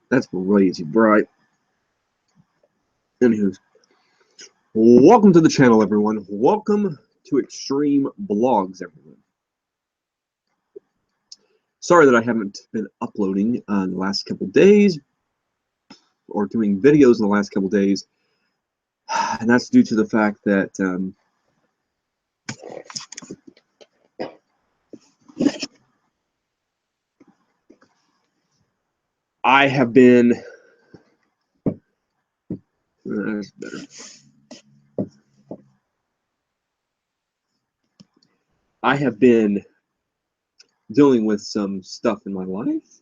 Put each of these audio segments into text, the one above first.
That's crazy bright. Anywho, welcome to the channel, everyone. Welcome to Extreme Blogs, everyone. Sorry that I haven't been uploading in the last couple days or doing videos in the last couple days, and that's due to the fact that I have been that's better. I have been dealing with some stuff in my life,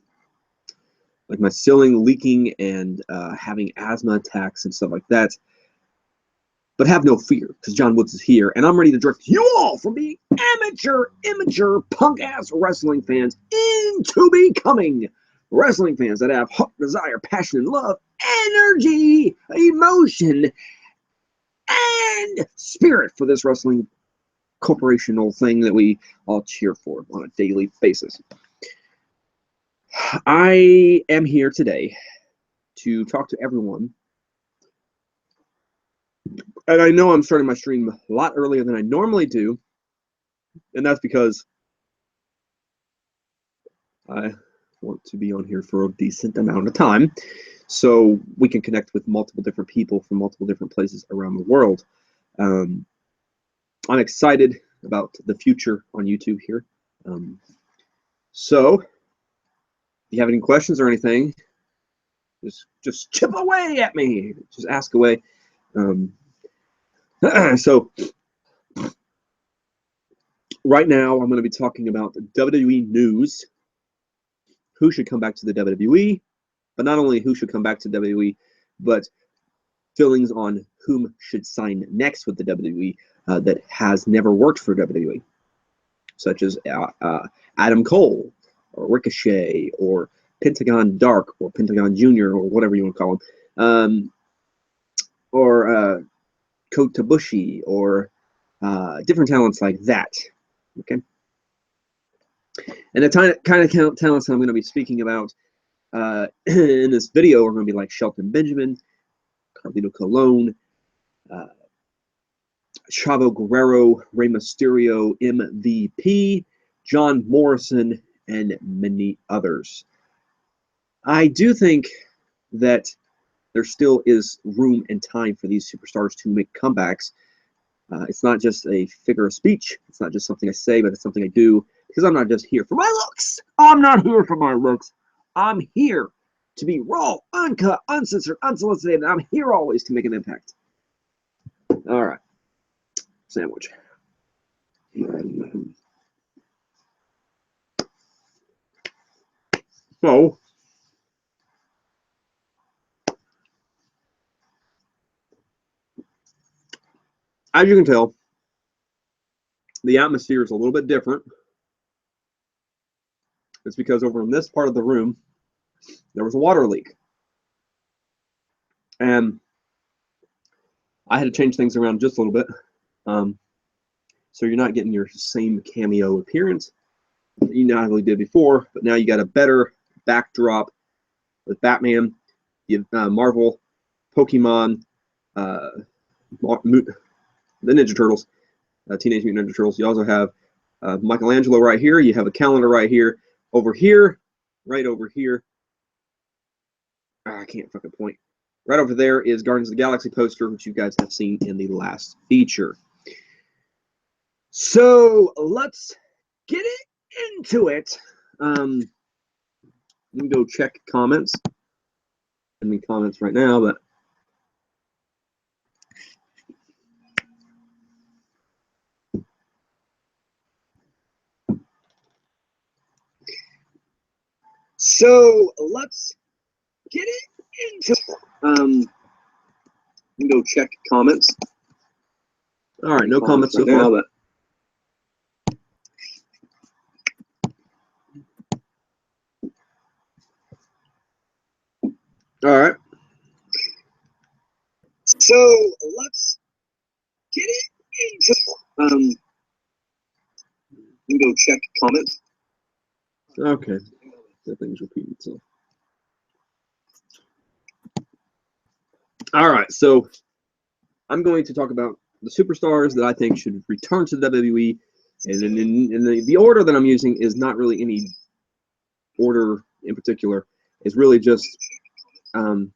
like my ceiling leaking and having asthma attacks and stuff like that. But have no fear, because John Woods is here, and I'm ready to direct you all from being immature, punk-ass wrestling fans into becoming wrestling fans that have hope, desire, passion, love, energy, emotion, and spirit for this wrestling corporational thing that we all cheer for on a daily basis. I am here today to talk to everyone. And I know I'm starting my stream a lot earlier than I normally do, and that's because I want to be on here for a decent amount of time so we can connect with multiple different people from multiple different places around the world. I'm excited about the future on YouTube here. So if you have any questions or anything, just chip away at me. Just ask away. So right now I'm going to be talking about WWE news. Who should come back to the WWE? But not only who should come back to WWE, but feelings on whom should sign next with the WWE that has never worked for WWE, such as Adam Cole, or Ricochet, or Pentagon Dark, or Pentagon Jr., or whatever you want to call him, or Kota Ibushi, or different talents like that. Okay, and the kind of talents I'm going to be speaking about in this video are going to be like Shelton Benjamin, Carlito Colon, Chavo Guerrero, Rey Mysterio, MVP, John Morrison, and many others. I do think that there still is room and time for these superstars to make comebacks. It's not just a figure of speech. It's not just something I say, but it's something I do, because I'm not just here for my looks. I'm not here for my looks. I'm here to be raw, uncut, uncensored, unsolicited, and I'm here always to make an impact. All right. Sandwich. So, as you can tell, the atmosphere is a little bit different. It's because over in this part of the room, there was a water leak. And I had to change things around just a little bit. So you're not getting your same cameo appearance that you normally did before, but now you got a better backdrop with Batman, you have Marvel, Pokemon, the Ninja Turtles, Teenage Mutant Ninja Turtles. You also have Michelangelo right here. You have a calendar right here. Over here, right over here. I can't fucking point. Right over there is Guardians of the Galaxy poster, which you guys have seen in the last feature. So let's get into it. Let me go check comments. Any comments right now, but So let's get it into. You can go check comments. All right, no comments so far. But all right. So let's get it into. You can go check comments. Okay, that thing's repeating itself. All right, so I'm going to talk about the superstars that I think should return to the WWE, and in the order that I'm using is not really any order in particular. It's really just, and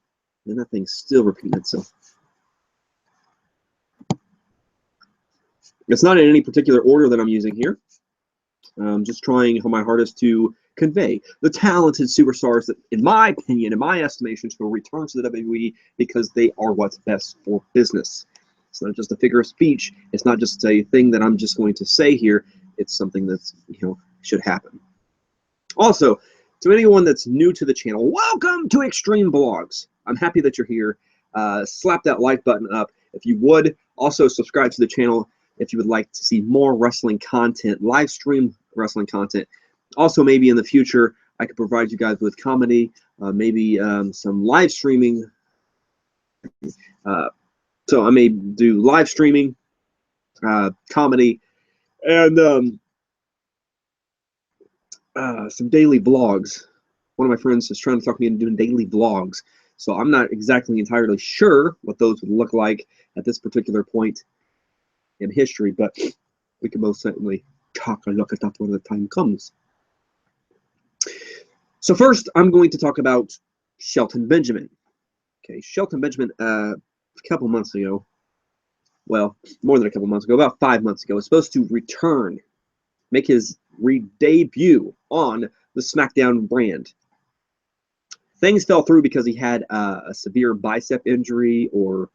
that thing's still repeating itself. It's not in any particular order that I'm using here. I'm just trying my hardest to convey the talented superstars that, in my opinion, in my estimation, will return to the WWE because they are what's best for business. It's not just a figure of speech. It's not just a thing that I'm just going to say here. It's something that's, should happen. Also, to anyone that's new to the channel, welcome to Extreme Blogs. I'm happy that you're here. Slap that like button up if you would. Also, subscribe to the channel if you would like to see more wrestling content, live stream wrestling content. Also, maybe in the future, I could provide you guys with comedy, maybe some live streaming. So I may do live streaming, comedy, and some daily vlogs. One of my friends is trying to talk me into doing daily vlogs. So I'm not exactly entirely sure what those would look like at this particular point in history, but we can most certainly talk a look at that when the time comes. So first, I'm going to talk about Shelton Benjamin. Okay, Shelton Benjamin, a couple months ago, well, more than a couple months ago, about 5 months ago, was supposed to return, make his debut on the SmackDown brand. Things fell through because he had a severe bicep injury or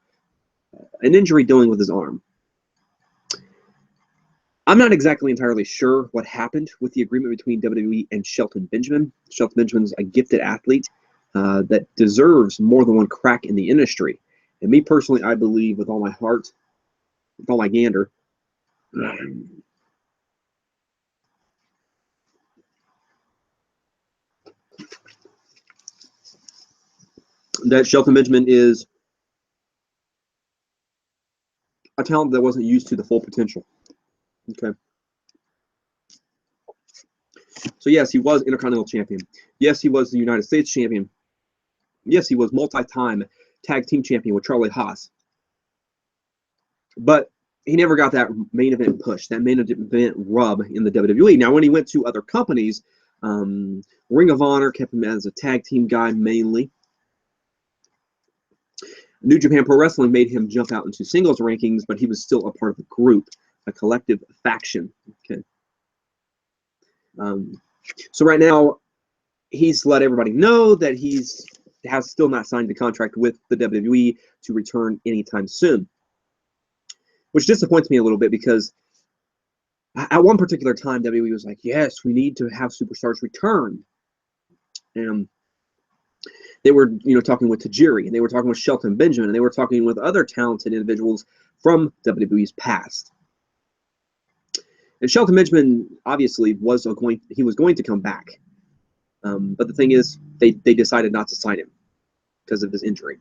an injury dealing with his arm. I'm not exactly entirely sure what happened with the agreement between WWE and Shelton Benjamin. Shelton Benjamin's a gifted athlete that deserves more than one crack in the industry. And me personally, I believe with all my heart, with all my gander, that Shelton Benjamin is a talent that wasn't used to the full potential. Okay. So yes, he was Intercontinental Champion. Yes, he was the United States Champion. Yes, he was multi-time tag team champion with Charlie Haas. But he never got that main event push, that main event rub in the WWE. Now, when he went to other companies, Ring of Honor kept him as a tag team guy mainly. New Japan Pro Wrestling made him jump out into singles rankings, but he was still a part of the group, a collective faction. Okay. So right now, he's let everybody know that has still not signed a contract with the WWE to return anytime soon, which disappoints me a little bit because at one particular time, WWE was like, yes, we need to have superstars return. And they were, talking with Tajiri, and they were talking with Shelton Benjamin, and they were talking with other talented individuals from WWE's past. And Shelton Benjamin obviously was going to come back. But the thing is, they decided not to sign him because of his injury.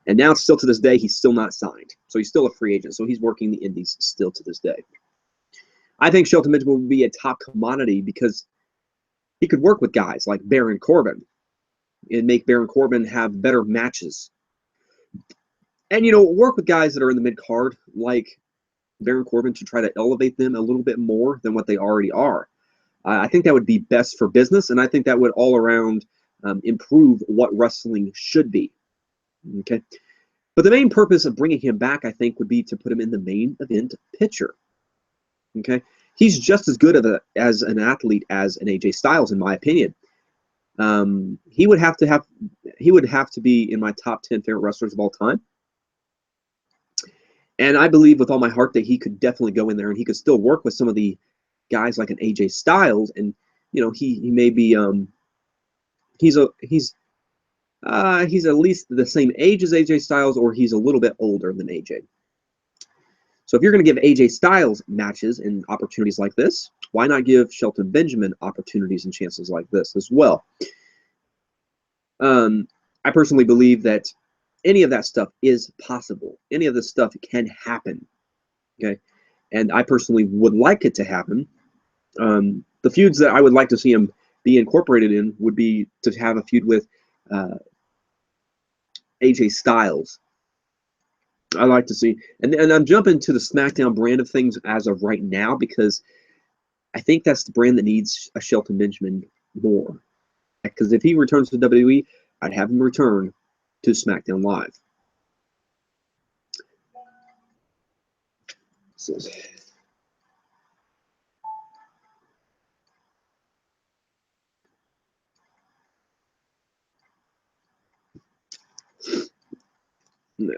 And now, still to this day, he's still not signed. So he's still a free agent. So he's working the indies still to this day. I think Shelton Benjamin would be a top commodity because he could work with guys like Baron Corbin and make Baron Corbin have better matches. And, work with guys that are in the mid-card like Baron Corbin to try to elevate them a little bit more than what they already are. I think that would be best for business, and I think that would all around improve what wrestling should be. Okay, but the main purpose of bringing him back, I think, would be to put him in the main event picture. Okay, he's just as good as an athlete as an AJ Styles, in my opinion. He would have to be in my top 10 favorite wrestlers of all time. And I believe with all my heart that he could definitely go in there and he could still work with some of the guys like an AJ Styles, and he may be he's at least the same age as AJ Styles, or he's a little bit older than AJ. So if you're going to give AJ Styles matches and opportunities like this, why not give Shelton Benjamin opportunities and chances like this as well? I personally believe that any of that stuff is possible. Any of this stuff can happen. Okay, and I personally would like it to happen. The feuds that I would like to see him be incorporated in would be to have a feud with AJ Styles. I like to see, and I'm jumping to the SmackDown brand of things as of right now because I think that's the brand that needs a Shelton Benjamin more. Because if he returns to WWE, I'd have him return to SmackDown Live. So, no.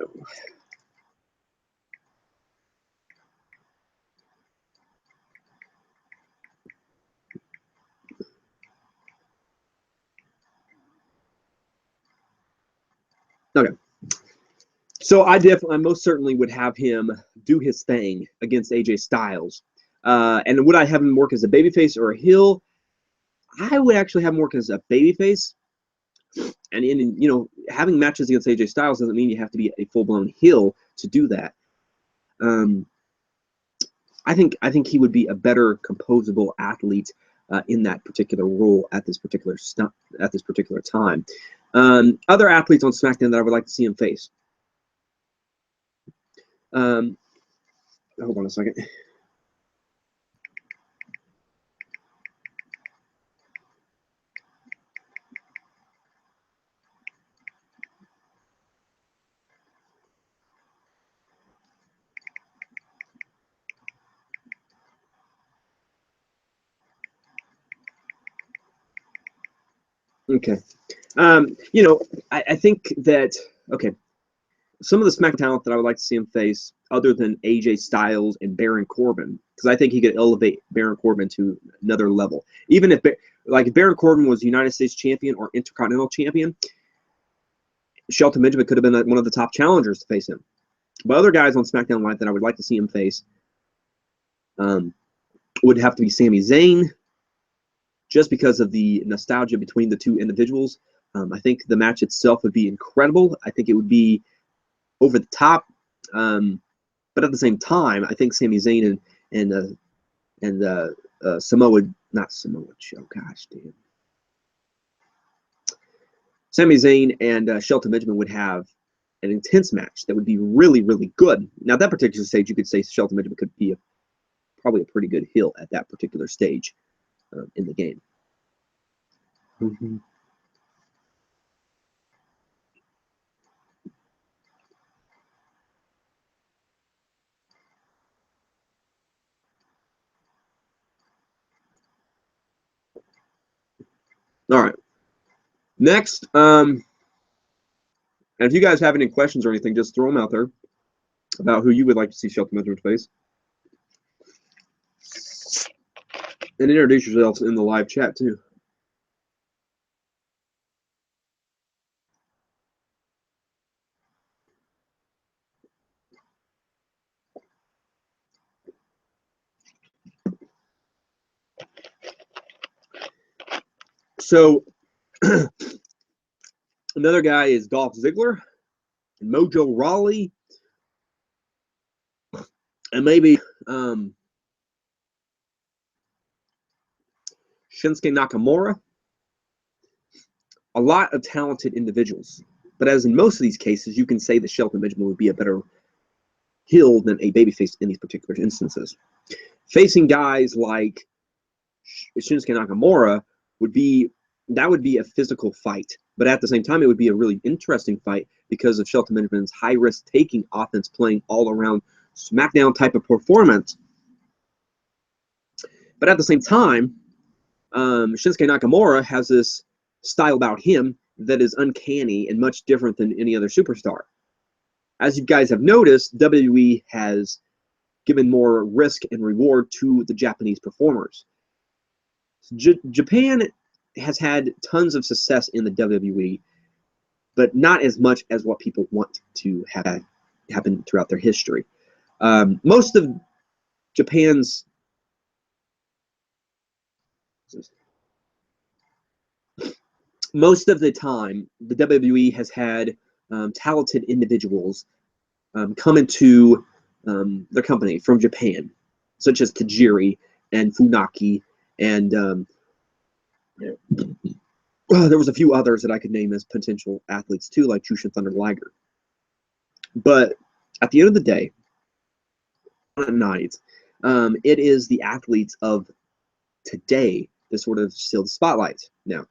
Okay. So I most certainly would have him do his thing against AJ Styles. And would I have him work as a babyface or a heel? I would actually have him work as a babyface. And having matches against AJ Styles doesn't mean you have to be a full-blown heel to do that. I think he would be a better composable athlete in that particular role at this particular time. Other athletes on SmackDown that I would like to see him face. Hold on a second. Okay. I think that, okay, some of the SmackDown talent that I would like to see him face, other than AJ Styles and Baron Corbin, because I think he could elevate Baron Corbin to another level. Even if, if Baron Corbin was United States champion or Intercontinental champion, Shelton Benjamin could have been one of the top challengers to face him. But other guys on SmackDown Live that I would like to see him face would have to be Sami Zayn, just because of the nostalgia between the two individuals. I think the match itself would be incredible. I think it would be over the top. But at the same time, I think Sami Zayn and not Samoa Joe, gosh damn. Sami Zayn and Shelton Benjamin would have an intense match that would be really, really good. Now, at that particular stage, you could say Shelton Benjamin could be probably a pretty good heel at that particular stage in the game. Mm-hmm. All right. Next, and if you guys have any questions or anything, just throw them out there about who you would like to see Shelton Benjamin face. And introduce yourselves in the live chat, too. So, another guy is Dolph Ziggler, and Mojo Rawley, and maybe Shinsuke Nakamura. A lot of talented individuals. But as in most of these cases, you can say that Shelton Benjamin would be a better heel than a babyface in these particular instances. Facing guys like Shinsuke Nakamura would be a physical fight. But at the same time, it would be a really interesting fight because of Shelton Benjamin's high-risk taking offense, playing all-around SmackDown type of performance. But at the same time, Shinsuke Nakamura has this style about him that is uncanny and much different than any other superstar. As you guys have noticed, WWE has given more risk and reward to the Japanese performers. Japan has had tons of success in the WWE, but not as much as what people want to have happen throughout their history. Most of Japan's most of the time, the WWE has had talented individuals come into their company from Japan, such as Tajiri and Funaki, and there was a few others that I could name as potential athletes too, like Jushin Thunder Liger. But at the end of the day, night, it is the athletes of today that sort of steal the spotlight. Now,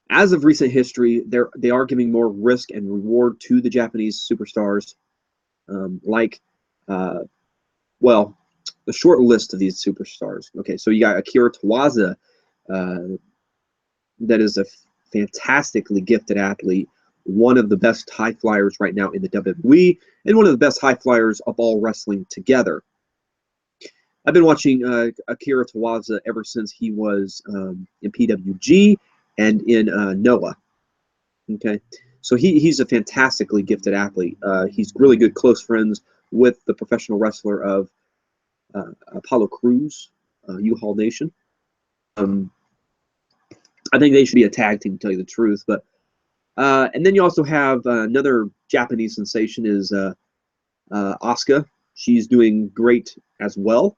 as of recent history, they are giving more risk and reward to the Japanese superstars, well, the short list of these superstars. Okay, so you got Akira Tozawa, that is a fantastically gifted athlete, one of the best high flyers right now in the WWE, and one of the best high flyers of all wrestling together. I've been watching Akira Tozawa ever since he was in PWG and in Noah. Okay, so he's a fantastically gifted athlete. He's really good close friends with the professional wrestler of Apollo Crews, U-Haul Nation. I think they should be a tag team, to tell you the truth. But and then you also have another Japanese sensation is Asuka. She's doing great as well.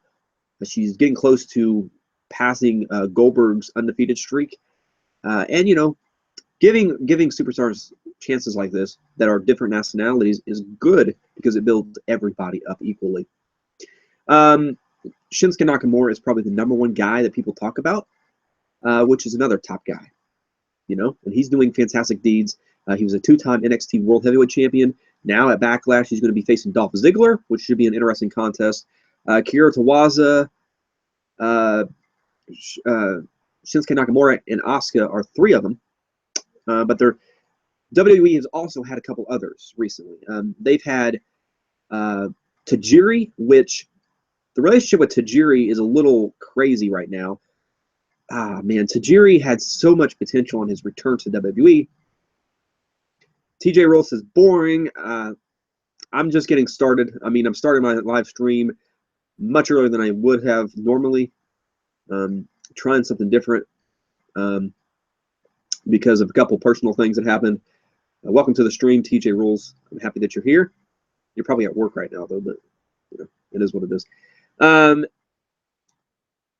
She's getting close to passing Goldberg's undefeated streak, and you know, giving superstars chances like this that are different nationalities is good because it builds everybody up equally. Shinsuke Nakamura is probably the #1 guy that people talk about, which is another top guy. You know, and he's doing fantastic deeds. He was a 2-time NXT World Heavyweight Champion. Now at Backlash, he's going to be facing Dolph Ziggler, which should be an interesting contest. Akira Tozawa, Shinsuke Nakamura, and Asuka are 3 of them. But WWE has also had a couple others recently. They've had Tajiri, which the relationship with Tajiri is a little crazy right now. Man, Tajiri had so much potential on his return to WWE. TJ Roll says, boring. I'm just getting started. I mean, I'm starting my live stream much earlier than I would have normally. Trying something different because of a couple personal things that happened. Welcome to the stream, TJ Rules. I'm happy that you're here. You're probably at work right now, though, but you know, it is what it is.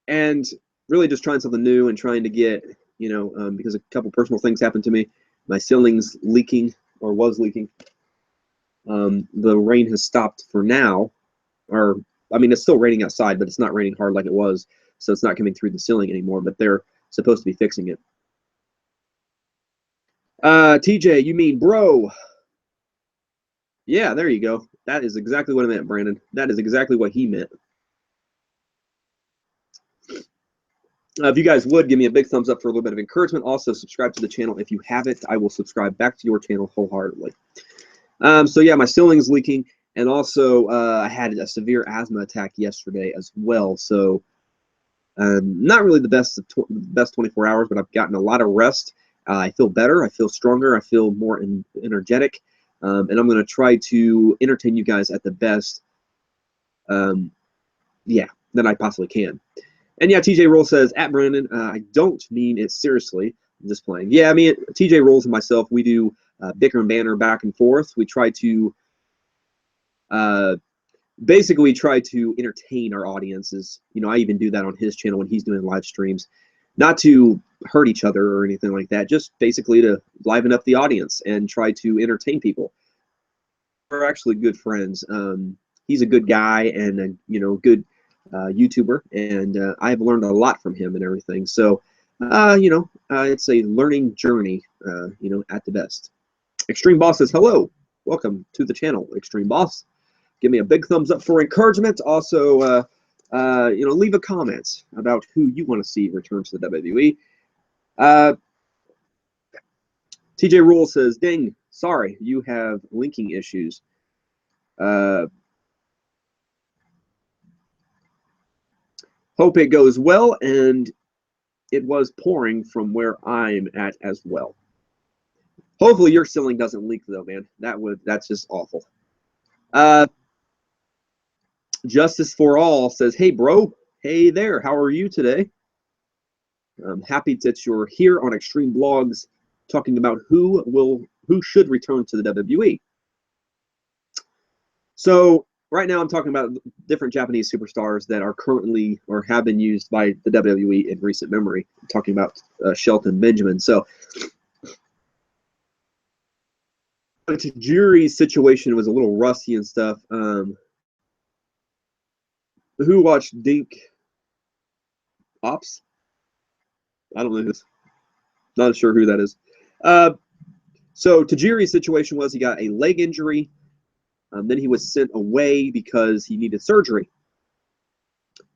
And really just trying something new and trying to get, you know, because a couple personal things happened to me. My ceiling's leaking, or was leaking. The rain has stopped for now. Or, I mean, it's still raining outside, but it's not raining hard like it was. So it's not coming through the ceiling anymore, but they're supposed to be fixing it. TJ, you mean bro? Yeah, there you go. That is exactly what I meant, Brandon. That is exactly what he meant. If you guys would, give me a big thumbs up for a little bit of encouragement. Also, subscribe to the channel if you haven't. I will subscribe back to your channel wholeheartedly. So, yeah, my ceiling's leaking. And also, I had a severe asthma attack yesterday as well. So, not really the best 24 hours, but I've gotten a lot of rest. I feel better. I feel stronger. I feel more energetic. And I'm going to try to entertain you guys at the best, yeah, that I possibly can. And yeah, TJ Roll says, at Brandon, I don't mean it seriously. I'm just playing. Yeah, I mean, TJ Rolls and myself, we do bicker and banter back and forth. We try to basically try to entertain our audiences. You know, I even do that on his channel when he's doing live streams. Not to hurt each other or anything like that, just basically to liven up the audience and try to entertain people. We're actually good friends. He's a good guy and a, you know, good YouTuber, and I've learned a lot from him and everything. So, you know, it's a learning journey, you know, at the best. Extreme Boss says, hello, welcome to the channel, Extreme Boss. Give me a big thumbs up for encouragement. Also, you know, leave a comment about who you want to see return to the WWE. TJ Rule says, dang, sorry, you have linking issues. Hope it goes well, and it was pouring from where I'm at as well. Hopefully your ceiling doesn't leak though, man. That's just awful. Justice for All says, "Hey bro, hey there, how are you today? I'm happy that you're here on Extreme Blogs talking about who should return to the WWE." So right now I'm talking about different Japanese superstars that are currently or have been used by the WWE in recent memory. I'm talking about Shelton Benjamin. So Tajiri's situation was a little rusty and stuff. Who watched Dink Ops? I don't know who. Not sure who that is. So Tajiri's situation was he got a leg injury. Then he was sent away because he needed surgery.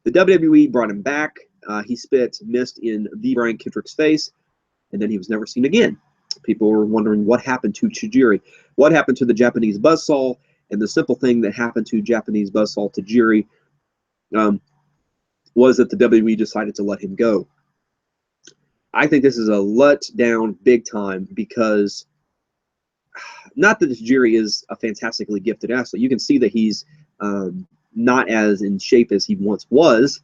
The WWE brought him back. He spit mist in the Brian Kendrick's face, and then he was never seen again. People were wondering what happened to Tajiri, what happened to the Japanese buzzsaw, and the simple thing that happened to Japanese buzzsaw Tajiri was that the WWE decided to let him go. I think this is a letdown big time because not that Tajiri is a fantastically gifted athlete. You can see that he's not as in shape as he once was.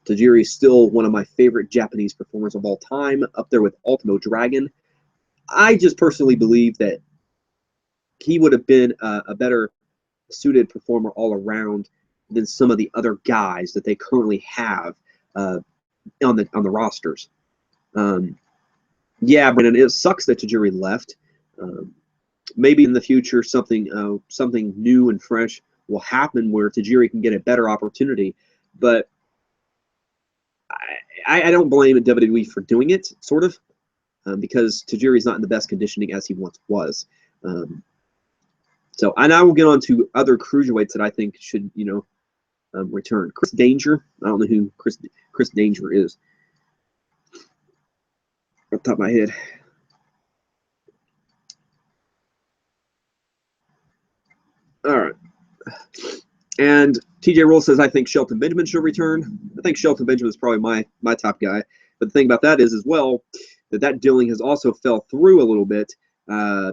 Tajiri is still one of my favorite Japanese performers of all time, up there with Ultimo Dragon. I just personally believe that he would have been a better suited performer all around than some of the other guys that they currently have on the rosters. Yeah, Brandon, it sucks that Tajiri left. Maybe in the future something new and fresh will happen where Tajiri can get a better opportunity. But I don't blame WWE for doing it, sort of, because Tajiri's not in the best conditioning as he once was. So, and I will get on to other cruiserweights that I think should, return. Chris Danger. I don't know who Chris Danger is. Off the top of my head. All right. And TJ Roll says, I think Shelton Benjamin should return. I think Shelton Benjamin is probably my top guy. But the thing about that is as well, that dealing has also fell through a little bit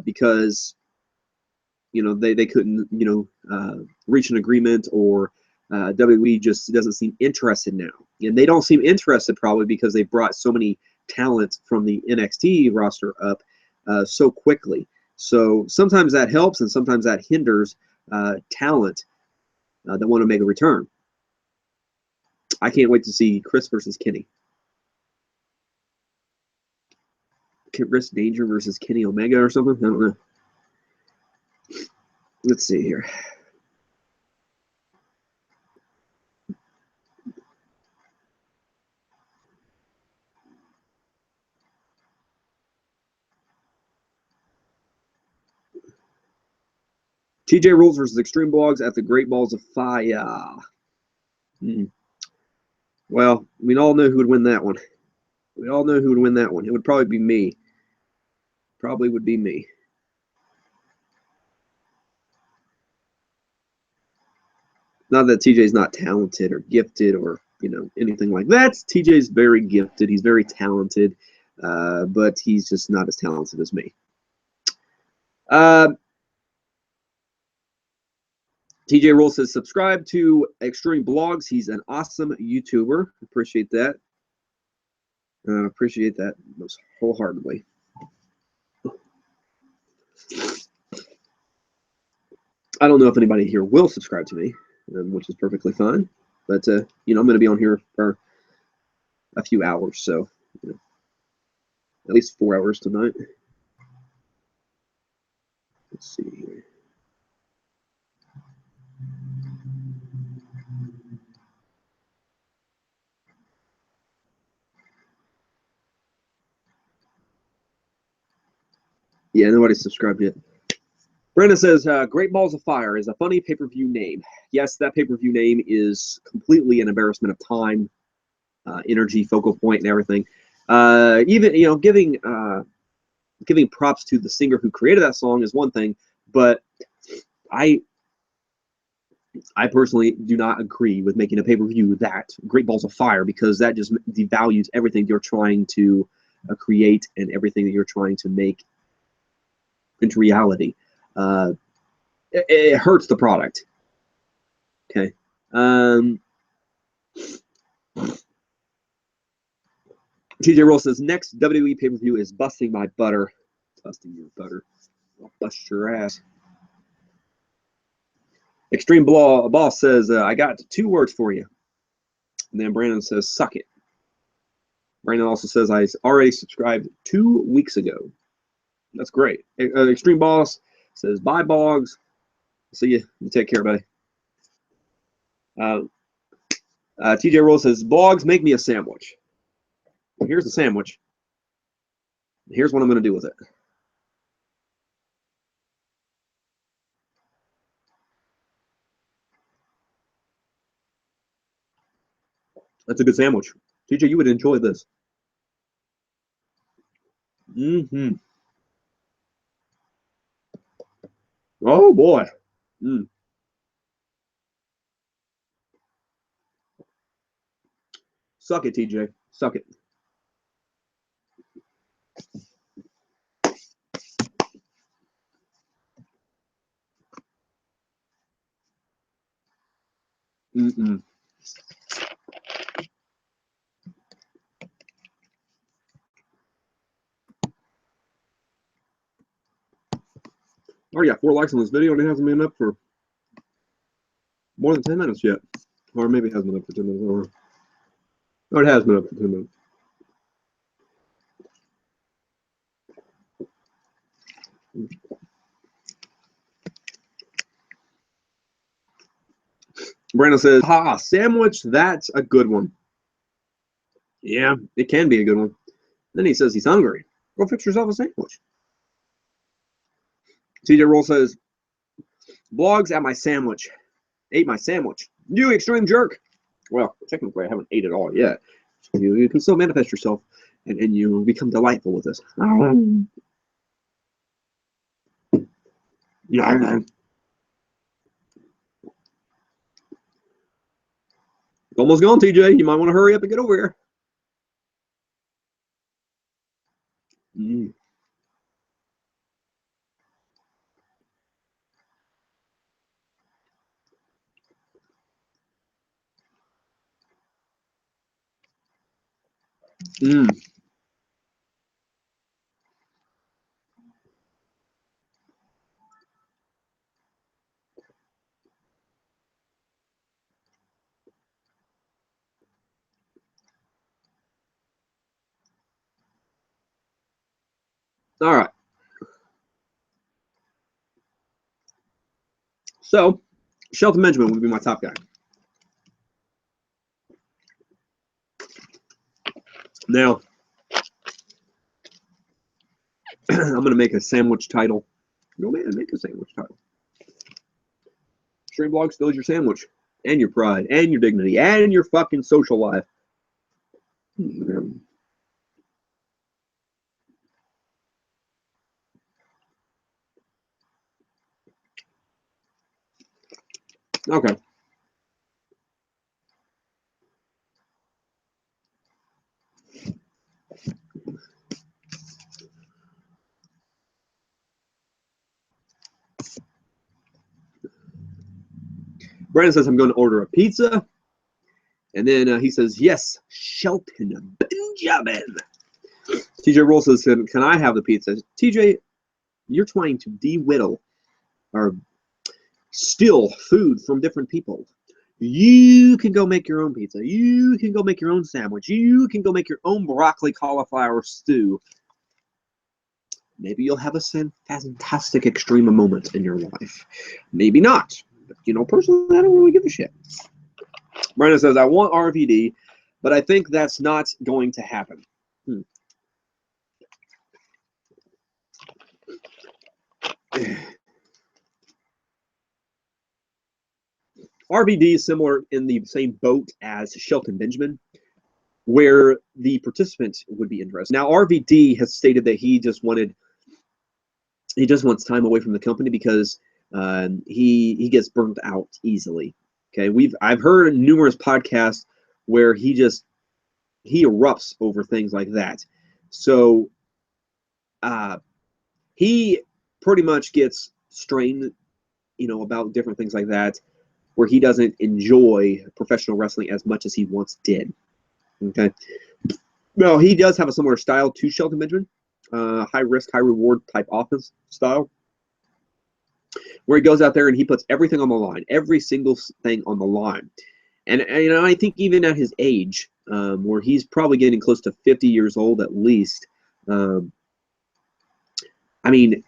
because, they couldn't, reach an agreement, or WWE just doesn't seem interested now. And they don't seem interested probably because they brought so many talent from the NXT roster up so quickly. So sometimes that helps and sometimes that hinders talent that want to make a return. I can't wait to see Chris versus Kenny. Chris Danger versus Kenny Omega or something? I don't know. Let's see here. TJ Rules versus Extreme Blogs at the Great Balls of Fire. Well, we all know who would win that one. We all know who would win that one. It would probably be me. Probably would be me. Not that TJ's not talented or gifted or, anything like that. TJ's very gifted. He's very talented, but he's just not as talented as me. TJ Roll says, subscribe to Extreme Blogs. He's an awesome YouTuber. Appreciate that. Appreciate that most wholeheartedly. I don't know if anybody here will subscribe to me, which is perfectly fine. But, I'm going to be on here for a few hours, so at least 4 hours tonight. Let's see here. Yeah, nobody's subscribed yet. Brenda says, Great Balls of Fire is a funny pay-per-view name. Yes, that pay-per-view name is completely an embarrassment of time, energy, focal point, and everything. Even, giving props to the singer who created that song is one thing, but I personally do not agree with making a pay-per-view that Great Balls of Fire, because that just devalues everything you're trying to create and everything that you're trying to make into reality. It hurts the product. Okay. TJ Roll says, next WWE pay-per-view is Busting My Butter. Busting your butter. I'll bust your ass. Extreme Boss says, I got 2 words for you. And then Brandon says, suck it. Brandon also says, I already subscribed 2 weeks ago. That's great. Extreme Boss says, bye, Boggs. See you. You take care, buddy. TJ Roll says, Boggs, make me a sandwich. Here's the sandwich. Here's what I'm going to do with it. That's a good sandwich. TJ, you would enjoy this. Mm-hmm. Oh, boy. Mm. Suck it, TJ. Suck it. Mm-mm. Already got 4 likes on this video, and it hasn't been up for more than 10 minutes yet. Or maybe it hasn't been up for 10 minutes. Or it has been up for 10 minutes. Brandon says, ha, sandwich, that's a good one. Yeah, it can be a good one. Then he says he's hungry. Go fix yourself a sandwich. TJ Roll says, Blogs at my sandwich. Ate my sandwich. You extreme jerk. Well, technically, I haven't ate it all yet. So you can still manifest yourself, and you become delightful with this. Yeah. Almost gone, TJ. You might want to hurry up and get over here. Mm. Mm. All right. So, Shelton Benjamin would be my top guy. Now, I'm going to make a sandwich title. Go, man, make a sandwich title. Stream Blog steals your sandwich, and your pride, and your dignity, and your fucking social life. Okay. Brandon says, I'm going to order a pizza. And then he says, yes, Shelton Benjamin. TJ Roll says, can I have the pizza? TJ, you're trying to de-whittle or steal food from different people. You can go make your own pizza. You can go make your own sandwich. You can go make your own broccoli cauliflower stew. Maybe you'll have a fantastic extreme moment in your life. Maybe not. But, personally, I don't really give a shit. Brandon says, I want RVD, but I think that's not going to happen. RVD is similar in the same boat as Shelton Benjamin, where the participant would be interested. Now, RVD has stated that he just wants time away from the company because He gets burnt out easily. Okay, I've heard numerous podcasts where he erupts over things like that. So he pretty much gets strained, about different things like that, where he doesn't enjoy professional wrestling as much as he once did. Okay. Well, he does have a similar style to Shelton Benjamin, high risk, high reward type offense style, where he goes out there and he puts everything on the line, every single thing on the line. And I think even at his age, where he's probably getting close to 50 years old at least, I mean,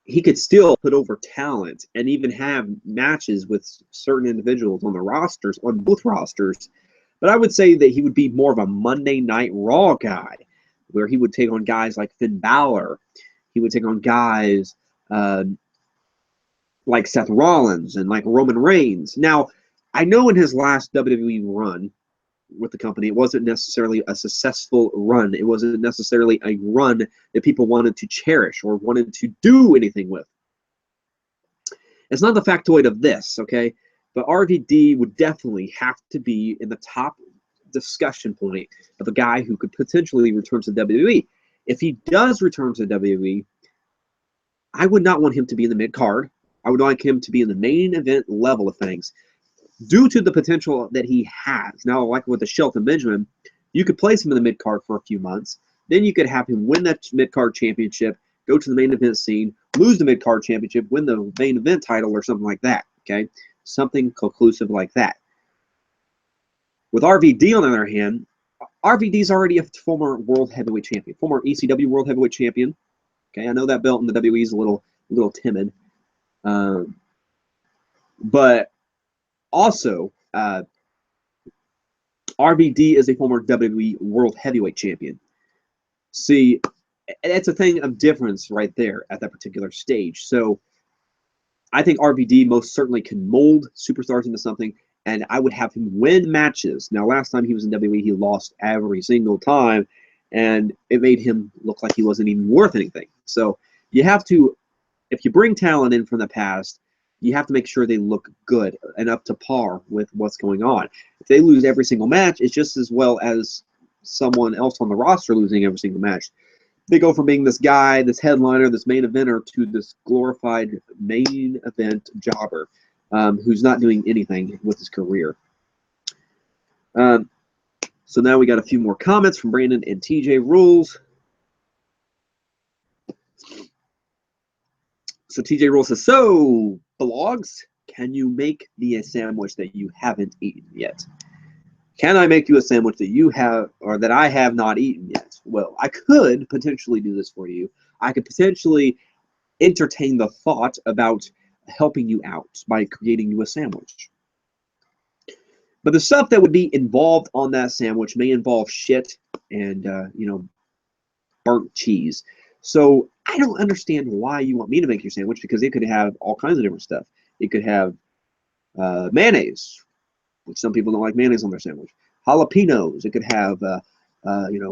he could still put over talent and even have matches with certain individuals on the rosters, on both rosters. But I would say that he would be more of a Monday Night Raw guy, where he would take on guys like Finn Balor. He would take on guys like Seth Rollins and like Roman Reigns. Now, I know in his last WWE run with the company, it wasn't necessarily a successful run. It wasn't necessarily a run that people wanted to cherish or wanted to do anything with. It's not the factoid of this, okay? But RVD would definitely have to be in the top discussion point of a guy who could potentially return to WWE. If he does return to WWE, I would not want him to be in the mid-card. I would like him to be in the main event level of things, due to the potential that he has. Now, like with the Shelton Benjamin, you could place him in the mid-card for a few months. Then you could have him win that mid-card championship, go to the main event scene, lose the mid-card championship, win the main event title or something like that, okay? Something conclusive like that. With RVD, on the other hand, RVD's already a former world heavyweight champion, former ECW world heavyweight champion. Okay, I know that belt in the WWE is a little timid. But also, RVD is a former WWE World Heavyweight Champion. See, it's a thing of difference right there at that particular stage. So I think RVD most certainly can mold Superstars into something, and I would have him win matches. Now, last time he was in WWE, he lost every single time, and it made him look like he wasn't even worth anything. So you have to, if you bring talent in from the past, you have to make sure they look good and up to par with what's going on. If they lose every single match, it's just as well as someone else on the roster losing every single match. They go from being this guy, this headliner, this main eventer, to this glorified main event jobber who's not doing anything with his career. So now we got a few more comments from Brandon and TJ Rules. So TJ Rules says, so, blogs, can you make me a sandwich that you haven't eaten yet? Can I make you a sandwich that you have, or that I have not eaten yet? Well, I could potentially do this for you. I could potentially entertain the thought about helping you out by creating you a sandwich. But the stuff that would be involved on that sandwich may involve shit and, burnt cheese. So I don't understand why you want me to make your sandwich, because it could have all kinds of different stuff. It could have mayonnaise, which some people don't like mayonnaise on their sandwich. Jalapenos. It could have,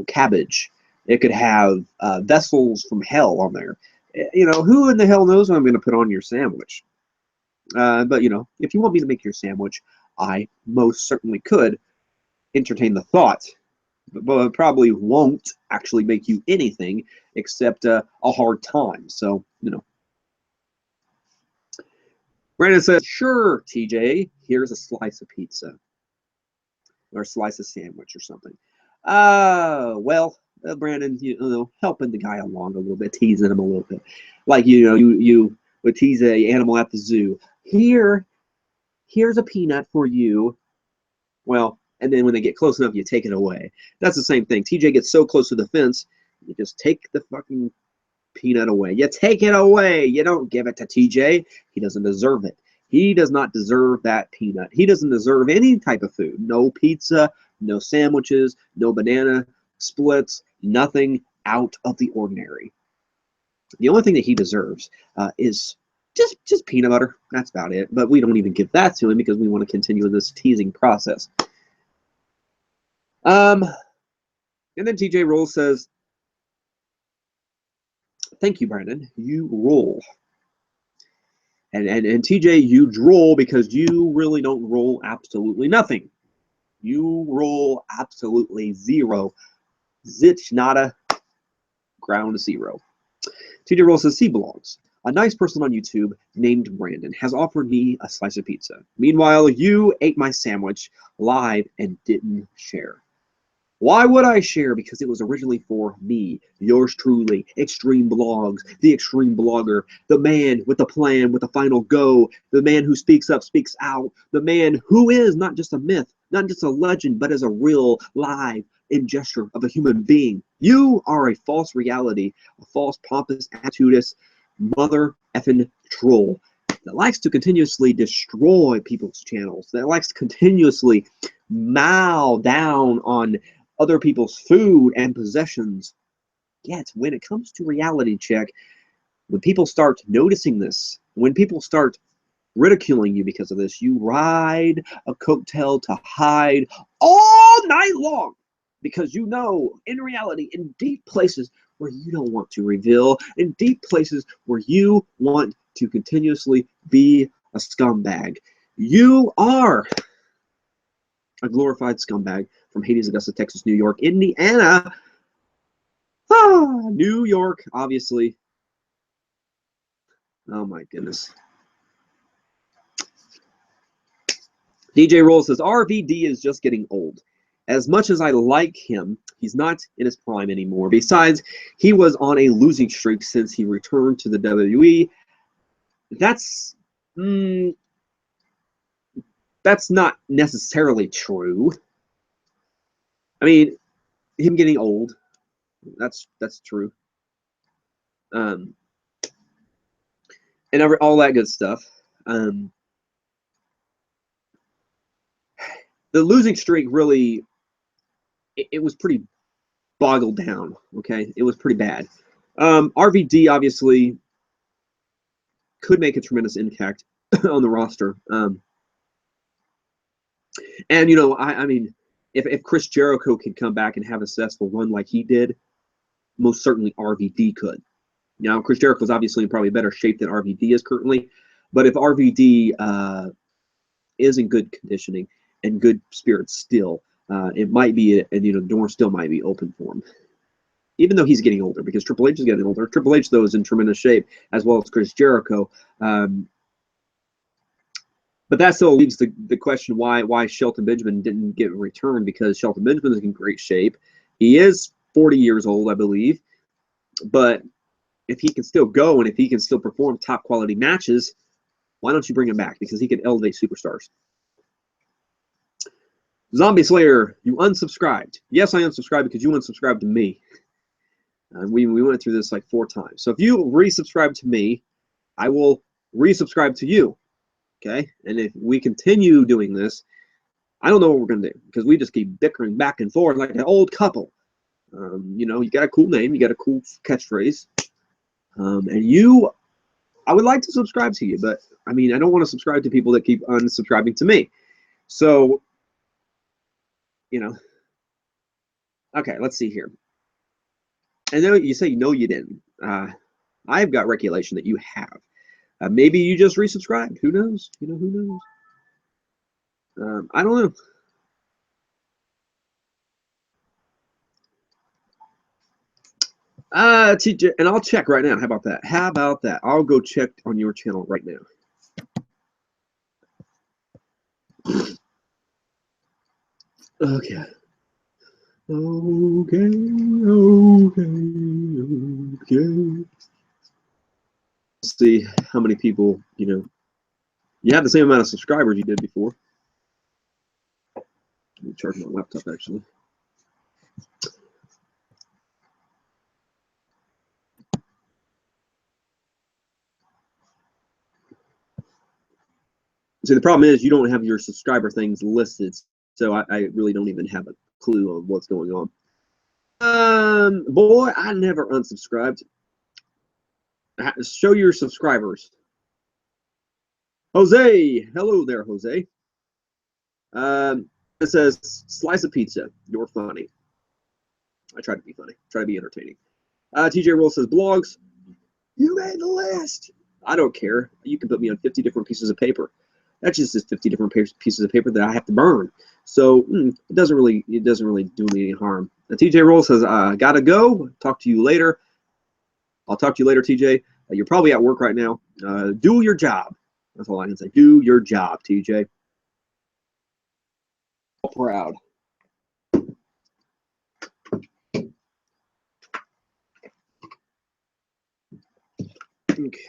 cabbage. It could have vessels from hell on there. Who in the hell knows what I'm going to put on your sandwich? But, if you want me to make your sandwich, I most certainly could entertain the thought, but probably won't actually make you anything except a hard time. So, Brandon says, sure, TJ, here's a slice of pizza or a slice of sandwich or something. Well, Brandon, helping the guy along a little bit, teasing him a little bit. Like, you would tease a animal at the zoo. Here's a peanut for you. Well, and then when they get close enough, you take it away. That's the same thing. TJ gets so close to the fence, you just take the fucking peanut away. You take it away. You don't give it to TJ. He doesn't deserve it. He does not deserve that peanut. He doesn't deserve any type of food. No pizza, no sandwiches, no banana splits, nothing out of the ordinary. The only thing that he deserves is just peanut butter. That's about it. But we don't even give that to him because we want to continue this teasing process. And then TJ Roll says, thank you, Brandon. You rule. And TJ, you droll because you really don't roll absolutely nothing. You roll absolutely zero. Zitch, nada, ground zero. TJ Roll says, "C belongs. A nice person on YouTube named Brandon has offered me a slice of pizza. Meanwhile, you ate my sandwich live and didn't share. Why would I share? Because it was originally for me, yours truly, Extreme Blogs, the Extreme Blogger, the man with the plan, with the final go, the man who speaks up, speaks out, the man who is not just a myth, not just a legend, but is a real, live gesture of a human being. You are a false reality, a false, pompous, attitudinous, mother effing troll that likes to continuously destroy people's channels, that likes to continuously mow down on other people's food and possessions. Yet, when it comes to reality check, when people start noticing this, when people start ridiculing you because of this, you ride a coattail to hide all night long, because you know, in reality, in deep places where you don't want to reveal, in deep places where you want to continuously be a scumbag, you are a glorified scumbag from Hades, Augusta, Texas, New York, Indiana, New York, obviously. Oh my goodness. DJ Roll says, RVD is just getting old. As much as I like him, he's not in his prime anymore. Besides, he was on a losing streak since he returned to the WWE. That's not necessarily true. I mean, him getting old, that's true. And all that good stuff. The losing streak really, it was pretty boggled down, okay? It was pretty bad. RVD obviously could make a tremendous impact on the roster. And, you know, I mean, if Chris Jericho could come back and have a successful run like he did, most certainly RVD could. Now, Chris Jericho is obviously in probably better shape than RVD is currently, but if RVD is in good conditioning and good spirits still, it might be, you know, door still might be open for him. Even though he's getting older, because Triple H is getting older. Triple H, though, is in tremendous shape, as well as Chris Jericho. But that still leaves the question why Shelton Benjamin didn't get returned, because Shelton Benjamin is in great shape. He is 40 years old, I believe. But if he can still go and if he can still perform top quality matches, why don't you bring him back? Because he can elevate superstars. Zombie Slayer, you unsubscribed. Yes, I unsubscribed because you unsubscribed to me. We went through this like 4 times. So if you resubscribe to me, I will resubscribe to you. Okay? And if we continue doing this, I don't know what we're going to do, because we just keep bickering back and forth like an old couple. You know, you got a cool name, you got a cool catchphrase. And I would like to subscribe to you, but I mean, I don't want to subscribe to people that keep unsubscribing to me. So, you know, okay, let's see here. And then you say, no, you didn't. I've got recollection that you have. Maybe you just resubscribed. Who knows? You know, who knows? I don't know. TJ, and I'll check right now. How about that? How about that? I'll go check on your channel right now. Okay. Okay. Let's see how many people, you know. You have the same amount of subscribers you did before. Let me charge my laptop, actually. See, the problem is you don't have your subscriber things listed, so I really don't even have a clue of what's going on. Boy, I never unsubscribed. Show your subscribers. Jose, hello there, Jose. It says, slice of pizza. You're funny. I try to be funny. Try to be entertaining. TJ Roll says, blogs. You made the list. I don't care. You can put me on 50 different pieces of paper. That's just 50 different pieces of paper that I have to burn. So it doesn't really do me any harm. Now, TJ Roll says, gotta go. Talk to you later. I'll talk to you later, TJ. You're probably at work right now. Do your job. That's all I can say. Do your job, TJ. Proud. Okay.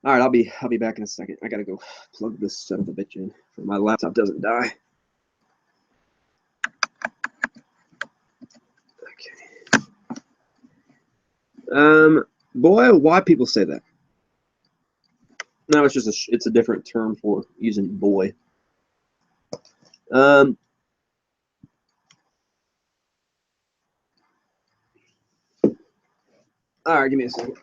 All right, I'll be back in a second. I gotta go plug this son of a bitch in so my laptop doesn't die. Okay. Boy, why people say that? No, it's just it's a different term for using boy. All right, give me a second.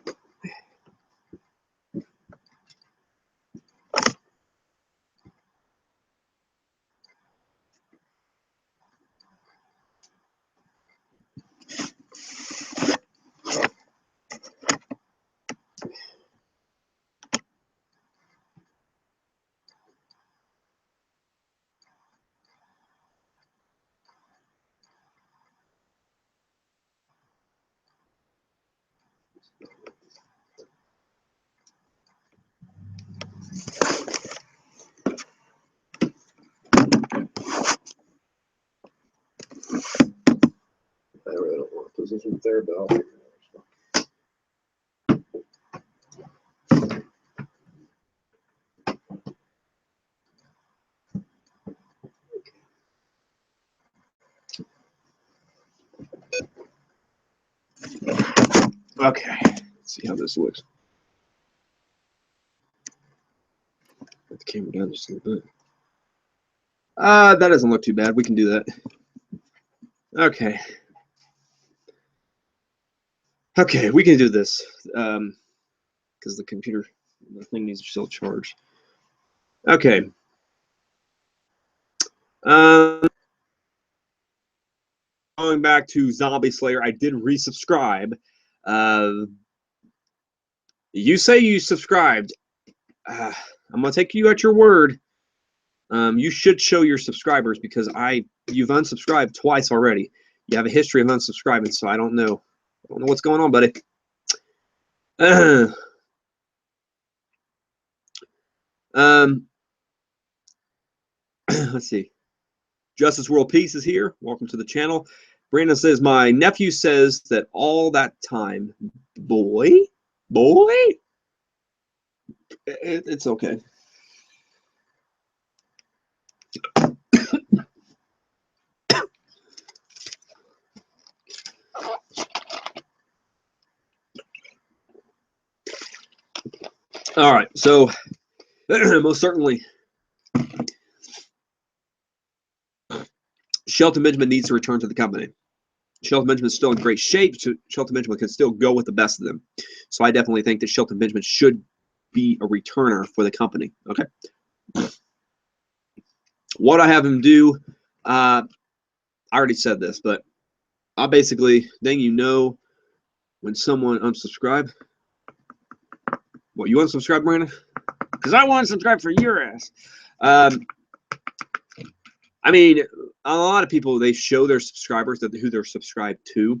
I really don't want to position there, but I'll figure it out. Okay, let's see how this looks. Put the camera down just a little bit. That doesn't look too bad. We can do that. Okay. Okay, we can do this. Because the thing needs to still charge. Okay. Going back to Zombie Slayer, I did resubscribe. You say you subscribed. I'm gonna take you at your word. You should show your subscribers because you've unsubscribed twice already. You have a history of unsubscribing, so I don't know. I don't know what's going on, buddy. Let's see. Justice World Peace is here. Welcome to the channel. Brandon says, my nephew says that all that time, boy, it's okay. All right, so most certainly, Shelton Benjamin needs to return to the company. Shelton Benjamin is still in great shape. So Shelton Benjamin can still go with the best of them. So I definitely think that Shelton Benjamin should be a returner for the company. Okay. What I have him do, I already said this, but I basically, then when someone unsubscribe. What, you unsubscribe, Brandon? Because I want to subscribe for your ass. I mean, a lot of people, they show their subscribers who they're subscribed to.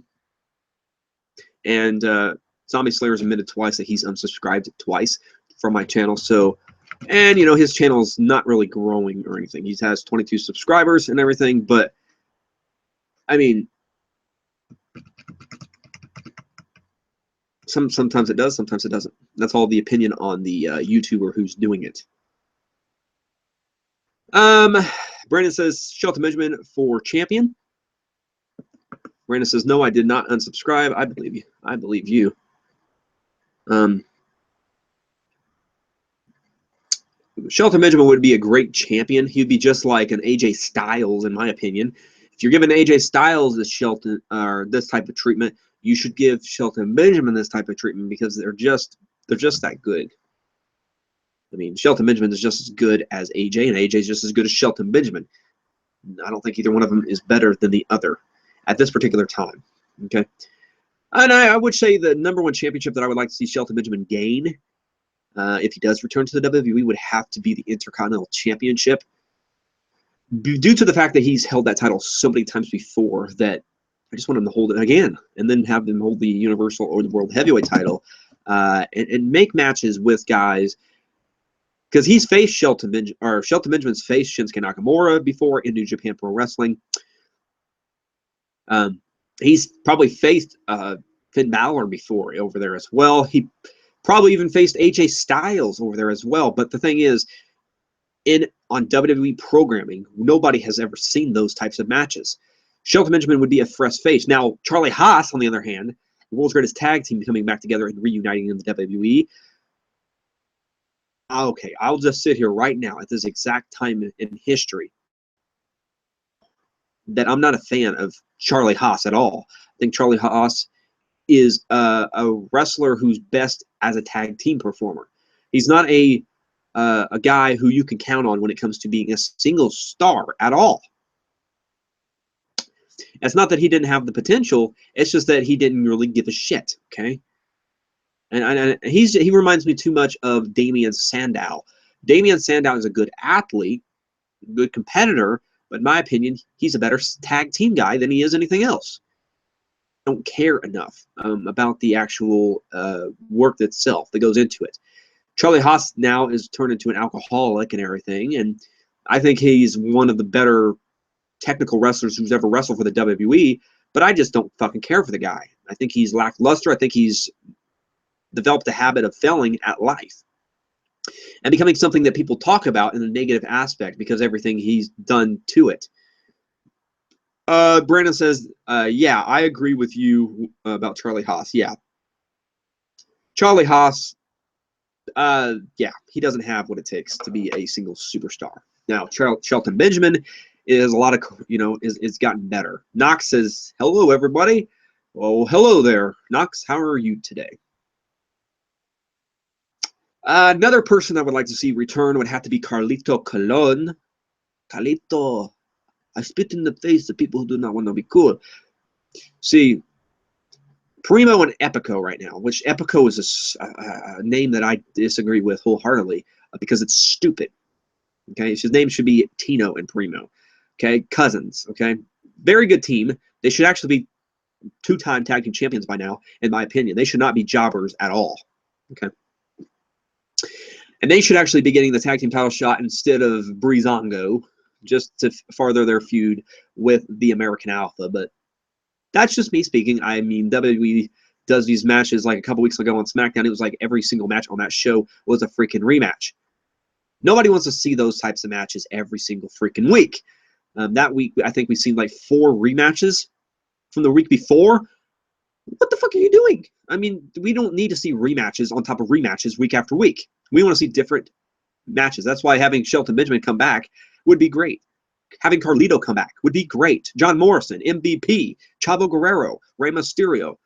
And Zombie Slayer's admitted twice that he's unsubscribed twice from my channel. So, and, his channel's not really growing or anything. He has 22 subscribers and everything. But, I mean, sometimes it does, sometimes it doesn't. That's all the opinion on the YouTuber who's doing it. Brandon says, Shelton Benjamin for champion. Brandon says, no, I did not unsubscribe. I believe you. I believe you. Shelton Benjamin would be a great champion. He'd be just like an AJ Styles, in my opinion. If you're giving AJ Styles this type of treatment, you should give Shelton Benjamin this type of treatment because they're just that good. I mean, Shelton Benjamin is just as good as AJ, and AJ is just as good as Shelton Benjamin. I don't think either one of them is better than the other at this particular time. Okay. And I would say the #1 championship that I would like to see Shelton Benjamin gain, if he does return to the WWE, would have to be the Intercontinental Championship. Due to the fact that he's held that title so many times before, that I just want him to hold it again, and then have him hold the Universal or the World Heavyweight title, and make matches with guys. Because he's faced Shelton Benjamin's faced Shinsuke Nakamura before in New Japan Pro Wrestling. He's probably faced Finn Balor before over there as well. He probably even faced AJ Styles over there as well. But the thing is, on WWE programming, nobody has ever seen those types of matches. Shelton Benjamin would be a fresh face. Now, Charlie Haas, on the other hand, the world's greatest tag team, coming back together and reuniting in the WWE. Okay, I'll just sit here right now at this exact time in history that I'm not a fan of Charlie Haas at all. I think Charlie Haas is a wrestler who's best as a tag team performer. He's not a guy who you can count on when it comes to being a single star at all. It's not that he didn't have the potential. It's just that he didn't really give a shit, okay? And he reminds me too much of Damien Sandow. Damien Sandow is a good athlete, good competitor, but in my opinion, he's a better tag team guy than he is anything else. Don't care enough about the actual work itself that goes into it. Charlie Haas now is turned into an alcoholic and everything, and I think he's one of the better technical wrestlers who's ever wrestled for the WWE, but I just don't fucking care for the guy. I think he's lackluster. I think he's developed a habit of failing at life and becoming something that people talk about in a negative aspect because everything he's done to it. Brandon says, yeah, I agree with you about Charlie Haas. Yeah. Charlie Haas, yeah, he doesn't have what it takes to be a single superstar. Now, Shelton Benjamin is a lot of, is gotten better. Knox says, hello, everybody. Well, hello there. Knox, how are you today? Another person I would like to see return would have to be Carlito Colon. Carlito, I spit in the face of people who do not want to be cool. See, Primo and Epico right now, which Epico is a name that I disagree with wholeheartedly because it's stupid. Okay, his name should be Tino and Primo. Okay, cousins. Okay, very good team. They should actually be two-time tag team champions by now, in my opinion. They should not be jobbers at all. Okay. And they should actually be getting the tag team title shot instead of Breezango, just to further their feud with the American Alpha. But that's just me speaking. I mean, WWE does these matches like a couple weeks ago on SmackDown. It was like every single match on that show was a freaking rematch. Nobody wants to see those types of matches every single freaking week. That week, I think we've seen like 4 rematches from the week before. What the fuck are you doing? I mean, we don't need to see rematches on top of rematches week after week. We want to see different matches. That's why having Shelton Benjamin come back would be great. Having Carlito come back would be great. John Morrison, MVP, Chavo Guerrero, Rey Mysterio.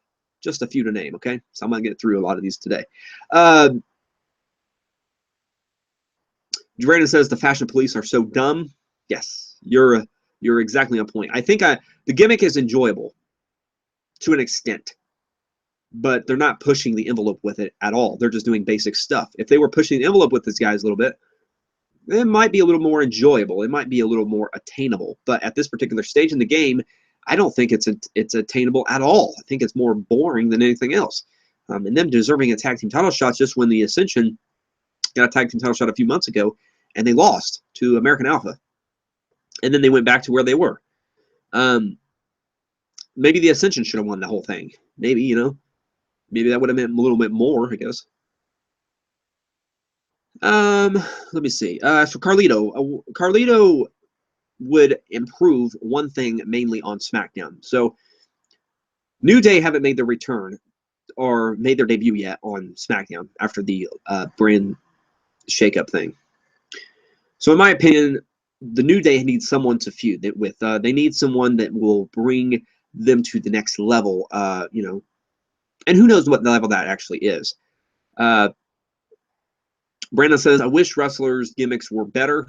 Just a few to name, okay? So I'm going to get through a lot of these today. Brandon says the fashion police are so dumb. Yes, you're exactly on point. I think the gimmick is enjoyable to an extent, but they're not pushing the envelope with it at all. They're just doing basic stuff. If they were pushing the envelope with these guys a little bit, it might be a little more enjoyable. It might be a little more attainable. But at this particular stage in the game, I don't think it's attainable at all. I think it's more boring than anything else. And them deserving a tag team title shot just when the Ascension got a tag team title shot a few months ago, and they lost to American Alpha. And then they went back to where they were. Maybe the Ascension should have won the whole thing. Maybe, maybe that would have meant a little bit more, I guess. Let me see. So Carlito would improve one thing mainly on SmackDown. So New Day haven't made their return or made their debut yet on SmackDown after the brand shakeup thing. So in my opinion, the New Day needs someone to feud with. They need someone that will bring them to the next level, and who knows what level that actually is. Brandon says, I wish wrestlers' gimmicks were better.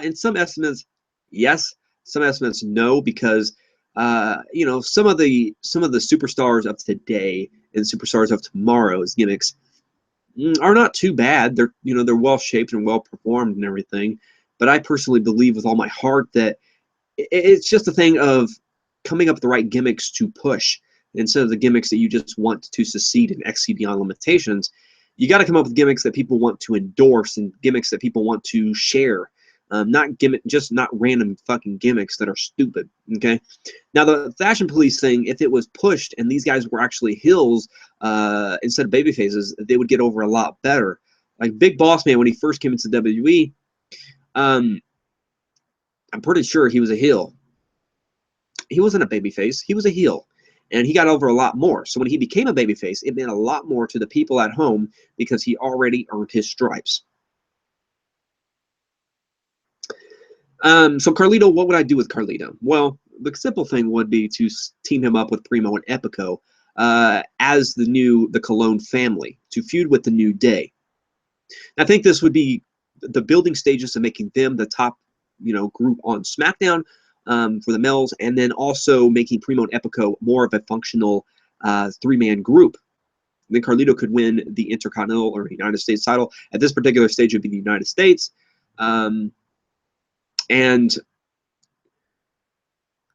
In some estimates, yes. Some estimates, no, because you know, some of the superstars of today and superstars of tomorrow's gimmicks are not too bad. They're, you know, they're well shaped and well performed and everything. But I personally believe with all my heart that it's just a thing of coming up with the right gimmicks to push instead of the gimmicks that you just want to succeed and exceed beyond limitations. You got to come up with gimmicks that people want to endorse and gimmicks that people want to share. Just not random fucking gimmicks that are stupid. Okay. Now the Fashion Police thing, if it was pushed and these guys were actually heels instead of baby faces, they would get over a lot better. Like Big Boss Man, when he first came into WWE, I'm pretty sure he was a heel. He wasn't a babyface. He was a heel. And he got over a lot more. So when he became a babyface, it meant a lot more to the people at home because he already earned his stripes. So Carlito, what would I do with Carlito? Well, the simple thing would be to team him up with Primo and Epico as the Colon family to feud with the New Day. I think this would be the building stages of making them the top, you know, group on SmackDown for the males, and then also making Primo and Epico more of a functional three-man group. Then Carlito could win the Intercontinental or United States title. At this particular stage, it would be the United States. And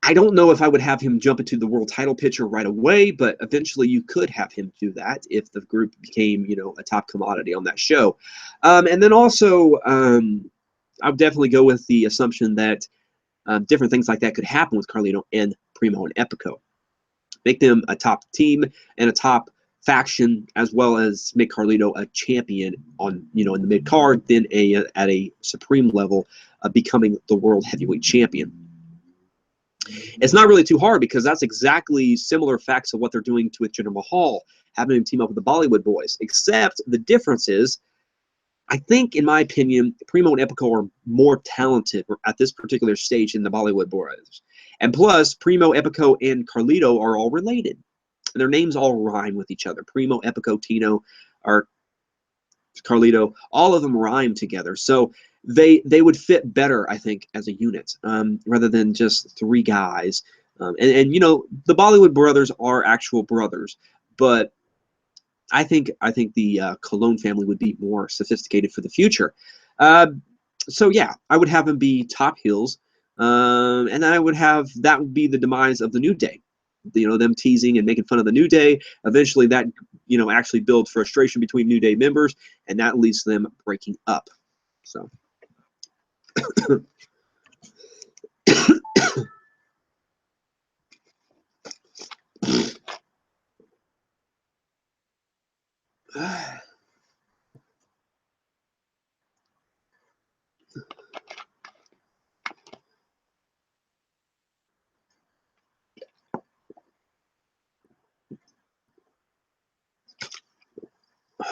I don't know if I would have him jump into the world title picture right away, but eventually you could have him do that if the group became, you know, a top commodity on that show. And then also, I would definitely go with the assumption that different things like that could happen with Carlito and Primo and Epico. Make them a top team and a top faction, as well as make Carlito a champion on, you know, in the mid card, then at a supreme level, becoming the world heavyweight champion. It's not really too hard because that's exactly similar facts of what they're doing with Jinder Mahal, having him team up with the Bollywood Boys. Except the difference is, I think, in my opinion, Primo and Epico are more talented at this particular stage than the Bollywood Boys. And plus, Primo, Epico, and Carlito are all related. And their names all rhyme with each other. Primo, Epico, Tino, or Carlito, all of them rhyme together. So they would fit better, I think, as a unit, rather than just three guys. And you know, the Bollywood brothers are actual brothers, but I think the Colon family would be more sophisticated for the future. So yeah, I would have them be top heels, and I would have that would be the demise of the New Day. You know, them teasing and making fun of the New Day. Eventually, that, you know, actually builds frustration between New Day members, and that leads to them breaking up. So.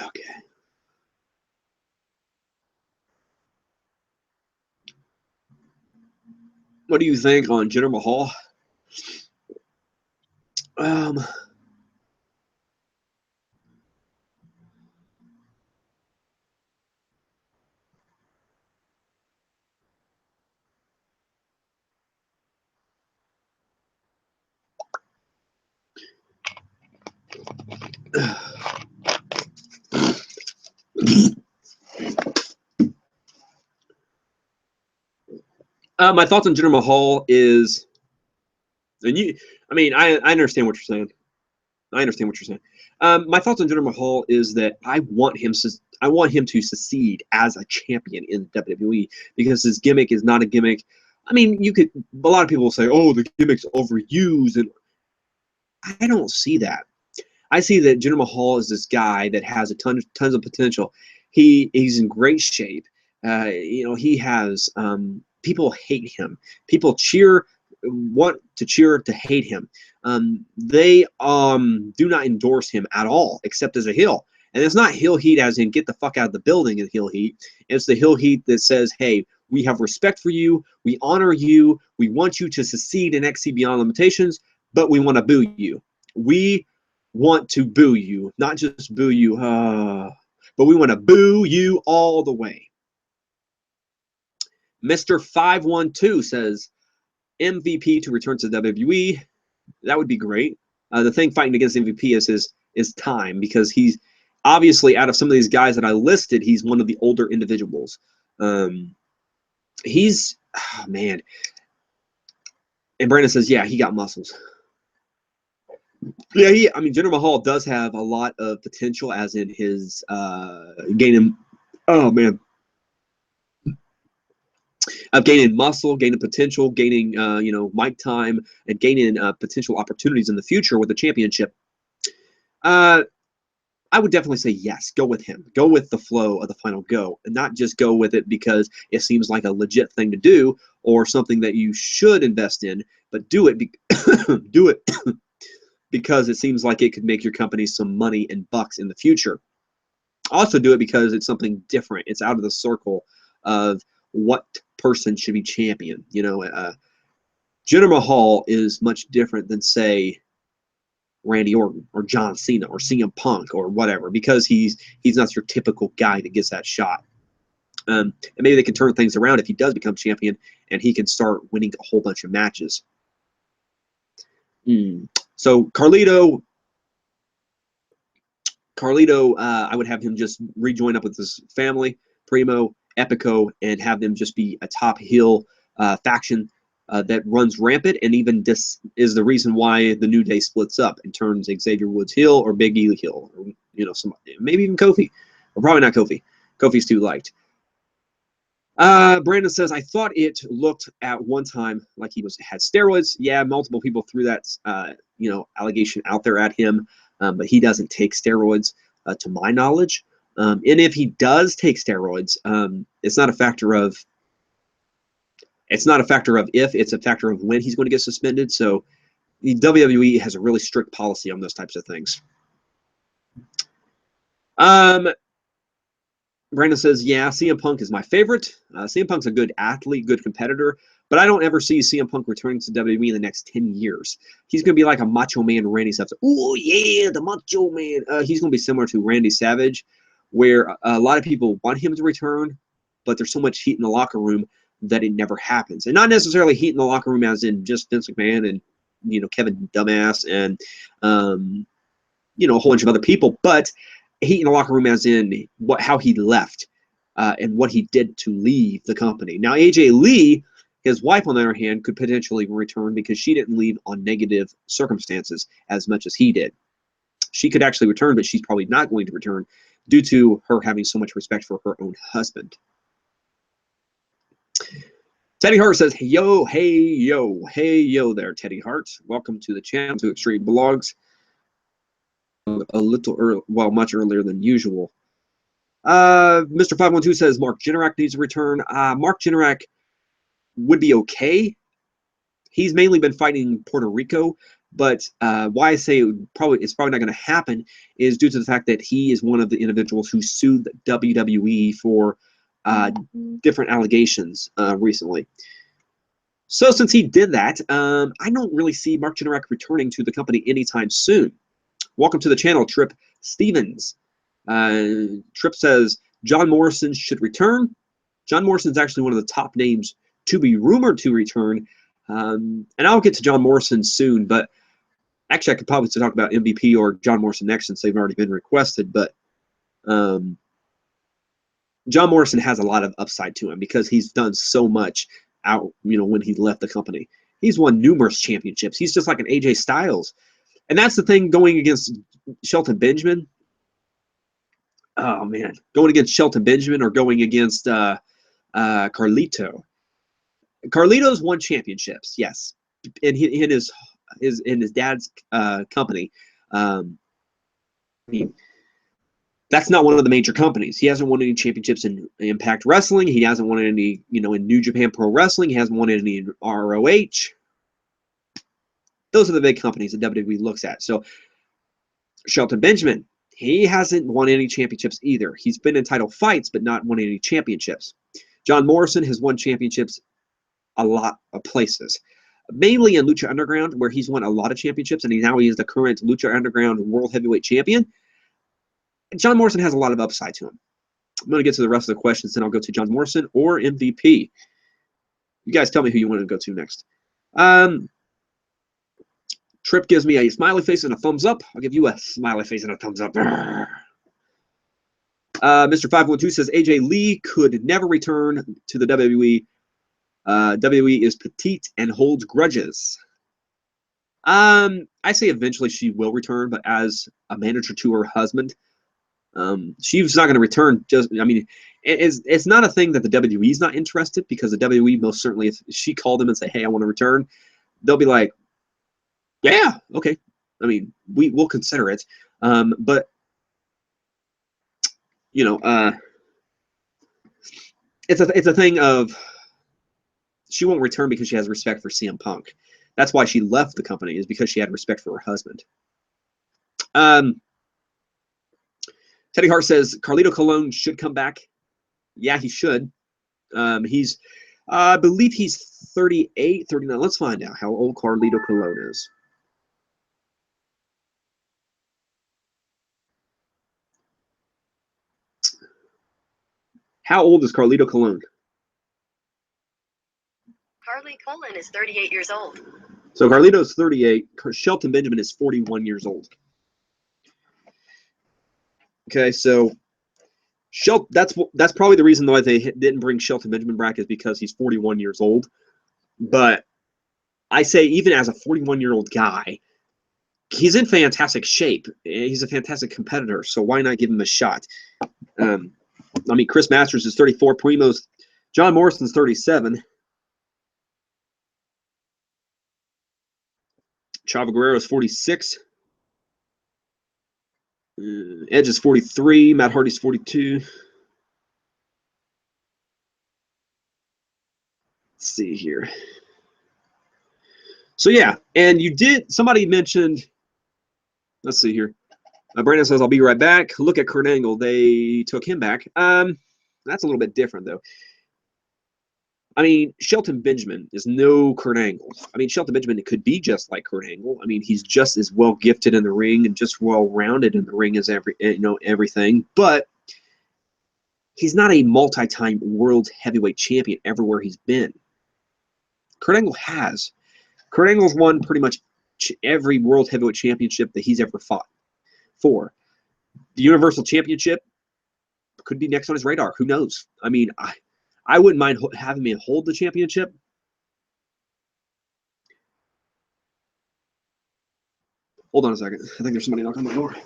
Okay. What do you think on Jinder Mahal? Um, my thoughts on Jinder Mahal is, and I understand what you're saying. I understand what you're saying. My thoughts on Jinder Mahal is that I want him to succeed as a champion in WWE because his gimmick is not a gimmick. I mean, a lot of people will say, "Oh, the gimmick's overused," and I don't see that. I see that Jinder Mahal is this guy that has tons of potential. He's in great shape. You know, he has people hate him. People want to cheer to hate him. They do not endorse him at all, except as a heel. And it's not heel heat as in get the fuck out of the building and heel heat. It's the heel heat that says, hey, we have respect for you. We honor you. We want you to succeed and exceed beyond limitations, but we want to boo you. We want to boo you, not just boo you, but we want to boo you all the way. Mr. 512 says, MVP to return to WWE. That would be great. The thing fighting against MVP is time, because he's obviously, out of some of these guys that I listed, he's one of the older individuals. He's, oh man. And Brandon says, yeah, he got muscles. Yeah, I mean, Jinder Mahal does have a lot of potential, as in his gaining, oh man, of gaining muscle, gaining potential, gaining mic time, and gaining potential opportunities in the future with the championship. I would definitely say yes. Go with him. Go with the flow of the final go, and not just go with it because it seems like a legit thing to do or something that you should invest in, but do it. Do it because it seems like it could make your company some money and bucks in the future. Also, do it because it's something different. It's out of the circle of what person should be champion. Jinder Mahal is much different than, say, Randy Orton or John Cena or CM Punk or whatever, because he's not your typical guy that gets that shot. And maybe they can turn things around if he does become champion and he can start winning a whole bunch of matches. So Carlito, I would have him just rejoin up with his family, Primo, Epico, and have them just be a top heel faction that runs rampant, and even this is the reason why the New Day splits up and turns Xavier Woods heel or Big E heel, or maybe even Kofi, or probably not Kofi. Kofi's too liked. Brandon says, I thought it looked at one time like he had steroids. Yeah, multiple people threw that allegation out there at him, but he doesn't take steroids to my knowledge. And if he does take steroids, it's not a factor of if, it's a factor of when he's going to get suspended. So the WWE has a really strict policy on those types of things. Brandon says, yeah, CM Punk is my favorite. CM Punk's a good athlete, good competitor, but I don't ever see CM Punk returning to WWE in the next 10 years. He's going to be like a Macho Man Randy Savage. Oh, yeah, the Macho Man. He's going to be similar to Randy Savage, where a lot of people want him to return, but there's so much heat in the locker room that it never happens. And not necessarily heat in the locker room as in just Vince McMahon and, Kevin Dumbass and, a whole bunch of other people, but heat in the locker room as in how he left and what he did to leave the company. Now, AJ Lee, his wife, on the other hand, could potentially return because she didn't leave on negative circumstances as much as he did. She could actually return, but she's probably not going to return due to her having so much respect for her own husband. Teddy Hart says, hey yo there, Teddy Hart. Welcome to the channel, to Extreme Blogs. A little early, well, much earlier than usual. Mr. 512 says Mark Jindrak needs to return. Mark Jindrak would be okay. He's mainly been fighting Puerto Rico, but why I say it's probably not going to happen is due to the fact that he is one of the individuals who sued the WWE for different allegations recently. So since he did that, I don't really see Mark Jindrak returning to the company anytime soon. Welcome to the channel, Trip Stevens. Trip says John Morrison should return. John Morrison is actually one of the top names to be rumored to return. And I'll get to John Morrison soon, but actually I could probably talk about MVP or John Morrison next since they've already been requested. But John Morrison has a lot of upside to him because he's done so much out, when he left the company. He's won numerous championships. He's just like an AJ Styles. And that's the thing going against Shelton Benjamin. Oh, man. Going against Shelton Benjamin or going against Carlito. Carlito's won championships, yes. In his dad's company. That's not one of the major companies. He hasn't won any championships in Impact Wrestling. He hasn't won any, in New Japan Pro Wrestling. He hasn't won any in ROH. Those are the big companies that WWE looks at. So Shelton Benjamin, he hasn't won any championships either. He's been in title fights, but not won any championships. John Morrison has won championships a lot of places, mainly in Lucha Underground, where he's won a lot of championships, and now he is the current Lucha Underground World Heavyweight Champion. John Morrison has a lot of upside to him. I'm going to get to the rest of the questions, then I'll go to John Morrison or MVP. You guys tell me who you want to go to next. Tripp gives me a smiley face and a thumbs up. I'll give you a smiley face and a thumbs up. Mr. 512 says AJ Lee could never return to the WWE. WWE is petite and holds grudges. I say eventually she will return, but as a manager to her husband, she's not going to return. It's not a thing that the WWE is not interested, because the WWE most certainly, if she called them and say, "Hey, I want to return," they'll be like, "Yeah, okay." I mean, we'll consider it. But you know, it's a thing of she won't return because she has respect for CM Punk. That's why she left the company, is because she had respect for her husband. Teddy Hart says Carlito Colon should come back. Yeah, he should. I believe he's 38, 39. Let's find out how old Carlito Colon is. How old is Carlito Colon? Carly Colon is 38 years old. So Carlito's 38. Shelton Benjamin is 41 years old. Okay, so that's probably the reason why they didn't bring Shelton Benjamin back, is because he's 41 years old. But I say, even as a 41-year-old guy, he's in fantastic shape. He's a fantastic competitor, so why not give him a shot? Chris Masters is 34. John Morrison's 37. Chavo Guerrero is 46. Edge is 43. Matt Hardy's 42. Let's see here. So yeah, and somebody mentioned, let's see here. Brandon says, I'll be right back. Look at Kurt Angle. They took him back. That's a little bit different, though. Shelton Benjamin is no Kurt Angle. Shelton Benjamin could be just like Kurt Angle. He's just as well gifted in the ring and just well-rounded in the ring as everything. But he's not a multi-time world heavyweight champion everywhere he's been. Kurt Angle has. Kurt Angle's won pretty much every world heavyweight championship that he's ever fought for. The Universal Championship could be next on his radar. Who knows? I wouldn't mind having him hold the championship. Hold on a second. I think there's somebody knocking on my door.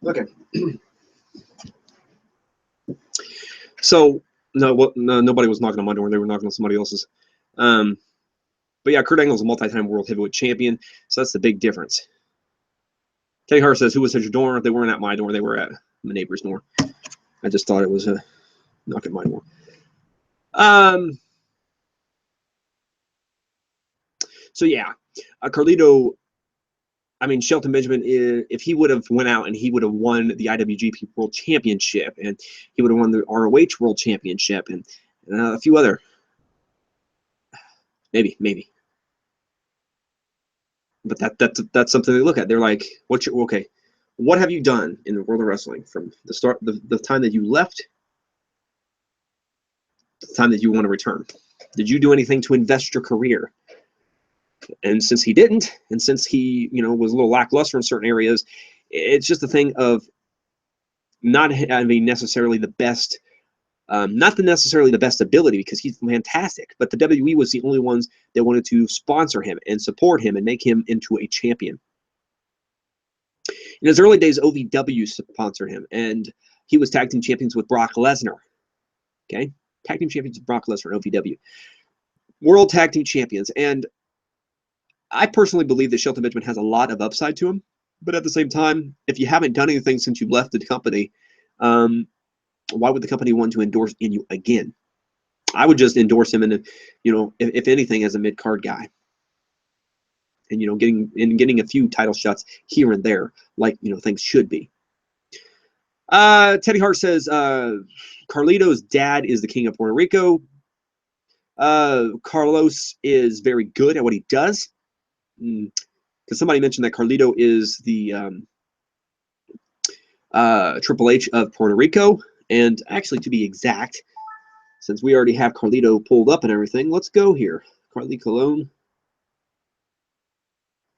Okay. So nobody was knocking on my door. They were knocking on somebody else's. But yeah, Kurt Angle's a multi-time world heavyweight champion, so that's the big difference. Teddy Hart says, who was at your door? They weren't at my door. They were at my neighbor's door. I just thought it was a knock at my door. So yeah, Carlito. Shelton Benjamin, if he would have went out and he would have won the IWGP World Championship, and he would have won the ROH World Championship, and a few other, maybe. But that's something they look at. They're like, what have you done in the world of wrestling from the start, the time that you left, to the time that you want to return? Did you do anything to invest your career? And since he didn't, and since he, was a little lackluster in certain areas, it's just a thing of not having necessarily the best, not necessarily the best ability, because he's fantastic, but the WWE was the only ones that wanted to sponsor him and support him and make him into a champion. In his early days, OVW sponsored him, and he was tag team champions with Brock Lesnar. Okay, tag team champions with Brock Lesnar, OVW. World tag team champions, and I personally believe that Shelton Benjamin has a lot of upside to him, but at the same time, if you haven't done anything since you left the company, why would the company want to endorse in you again? I would just endorse him in, if anything, as a mid-card guy, and getting a few title shots here and there, like things should be. Teddy Hart says Carlito's dad is the king of Puerto Rico. Carlos is very good at what he does. Because somebody mentioned that Carlito is the Triple H of Puerto Rico. And actually, to be exact, since we already have Carlito pulled up and everything, let's go here. Carlito Colon.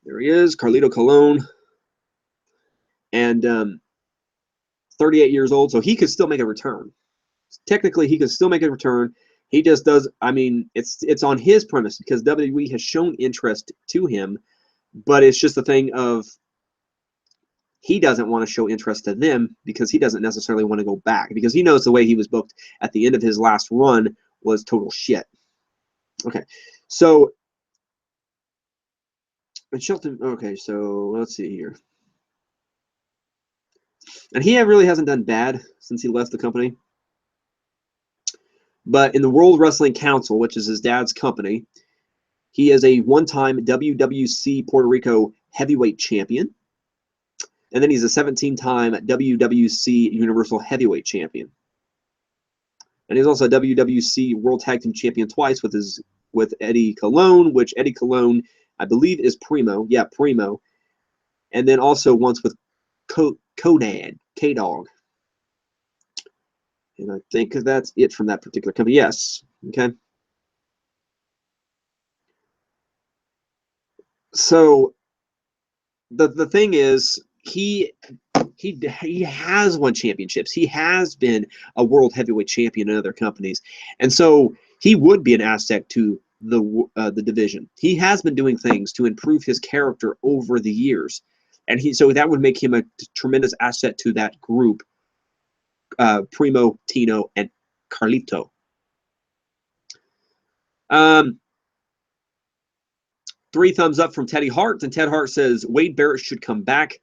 There he is, Carlito Colon. And 38 years old, so he could still make a return. Technically, he could still make a return. He just does, it's on his premise because WWE has shown interest to him, but it's just a thing of he doesn't want to show interest to them because he doesn't necessarily want to go back because he knows the way he was booked at the end of his last run was total shit. Okay, so Shelton, okay, so let's see here. And he really hasn't done bad since he left the company. But in the World Wrestling Council, which is his dad's company, he is a one-time WWC Puerto Rico heavyweight champion. And then he's a 17-time WWC Universal Heavyweight Champion. And he's also a WWC World Tag Team Champion twice with Eddie Colon, which Eddie Colon, I believe, is Primo. Yeah, Primo. And then also once with Kodad, K-Dog. And I think that's it from that particular company. Yes. Okay. So the thing is, he has won championships. He has been a world heavyweight champion in other companies, and so he would be an asset to the division. He has been doing things to improve his character over the years, and so that would make him a tremendous asset to that group. Primo, Tino, and Carlito. 3 thumbs up from Teddy Hart, and Ted Hart says Wade Barrett should come back.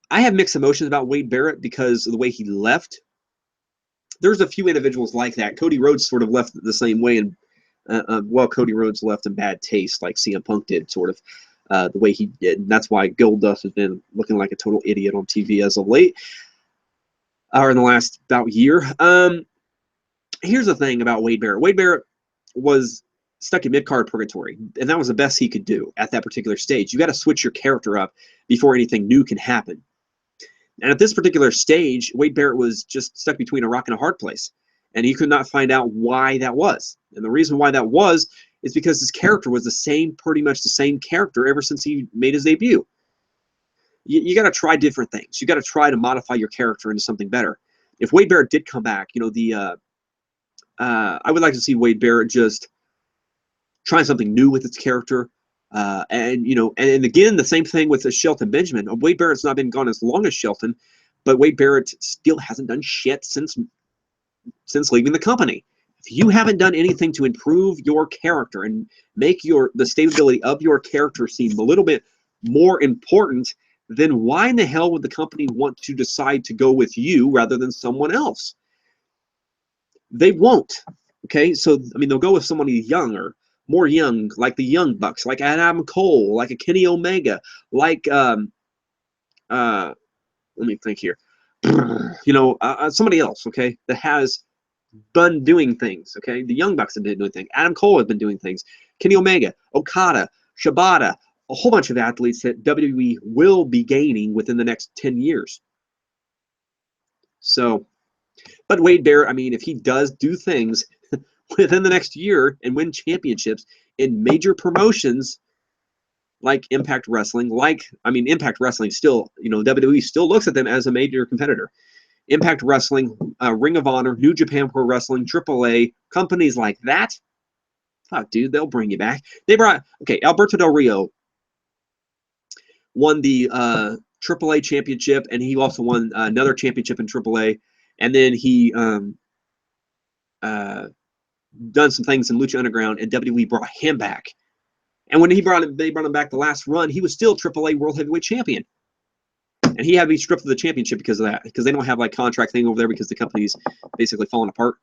I have mixed emotions about Wade Barrett because of the way he left. There's a few individuals like that. Cody Rhodes sort of left the same way, and Cody Rhodes left in bad taste, like CM Punk did, sort of the way he did. And that's why Goldust has been looking like a total idiot on TV as of late, or in the last about year. Here's the thing about Wade Barrett. Wade Barrett was stuck in mid-card purgatory, and that was the best he could do at that particular stage. You got to switch your character up before anything new can happen. And at this particular stage, Wade Barrett was just stuck between a rock and a hard place, and he could not find out why that was. And the reason why that was is because his character was pretty much the same character ever since he made his debut. You got to try different things. You got to try to modify your character into something better. If Wade Barrett did come back, I would like to see Wade Barrett just trying something new with its character. And again, the same thing with Shelton Benjamin. Wade Barrett's not been gone as long as Shelton, but Wade Barrett still hasn't done shit since leaving the company. If you haven't done anything to improve your character and make the stability of your character seem a little bit more important, then why in the hell would the company want to decide to go with you rather than someone else? They won't. Okay, so they'll go with somebody younger, more young, like the Young Bucks, like Adam Cole, like a Kenny Omega, like let me think here, somebody else, okay, that has been doing things. Okay, the Young Bucks have been doing things. Adam Cole has been doing things. Kenny Omega, Okada, Shibata, a whole bunch of athletes that WWE will be gaining within the next 10 years. So, but Wade Barrett, if he does do things within the next year and win championships in major promotions like Impact Wrestling, Impact Wrestling still, WWE still looks at them as a major competitor. Impact Wrestling, Ring of Honor, New Japan Pro Wrestling, AAA, companies like that, fuck, dude, they'll bring you back. Alberto Del Rio won the AAA championship, and he also won another championship in AAA. And then he done some things in Lucha Underground, and WWE brought him back. And when they brought him back the last run, he was still AAA World Heavyweight Champion. And he had to be stripped of the championship because of that, because they don't have like contract thing over there because the company's basically falling apart.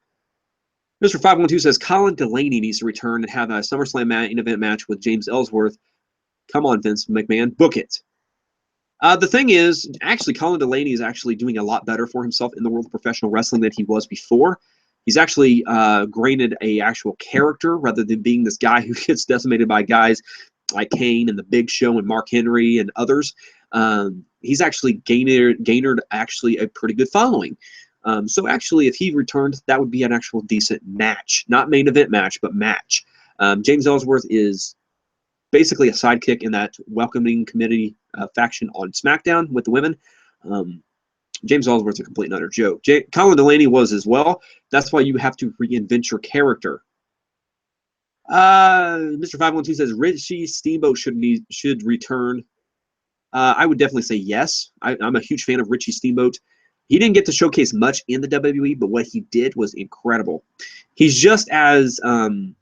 Mr. 512 says Colin Delaney needs to return and have a SummerSlam main event match with James Ellsworth. Come on, Vince McMahon, book it. The thing is, actually, Colin Delaney is actually doing a lot better for himself in the world of professional wrestling than he was before. He's actually granted a actual character rather than being this guy who gets decimated by guys like Kane and The Big Show and Mark Henry and others. He's actually gained actually a pretty good following. So actually, if he returned, that would be an actual decent match. Not main event match, but match. James Ellsworth is basically a sidekick in that welcoming committee faction on SmackDown with the women. James Ellsworth's a complete and utter joke. Colin Delaney was as well. That's why you have to reinvent your character. Mr. 512 says Richie Steamboat should return. I would definitely say yes. I'm a huge fan of Richie Steamboat. He didn't get to showcase much in the WWE, but what he did was incredible. He's just as good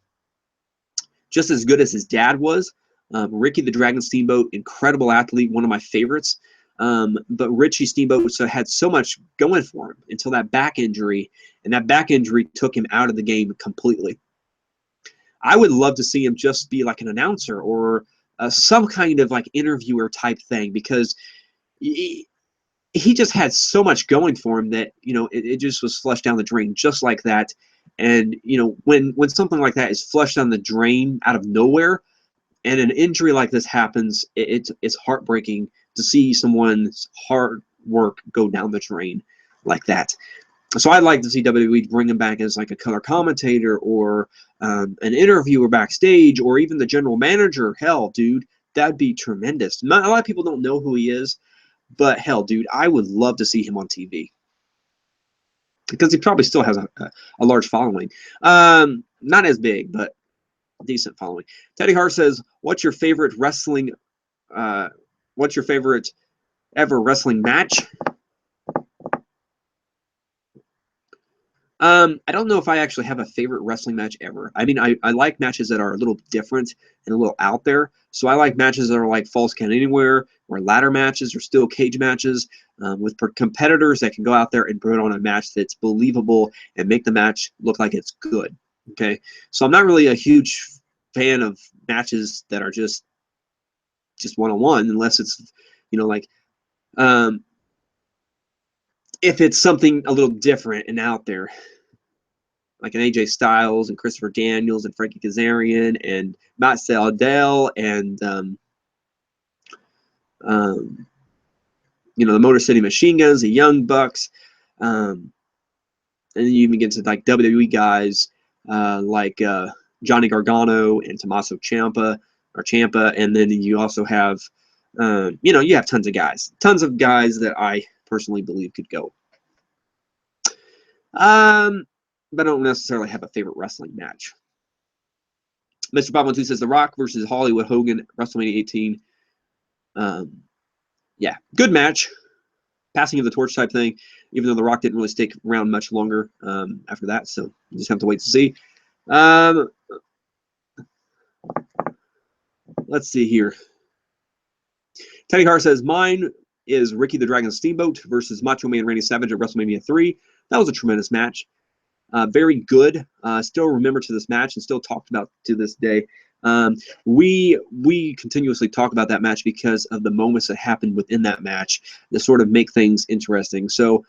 as his dad was. Ricky the Dragon Steamboat, incredible athlete, one of my favorites. But Richie Steamboat had so much going for him until that back injury, and that back injury took him out of the game completely. I would love to see him just be like an announcer or some kind of like interviewer type thing, because he just had so much going for him that, you know, it just was flushed down the drain just like that. And, you know, when something like that is flushed down the drain out of nowhere and an injury like this happens, it's heartbreaking to see someone's hard work go down the drain like that. So I'd like to see WWE bring him back as like a color commentator or an interviewer backstage, or even the general manager. Hell, dude, that'd be tremendous. A lot of people don't know who he is, but hell, dude, I would love to see him on TV because he probably still has a large following. Not as big, but decent following. Teddy Hart says, "What's your favorite wrestling? What's your favorite ever wrestling match?" I don't know if I actually have a favorite wrestling match ever. I mean, I like matches that are a little different and a little out there. So I like matches that are like Falls Count Anywhere or ladder matches or steel cage matches with competitors that can go out there and put on a match that's believable and make the match look like it's good. Okay, so I'm not really a huge fan of matches that are just one-on-one, unless it's, you know, like if it's something a little different and out there, like an AJ Styles and Christopher Daniels and Frankie Kazarian and Matt Sydal and you know, the Motor City Machine Guns, the Young Bucks, and then you even get to like WWE guys like Johnny Gargano and Tommaso Ciampa, and then you also have you know, you have tons of guys that I personally believe could go. But I don't necessarily have a favorite wrestling match. Mr. 512 says The Rock versus Hollywood Hogan, WrestleMania 18. Yeah, good match. Passing of the torch type thing, even though The Rock didn't really stick around much longer after that, so you just have to wait to see. Let's see here. Teddy Hart says, mine is Ricky the Dragon Steamboat versus Macho Man Randy Savage at WrestleMania 3. That was a tremendous match. Very good. Still remember to this match and still talked about to this day. We continuously talk about that match because of the moments that happened within that match that sort of make things interesting. So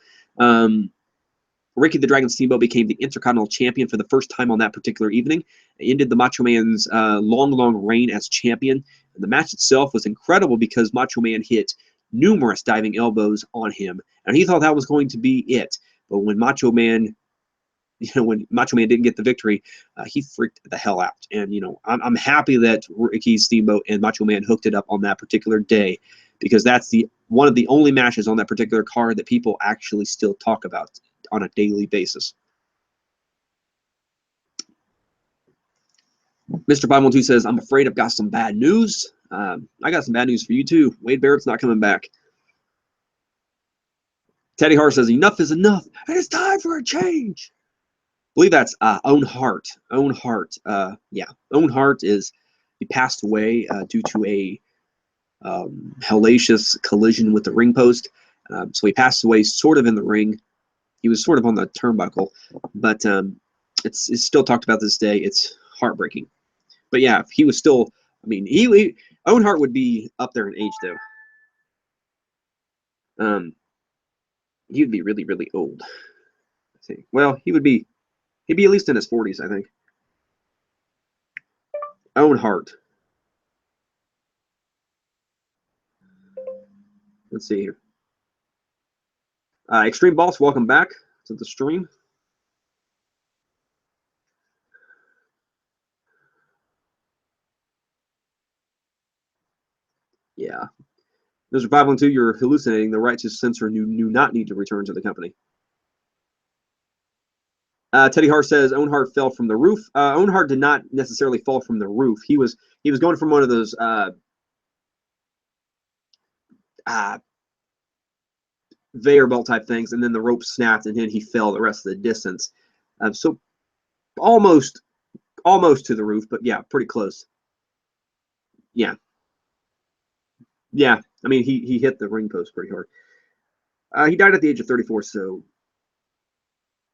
Ricky the Dragon Steamboat became the Intercontinental Champion for the first time on that particular evening. It ended the Macho Man's long reign as champion. And the match itself was incredible because Macho Man hit numerous diving elbows on him, and he thought that was going to be it. But when Macho Man didn't get the victory, he freaked the hell out. And, you know, I'm happy that Ricky Steamboat and Macho Man hooked it up on that particular day, because that's one of the only matches on that particular card that people actually still talk about on a daily basis. Mr. 512 says, I'm afraid I've got some bad news. I got some bad news for you too. Wade Barrett's not coming back. Teddy Hart says, enough is enough. It's time for a change. I believe that's Owen Hart. Owen Hart. Yeah. Owen Hart he passed away due to a hellacious collision with the ring post. So he passed away sort of in the ring. He was sort of on the turnbuckle, but it's still talked about this day. It's heartbreaking. But yeah, he was still, I mean, Owen Hart would be up there in age though. He would be really, really old. I think. Well, he'd be at least in his 40s, I think. Owen Hart. Let's see here. Extreme Boss, welcome back to the stream. Yeah. Mr. 512, you're hallucinating. The righteous censor knew not need to return to the company. Teddy Hart says Owen Hart fell from the roof. Owen Hart did not necessarily fall from the roof. He was going from one of those conveyor belt type things, and then the rope snapped, and then he fell the rest of the distance. So almost to the roof, but yeah, pretty close. Yeah. Yeah, I mean, he hit the ring post pretty hard. He died at the age of 34, so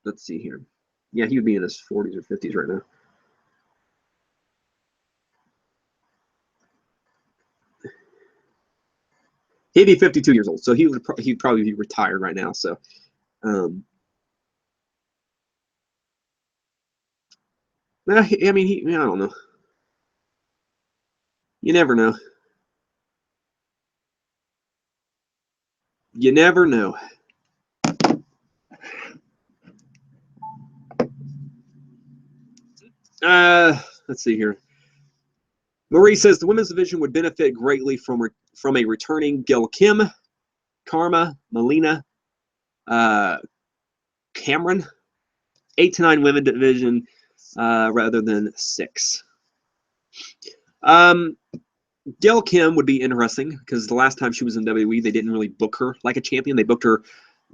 let's see here. Yeah, he would be in his 40s or 50s right now. He'd be 52 years old, so he'd probably be retired right now. So, I mean, I don't know. You never know. You never know. Let's see here. Marie says the women's division would benefit greatly from a returning Gail Kim, Karma, Melina, Cameron. 8 to 9 women division rather than 6. Gail Kim would be interesting because the last time she was in WWE, they didn't really book her like a champion. They booked her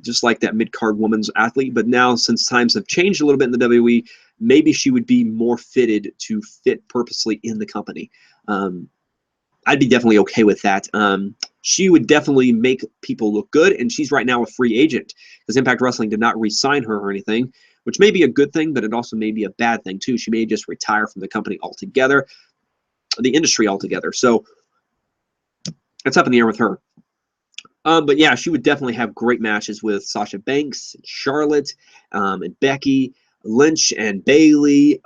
just like that mid-card woman's athlete. But now, since times have changed a little bit in the WWE, maybe she would be more fitted to fit purposely in the company. I'd be definitely okay with that. She would definitely make people look good, and she's right now a free agent because Impact Wrestling did not re-sign her or anything, which may be a good thing, but it also may be a bad thing too. She may just retire from the company altogether, the industry altogether. So it's up in the air with her. But yeah, she would definitely have great matches with Sasha Banks, Charlotte, and Becky, Lynch and Bayley,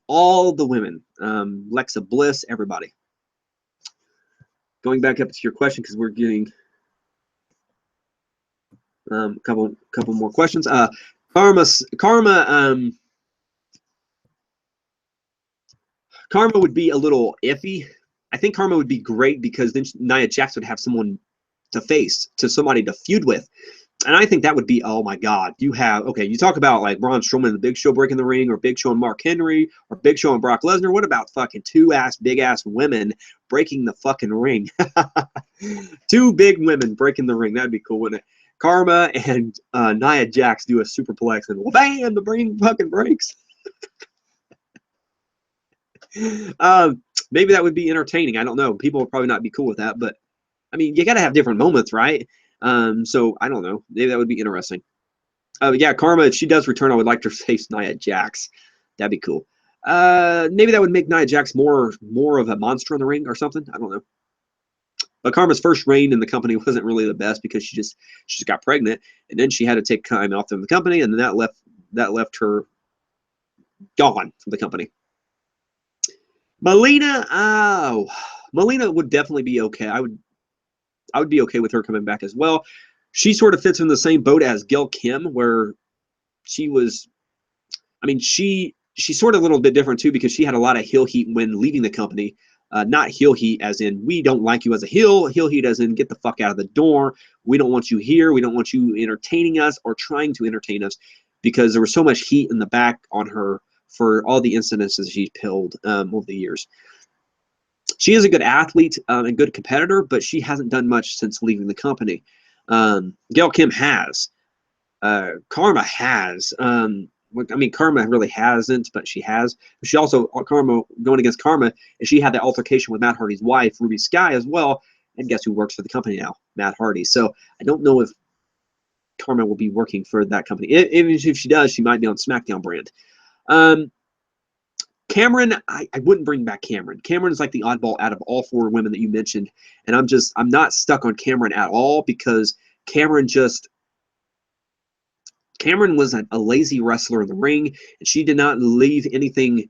all the women, Lexa Bliss, everybody. Going back up to your question because we're getting a couple more questions. Karma would be a little iffy. I think Karma would be great because then Nia Jax would have someone to face, to somebody to feud with. And I think that would be, oh my God. You talk about like Braun Strowman and the Big Show breaking the ring, or Big Show and Mark Henry, or Big Show and Brock Lesnar. What about fucking big ass women breaking the fucking ring? 2 big women breaking the ring. That'd be cool, wouldn't it? Karma and Nia Jax do a superplex and bam, the ring fucking breaks. Maybe that would be entertaining. I don't know. People would probably not be cool with that, but I mean, you got to have different moments, right? So I don't know. Maybe that would be interesting. Yeah, Karma, if she does return, I would like to face Nia Jax. That'd be cool. Maybe that would make Nia Jax more of a monster in the ring or something. I don't know. But Karma's first reign in the company wasn't really the best because she just got pregnant, and then she had to take time off from the company, and then that left her gone from the company. Melina, Melina would definitely be okay. I would be okay with her coming back as well. She sort of fits in the same boat as Gail Kim, where she was. I mean, she's sort of a little bit different too because she had a lot of heel heat when leaving the company. Not heel heat as in we don't like you as a heel. Heel heat as in get the fuck out of the door. We don't want you here. We don't want you entertaining us or trying to entertain us, because there was so much heat in the back on her for all the incidences she's pulled over the years. She is a good athlete and good competitor, but she hasn't done much since leaving the company. Gail Kim has. Karma has. I mean, Karma really hasn't, but she has. She also, Karma, going against Karma, and she had that altercation with Matt Hardy's wife, Ruby Sky, as well. And guess who works for the company now? Matt Hardy. So I don't know if Karma will be working for that company. Even if she does, she might be on SmackDown brand. Cameron, I wouldn't bring back Cameron. Cameron is like the oddball out of all four women that you mentioned. And I'm not stuck on Cameron at all because Cameron was a lazy wrestler in the ring, and she did not leave anything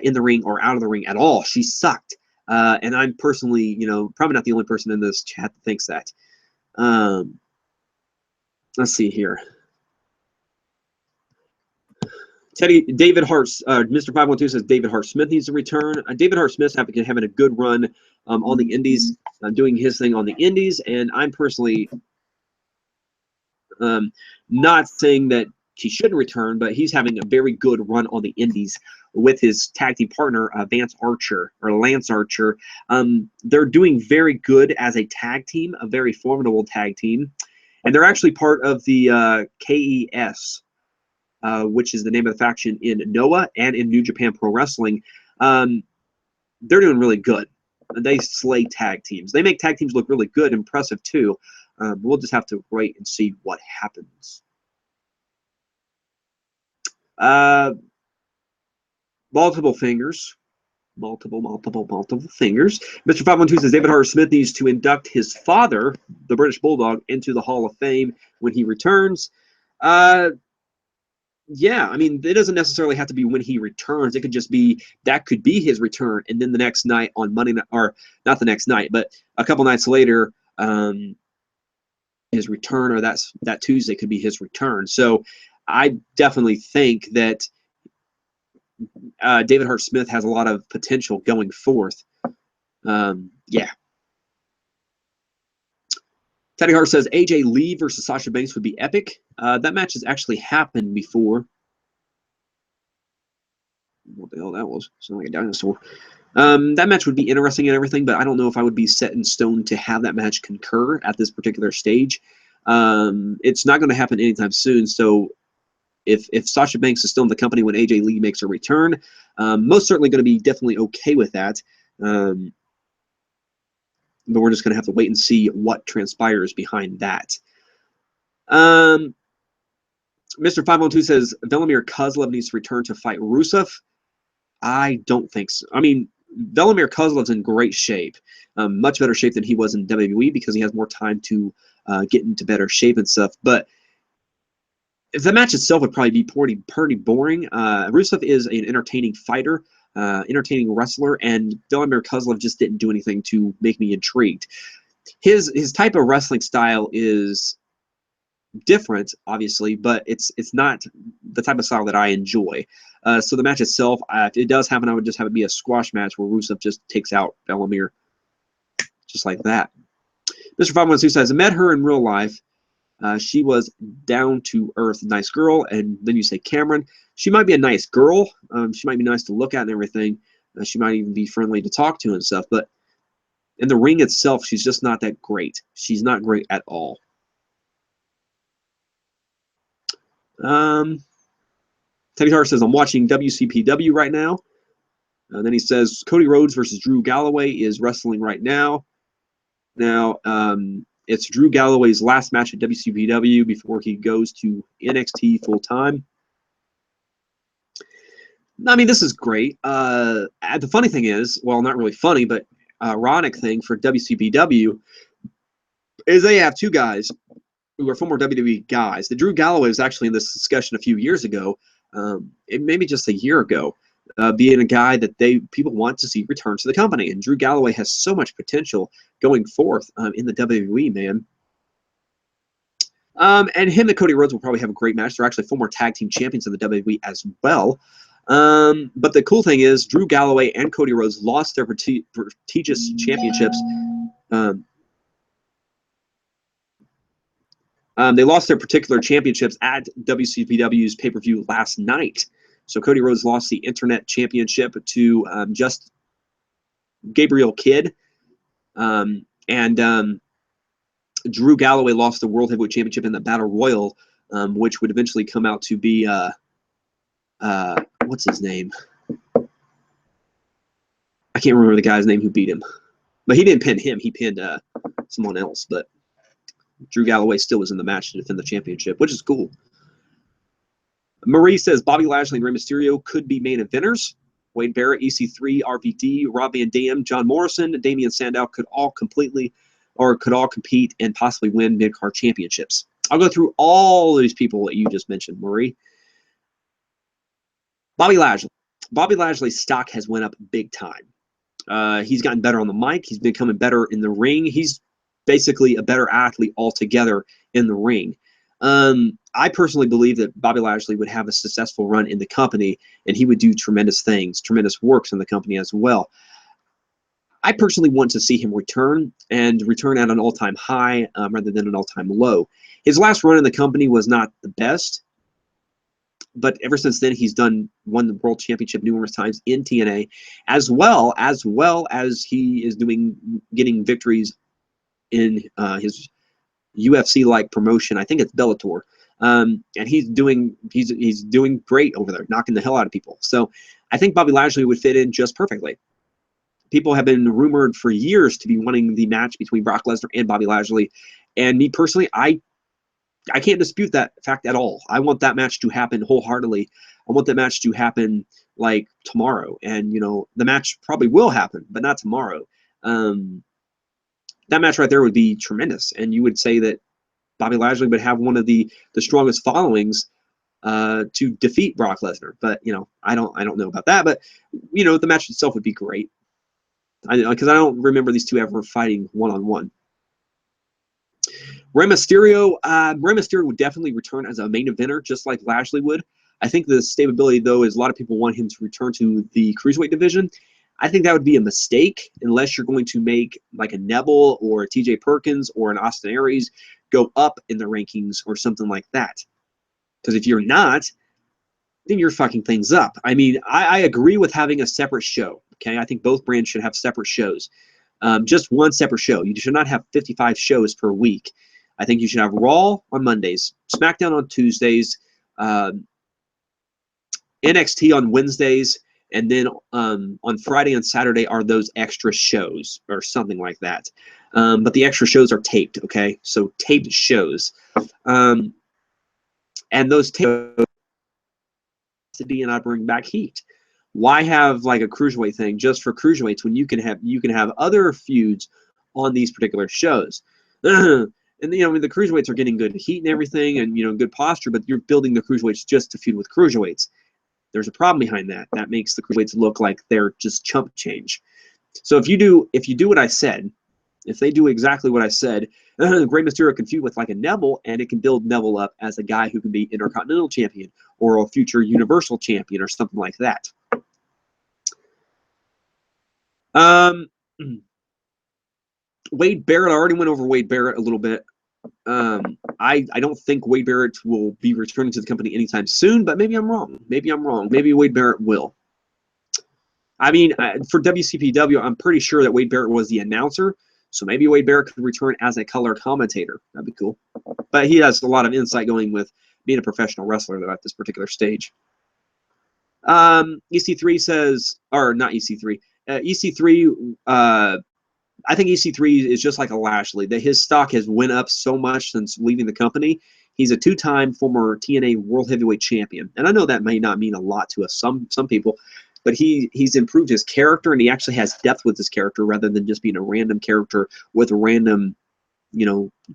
in the ring or out of the ring at all. She sucked. And I'm personally, probably not the only person in this chat that thinks that. Let's see here. David Hart, Mr. 512 says David Hart Smith needs to return. David Hart Smith's having a good run on the Indies, doing his thing on the Indies, and I'm personally not saying that he shouldn't return, but he's having a very good run on the Indies with his tag team partner, Lance Archer. They're doing very good as a tag team, a very formidable tag team, and they're actually part of the KES. Which is the name of the faction in Noah and in New Japan Pro Wrestling. They're doing really good. They slay tag teams. They make tag teams look really good, impressive too. We'll just have to wait and see what happens. Multiple fingers. Multiple fingers. Mr. 512 says David Hart Smith needs to induct his father, the British Bulldog, into the Hall of Fame when he returns. Yeah, I mean, it doesn't necessarily have to be when he returns. It could just be that could be his return, and then the next night on Monday night, or not the next night, but a couple nights later, his return, or that Tuesday could be his return. So I definitely think that David Hart Smith has a lot of potential going forth. Yeah. Teddy Hart says AJ Lee versus Sasha Banks would be epic. That match has actually happened before. What the hell that was? Sounded like a dinosaur. That match would be interesting and everything, but I don't know if I would be set in stone to have that match concur at this particular stage. It's not going to happen anytime soon. So if Sasha Banks is still in the company when AJ Lee makes her return, most certainly going to be definitely okay with that. But we're just going to have to wait and see what transpires behind that. Mr. 512 says Velimir Kozlov needs to return to fight Rusev. I don't think so. I mean, Velimir Kozlov's in great shape, much better shape than he was in WWE because he has more time to get into better shape and stuff. But if the match itself would probably be pretty boring. Rusev is an entertaining fighter, entertaining wrestler, and Velimir Kozlov just didn't do anything to make me intrigued. His type of wrestling style is different, obviously, but it's not the type of style that I enjoy. So the match itself, if it does happen, I would just have it be a squash match where Rusev just takes out Velimir just like that. Mr. 512 says, I met her in real life. She was down to earth, nice girl. And then you say Cameron. She might be a nice girl. She might be nice to look at and everything. She might even be friendly to talk to and stuff. But in the ring itself, she's just not that great. She's not great at all. Teddy Hart says, I'm watching WCPW right now. And then he says, Cody Rhodes versus Drew Galloway is wrestling right now. Now, it's Drew Galloway's last match at WCPW before he goes to NXT full-time. I mean, this is great. The funny thing is, well, not really funny, but ironic thing for WCPW is they have two guys who are former WWE guys. The Drew Galloway was actually in this discussion a few years ago, maybe just a year ago, being a guy that people want to see return to the company. And Drew Galloway has so much potential going forth in the WWE, man. And him and Cody Rhodes will probably have a great match. They're actually former tag team champions in the WWE as well. But the cool thing is Drew Galloway and Cody Rhodes lost their prestigious championships. They lost their particular championships at WCPW's pay-per-view last night. So Cody Rhodes lost the Internet Championship to just Gabriel Kidd. And Drew Galloway lost the World Heavyweight Championship in the Battle Royal, which would eventually come out to be, what's his name? I can't remember the guy's name who beat him. But he didn't pin him. He pinned someone else. But Drew Galloway still was in the match to defend the championship, which is cool. Marie says Bobby Lashley and Rey Mysterio could be main eventers. Wade Barrett, EC3, RVD, Rob Van Dam, John Morrison, Damian Sandow could all compete and possibly win mid-card championships. I'll go through all these people that you just mentioned, Marie. Bobby Lashley. Bobby Lashley's stock has went up big time. He's gotten better on the mic. He's becoming better in the ring. He's basically a better athlete altogether in the ring. I personally believe that Bobby Lashley would have a successful run in the company, and he would do tremendous things, tremendous works in the company as well. I personally want to see him return at an all-time high rather than an all-time low. His last run in the company was not the best, but ever since then he's won the World Championship numerous times in TNA, as well as he is getting victories in his UFC-like promotion. I think it's Bellator. And he's doing great over there, knocking the hell out of people. So I think Bobby Lashley would fit in just perfectly. People have been rumored for years to be wanting the match between Brock Lesnar and Bobby Lashley. And me personally, I can't dispute that fact at all. I want that match to happen wholeheartedly. I want that match to happen like tomorrow. And, the match probably will happen, but not tomorrow. That match right there would be tremendous. And you would say that Bobby Lashley would have one of the strongest followings to defeat Brock Lesnar. But, I don't know about that. But, the match itself would be great. Because I don't remember these two ever fighting one-on-one. Rey Mysterio would definitely return as a main eventer, just like Lashley would. I think the stability, though, is a lot of people want him to return to the Cruiserweight division. I think that would be a mistake unless you're going to make like a Neville or a TJ Perkins or an Austin Aries go up in the rankings or something like that. Because if you're not, then you're fucking things up. I mean, I agree with having a separate show. Okay, I think both brands should have separate shows. Just one separate show. You should not have 55 shows per week. I think you should have Raw on Mondays, SmackDown on Tuesdays, NXT on Wednesdays, and then on Friday and Saturday are those extra shows or something like that. But the extra shows are taped, okay? So taped shows. And those taped and I bring back heat. Why have like a cruiserweight thing just for cruiserweights when you can have other feuds on these particular shows? And the cruiserweights are getting good heat and everything, and good posture, but you're building the cruiserweights just to feud with cruiserweights. There's a problem behind that. That makes the cruiserweights look like they're just chump change. So if you do what I said, if they do exactly what I said, Rey Mysterio can feud with like a Neville, and it can build Neville up as a guy who can be Intercontinental Champion or a future Universal Champion or something like that. Wade Barrett, I already went over Wade Barrett a little bit. I don't think Wade Barrett will be returning to the company anytime soon, but maybe I'm wrong. Maybe Wade Barrett will. I mean, for WCPW, I'm pretty sure that Wade Barrett was the announcer, so maybe Wade Barrett could return as a color commentator. That'd be cool. But he has a lot of insight going with being a professional wrestler at this particular stage. EC3 says, or not EC3, EC3, I think EC3 is just like a Lashley, that his stock has went up so much since leaving the company. He's a two-time former TNA World Heavyweight Champion. And I know that may not mean a lot to us, some people, but he's improved his character, and he actually has depth with his character rather than just being a random character with random,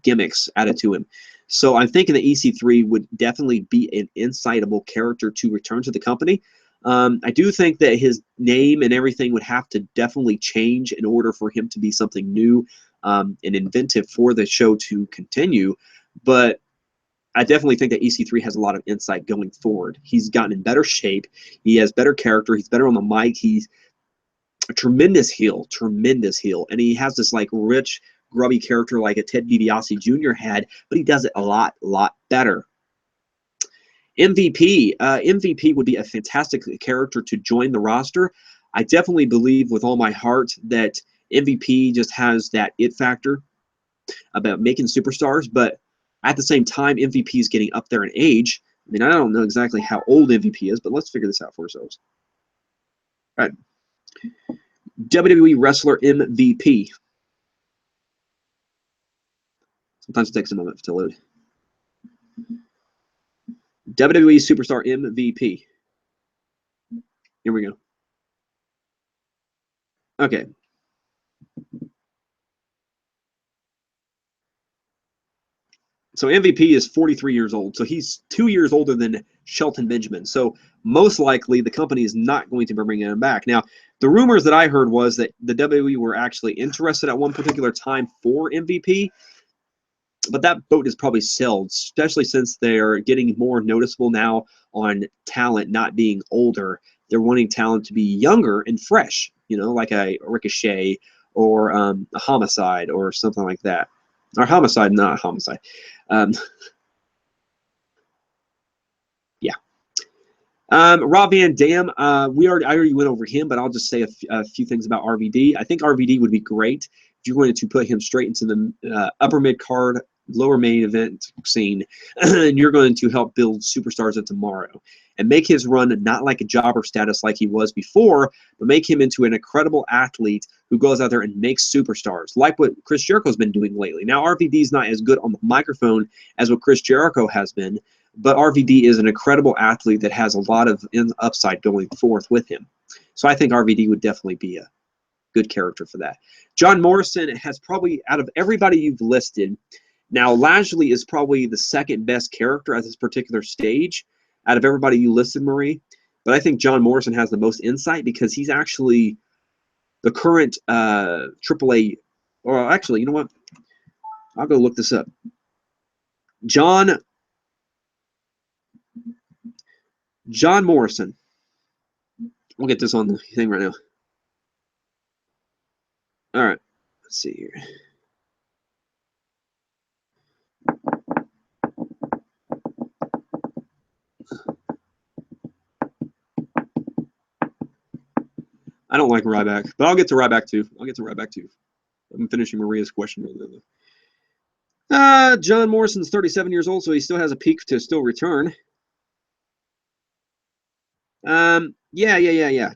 gimmicks added to him. So I'm thinking that EC3 would definitely be an insightable character to return to the company. I do think that his name and everything would have to definitely change in order for him to be something new and inventive for the show to continue. But I definitely think that EC3 has a lot of insight going forward. He's gotten in better shape. He has better character. He's better on the mic. He's a tremendous heel. And he has this like rich, grubby character like a Ted DiBiase Jr. had, but he does it a lot better. MVP would be a fantastic character to join the roster. I definitely believe with all my heart that MVP just has that it factor. about making superstars, but at the same time, MVP is getting up there in age. I mean, I don't know exactly how old MVP is, but let's figure this out for ourselves. All right. WWE Wrestler MVP. Sometimes it takes a moment to load. WWE Superstar MVP. Here we go. Okay. So MVP is 43 years old. So he's 2 years older than Shelton Benjamin. So most likely the company is not going to be bringing him back. Now, the rumors that I heard was that the WWE were actually interested at one particular time for MVP, but that boat is probably sailed, especially since they're getting more noticeable now on talent not being older. They're wanting talent to be younger and fresh, you know, like a Ricochet or a Homicide or something like that. Or Homicide, not Homicide. Yeah. Rob Van Dam, I already went over him, but I'll just say a few things about RVD. I think RVD would be great if you're going to put him straight into the upper mid card, lower main event scene, and you're going to help build superstars of tomorrow and make his run not like a jobber status like he was before, but make him into an incredible athlete who goes out there and makes superstars, like what Chris Jericho's been doing lately. Now, RVD's not as good on the microphone as what Chris Jericho has been, but RVD is an incredible athlete that has a lot of upside going forth with him. So I think RVD would definitely be a good character for that. John Morrison has probably, out of everybody you've listed, now Lashley is probably the second best character at this particular stage out of everybody you listed, Marie. But I think John Morrison has the most insight because he's actually the current AAA, or actually, you know what? I'll go look this up. John Morrison. We'll get this on the thing right now. All right. Let's see here. I don't like Ryback, but I'll get to Ryback too. I'm finishing Maria's question. John Morrison's 37 years old, so he still has a peak to still return. Yeah.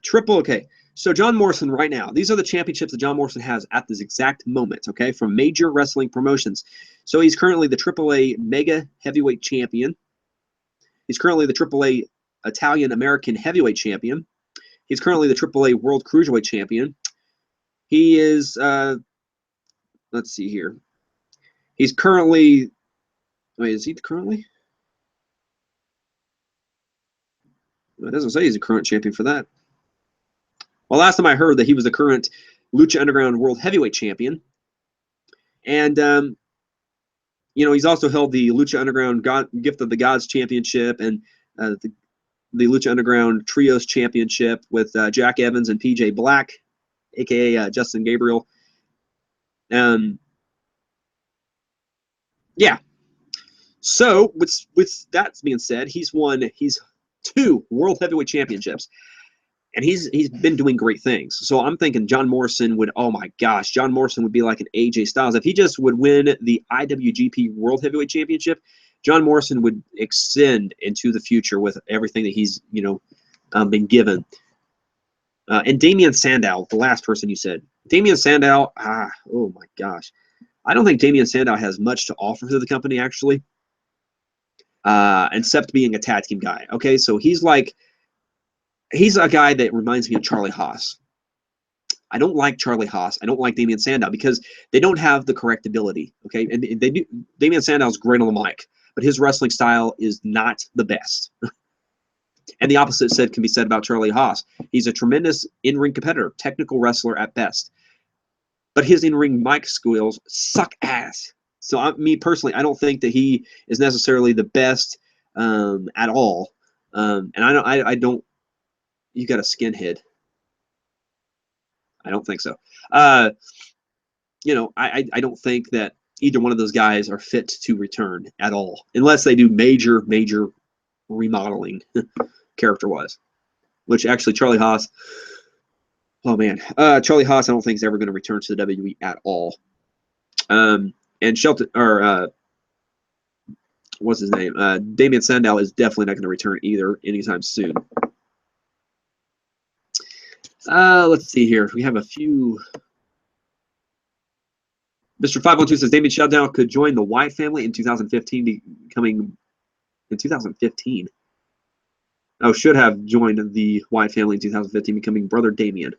Triple, okay. So John Morrison right now, these are the championships that John Morrison has at this exact moment, okay, from major wrestling promotions. So he's currently the AAA Mega Heavyweight Champion. He's currently the AAA Italian American Heavyweight Champion. He's currently the AAA World Cruiserweight Champion. He is, let's see here. He's currently, wait, is he currently? It doesn't say he's a current champion for that. Well, last time I heard that he was the current Lucha Underground World Heavyweight Champion. And, you know, he's also held the Lucha Underground Gift of the Gods Championship and the Lucha Underground Trios Championship with Jack Evans and PJ Black, a.k.a. Justin Gabriel. Yeah. So, with that being said, he's 2 World Heavyweight Championships. And he's been doing great things. So I'm thinking John Morrison would, oh my gosh, John Morrison would be like an AJ Styles. If he just would win the IWGP World Heavyweight Championship, John Morrison would extend into the future with everything that he's, you know, been given. And Damian Sandow, the last person you said. Damian Sandow, oh my gosh. I don't think Damian Sandow has much to offer to the company, actually, except being a tag team guy. Okay, so he's a guy that reminds me of Charlie Haas. I don't like Charlie Haas. I don't like Damian Sandow because they don't have the correct ability. Okay, and they do. Damian Sandow's great on the mic, but his wrestling style is not the best. And the opposite can be said about Charlie Haas. He's a tremendous in-ring competitor, technical wrestler at best, but his in-ring mic skills suck ass. So me personally, I don't think that he is necessarily the best at all. And I don't. You got a skinhead. I don't think so. You know, I don't think that either one of those guys are fit to return at all, unless they do major remodeling character-wise. Which actually, Charlie Haas. Oh man, Charlie Haas, I don't think is ever going to return to the WWE at all. And Shelton, or what's his name? Damien Sandow is definitely not going to return either anytime soon. Let's see here. We have a few. Mr. 512 says Damien Sandow could join the Wyatt family in 2015, becoming in 2015. Oh, should have joined the Wyatt family in 2015, becoming Brother Damien.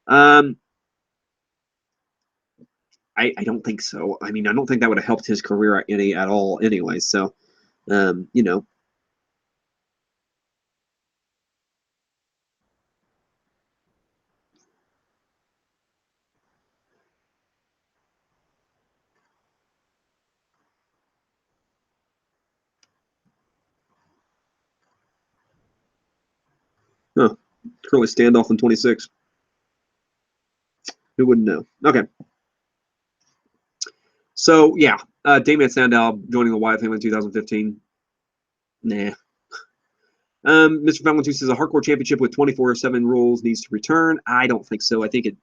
I don't think so. I mean, I don't think that would have helped his career at all anyway. So, you know. Huh. Curly standoff in 26. Who wouldn't know? Okay. So, yeah. Damien Sandow joining the Wyatt family in 2015. Nah. Mr. 512 says a hardcore championship with 24/7 rules needs to return. I don't think so. I think it.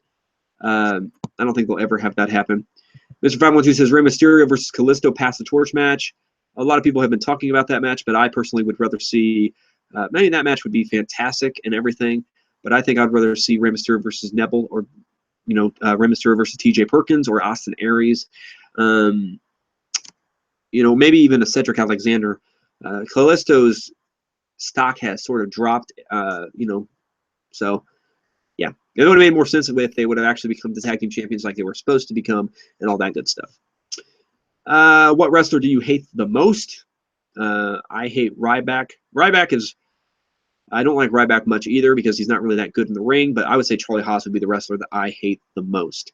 I don't think they'll ever have that happen. Mr. 512 says Rey Mysterio versus Kalisto pass the torch match. A lot of people have been talking about that match, but I personally would rather see. Maybe that match would be fantastic and everything, but I think I'd rather see Rey Mysterio versus Neville, or Rey Mysterio versus T.J. Perkins or Austin Aries. Maybe even a Cedric Alexander. Kalisto's stock has sort of dropped, so yeah, it would have made more sense if they would have actually become the tag team champions like they were supposed to become and all that good stuff. What wrestler do you hate the most? I hate Ryback. I don't like Ryback much either because he's not really that good in the ring, but I would say Charlie Haas would be the wrestler that I hate the most.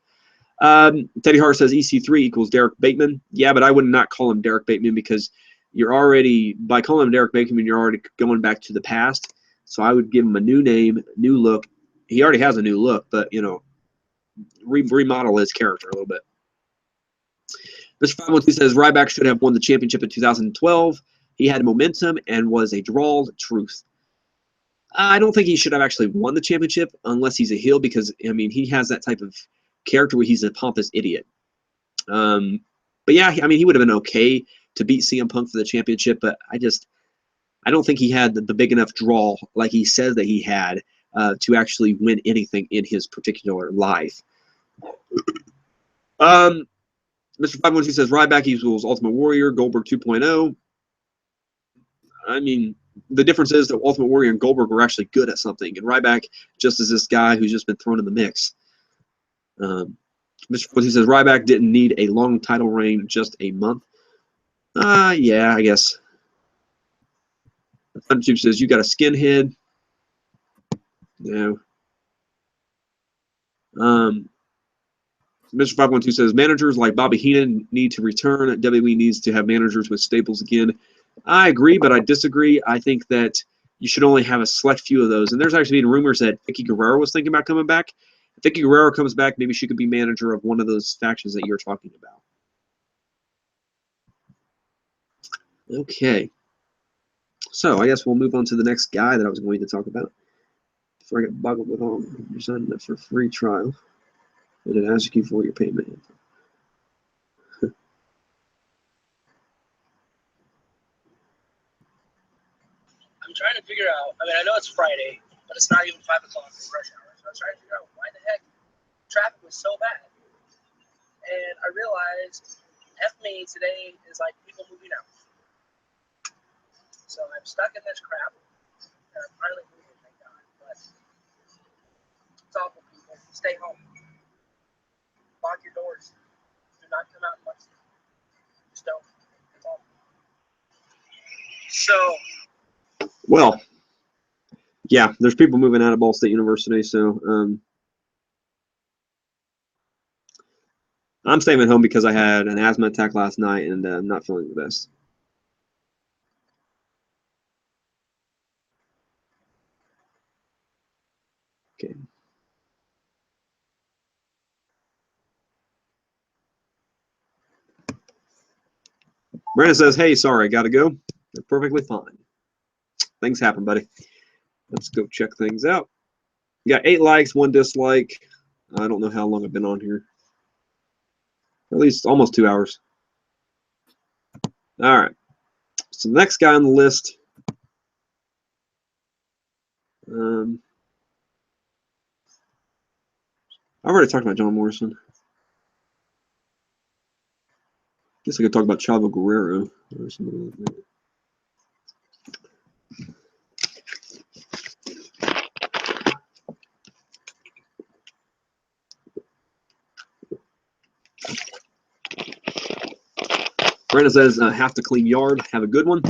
Teddy Hart says EC3 equals Derek Bateman. Yeah, but I would not call him Derek Bateman because by calling him Derek Bateman, you're already going back to the past. So I would give him a new name, new look. He already has a new look, but, remodel his character a little bit. Mr. 512 says Ryback should have won the championship in 2012. He had momentum and was a draw. Truth. I don't think he should have actually won the championship unless he's a heel because, I mean, he has that type of character where he's a pompous idiot. But yeah, I mean, he would have been okay to beat CM Punk for the championship, but I don't think he had the big enough draw like he says that he had to actually win anything in his particular life. Mr. 512 says Ryback equals Ultimate Warrior, Goldberg 2.0. I mean, the difference is that Ultimate Warrior and Goldberg were actually good at something, and Ryback just is this guy who's just been thrown in the mix. Mr. 512 says Ryback didn't need a long title reign, just a month. Yeah, I guess. Thundertube says you got a skinhead. No. Mr. 512 says managers like Bobby Heenan need to return. WWE needs to have managers with staples again. I agree, but I disagree. I think that you should only have a select few of those. And there's actually been rumors that Vicky Guerrero was thinking about coming back. If Vicky Guerrero comes back, maybe she could be manager of one of those factions that you're talking about. Okay. So I guess we'll move on to the next guy that I was going to talk about. Before I get boggled with all, you're signing up for a free trial. And it asks you for your payment info. I'm trying to figure out, I know it's Friday, but it's not even 5 o'clock in rush hour. So I was trying to figure out why the heck traffic was so bad. And I realized me today is like people moving out. So I'm stuck in this crap. And I'm finally moving, thank God. But it's awful, people. Stay home. Lock your doors. Do not come out much. Just don't. It's awful. So. Well, yeah, there's people moving out of Ball State University, so I'm staying at home because I had an asthma attack last night and I'm not feeling the best. Okay. Brandon says, hey, sorry, gotta go. They're perfectly fine. Things happen, buddy. Let's go check things out. We got 8 likes, 1 dislike. I don't know how long I've been on here. at least almost 2 hours. All right. So the next guy on the list. I've already talked about John Morrison. Guess I could talk about Chavo Guerrero or something like that. Brandon says, have to clean yard. Have a good one.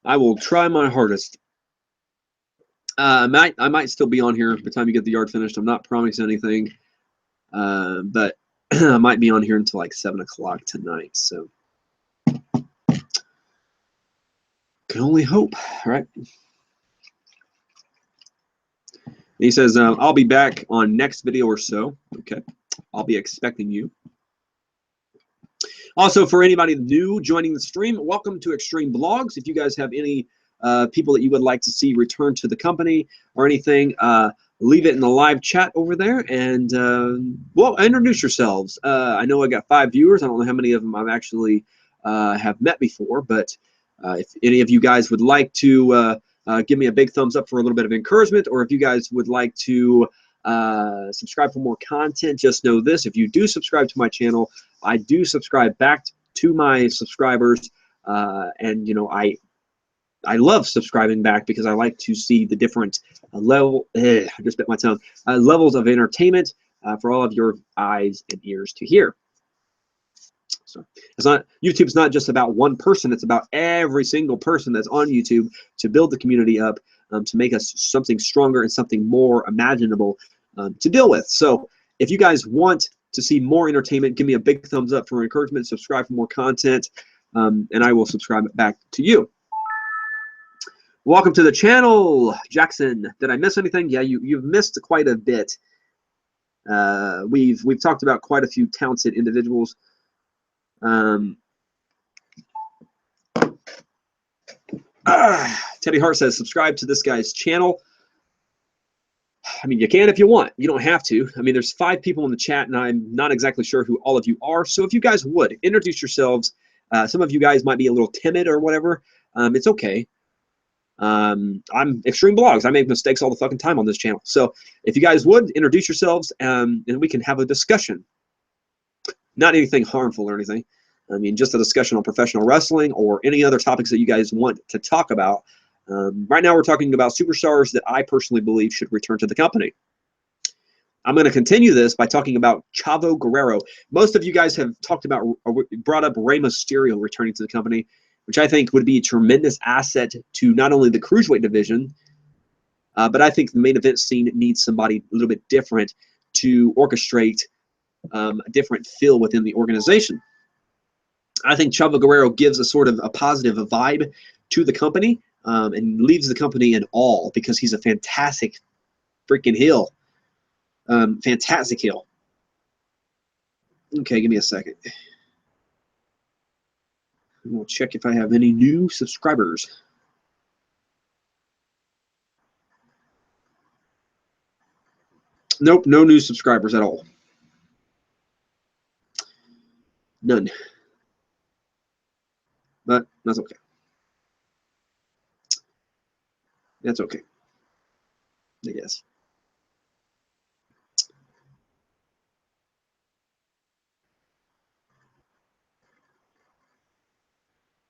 I will try my hardest. I might still be on here by the time you get the yard finished. I'm not promising anything, but I might be on here until like 7 o'clock tonight. So can only hope, right? He says, I'll be back on next video or so. Okay, I'll be expecting you. Also, for anybody new joining the stream, welcome to Extreme Blogs. If you guys have any people that you would like to see return to the company or anything, leave it in the live chat over there. And, well, introduce yourselves. I know I got 5 viewers. I don't know how many of them I've actually have met before. But if any of you guys would like to give me a big thumbs up for a little bit of encouragement, or if you guys would like to subscribe for more content, just know this: if you do subscribe to my channel, I do subscribe back to my subscribers, and you know, I love subscribing back because I like to see the different I just bit my tongue, levels of entertainment for all of your eyes and ears to hear. So it's not, YouTube's not just about one person; it's about every single person that's on YouTube to build the community up, to make us something stronger and something more imaginable to deal with. So if you guys want to see more entertainment, give me a big thumbs up for encouragement, subscribe for more content, and I will subscribe back to you. Welcome to the channel, Jackson. Did I miss anything? Yeah, you've missed quite a bit. We've talked about quite a few talented individuals. Teddy Hart says, subscribe to this guy's channel. I mean, you can if you want. You don't have to. I mean, there's 5 people in the chat, and I'm not exactly sure who all of you are. So if you guys would, introduce yourselves. Some of you guys might be a little timid or whatever. It's okay. I'm Extreme Blogs. I make mistakes all the fucking time on this channel. So if you guys would, introduce yourselves, and we can have a discussion. Not anything harmful or anything. I mean, just a discussion on professional wrestling or any other topics that you guys want to talk about. Right now we're talking about superstars that I personally believe should return to the company. I'm going to continue this by talking about Chavo Guerrero. Most of you guys have talked about or brought up Rey Mysterio returning to the company, which I think would be a tremendous asset to not only the cruiserweight division, but I think the main event scene needs somebody a little bit different to orchestrate a different feel within the organization. I think Chavo Guerrero gives a sort of a positive vibe to the company, and leaves the company in awe because he's a fantastic freaking heel. Fantastic heel. Okay, give me a second. We'll check if I have any new subscribers. Nope, no new subscribers at all. None. But that's okay. That's okay, I guess.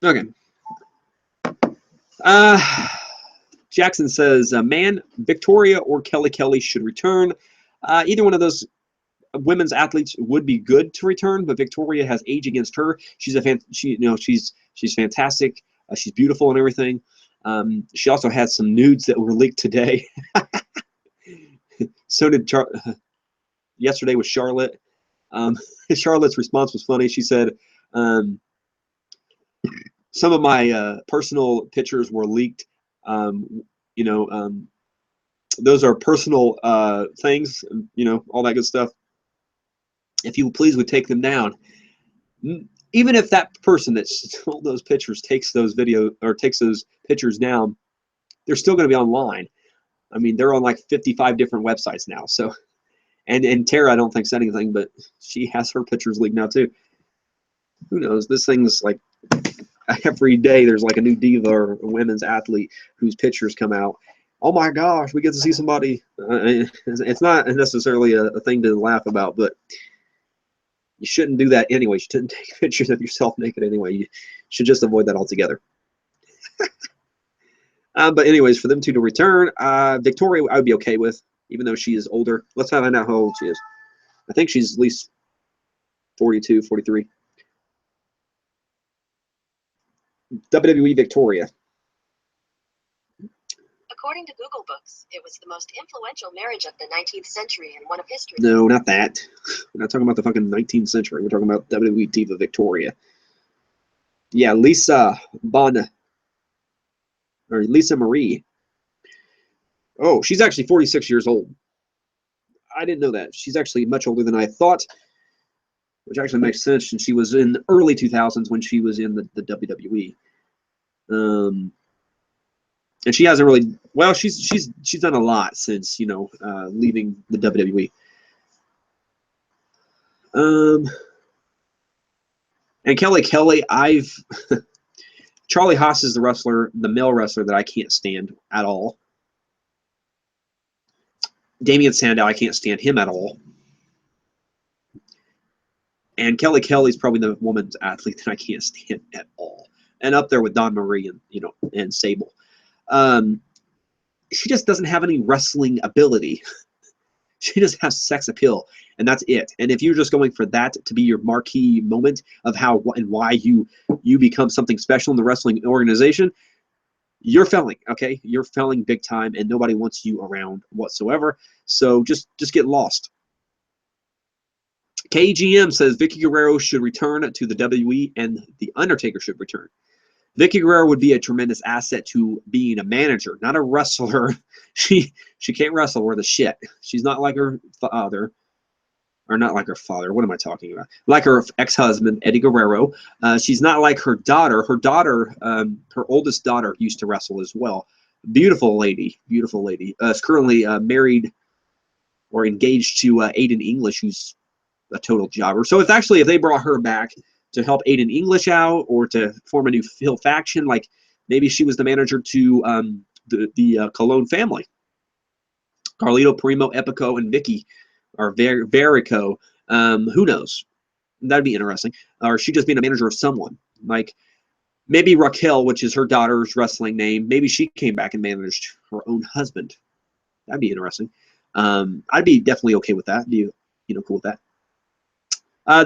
Okay. Jackson says, man, Victoria or Kelly should return. Either one of those women's athletes would be good to return, but Victoria has age against her. She's she's fantastic. She's beautiful and everything. She also had some nudes that were leaked today. So did yesterday with Charlotte. Charlotte's response was funny. She said, some of my personal pictures were leaked. Those are personal things, all that good stuff. If you please would take them down. Even if that person that stole those pictures takes those pictures down, they're still going to be online. I mean, they're on like 55 different websites now. So And Tara, I don't think said anything, but she has her pictures leaked now too. Who knows? This thing's like every day there's like a new diva or a women's athlete whose pictures come out. Oh my gosh, we get to see somebody. It's not necessarily a thing to laugh about, but you shouldn't do that anyway. You shouldn't take pictures of yourself naked anyway. You should just avoid that altogether. But anyways, for them two to return, Victoria I would be okay with, even though she is older. Let's find out how old she is. I think she's at least 42, 43. WWE Victoria. According to Google Books, it was the most influential marriage of the 19th century and one of history. No, not that. We're not talking about the fucking 19th century. We're talking about WWE Diva Victoria. Yeah, Lisa Marie. Oh, she's actually 46 years old. I didn't know that. She's actually much older than I thought, which actually makes sense. And she was in the early 2000s when she was in the WWE. And she hasn't really. Well, she's done a lot since leaving the WWE. And Kelly, Charlie Haas is the male wrestler that I can't stand at all. Damian Sandow, I can't stand him at all. And Kelly's probably the woman's athlete that I can't stand at all. And up there with Dawn Marie and Sable. She just doesn't have any wrestling ability. She just has sex appeal, and that's it. And if you're just going for that to be your marquee moment of how and why you become something special in the wrestling organization, you're failing, okay? You're failing big time, and nobody wants you around whatsoever. So just get lost. KGM says Vicky Guerrero should return to the WWE, and The Undertaker should return. Vicky Guerrero would be a tremendous asset to being a manager, not a wrestler. She can't wrestle worth a shit. She's not like her father, or not like her father. What am I talking about? Like her ex-husband, Eddie Guerrero. She's not like her daughter. Her daughter, her oldest daughter, used to wrestle as well. Beautiful lady, beautiful lady. Is currently married or engaged to Aiden English, who's a total jobber. So if they brought her back to help Aiden English out or to form a new heel faction, like maybe she was the manager to the Colon family. Carlito, Primo, Epico, and Vicky, or Verico. Who knows? That'd be interesting. Or she just being a manager of someone. Like maybe Raquel, which is her daughter's wrestling name, maybe she came back and managed her own husband. That'd be interesting. I'd be definitely okay with that. Be cool with that.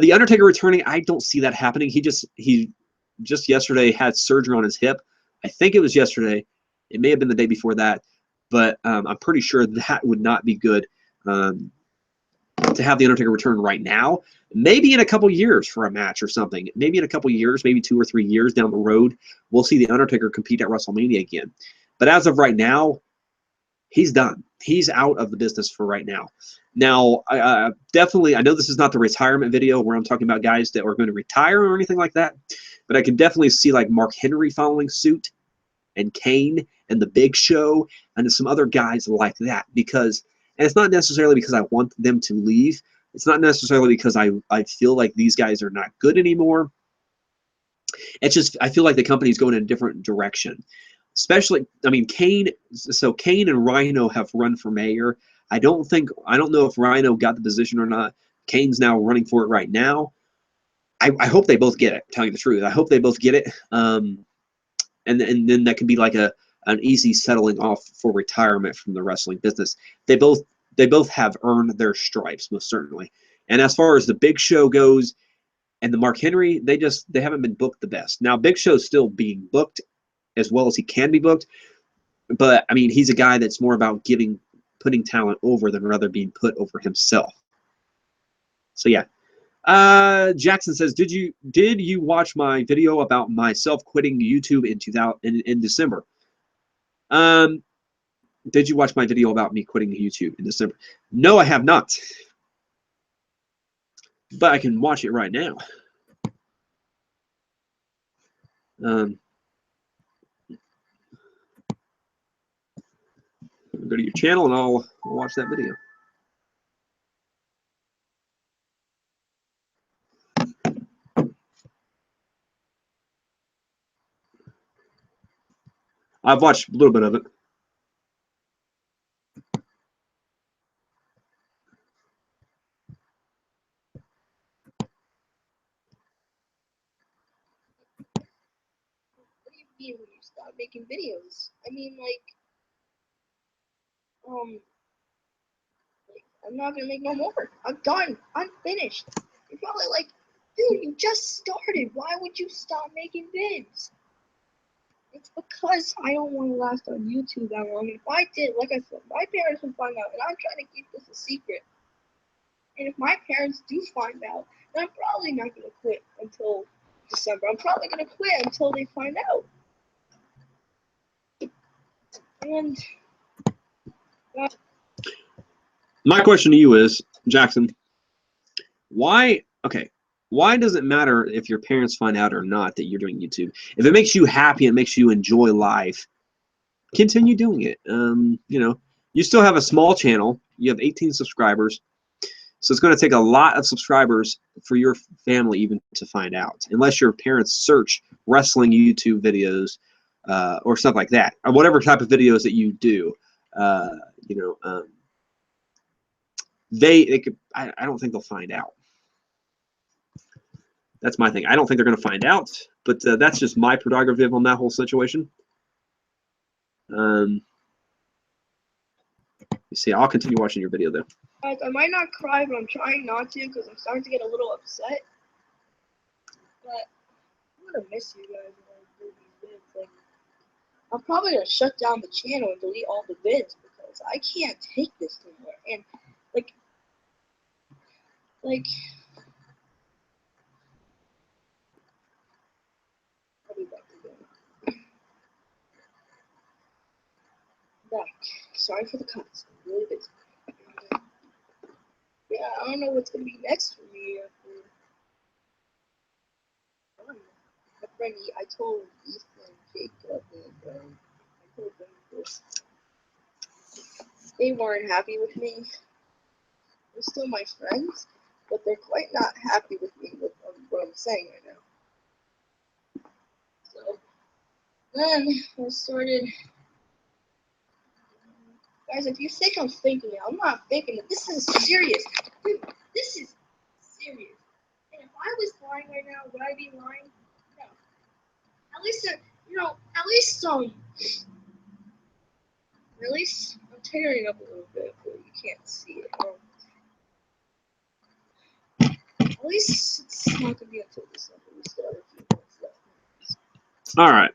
The Undertaker returning, I don't see that happening. He just yesterday had surgery on his hip. I think it was yesterday. It may have been the day before that, but I'm pretty sure that would not be good to have the Undertaker return right now. Maybe in a couple years for a match or something. Maybe in a couple years, maybe 2 or 3 years down the road, we'll see the Undertaker compete at WrestleMania again. But as of right now, he's done. He's out of the business for right now. Now, definitely, I know this is not the retirement video where I'm talking about guys that are going to retire or anything like that, but I can definitely see like Mark Henry following suit, and Kane, and The Big Show, and some other guys like that. And it's not necessarily because I want them to leave. It's not necessarily because I feel like these guys are not good anymore. It's just I feel like the company's going in a different direction. Especially, I mean, Kane and Rhino have run for mayor. I don't know if Rhino got the position or not. Kane's now running for it right now. I hope they both get it, telling you the truth. I hope they both get it. And then that can be like an easy settling off for retirement from the wrestling business. They both have earned their stripes, most certainly. And as far as the Big Show goes and the Mark Henry, they haven't been booked the best. Now, Big Show's still being booked as well as he can be booked. But, I mean, he's a guy that's more about putting talent over than rather being put over himself. So, yeah. Jackson says, did you watch my video about myself quitting YouTube in December? Did you watch my video about me quitting YouTube in December? No, I have not. But I can watch it right now. Go to your channel and I'll watch that video. I've watched a little bit of it. What do you mean when you stop making videos? I mean, like, I'm not gonna make no more. I'm done. I'm finished. You're probably like, dude, you just started. Why would you stop making vids? It's because I don't want to last on YouTube that long. If I did, like I said, my parents would find out, and I'm trying to keep this a secret. And if my parents do find out, then I'm probably not gonna quit until December. I'm probably gonna quit until they find out. And My question to you is, Jackson, why does it matter if your parents find out or not that you're doing YouTube? If it makes you happy and makes you enjoy life, continue doing it. You still have a small channel. You have 18 subscribers. So it's going to take a lot of subscribers for your family even to find out, unless your parents search wrestling YouTube videos or stuff like that, or whatever type of videos that you do. They could. I don't think they'll find out. That's my thing. I don't think they're going to find out, but that's just my prerogative on that whole situation. You see, I'll continue watching your video though. guys, I might not cry, but I'm trying not to because I'm starting to get a little upset. But I'm gonna miss you guys when I do these vids. Like, I'm probably gonna shut down the channel and delete all the vids because I can't take this anymore. And like, I'll be back again. Back. Sorry for the cuts. I'm really busy. Yeah, I don't know what's gonna be next for me after. My friend, I told Ethan, Jacob, and I told them this. They weren't happy with me. They're still my friends, but they're quite not happy with me with what I'm saying right now. So then I started. Guys, if you think I'm faking it, I'm not faking it. This is serious. Dude, this is serious. And if I was lying right now, would I be lying? No. At least, at least I'm tearing up a little bit, but you can't see it. At least it's not going to be until December. We still have a few months left. All right.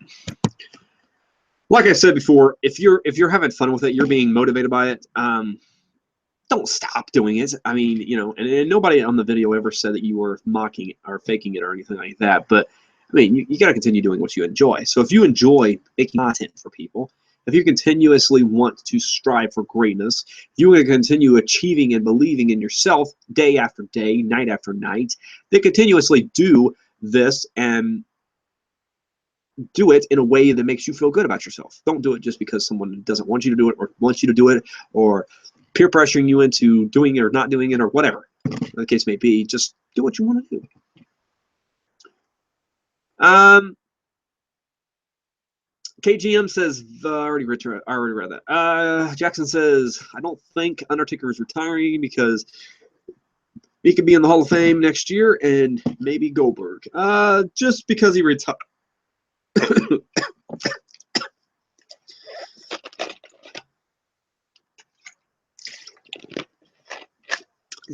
Like I said before, if you're having fun with it, you're being motivated by it. Don't stop doing it. I mean, and nobody on the video ever said that you were mocking it or faking it or anything like that. But I mean, you got to continue doing what you enjoy. So if you enjoy making content for people, if you continuously want to strive for greatness, if you want to continue achieving and believing in yourself day after day, night after night, then continuously do this and do it in a way that makes you feel good about yourself. Don't do it just because someone doesn't want you to do it or wants you to do it or peer pressuring you into doing it or not doing it or whatever the case may be. Just do what you want to do. KGM says, I already read that. Jackson says, I don't think Undertaker is retiring because he could be in the Hall of Fame next year and maybe Goldberg. Just because he retired.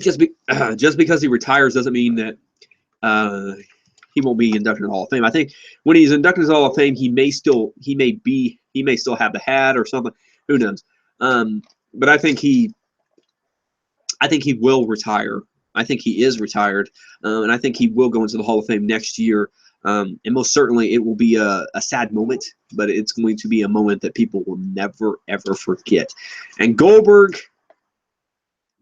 Just because he retires doesn't mean that he won't be inducted in the Hall of Fame. I think when he's inducted in the Hall of Fame, he may still have the hat or something. Who knows? But I think he will retire. I think he is retired, and I think he will go into the Hall of Fame next year. And most certainly, it will be a sad moment, but it's going to be a moment that people will never ever forget. And Goldberg,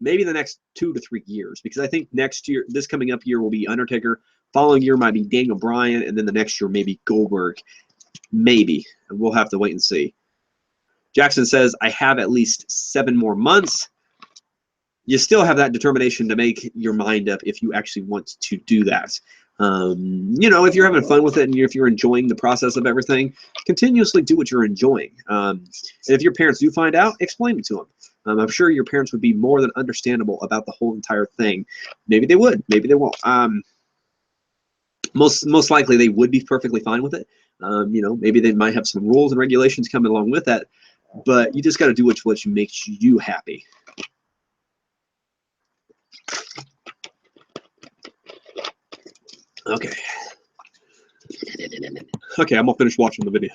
maybe the next 2 to 3 years, because I think next year, this coming up year, will be Undertaker. Following year might be Daniel Bryan, and then the next year maybe Goldberg. Maybe. And we'll have to wait and see. Jackson says, I have at least 7 more months. You still have that determination to make your mind up if you actually want to do that. You know, if you're having fun with it and if you're enjoying the process of everything, continuously do what you're enjoying. And if your parents do find out, explain it to them. I'm sure your parents would be more than understandable about the whole entire thing. Maybe they would, maybe they won't. Most likely they would be perfectly fine with it. You know, maybe they might have some rules and regulations coming along with that, but you just got to do what makes you happy. Okay. Okay, I'm gonna finish watching the video.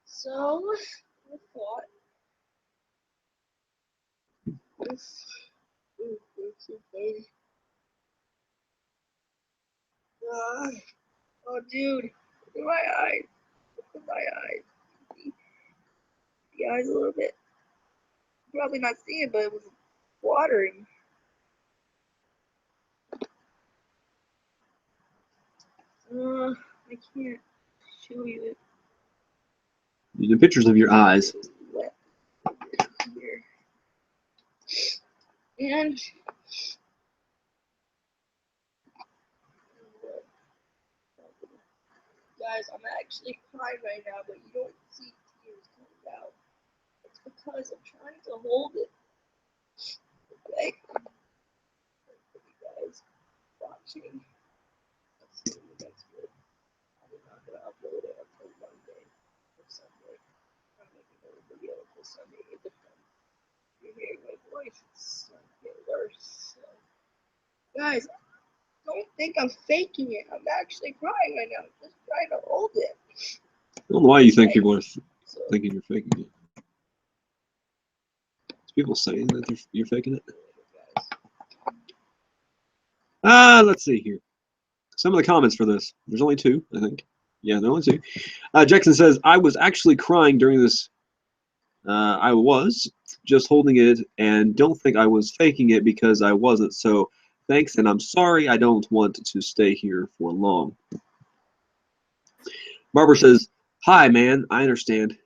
So, I thought this. Ooh, it's so funny. Oh, dude, look at my eyes. Look at my eyes. The eyes a little bit. Probably not seeing it, but it was watering. I can't show you it. The pictures of your eyes. Wet here. And guys, I'm actually crying right now, but you don't see tears coming out. It's because I'm trying to hold it. Okay? For you guys watching. Let's see if that's good. I'm not gonna upload it until Monday or Sunday. I'm not making another video until Sunday. It depends. You're hearing my voice, it's starting to get worse. So, guys, don't think I'm faking it. I'm actually crying right now. I'm just trying to hold it. I don't know why you think people are thinking you're faking it. Is people saying that you're faking it? Let's see here. Some of the comments for this. There's only two, I think. Yeah, there are only two. Jackson says, I was actually crying during this. I was just holding it and don't think I was faking it because I wasn't. So thanks, and I'm sorry. I don't want to stay here for long. Barbara says, hi, man. I understand.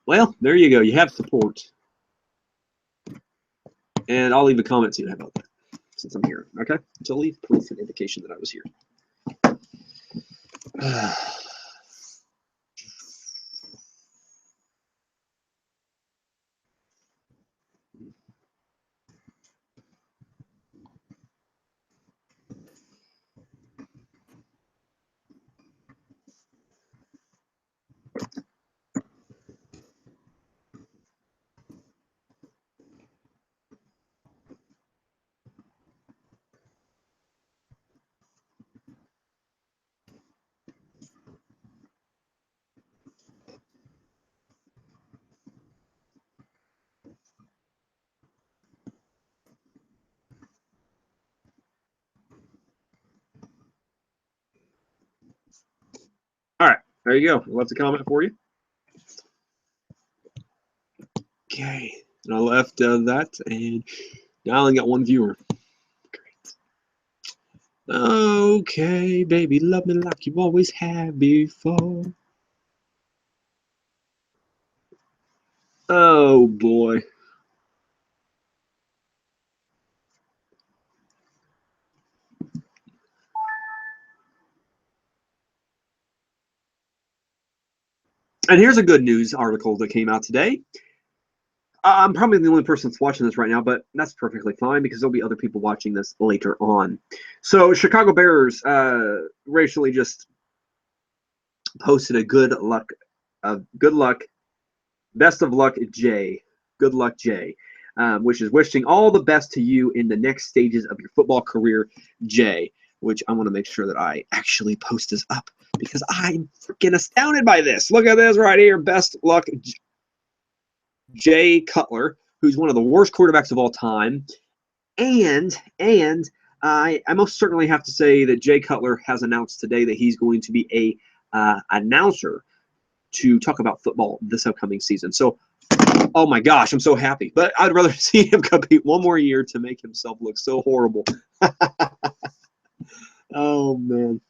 Well, there you go. You have support. And I'll leave a comment too. How about that? Since I'm here. Okay? So leave proof and indication that I was here. All right, there you go. I left a comment for you. Okay, and I left that, and now I only got one viewer. Great. Okay, baby, love me like you always have before. Oh boy. And here's a good news article that came out today. I'm probably the only person that's watching this right now, but that's perfectly fine because there'll be other people watching this later on. So Chicago Bears racially just posted a good luck, best of luck, Jay. Good luck, Jay. Which is wishing all the best to you in the next stages of your football career, Jay. Which I want to make sure that I actually post this up because I'm freaking astounded by this. Look at this right here. Best luck, Jay Cutler, who's one of the worst quarterbacks of all time. And I most certainly have to say that Jay Cutler has announced today that he's going to be a announcer to talk about football this upcoming season. So, oh my gosh, I'm so happy. But I'd rather see him compete one more year to make himself look so horrible. Oh, man.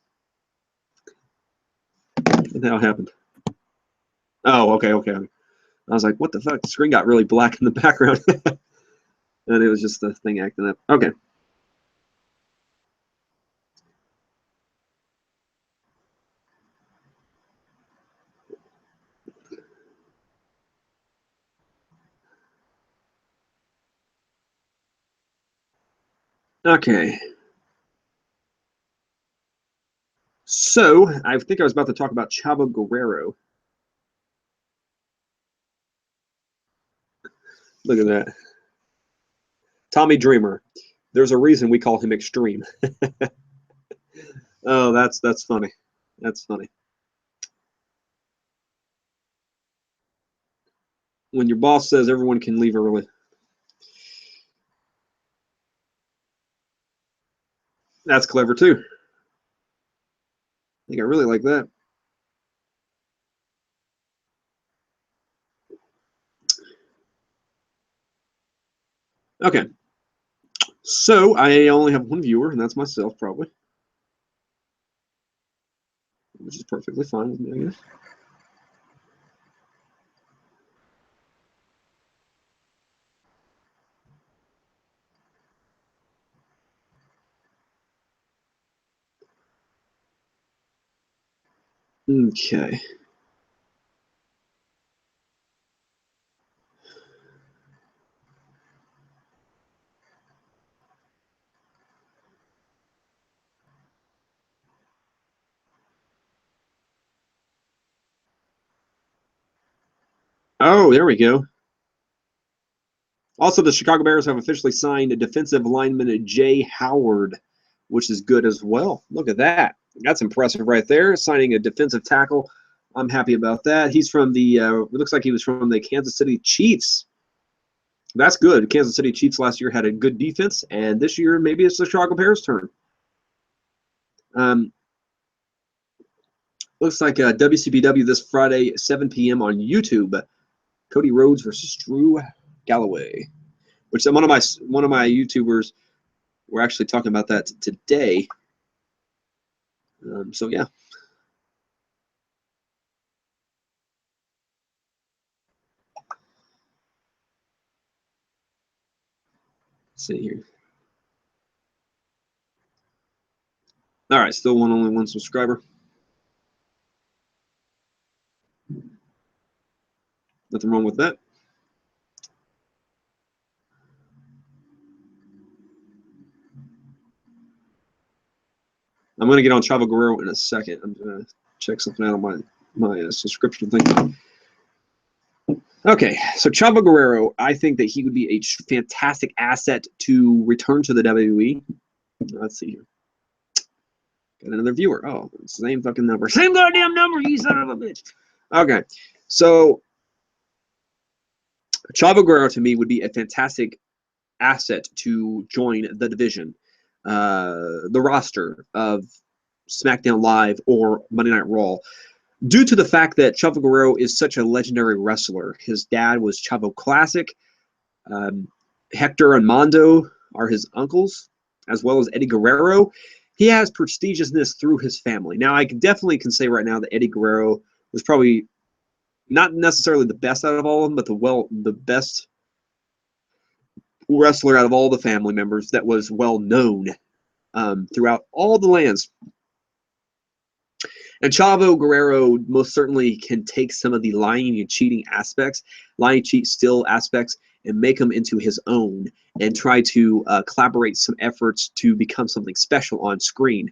What the hell happened? Oh, okay. I was like, what the fuck? The screen got really black in the background. And it was just the thing acting up. Okay. Okay. So, I think I was about to talk about Chavo Guerrero. Look at that. Tommy Dreamer. There's a reason we call him Extreme. Oh, that's funny. That's funny. When your boss says everyone can leave early. That's clever too. I think I really like that. Okay. So I only have one viewer, and that's myself, probably. Which is perfectly fine with me, I guess. Okay. Oh, there we go. Also, the Chicago Bears have officially signed defensive lineman Jay Howard, which is good as well. Look at that. That's impressive right there. Signing a defensive tackle. I'm happy about that. He's from the, it looks like he was from the Kansas City Chiefs. That's good. Kansas City Chiefs last year had a good defense, and this year maybe it's the Chicago Bears' turn. Looks like WCBW this Friday, 7 p.m. on YouTube. Cody Rhodes versus Drew Galloway, which one of my YouTubers were actually talking about that today. So yeah. Let's see here. All right, still only one subscriber. Nothing wrong with that. I'm going to get on Chavo Guerrero in a second. I'm going to check something out on my subscription thing. Okay, so Chavo Guerrero, I think that he would be a fantastic asset to return to the WWE. Let's see here. Got another viewer. Oh, same fucking number. Same goddamn number, you son of a bitch. Okay, so Chavo Guerrero to me would be a fantastic asset to join the division, the roster of SmackDown Live or Monday Night Raw, due to the fact that Chavo Guerrero is such a legendary wrestler. His dad was Chavo Classic. Hector and Mondo are his uncles, as well as Eddie Guerrero. He has prestigiousness through his family. Now, I definitely can say right now that Eddie Guerrero was probably not necessarily the best out of all of them, but the best wrestler out of all the family members that was well known throughout all the lands. And Chavo Guerrero most certainly can take some of the lying and cheating aspects, lying, cheat, steal aspects, and make them into his own and try to collaborate some efforts to become something special on screen.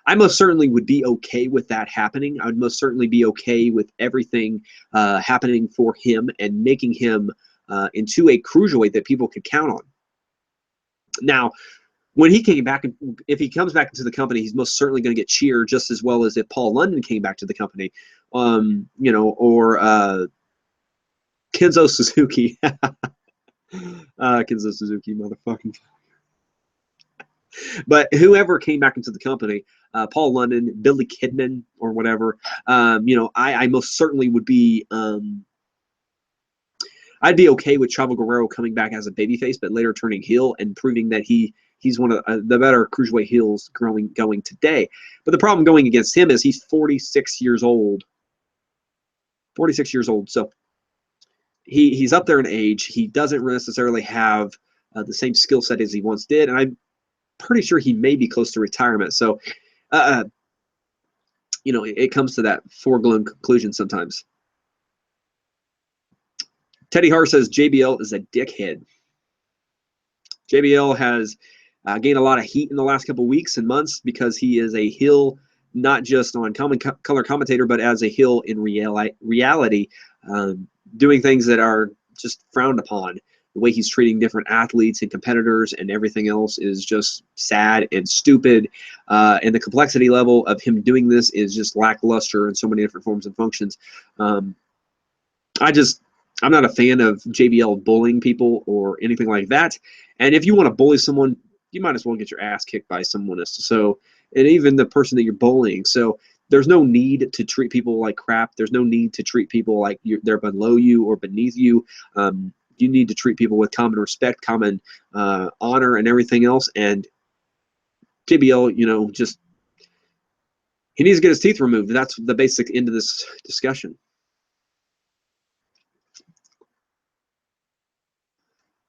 I most certainly would be okay with that happening. I would most certainly be okay with everything happening for him and making him into a cruiserweight that people could count on. Now, when he came back, if he comes back into the company, he's most certainly going to get cheered just as well as if Paul London came back to the company, you know, or Kenzo Suzuki. Kenzo Suzuki, motherfucking. But whoever came back into the company, Paul London, Billy Kidman, or whatever, you know, I most certainly would be. I'd be okay with Chavo Guerrero coming back as a babyface, but later turning heel and proving that he's one of the better cruiserweight heels going today. But the problem going against him is he's 46 years old 46 years old. So he's up there in age. He doesn't necessarily have the same skill set as he once did, and I'm pretty sure he may be close to retirement. So, you know, it comes to that foregone conclusion sometimes. Teddy Hart says JBL is a dickhead. JBL has gained a lot of heat in the last couple weeks and months because he is a heel, not just on color commentator, but as a heel in reality, doing things that are just frowned upon. The way he's treating different athletes and competitors and everything else is just sad and stupid. And the complexity level of him doing this is just lackluster in so many different forms and functions. I'm not a fan of JBL bullying people or anything like that. And if you want to bully someone, you might as well get your ass kicked by someone else. So, and even the person that you're bullying. So there's no need to treat people like crap. There's no need to treat people like they're below you or beneath you. You need to treat people with common respect, common honor, and everything else. And JBL, you know, just he needs to get his teeth removed. That's the basic end of this discussion.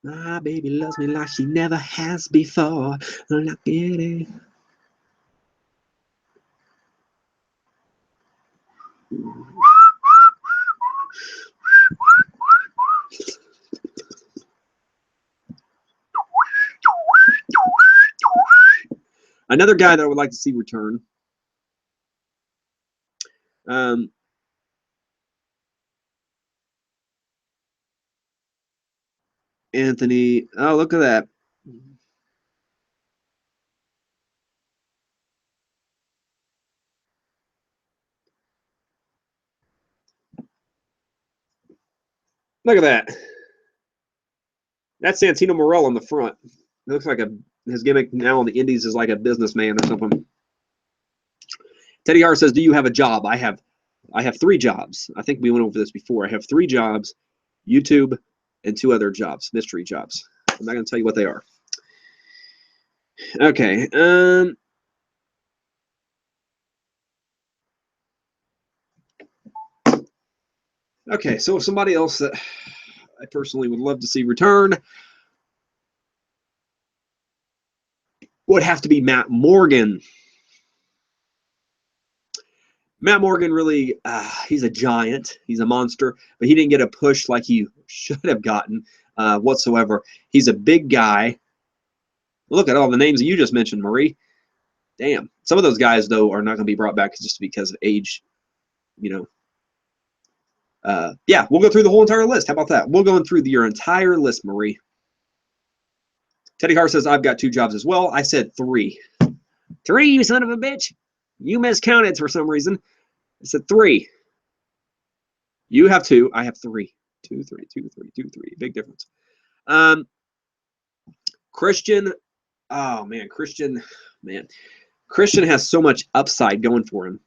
My baby loves me like she never has before. Like it. Another guy that I would like to see return. Anthony. Oh, look at that. Look at that. That's Santino Morel on the front. It looks like his gimmick now on the Indies is like a businessman or something. Teddy Hart says, "Do you have a job?" I have 3 jobs. I think we went over this before. I have 3 jobs, YouTube, and 2 other jobs, mystery jobs. I'm not going to tell you what they are. Okay. Okay, so somebody else that I personally would love to see return would have to be Matt Morgan. Matt Morgan really, he's a giant. He's a monster, but he didn't get a push like he should have gotten whatsoever. He's a big guy. Look at all the names that you just mentioned, Marie. Damn. Some of those guys, though, are not going to be brought back just because of age, you know. Yeah, we'll go through the whole entire list. How about that? We'll go through your entire list, Marie. Teddy Hart says, I've got 2 jobs as well. I said 3. 3, you son of a bitch. You miscounted for some reason. I said 3. You have 2. I have 3. 2, 3, 2, 3, 2, 3. Big difference. Christian. Oh, man. Christian has so much upside going for him.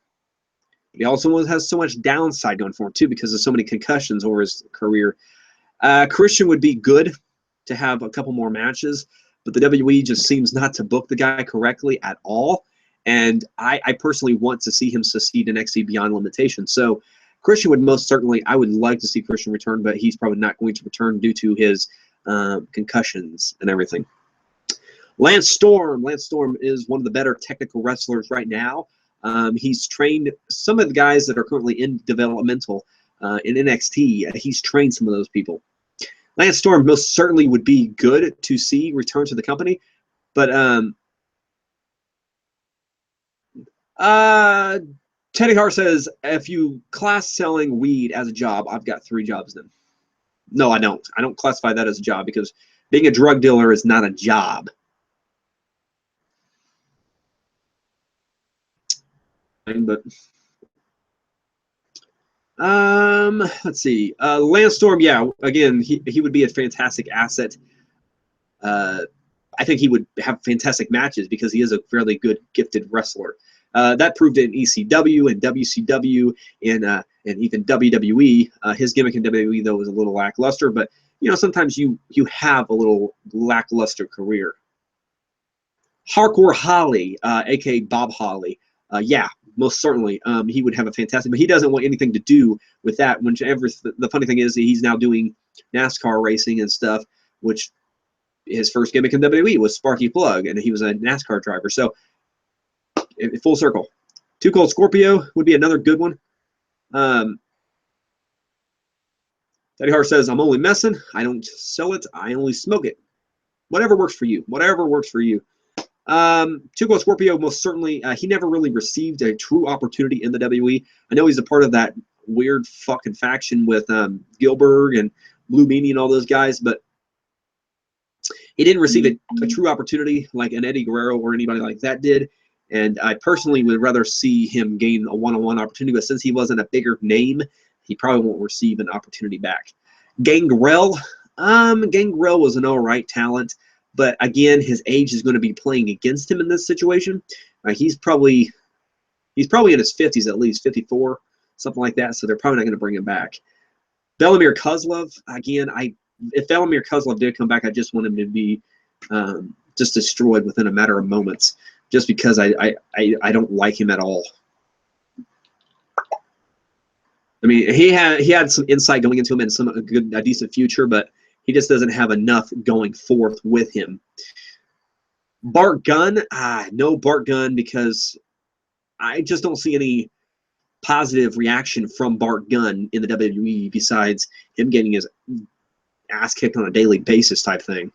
But he also has so much downside going for him, too, because of so many concussions over his career. Christian would be good to have a couple more matches, but the WWE just seems not to book the guy correctly at all. And I personally want to see him succeed in NXT Beyond Limitation. So Christian would most certainly, I would like to see Christian return, but he's probably not going to return due to his concussions and everything. Lance Storm. Lance Storm is one of the better technical wrestlers right now. He's trained some of the guys that are currently in developmental in NXT. He's trained some of those people. Lance Storm most certainly would be good to see return to the company, but Teddy Hart says, if you class selling weed as a job, I've got 3 jobs then. No, I don't. I don't classify that as a job because being a drug dealer is not a job. But let's see. Lance Storm, yeah, again, he would be a fantastic asset. I think he would have fantastic matches because he is a fairly good, gifted wrestler. That proved it in ECW and WCW and even WWE. His gimmick in WWE, though, was a little lackluster, but you know, sometimes you have a little lackluster career. Hardcore Holly, aka Bob Holly. Yeah, most certainly. He would have a fantastic, but he doesn't want anything to do with that. Whenever the funny thing is, he's now doing NASCAR racing and stuff, which his first gimmick in WWE was Sparky Plug, and he was a NASCAR driver. So, full circle. Too Cold Scorpio would be another good one. Teddy Hart says, I'm only messing. I don't sell it. I only smoke it. Whatever works for you. Whatever works for you. Too Cold Scorpio, most certainly, he never really received a true opportunity in the WWE. I know he's a part of that weird fucking faction with Gilbert and Blue Meanie and all those guys, but he didn't receive a true opportunity like an Eddie Guerrero or anybody like that did. And I personally would rather see him gain a one-on-one opportunity, but since he wasn't a bigger name, he probably won't receive an opportunity back. Gangrel was an all right talent, but again, his age is going to be playing against him in this situation. He's probably in his 50s at least, 54, something like that. So they're probably not going to bring him back. Velimir Kozlov, again, if Velimir Kozlov did come back, I just want him to be just destroyed within a matter of moments, just because I don't like him at all. I mean, he had some insight going into him and a decent future, but he just doesn't have enough going forth with him. Bart Gunn, no Bart Gunn, because I just don't see any positive reaction from Bart Gunn in the WWE besides him getting his ass kicked on a daily basis type thing.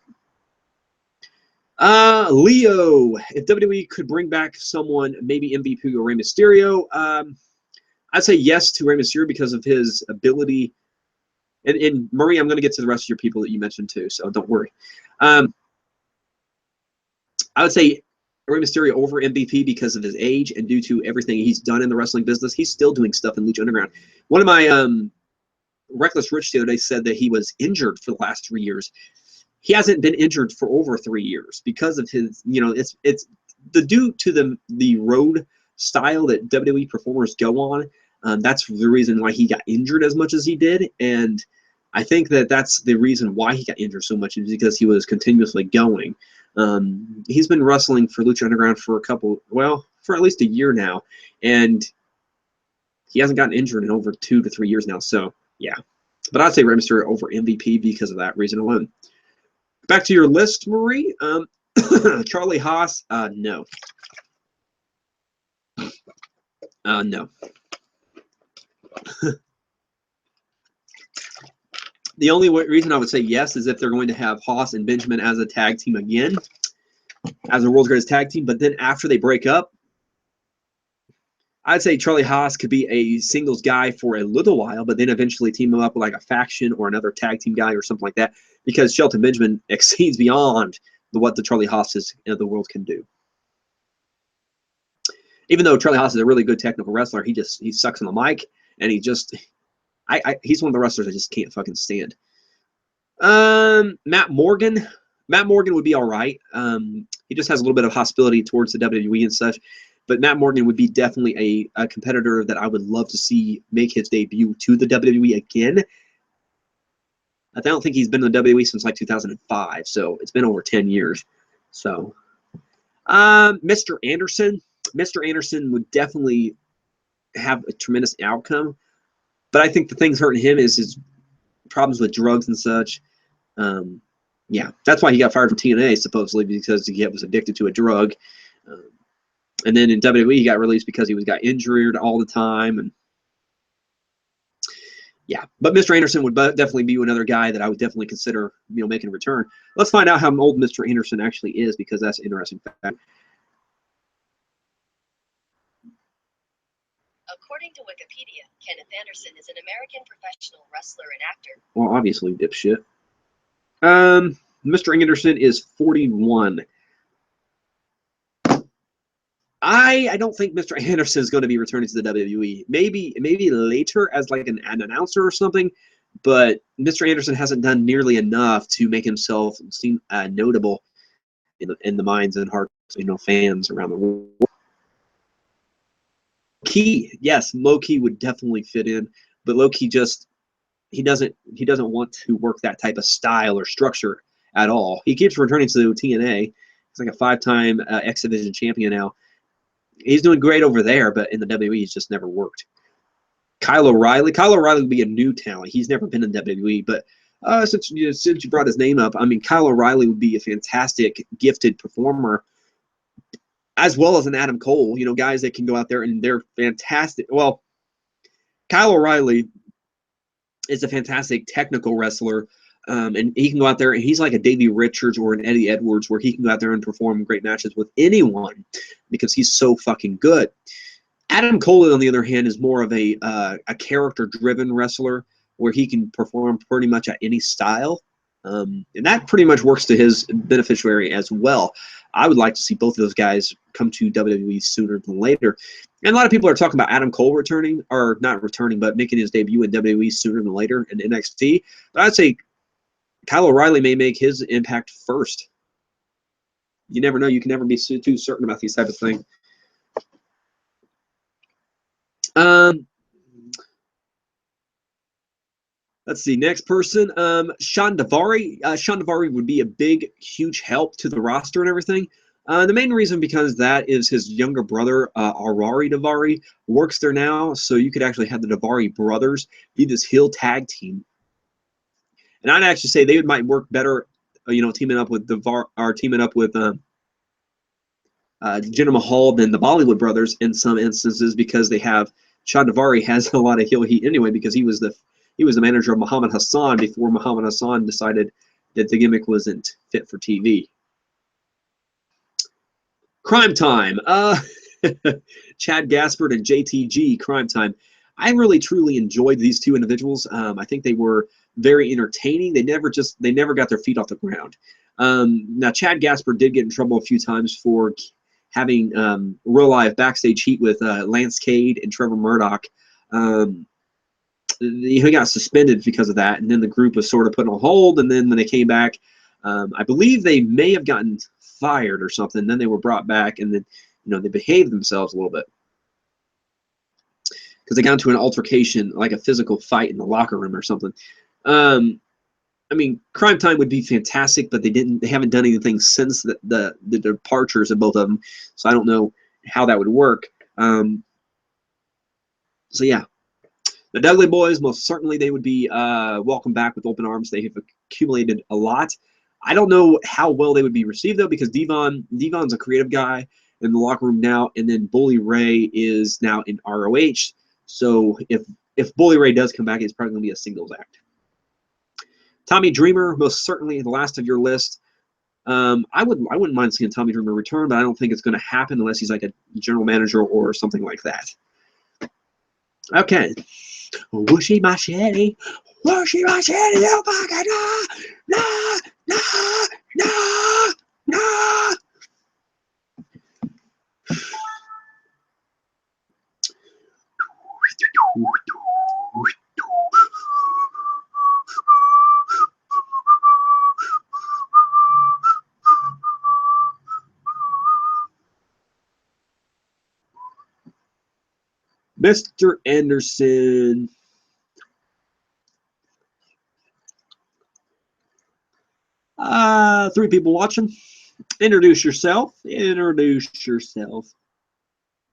Leo, if WWE could bring back someone, maybe MVP or Rey Mysterio, I'd say yes to Rey Mysterio because of his ability. And Marie, I'm going to get to the rest of your people that you mentioned too, so don't worry. I would say Rey Mysterio over MVP because of his age and due to everything he's done in the wrestling business. He's still doing stuff in Lucha Underground. One of my Reckless Rich the other day said that he was injured for the last 3 years. He hasn't been injured for over 3 years because of his, it's due to the road style that WWE performers go on. That's the reason why he got injured as much as he did, and I think that's the reason why he got injured so much is because he was continuously going. He's been wrestling for Lucha Underground for for at least a year now, and he hasn't gotten injured in over 2 to 3 years now. So yeah, but I'd say Rey Mysterio over MVP because of that reason alone. Back to your list, Marie. Charlie Haas, no. No. The only reason I would say yes is if they're going to have Haas and Benjamin as a tag team again, as a world's greatest tag team. But then after they break up, I'd say Charlie Haas could be a singles guy for a little while, but then eventually team him up with like a faction or another tag team guy or something like that, because Shelton Benjamin exceeds beyond what the Charlie Haas's of the world can do. Even though Charlie Haas is a really good technical wrestler, he sucks on the mic, and he's one of the wrestlers I just can't fucking stand. Matt Morgan would be all right. He just has a little bit of hostility towards the WWE and such, but Matt Morgan would be definitely a competitor that I would love to see make his debut to the WWE again. I don't think he's been in the WWE since like 2005, so it's been over 10 years. So, Mr. Anderson would definitely have a tremendous outcome, but I think the things hurting him is his problems with drugs and such. Yeah, that's why he got fired from TNA, supposedly, because he was addicted to a drug. And then in WWE, he got released because he got injured all the time. And yeah, but Mr. Anderson would definitely be another guy that I would definitely consider, making a return. Let's find out how old Mr. Anderson actually is, because that's an interesting fact. According to Wikipedia, Kenneth Anderson is an American professional wrestler and actor. Well, obviously, dipshit. Mr. Anderson is 41. I don't think Mr. Anderson is going to be returning to the WWE. Maybe later as like an announcer or something, but Mr. Anderson hasn't done nearly enough to make himself seem notable in the minds and hearts of fans around the world. Yes, Low-Ki would definitely fit in, but Low-Ki he doesn't want to work that type of style or structure at all. He keeps returning to TNA. He's like a 5-time X Division champion now. He's doing great over there, but in the WWE, he's just never worked. Kyle O'Reilly. Kyle O'Reilly would be a new talent. He's never been in WWE, but since you brought his name up, I mean, Kyle O'Reilly would be a fantastic, gifted performer, as well as an Adam Cole. You know, guys that can go out there and they're fantastic. Well, Kyle O'Reilly is a fantastic technical wrestler, and he can go out there and he's like a Davey Richards or an Eddie Edwards, where he can go out there and perform great matches with anyone because he's so fucking good. Adam Cole, on the other hand, is more of a character-driven wrestler where he can perform pretty much at any style, and that pretty much works to his beneficiary as well. I would like to see both of those guys come to WWE sooner than later. And a lot of people are talking about Adam Cole returning, or not returning, but making his debut in WWE sooner than later in NXT. But I'd say Kyle O'Reilly may make his impact first. You never know. You can never be too certain about these type of things. Let's see. Next person, Sean Daivari. Sean Daivari would be a big, huge help to the roster and everything. The main reason because that is his younger brother, Arari Daivari, works there now. So you could actually have the Daivari brothers be this heel tag team. And I'd actually say they might work better, teaming up with Jinder Mahal than the Bollywood brothers in some instances, because they have Sean Daivari has a lot of heel heat anyway, because he was the manager of Muhammad Hassan before Muhammad Hassan decided that the gimmick wasn't fit for TV. Crime Time. Chad Gaspard and JTG, Crime Time. I really truly enjoyed these two individuals. I think they were very entertaining. They never got their feet off the ground. Now Chad Gaspard did get in trouble a few times for having real life backstage heat with Lance Cade and Trevor Murdoch. He got suspended because of that, and then the group was sort of put on hold, and then when they came back, I believe they may have gotten fired or something. Then they were brought back, and then they behaved themselves a little bit because they got into an altercation, like a physical fight in the locker room or something. I mean, Crime Time would be fantastic, but they haven't done anything since the departures of both of them, so I don't know how that would work. So yeah. The Dudley Boys, most certainly they would be welcomed back with open arms. They have accumulated a lot. I don't know how well they would be received, though, because Devon's a creative guy in the locker room now, and then Bully Ray is now in ROH. So if Bully Ray does come back, it's probably going to be a singles act. Tommy Dreamer, most certainly the last of your list. I wouldn't mind seeing Tommy Dreamer return, but I don't think it's going to happen unless he's like a general manager or something like that. Okay. Whooshy machete, oh my God, no. Mr. Anderson. Three people watching. Introduce yourself.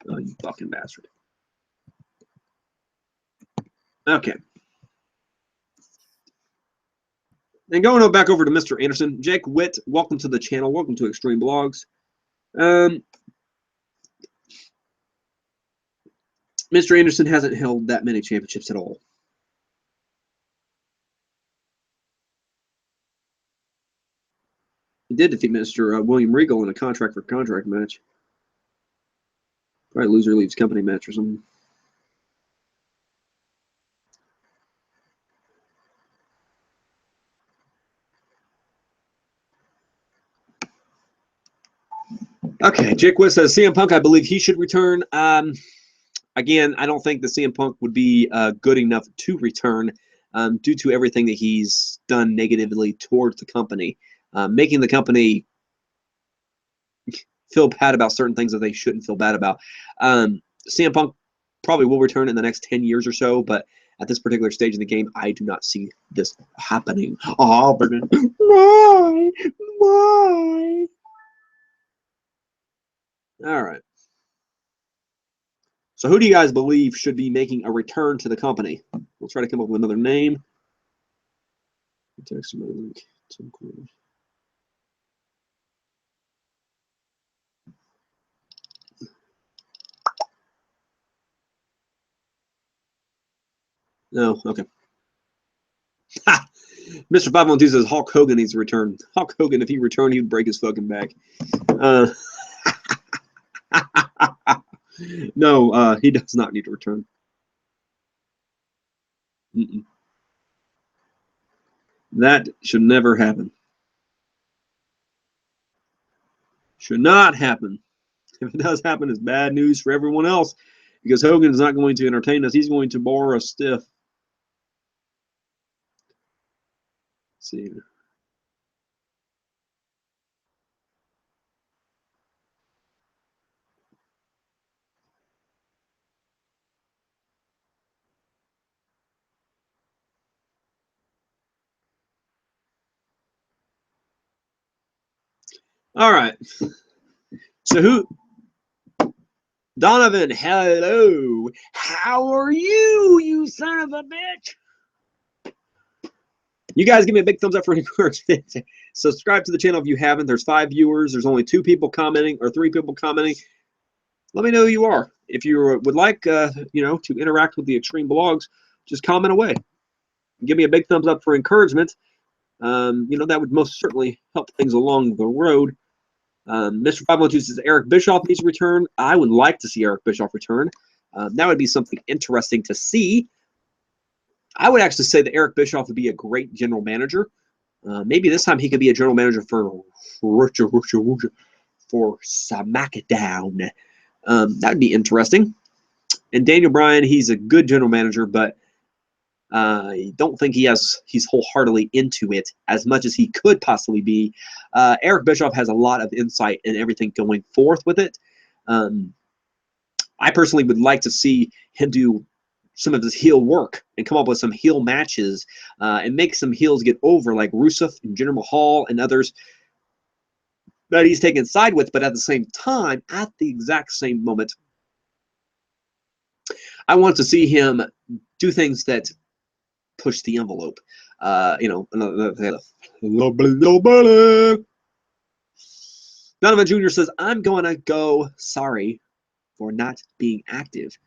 Oh, you fucking bastard. Okay. And going back over to Mr. Anderson. Jake Witt, welcome to the channel. Welcome to Extreme Blogs. Mr. Anderson hasn't held that many championships at all. He did defeat Mr. William Regal in a contract for contract match. Probably loser leaves company match or something. Okay, Jake Witt says CM Punk, I believe he should return. Again, I don't think the CM Punk would be good enough to return due to everything that he's done negatively towards the company, making the company feel bad about certain things that they shouldn't feel bad about. CM Punk probably will return in the next 10 years or so, but at this particular stage in the game, I do not see this happening. Why? All right. So who do you guys believe should be making a return to the company? We'll try to come up with another name. No, okay. Ha! Mr. 512 says Hulk Hogan needs to return. Hulk Hogan, if he returned, he would break his fucking back. No, he does not need to return. That should never happen. Should not happen. If it does happen, it's bad news for everyone else because Hogan is not going to entertain us. He's going to bore us stiff. Let's see. All right. So who? Donovan, hello. How are you, you son of a bitch? You guys give me a big thumbs up for encouragement. Subscribe to the channel if you haven't. There's 5 viewers. There's only 2 people commenting or 3 people commenting. Let me know who you are. If you would like, to interact with the Extreme Blogs, just comment away. Give me a big thumbs up for encouragement. That would most certainly help things along the road. Mr. 512 says Eric Bischoff needs to return. I would like to see Eric Bischoff return. That would be something interesting to see. I would actually say that Eric Bischoff would be a great general manager. Maybe this time he could be a general manager for SmackDown. That would be interesting. And Daniel Bryan, he's a good general manager, but I don't think he's wholeheartedly into it as much as he could possibly be. Eric Bischoff has a lot of insight in everything going forth with it. I personally would like to see him do some of his heel work and come up with some heel matches and make some heels get over, like Rusev and Jinder Mahal and others that he's taken side with, but at the same time, at the exact same moment, I want to see him do things that push the envelope. Donovan Jr. says, I'm going to go. Sorry for not being active.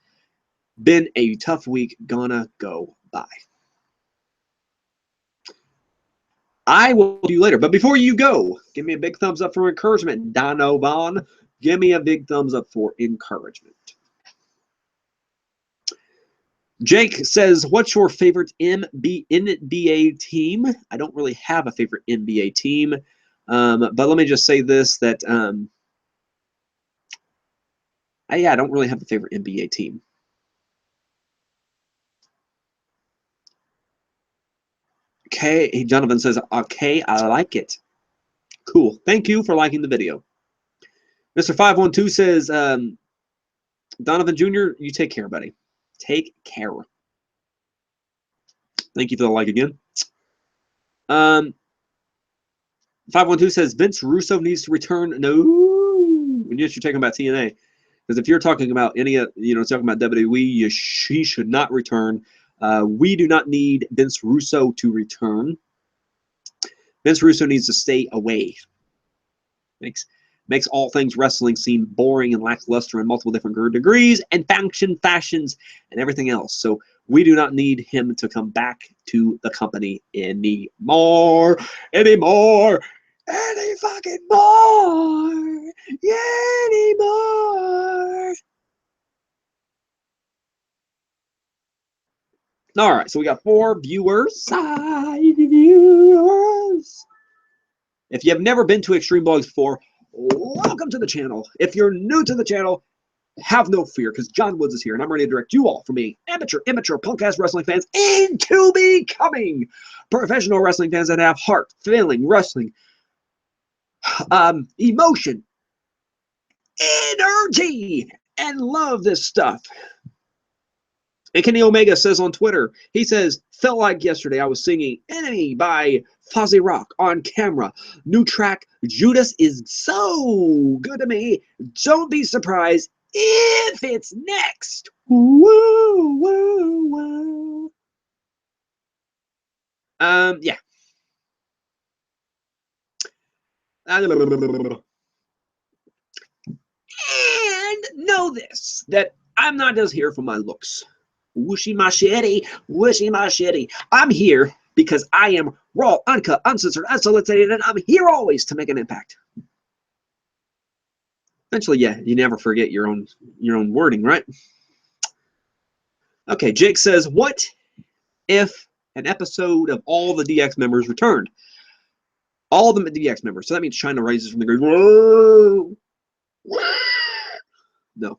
Been a tough week. Gonna go. Bye. I will do you later. But before you go, give me a big thumbs up for encouragement. Donovan, give me a big thumbs up for encouragement. Jake says, what's your favorite NBA team? I don't really have a favorite NBA team. But let me just say this, that I don't really have a favorite NBA team. Okay, Jonathan says, okay, I like it. Cool. Thank you for liking the video. Mr. 512 says, Donovan Jr., you take care, buddy. Take care. Thank you for the like again. 512 says, Vince Russo needs to return. No. Yes, you're talking about TNA. Because if you're talking about talking about WWE, he should not return. We do not need Vince Russo to return. Vince Russo needs to stay away. Makes all things wrestling seem boring and lackluster in multiple different degrees and fashions and everything else. So we do not need him to come back to the company anymore. Any fucking more. Anymore. All right, so we got 4 viewers. If you have never been to Extreme Blogs before, welcome to the channel. If you're new to the channel, have no fear, because John Woods is here, and I'm ready to direct you all from being immature, punk-ass wrestling fans into becoming professional wrestling fans that have heart, feeling, wrestling, emotion, energy, and love this stuff. And Kenny Omega says on Twitter, he says, felt like yesterday I was singing Enemy by Fozzy Rock on camera. New track, Judas is so good to me. Don't be surprised if it's next. Woo, woo, woo. Yeah. And know this, that I'm not just here for my looks. Whooshy machete. I'm here because I am raw, uncut, uncensored, unsolicited, and I'm here always to make an impact. Eventually, yeah, you never forget your own wording, right? Okay, Jake says, what if an episode of all the DX members returned? All the DX members. So that means China rises from the grave. Whoa! No.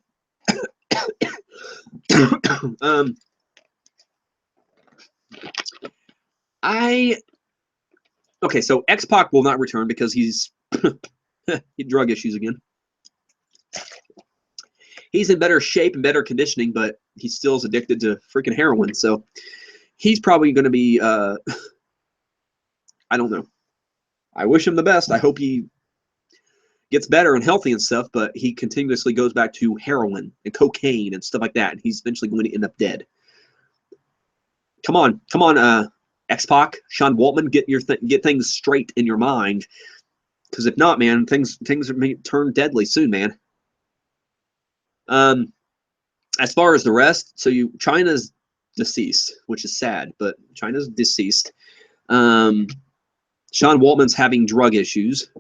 Okay, so X-Pac will not return because he's he drug issues again. He's in better shape and better conditioning, but he still is addicted to freaking heroin. So he's probably going to be, I don't know. I wish him the best. I hope he gets better and healthy and stuff, but he continuously goes back to heroin and cocaine and stuff like that. And he's eventually going to end up dead. Come on, X-Pac, Sean Waltman, get things straight in your mind. Because if not, man, things are going to turn deadly soon, man. As far as the rest, so China's deceased, which is sad, but China's deceased. Sean Waltman's having drug issues.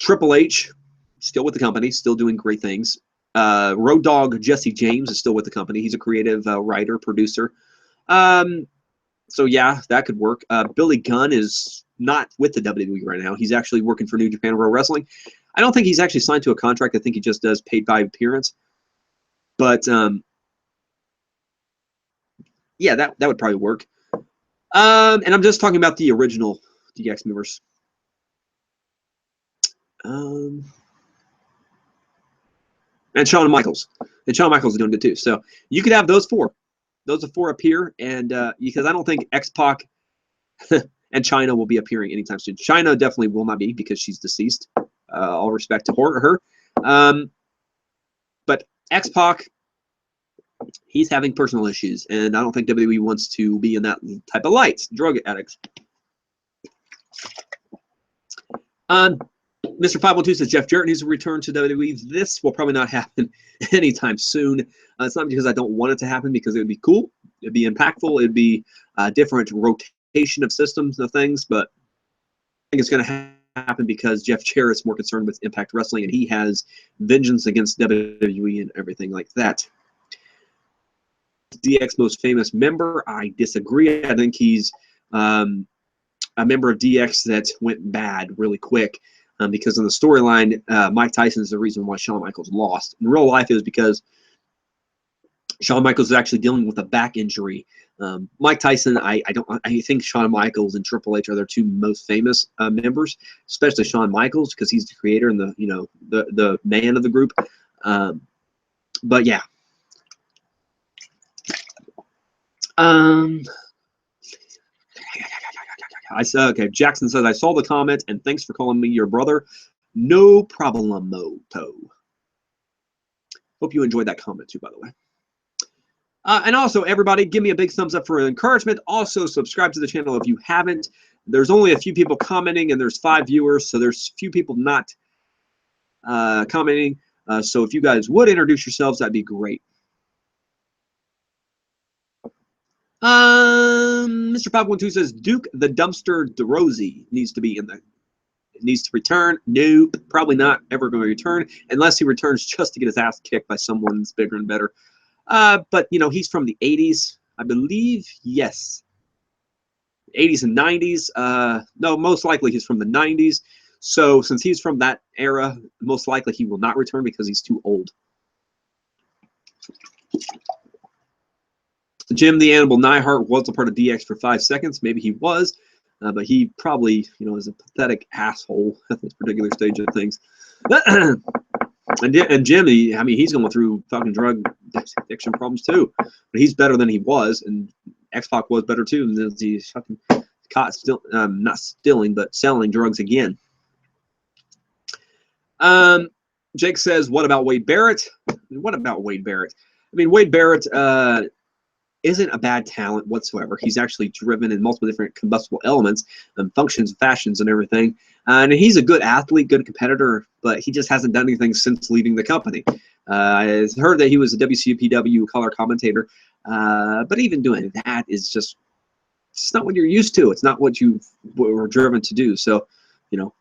Triple H, still with the company, still doing great things. Road Dogg Jesse James is still with the company. He's a creative writer, producer. So yeah, that could work. Billy Gunn is not with the WWE right now. He's actually working for New Japan Pro Wrestling. I don't think he's actually signed to a contract. I think he just does paid by appearance. But yeah, that would probably work. And I'm just talking about the original DX members. And Shawn Michaels. And Shawn Michaels is doing good too. So you could have those four. Those are four appear, and because I don't think X-Pac and China will be appearing anytime soon. China definitely will not be because she's deceased. All respect to her. But X-Pac, he's having personal issues, and I don't think WWE wants to be in that type of light. Drug addicts. Mr. 512 says Jeff Jarrett needs to return to WWE. This will probably not happen anytime soon. It's not because I don't want it to happen, because it would be cool. It'd be impactful. It'd be a different rotation of systems of things, but I think it's going to happen because Jeff Jarrett's more concerned with Impact Wrestling, and he has vengeance against WWE and everything like that. DX most famous member, I disagree. I think he's a member of DX that went bad really quick. Because in the storyline, Mike Tyson is the reason why Shawn Michaels lost. In real life, it was because Shawn Michaels is actually dealing with a back injury. Mike Tyson, I think Shawn Michaels and Triple H are their two most famous members, especially Shawn Michaels because he's the creator and the man of the group. But yeah. Okay, Jackson says, I saw the comment, and thanks for calling me your brother. No problemo. Hope you enjoyed that comment, too, by the way. And also, everybody, give me a big thumbs up for encouragement. Also, subscribe to the channel if you haven't. There's only a few people commenting, and there's 5 viewers, so there's few people not commenting. So if you guys would introduce yourselves, that'd be great. Mr. 512 says Duke the Dumpster DeRosie needs to be in the needs to return. Nope, probably not ever going to return unless he returns just to get his ass kicked by someone that's bigger and better. But you know, he's from the 80s, I believe. Yes, 80s and 90s. No, most likely he's from the 90s. So since he's from that era, most likely he will not return because he's too old. Jim the Animal Neihart was a part of DX for 5 seconds. Maybe he was, but he probably, you know, is a pathetic asshole at this particular stage of things. And Jimmy, I mean, he's going through fucking drug addiction problems too. But he's better than he was, and X-Pac was better too. And he's fucking caught not stealing, but selling drugs again. Jake says, what about Wade Barrett? What about Wade Barrett? I mean, Wade Barrett isn't a bad talent whatsoever. He's actually driven in multiple different combustible elements and functions, fashions, and everything. And he's a good athlete, good competitor, but he just hasn't done anything since leaving the company. I heard that he was a WCPW color commentator, but even doing that is just, it's not what you're used to. It's not what you were driven to do. So, you know.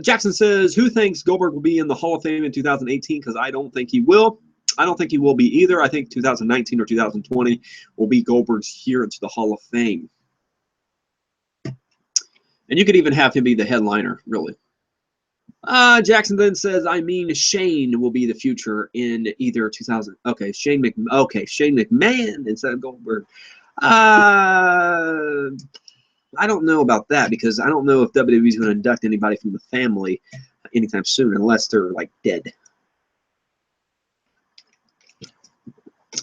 Jackson says, who thinks Goldberg will be in the Hall of Fame in 2018? Because I don't think he will. I don't think he will be either. I think 2019 or 2020 will be Goldberg's here into the Hall of Fame. And you could even have him be the headliner, really. Jackson then says, I mean, Shane will be the future in either 2000. Okay, Shane McMahon instead of Goldberg. I don't know about that, because I don't know if WWE is going to induct anybody from the family anytime soon, unless they're like dead.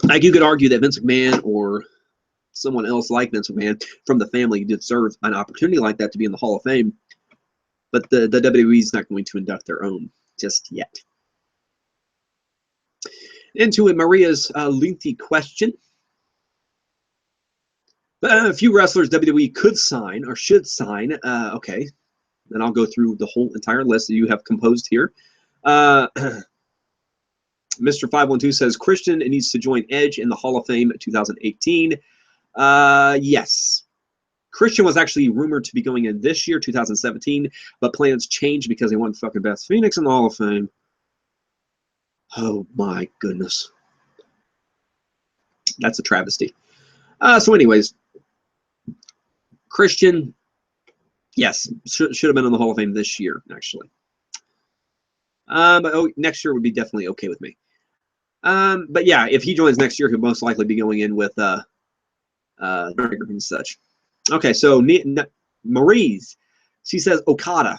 Like, you could argue that Vince McMahon or someone else like Vince McMahon from the family deserves an opportunity like that to be in the Hall of Fame, but the WWE is not going to induct their own just yet. Into Maria's lengthy question. A few wrestlers WWE could sign or should sign. Okay, then I'll go through the whole entire list that you have composed here. Mr. 512 says Christian needs to join Edge in the Hall of Fame 2018. Yes. Christian was actually rumored to be going in this year, 2017, but plans changed because they want fucking Beth Phoenix in the Hall of Fame. Oh my goodness. That's a travesty. So anyways, Christian, yes, should have been in the Hall of Fame this year, actually. But next year would be definitely okay with me. But yeah, if he joins next year, he'll most likely be going in with and such. Okay, so Maurice, she says Okada.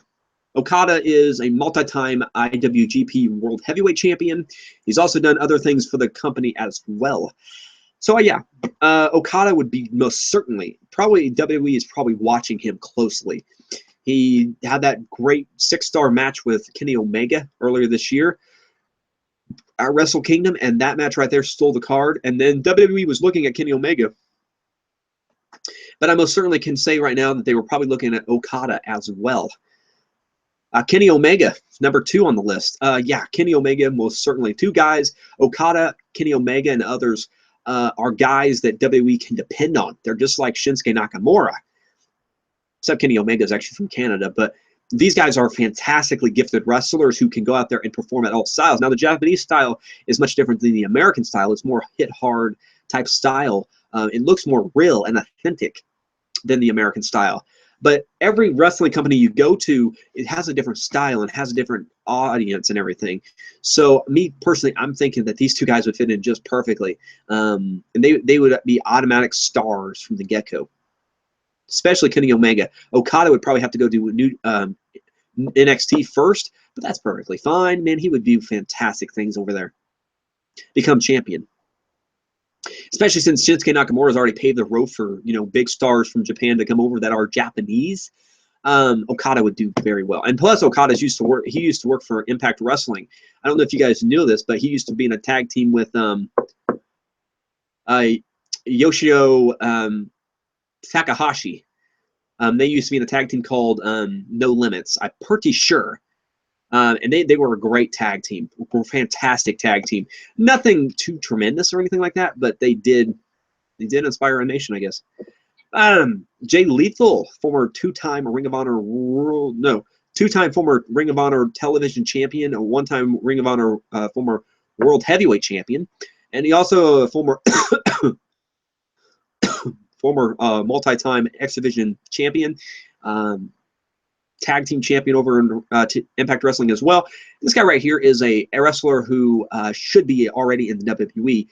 Okada is a multi-time IWGP World Heavyweight Champion. He's also done other things for the company as well. So yeah, Okada would be most certainly, probably WWE is probably watching him closely. He had that great 6-star match with Kenny Omega earlier this year at Wrestle Kingdom, and that match right there stole the card. And then WWE was looking at Kenny Omega. But I most certainly can say right now that they were probably looking at Okada as well. Kenny Omega, number 2 on the list. Yeah, Kenny Omega, most certainly. 2 guys, Okada, Kenny Omega, and others are guys that WWE can depend on. They're just like Shinsuke Nakamura. Except Kenny Omega is actually from Canada. But these guys are fantastically gifted wrestlers who can go out there and perform at all styles. Now, the Japanese style is much different than the American style. It's more hit-hard type style. It looks more real and authentic than the American style. But every wrestling company you go to, it has a different style and has a different audience and everything. So me personally, I'm thinking that these 2 guys would fit in just perfectly. And they would be automatic stars from the get-go, especially Kenny Omega. Okada would probably have to go do new NXT first, but that's perfectly fine. Man, he would do fantastic things over there. Become champion. Especially since Shinsuke Nakamura has already paved the road for, you know, big stars from Japan to come over that are Japanese. Okada would do very well. And plus, Okada's used to work. He used to work for Impact Wrestling. I don't know if you guys knew this, but he used to be in a tag team with Yoshio Takahashi. They used to be in a tag team called No Limits. I'm pretty sure. And they were a great tag team, a fantastic tag team. Nothing too tremendous or anything like that, but they did inspire a nation, I guess. Jay Lethal, former 2-time Ring of Honor two-time former Ring of Honor television champion, a 1-time Ring of Honor former World Heavyweight Champion, and he also a former multi-time X Division champion. Tag team champion over in Impact Wrestling as well. This guy right here is a wrestler who should be already in the WWE.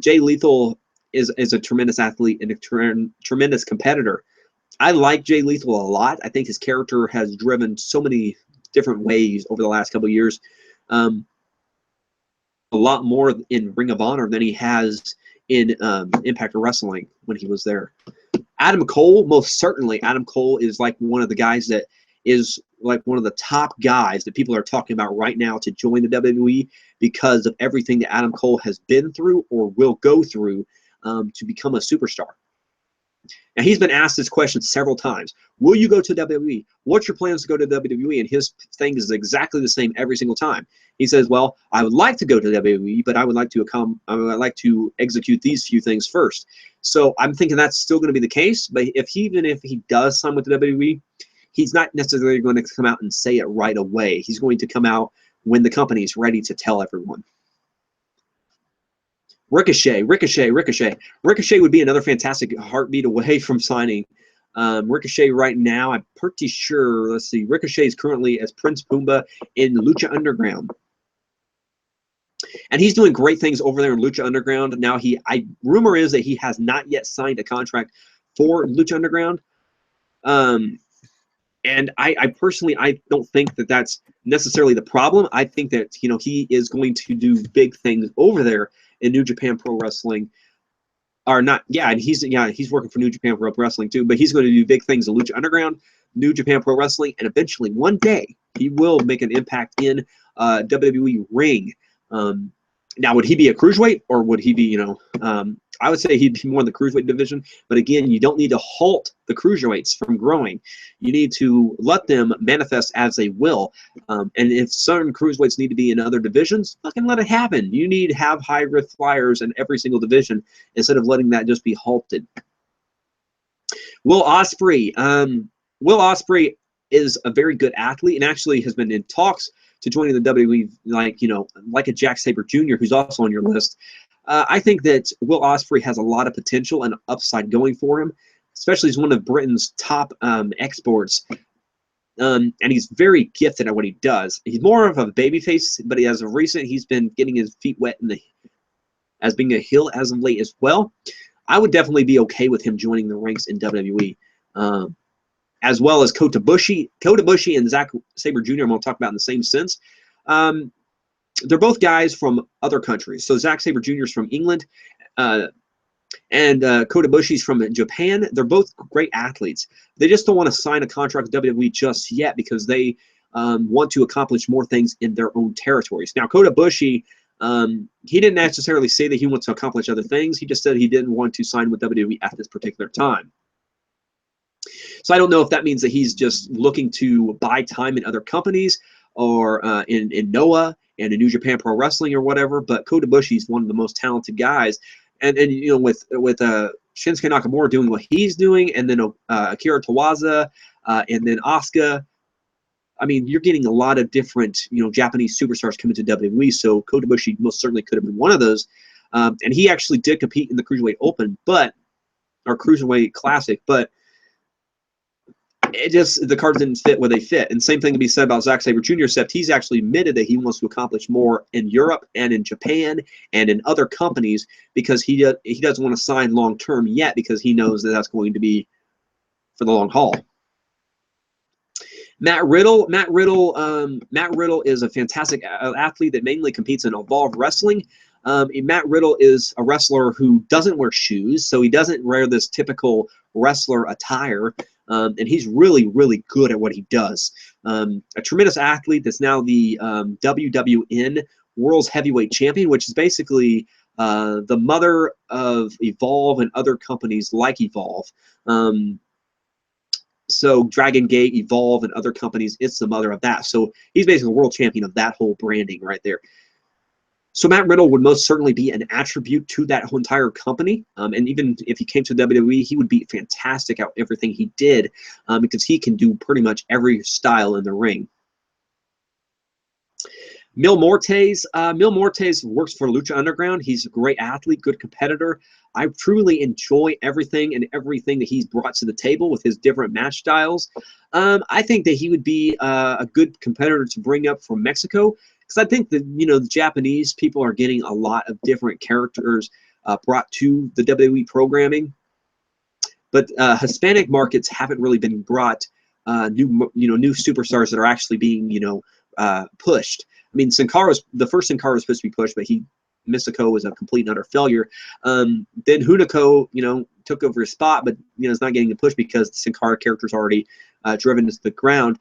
Jay Lethal is a tremendous athlete and a tremendous competitor. I like Jay Lethal a lot. I think his character has driven so many different ways over the last couple of years. A lot more in Ring of Honor than he has in Impact Wrestling when he was there. Adam Cole, most certainly. Adam Cole is like one of the guys that is like one of the top guys that people are talking about right now to join the WWE because of everything that Adam Cole has been through or will go through to become a superstar. Now, he's been asked this question several times. Will you go to WWE? What's your plans to go to WWE? And his thing is exactly the same every single time. He says, well, I would like to go to WWE, but I would like to execute these few things first. So I'm thinking that's still going to be the case. But even if he does sign with the WWE, he's not necessarily going to come out and say it right away. He's going to come out when the company is ready to tell everyone. Ricochet would be another fantastic heartbeat away from signing. Ricochet right now, I'm pretty sure, let's see, Ricochet is currently as Prince Puma in Lucha Underground. And he's doing great things over there in Lucha Underground. Now, rumor is that he has not yet signed a contract for Lucha Underground. And I personally, I don't think that that's necessarily the problem. I think that, he is going to do big things over there in New Japan Pro Wrestling. Or not, yeah, and he's working for New Japan Pro Wrestling too, but he's going to do big things in Lucha Underground, New Japan Pro Wrestling, and eventually one day he will make an impact in WWE ring. Now, would he be a cruiserweight, or would he be, I would say he'd be more in the cruiserweight division. But again, you don't need to halt the cruiserweights from growing. You need to let them manifest as they will. And if certain cruiserweights need to be in other divisions, fucking let it happen. You need to have high-risk flyers in every single division instead of letting that just be halted. Will Ospreay. Will Ospreay is a very good athlete and actually has been in talks to joining the WWE, like a Jack Sabre Jr., who's also on your list. I think that Will Ospreay has a lot of potential and upside going for him, especially as one of Britain's top exports. And he's very gifted at what he does. He's more of a babyface, but as of recent, he's been getting his feet wet as being a heel as of late as well. I would definitely be okay with him joining the ranks in WWE. As well as Kota Ibushi and Zack Sabre Jr. I'm going to talk about in the same sense. They're both guys from other countries. So Zack Sabre Jr. is from England, and Kota Ibushi is from Japan. They're both great athletes. They just don't want to sign a contract with WWE just yet because they want to accomplish more things in their own territories. Now, Kota Ibushi, he didn't necessarily say that he wants to accomplish other things. He just said he didn't want to sign with WWE at this particular time. So I don't know if that means that he's just looking to buy time in other companies or in Noah and in New Japan Pro Wrestling or whatever. But Kota Ibushi is one of the most talented guys, and with Shinsuke Nakamura doing what he's doing, and then Akira Tozawa, and then Asuka. I mean, you're getting a lot of different Japanese superstars coming to WWE. So Kota Ibushi most certainly could have been one of those, and he actually did compete in the Cruiserweight Open, or Cruiserweight Classic, but the cards didn't fit where they fit. And same thing can be said about Zack Sabre Jr., except he's actually admitted that he wants to accomplish more in Europe and in Japan and in other companies because he doesn't want to sign long term yet because he knows that that's going to be for the long haul. Matt Riddle is a fantastic athlete that mainly competes in Evolve Wrestling. Matt Riddle is a wrestler who doesn't wear shoes, so he doesn't wear this typical wrestler attire. And he's really, really good at what he does. A tremendous athlete that's now the WWN World's Heavyweight Champion, which is basically the mother of Evolve and other companies like Evolve. So Dragon Gate, Evolve, and other companies, it's the mother of that. So he's basically a world champion of that whole branding right there. So Matt Riddle would most certainly be an attribute to that whole entire company. And even if he came to WWE, he would be fantastic at everything he did because he can do pretty much every style in the ring. Mil Muertes works for Lucha Underground. He's a great athlete, good competitor. I truly enjoy everything that he's brought to the table with his different match styles. I think that he would be a good competitor to bring up from Mexico. Because I think that, the Japanese people are getting a lot of different characters brought to the WWE programming. But Hispanic markets haven't really been brought new superstars that are actually being, pushed. I mean, the first Sin Cara was supposed to be pushed, but he Mystico was a complete and utter failure. Then Hunico, you know, took over his spot, but you know, it's not getting a push because the Sin Cara character's already driven into the ground.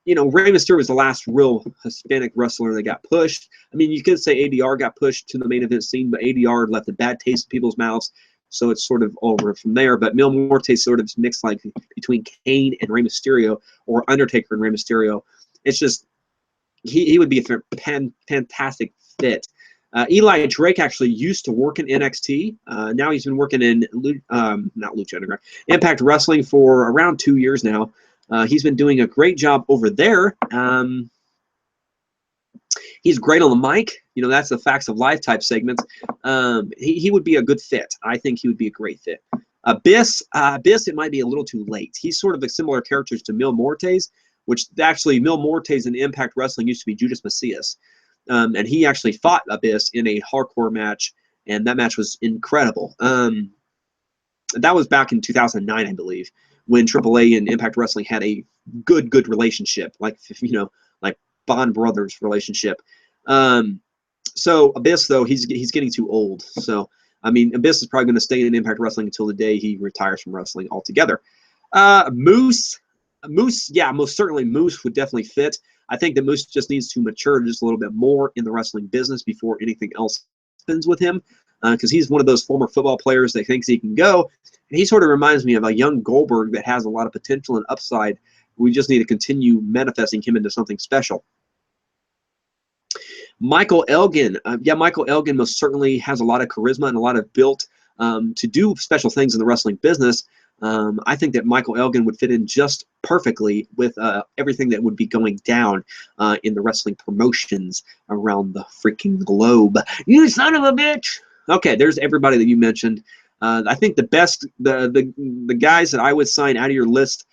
You know, Rey Mysterio was the last real Hispanic wrestler that got pushed. I mean, you could say ADR got pushed to the main event scene, but ADR left a bad taste in people's mouths, so it's sort of over from there. But Mil Muertes sort of mixed like between Kane and Rey Mysterio, or Undertaker and Rey Mysterio. It's just he would be a fantastic fit. Eli Drake actually used to work in NXT. Now he's been working in not Lucha Underground, Impact Wrestling for around 2 years now. He's been doing a great job over there. He's great on the mic. You know, that's the Facts of Life type segments. He would be a good fit. I think he would be a great fit. Abyss, it might be a little too late. He's sort of a similar character to Mil Muertes, which actually Mil Muertes in Impact Wrestling used to be Judas Macias. And he actually fought Abyss in a hardcore match, and that match was incredible. That was back in 2009, I believe, when AAA and Impact Wrestling had a good relationship, like, you know, like Bond Brothers relationship. So Abyss, though, he's getting too old. So, I mean, Abyss is probably going to stay in Impact Wrestling until the day he retires from wrestling altogether. Moose, yeah, most certainly Moose would definitely fit. I think that Moose just needs to mature just a little bit more in the wrestling business before anything else happens with him, because he's one of those former football players that thinks he can go. And he sort of reminds me of a young Goldberg that has a lot of potential and upside. We just need to continue manifesting him into something special. Michael Elgin. Yeah, Michael Elgin most certainly has a lot of charisma and a lot of built to do special things in the wrestling business. I think that Michael Elgin would fit in just perfectly with everything that would be going down in the wrestling promotions around the freaking globe. You son of a bitch! Okay, there's everybody that you mentioned. I think the best, the guys that I would sign out of your list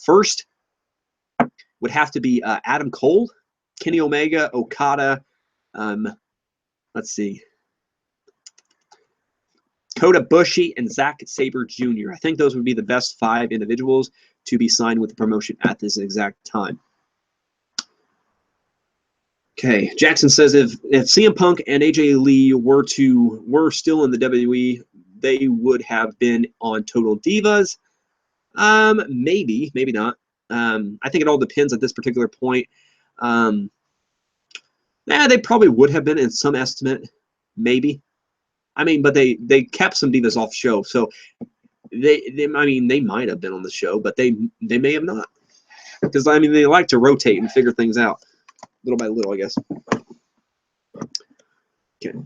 first would have to be Adam Cole, Kenny Omega, Okada, let's see, Kota Ibushi, and Zack Sabre Jr. I think those would be the best 5 individuals to be signed with the promotion at this exact time. Okay, Jackson says if CM Punk and AJ Lee were still in the WWE, they would have been on Total Divas. Maybe not. I think it all depends at this particular point. They probably would have been in some estimate, maybe. I mean, but they kept some divas off show, so they might have been on the show, but they may have not, because I mean they like to rotate and figure things out little by little, I guess. Okay.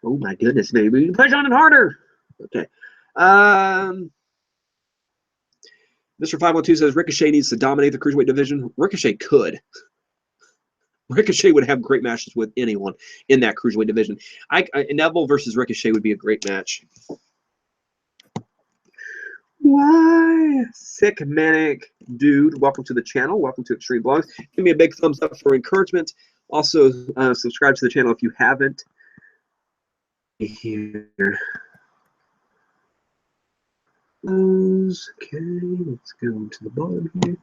Oh my goodness, baby, push on it harder. Okay. Mr. 512 says Ricochet needs to dominate the cruiserweight division. Ricochet could. Ricochet would have great matches with anyone in that cruiserweight division. Neville versus Ricochet would be a great match. Why? Sick Manic Dude, welcome to the channel. Welcome to Extreme Blogs. Give me a big thumbs up for encouragement. Also, subscribe to the channel if you haven't. Here. Okay, let's go to the bottom here.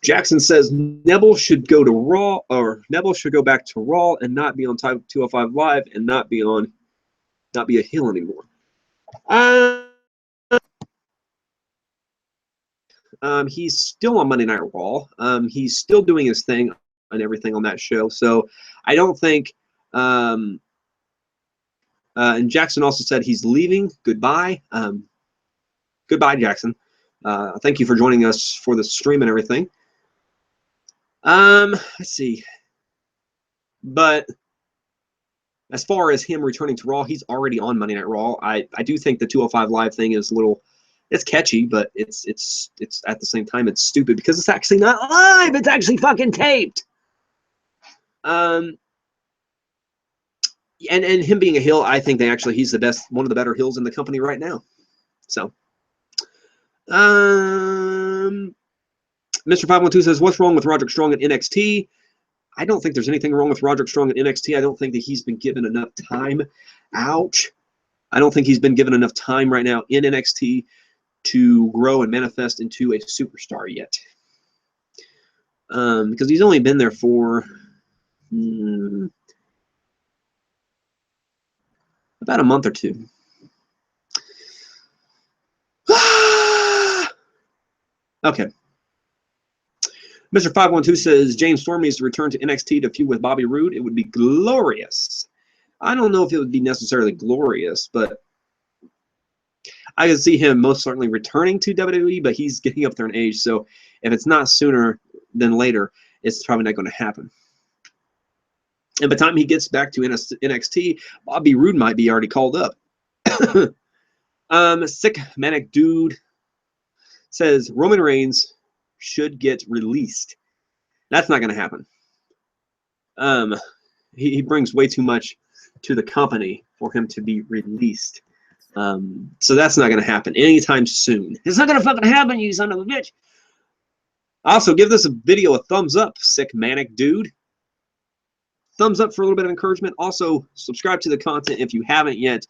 Jackson says Neville should go to Raw, or Neville should go back to Raw and not be on Type 205 Live and not be a heel anymore. He's still on Monday Night Raw. He's still doing his thing and everything on that show. So I don't think. And Jackson also said he's leaving. Goodbye. Goodbye, Jackson. Thank you for joining us for the stream and everything. Let's see. But as far as him returning to Raw, he's already on Monday Night Raw. I do think the 205 Live thing is a little, it's catchy, but it's at the same time it's stupid because it's actually not live. It's actually fucking taped. And him being a heel, I think he's the best, one of the better heels in the company right now. So, Mr. 512 says, what's wrong with Roderick Strong at NXT? I don't think there's anything wrong with Roderick Strong at NXT. I don't think that he's been given enough time. Ouch. I don't think he's been given enough time right now in NXT to grow and manifest into a superstar yet. Because he's only been there for About a month or two. Okay. Mr. 512 says James Storm needs to return to NXT to feud with Bobby Roode. It would be glorious. I don't know if it would be necessarily glorious, but I can see him most certainly returning to WWE, but he's getting up there in age, so if it's not sooner than later, it's probably not going to happen. And by the time he gets back to NXT, Bobby Roode might be already called up. Sick Manic Dude says Roman Reigns should get released. That's not going to happen. He brings way too much to the company for him to be released. So that's not going to happen anytime soon. It's not going to fucking happen, you son of a bitch. Also, give this video a thumbs up, Sick Manic Dude. Thumbs up for a little bit of encouragement. Also, subscribe to the content if you haven't yet.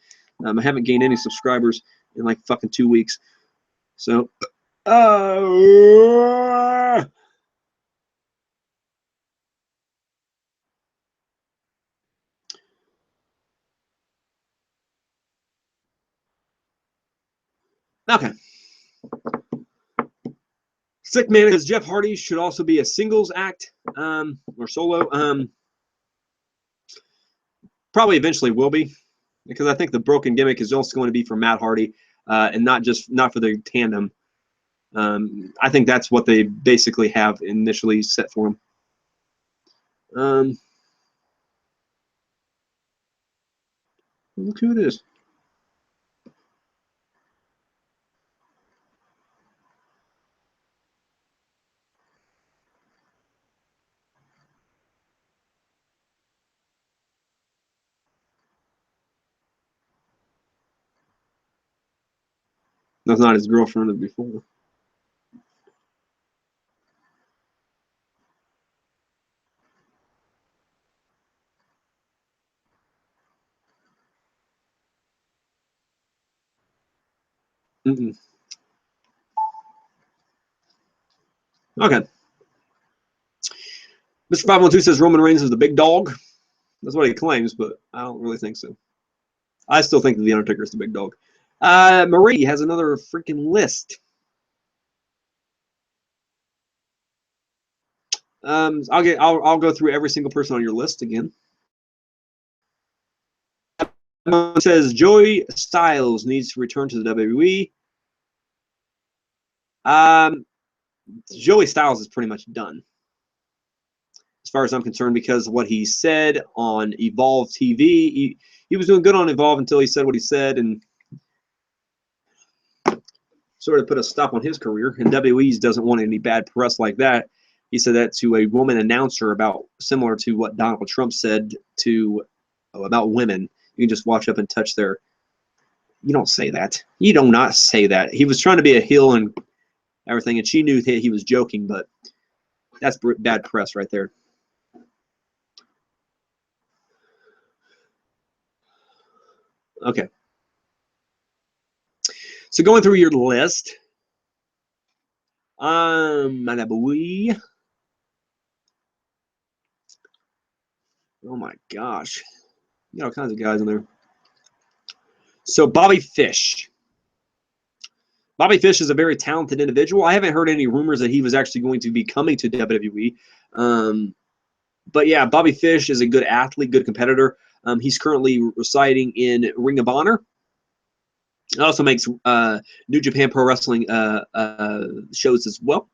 I haven't gained any subscribers in like fucking 2 weeks. So, okay. Sick Man says Jeff Hardy should also be a singles act or solo. Probably eventually will be, because I think the broken gimmick is also going to be for Matt Hardy and not for the tandem. I think that's what they basically have initially set for him. Look who it is. That's not his girlfriend of before. Okay. Mr. 512 says Roman Reigns is the big dog. That's what he claims, but I don't really think so. I still think that The Undertaker is the big dog. Marie has another freaking list. I'll go through every single person on your list again. It says Joey Styles needs to return to the WWE. Joey Styles is pretty much done, as far as I'm concerned, because of what he said on Evolve TV. He was doing good on Evolve until he said what he said and sort of put a stop on his career. And WWE doesn't want any bad press like that. He said that to a woman announcer about similar to what Donald Trump said about women. You can just watch up and touch their. You don't say that. You do not say that. He was trying to be a heel and everything, and she knew that he was joking, but that's bad press right there. Okay. So going through your list, oh my gosh, you got all kinds of guys in there. So Bobby Fish. Bobby Fish is a very talented individual. I haven't heard any rumors that he was actually going to be coming to WWE. But yeah, Bobby Fish is a good athlete, good competitor. He's currently residing in Ring of Honor. He also makes New Japan Pro Wrestling shows as well.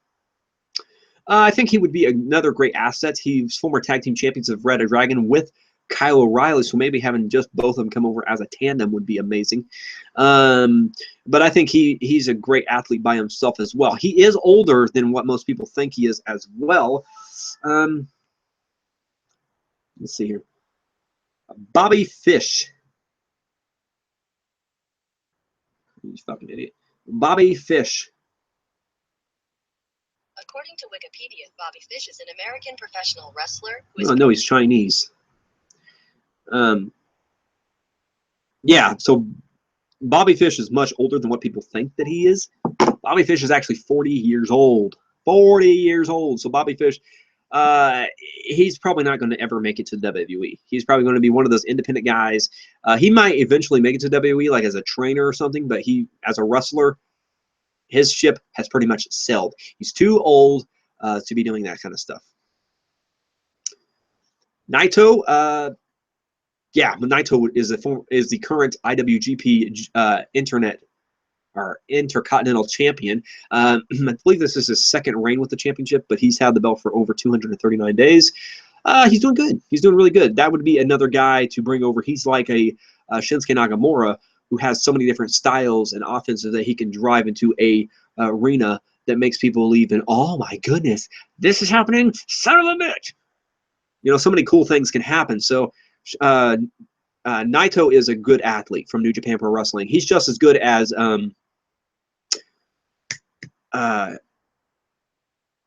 I think he would be another great asset. He's former tag team champions of Red Dragon with Kyle O'Reilly, so maybe having just both of them come over as a tandem would be amazing. But I think he's a great athlete by himself as well. He is older than what most people think he is as well. Let's see here. Bobby Fish. You fucking idiot. Bobby Fish. According to Wikipedia, Bobby Fish is an American professional wrestler who is Oh, no, he's Chinese. Yeah, so Bobby Fish is much older than what people think that he is. Bobby Fish is actually 40 years old. 40 years old. So Bobby Fish, he's probably not going to ever make it to WWE. He's probably going to be one of those independent guys. He might eventually make it to WWE, like as a trainer or something, but he, as a wrestler, his ship has pretty much sailed. He's too old to be doing that kind of stuff. Naito, yeah, Naito is the current IWGP Intercontinental Champion. I believe this is his second reign with the championship, but he's had the belt for over 239 days. He's doing good. He's doing really good. That would be another guy to bring over. He's like a Shinsuke Nakamura, who has so many different styles and offenses that he can drive into a arena that makes people believe in, oh my goodness, this is happening, son of a bitch. You know, so many cool things can happen. So Naito is a good athlete from New Japan Pro Wrestling. He's just as good as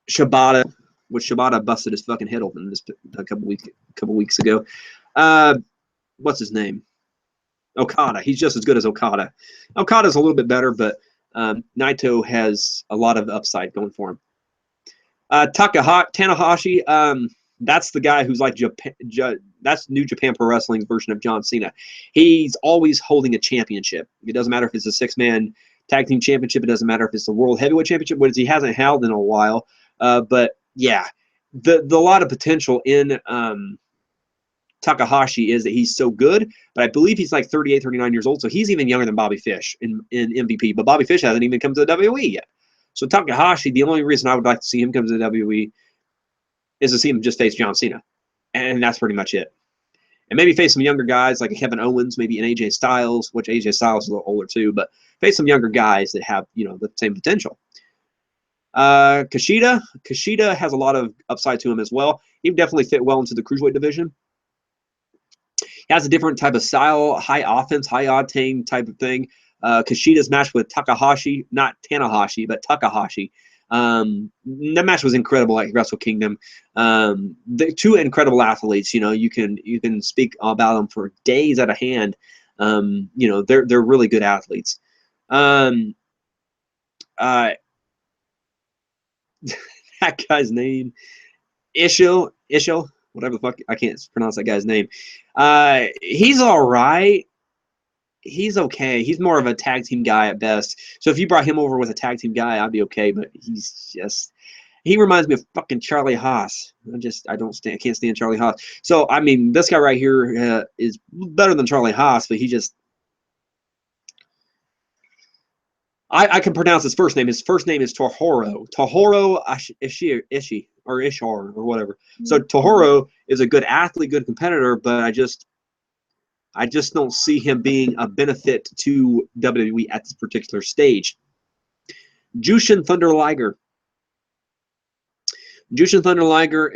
Shibata, which Shibata busted his fucking head open this a couple weeks ago. What's his name? Okada. He's just as good as Okada. Okada's a little bit better, but Naito has a lot of upside going for him. Tanahashi, that's the guy who's like that's New Japan Pro Wrestling's version of John Cena. He's always holding a championship. It doesn't matter if it's a 6-man tag team championship. It doesn't matter if it's the World Heavyweight Championship, which he hasn't held in a while. But yeah, the lot of potential in Takahashi is that he's so good, but I believe he's like 38, 39 years old, so he's even younger than Bobby Fish in MVP. But Bobby Fish hasn't even come to the WWE yet. So Takahashi, the only reason I would like to see him come to the WWE is to see him just face John Cena. And that's pretty much it. And maybe face some younger guys like Kevin Owens, maybe an AJ Styles, which AJ Styles is a little older too, but face some younger guys that have, you know, the same potential. Kushida has a lot of upside to him as well. He would definitely fit well into the Cruiserweight division. He has a different type of style, high offense, high octane type of thing. Kushida's match with Takahashi, not Tanahashi, but Takahashi. That match was incredible at Wrestle Kingdom. The two incredible athletes, you know, you can speak about them for days at a hand. You know, they're really good athletes. That guy's name, Ishil, whatever the fuck, I can't pronounce that guy's name. He's all right. He's okay. He's more of a tag team guy at best. So if you brought him over with a tag team guy, I'd be okay. But he reminds me of fucking Charlie Haas. I can't stand Charlie Haas. So I mean, this guy right here is better than Charlie Haas, but he just. I can pronounce his first name. His first name is Tohoro. Tohoro Ishii or Ishar or whatever. So Tohoro is a good athlete, good competitor, but I just don't see him being a benefit to WWE at this particular stage. Jushin Thunder Liger. Jushin Thunder Liger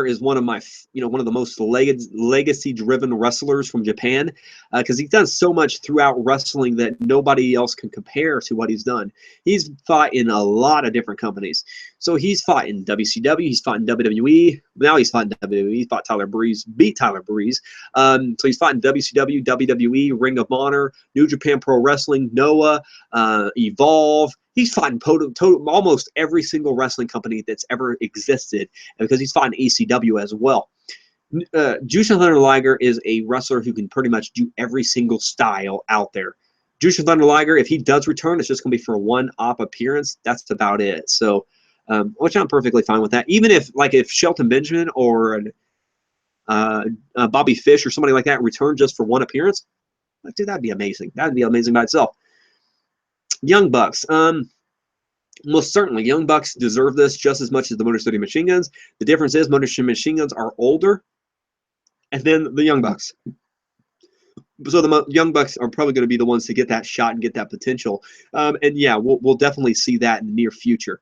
is one of my, one of the most legacy-driven wrestlers from Japan, because he's done so much throughout wrestling that nobody else can compare to what he's done. He's fought in a lot of different companies. So he's fought in WCW, he's fought in WWE, now he's fought in WWE, he fought Tyler Breeze, beat Tyler Breeze. So he's fought in WCW, WWE, Ring of Honor, New Japan Pro Wrestling, Noah, Evolve. He's fought in almost every single wrestling company that's ever existed, because he's fought in ECW as well. Jushin Thunder Liger is a wrestler who can pretty much do every single style out there. Jushin Thunder Liger, if he does return, it's just going to be for a one-op appearance. That's about it. So, which I'm perfectly fine with that. Even if Shelton Benjamin or Bobby Fish or somebody like that return just for one appearance, dude, that'd be amazing. That'd be amazing by itself. Young Bucks. Most certainly, Young Bucks deserve this just as much as the Motor City Machine Guns. The difference is Motor City Machine Guns are older, and then the Young Bucks. So the Young Bucks are probably going to be the ones to get that shot and get that potential. And yeah, we'll definitely see that in the near future.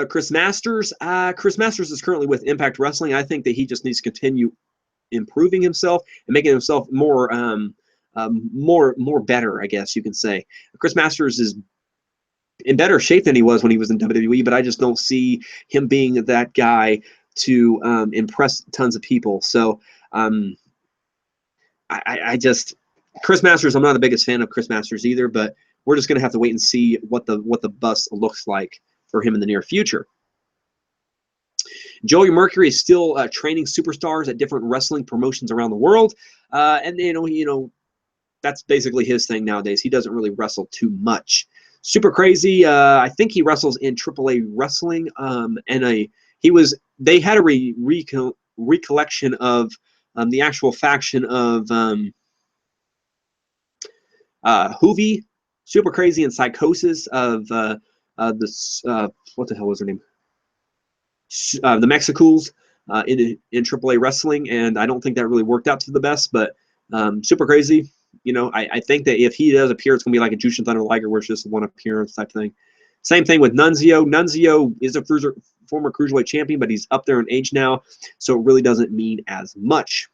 Chris Masters. Chris Masters is currently with Impact Wrestling. I think that he just needs to continue improving himself and making himself more better, I guess you can say. Chris Masters is in better shape than he was when he was in WWE, but I just don't see him being that guy to impress tons of people. So I just Chris Masters. I'm not the biggest fan of Chris Masters either, but we're just gonna have to wait and see what the bus looks like for him in the near future. Joey Mercury is still training superstars at different wrestling promotions around the world, and you know that's basically his thing nowadays. He doesn't really wrestle too much. Super Crazy, I think he wrestles in AAA wrestling, and they had a recollection of the actual faction of Hoovy, Super Crazy, and Psychosis of this what the hell was her name? The Mexicools in AAA wrestling, and I don't think that really worked out to the best. But Super Crazy, you know, I think that if he does appear, it's gonna be like a Jushin Thunder Liger, where it's just one appearance type thing. Same thing with Nunzio. Nunzio is a former cruiserweight champion, but he's up there in age now, so it really doesn't mean as much.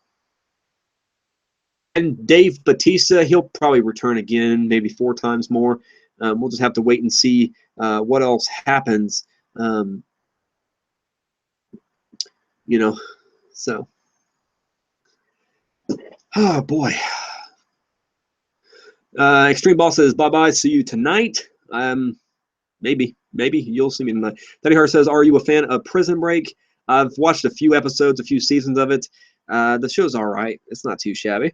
And Dave Batista, he'll probably return again, maybe 4 times more. We'll just have to wait and see what else happens. You know, so. Oh, boy. Extreme Ball says, bye-bye, see you tonight. Maybe you'll see me tonight. Teddy Hart says, are you a fan of Prison Break? I've watched a few episodes, a few seasons of it. The show's all right. It's not too shabby.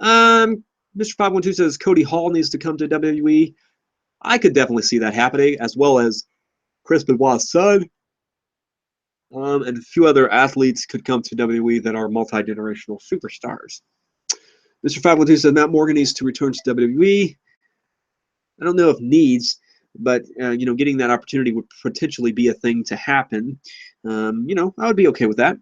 Mr. 512 says, Cody Hall needs to come to WWE. I could definitely see that happening, as well as Chris Benoit's son. And a few other athletes could come to WWE that are multi-generational superstars. Mr. 512 says, Matt Morgan needs to return to WWE. I don't know if needs, but you know, getting that opportunity would potentially be a thing to happen. You know, I would be okay with that.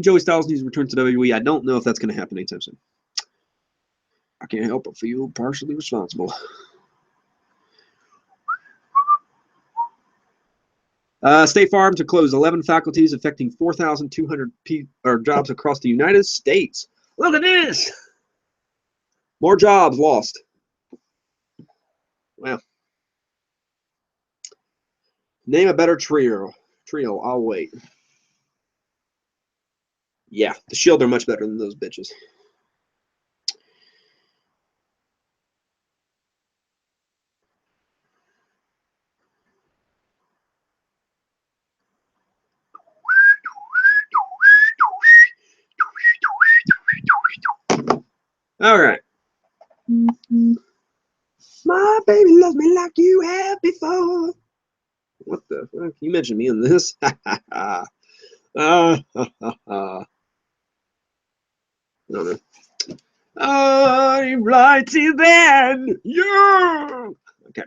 Joey Styles needs to return to WWE. I don't know if that's going to happen anytime soon. I can't help but feel partially responsible. State Farm to close 11 faculties affecting 4,200 jobs across the United States. Look at this! More jobs lost. Well, name a better trio. I'll wait. Yeah, the Shield are much better than those bitches. All right. My baby loves me like you have before. What the fuck? You mentioned me in this? No. I'm right to then. Yeah. Okay.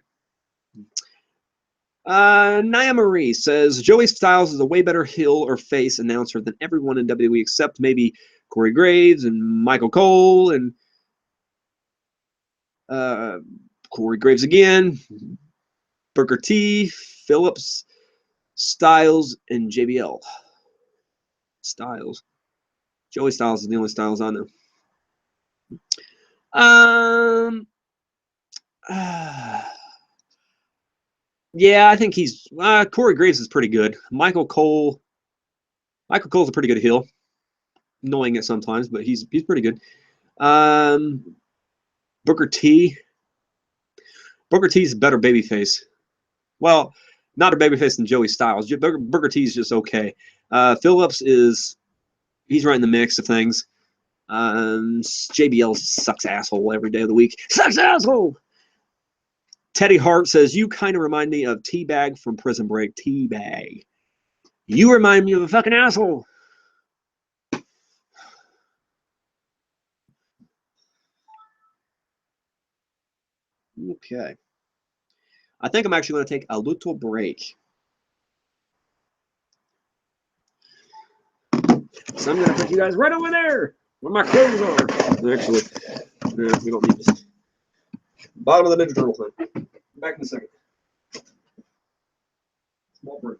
Nia Marie says Joey Styles is a way better heel or face announcer than everyone in WWE except maybe Corey Graves and Michael Cole and Corey Graves again, Booker T, Phillips, Styles, and JBL. Styles. Joey Styles is the only Styles I know. Yeah, I think he's Corey Graves is pretty good. Michael Cole's a pretty good heel. Annoying it sometimes, but he's pretty good. Booker T. Booker T's a better babyface. Well, not a babyface than Joey Styles. Booker T is just okay. Phillips he's right in the mix of things. JBL sucks asshole every day of the week. Sucks asshole. Teddy Hart says, you kind of remind me of Teabag from Prison Break. Teabag. You remind me of a fucking asshole. Okay. I think I'm actually going to take a little break. So I'm going to put you guys right over there where my clothes are. Actually, we don't need this. Bottom of the Ninja Turtle thing. Back in a second. Small break.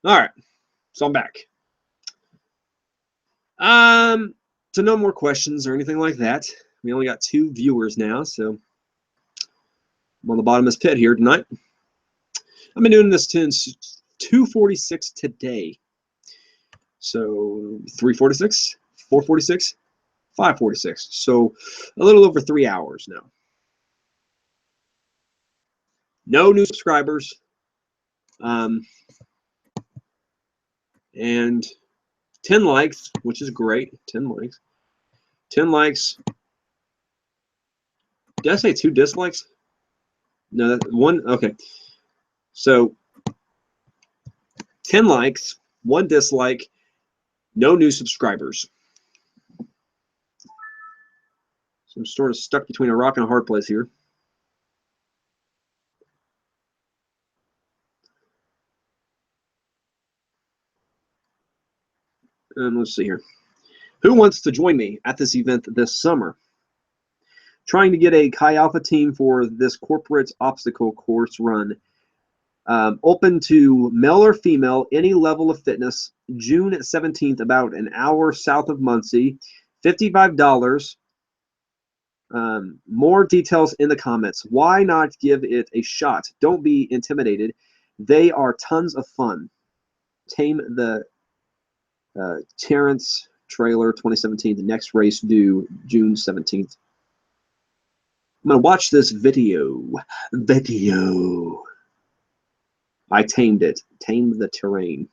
All right, so I'm back. So no more questions or anything like that. We only got 2 viewers now, so I'm on the bottom of this pit here tonight. I've been doing this since 2:46 today. So 3:46, 4:46, 5:46. So a little over 3 hours now. No new subscribers. And 10 likes, which is great. 10 likes. 10 likes. Did I say 2 dislikes? No, 1. Okay. So 10 likes, 1 dislike, no new subscribers. So I'm sort of stuck between a rock and a hard place here. And let's see here. Who wants to join me at this event this summer? Trying to get a Chi Alpha team for this corporate obstacle course run. Open to male or female, any level of fitness. June 17th, about an hour south of Muncie. $55. More details in the comments. Why not give it a shot? Don't be intimidated. They are tons of fun. Tame the Terrence trailer 2017. The next race due June 17th. I'm going to watch this video. I tamed it. Tamed the terrain.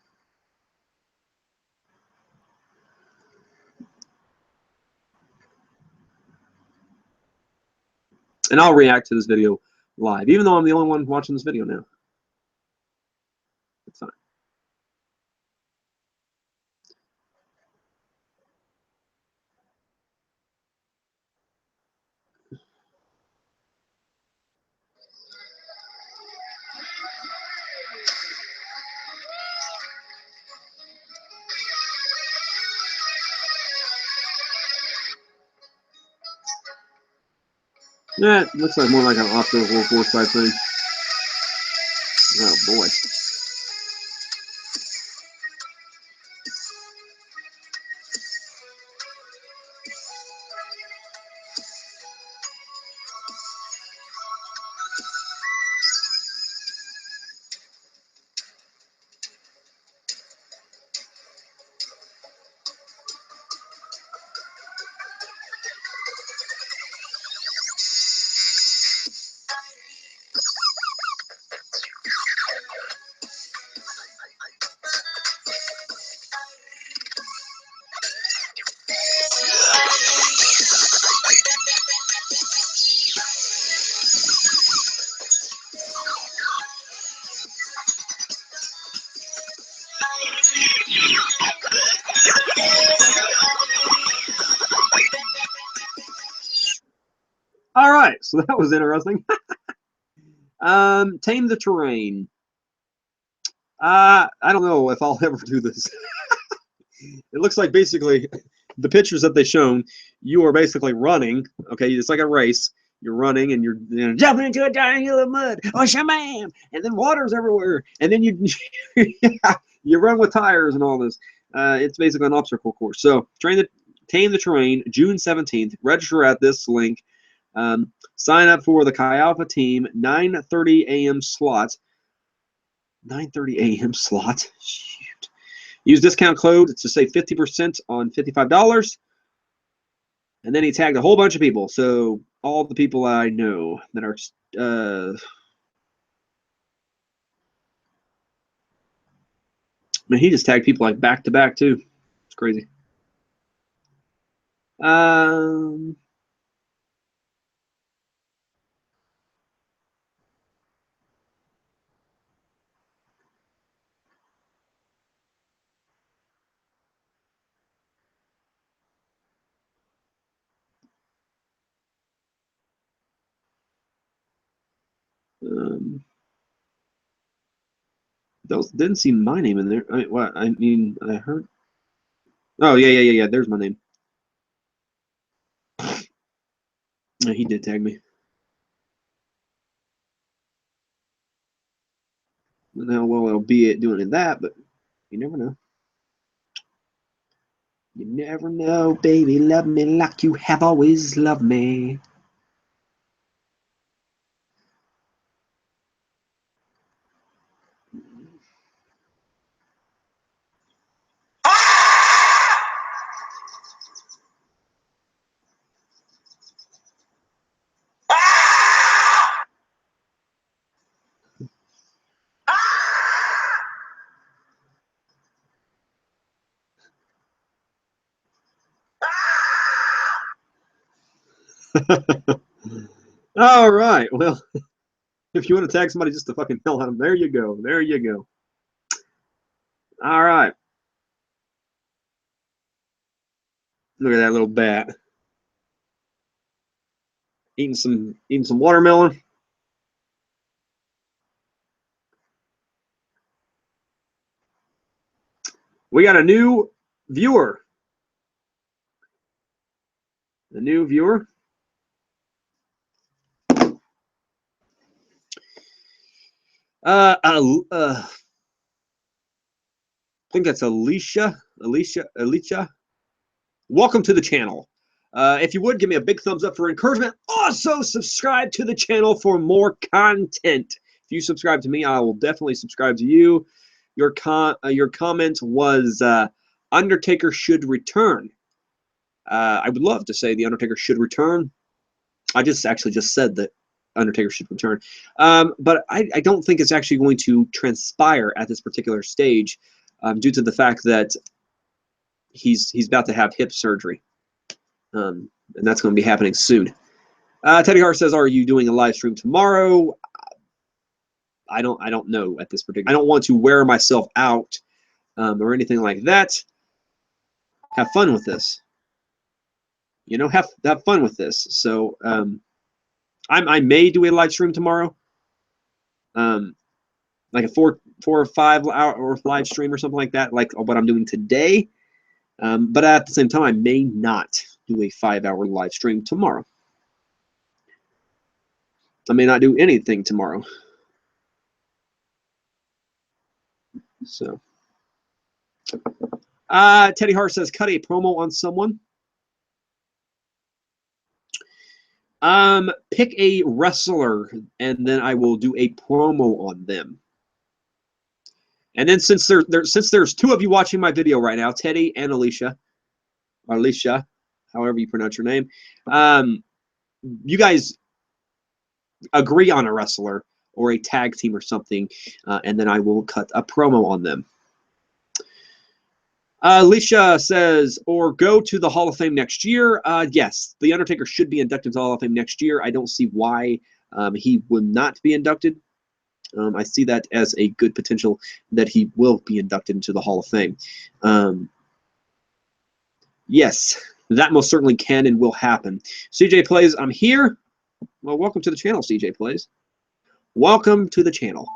And I'll react to this video live, even though I'm the only one watching this video now. It's fine. Yeah, it looks like more like an obstacle course type thing. Oh boy. So that was interesting. Tame the terrain. I don't know if I'll ever do this. It looks like basically the pictures that they shown, you are basically running. Okay, it's like a race. You're running and you're jumping into a giant hill of mud. Oh, shamam! And then water's everywhere. And then you you run with tires and all this. It's basically an obstacle course. So Tame the Terrain, June 17th. Register at this link. Sign up for the Chi Alpha team, 9:30 a.m. slot. 9:30 a.m. slot. Shoot. Use discount code to save 50% on $55. And then he tagged a whole bunch of people. So all the people I know that are man, he just tagged people like back to back too. It's crazy. Those didn't see my name in there. I mean, I heard. Oh yeah. There's my name. He did tag me. Now, well, I'll be it doing that, but you never know. You never know, baby. Love me like you have always loved me. All right. Well, if you want to tag somebody just to fucking hell out of them, there you go. There you go. All right. Look at that little bat. Eating some watermelon. We got a new viewer. A new viewer. I think that's Alicia. Welcome to the channel. If you would, give me a big thumbs up for encouragement. Also, subscribe to the channel for more content. If you subscribe to me, I will definitely subscribe to you. Your comment was Undertaker should return. I would love to say the Undertaker should return. I actually just said that Undertaker should return. But I don't think it's actually going to transpire at this particular stage due to the fact that he's about to have hip surgery. And that's going to be happening soon. Teddy Hart says, "Are you doing a live stream tomorrow?" I don't know at this particular. I don't want to wear myself out or anything like that. Have fun with this. You know, have fun with this. So I may do a live stream tomorrow. Like a 4 or 5 hour live stream or something like that, like what I'm doing today. But at the same time, I may not do a 5-hour live stream tomorrow. I may not do anything tomorrow. So, Teddy Hart says, cut a promo on someone. Pick a wrestler, and then I will do a promo on them. And then since there's 2 of you watching my video right now, Teddy and Alicia, however you pronounce your name, you guys agree on a wrestler or a tag team or something, and then I will cut a promo on them. Alicia says, or go to the Hall of Fame next year. Yes, The Undertaker should be inducted to the Hall of Fame next year. I don't see why he would not be inducted. I see that as a good potential that he will be inducted into the Hall of Fame. Yes, that most certainly can and will happen. CJ Plays, I'm here. Well, welcome to the channel, CJ Plays. Welcome to the channel.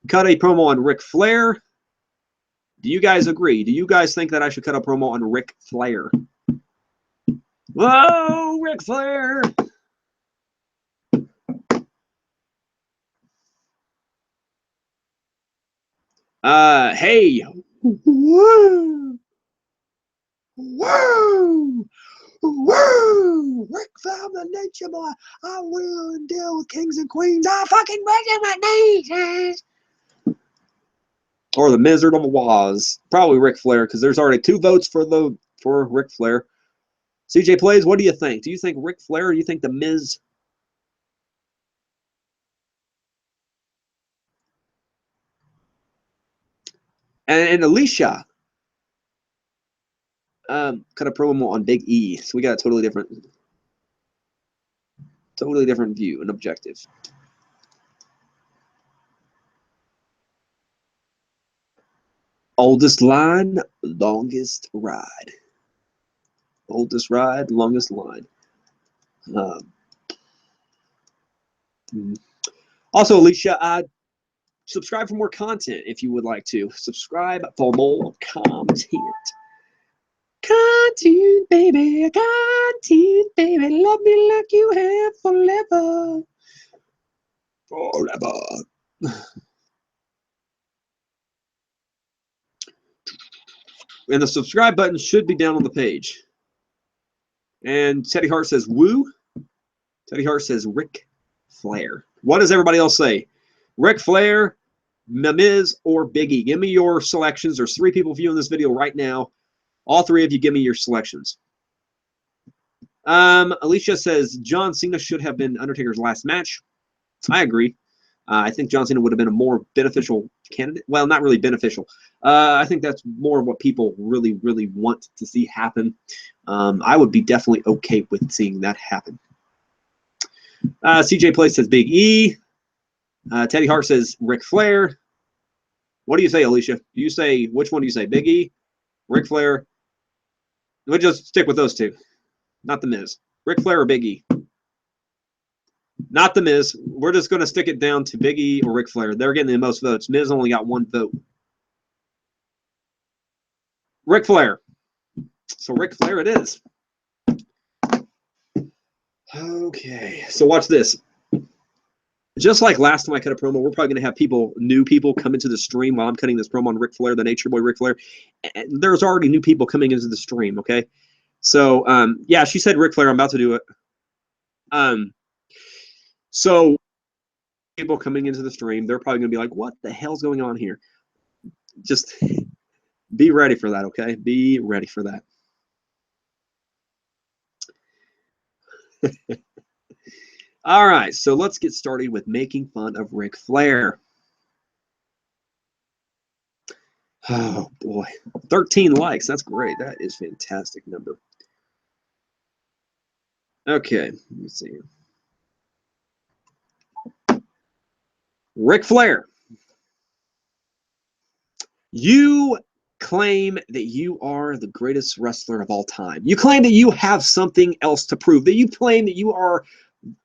Cut a promo on Ric Flair. Do you guys agree? Do you guys think that I should cut a promo on Ric Flair? Whoa, Ric Flair! Hey! Woo! Woo! Woo! Ric Flair, the nature boy. I will deal with kings and queens. I fucking break in my knees. Or the Wizard of Oz. Probably Ric Flair, because there's already 2 votes for Ric Flair. CJ Plays, what do you think? Do you think Ric Flair or do you think The Miz? And Alicia cut a promo on Big E. So we got a totally different view and objective. Oldest line, longest ride. Oldest ride, longest line. Also, Alicia, subscribe for more content if you would like to. Subscribe for more content. Content, baby. Content, baby. Love me like you have forever. Forever. And the subscribe button should be down on the page. And Teddy Hart says, woo. Teddy Hart says, Ric Flair. What does everybody else say? Ric Flair, Miz, or Big E? Give me your selections. There's 3 people viewing this video right now. All 3 of you, give me your selections. Alicia says, John Cena should have been Undertaker's last match. I agree. I think John Cena would have been a more beneficial candidate. Well, not really beneficial. I think that's more of what people really, really want to see happen. I would be definitely okay with seeing that happen. CJ Play says Big E. Teddy Hart says Ric Flair. What do you say, Alicia? Do you say, which one do you say? Big E? Ric Flair? We'll just stick with those 2. Not The Miz. Ric Flair or Big E? Not The Miz. We're just going to stick it down to Big E or Ric Flair. They're getting the most votes. Miz only got 1 vote. Ric Flair. So Ric Flair it is. Okay. So watch this. Just like last time I cut a promo, we're probably going to have new people come into the stream while I'm cutting this promo on Ric Flair, the Nature Boy Ric Flair. And there's already new people coming into the stream, okay? So, yeah, she said Ric Flair. I'm about to do it. So people coming into the stream, they're probably going to be like, what the hell's going on here? Just be ready for that, okay? Be ready for that. All right, so let's get started with making fun of Ric Flair. Oh, boy. 13 likes. That's great. That is a fantastic number. Okay, let me see here. Ric Flair, you claim that you are the greatest wrestler of all time. You claim that you have something else to prove, that you claim that you are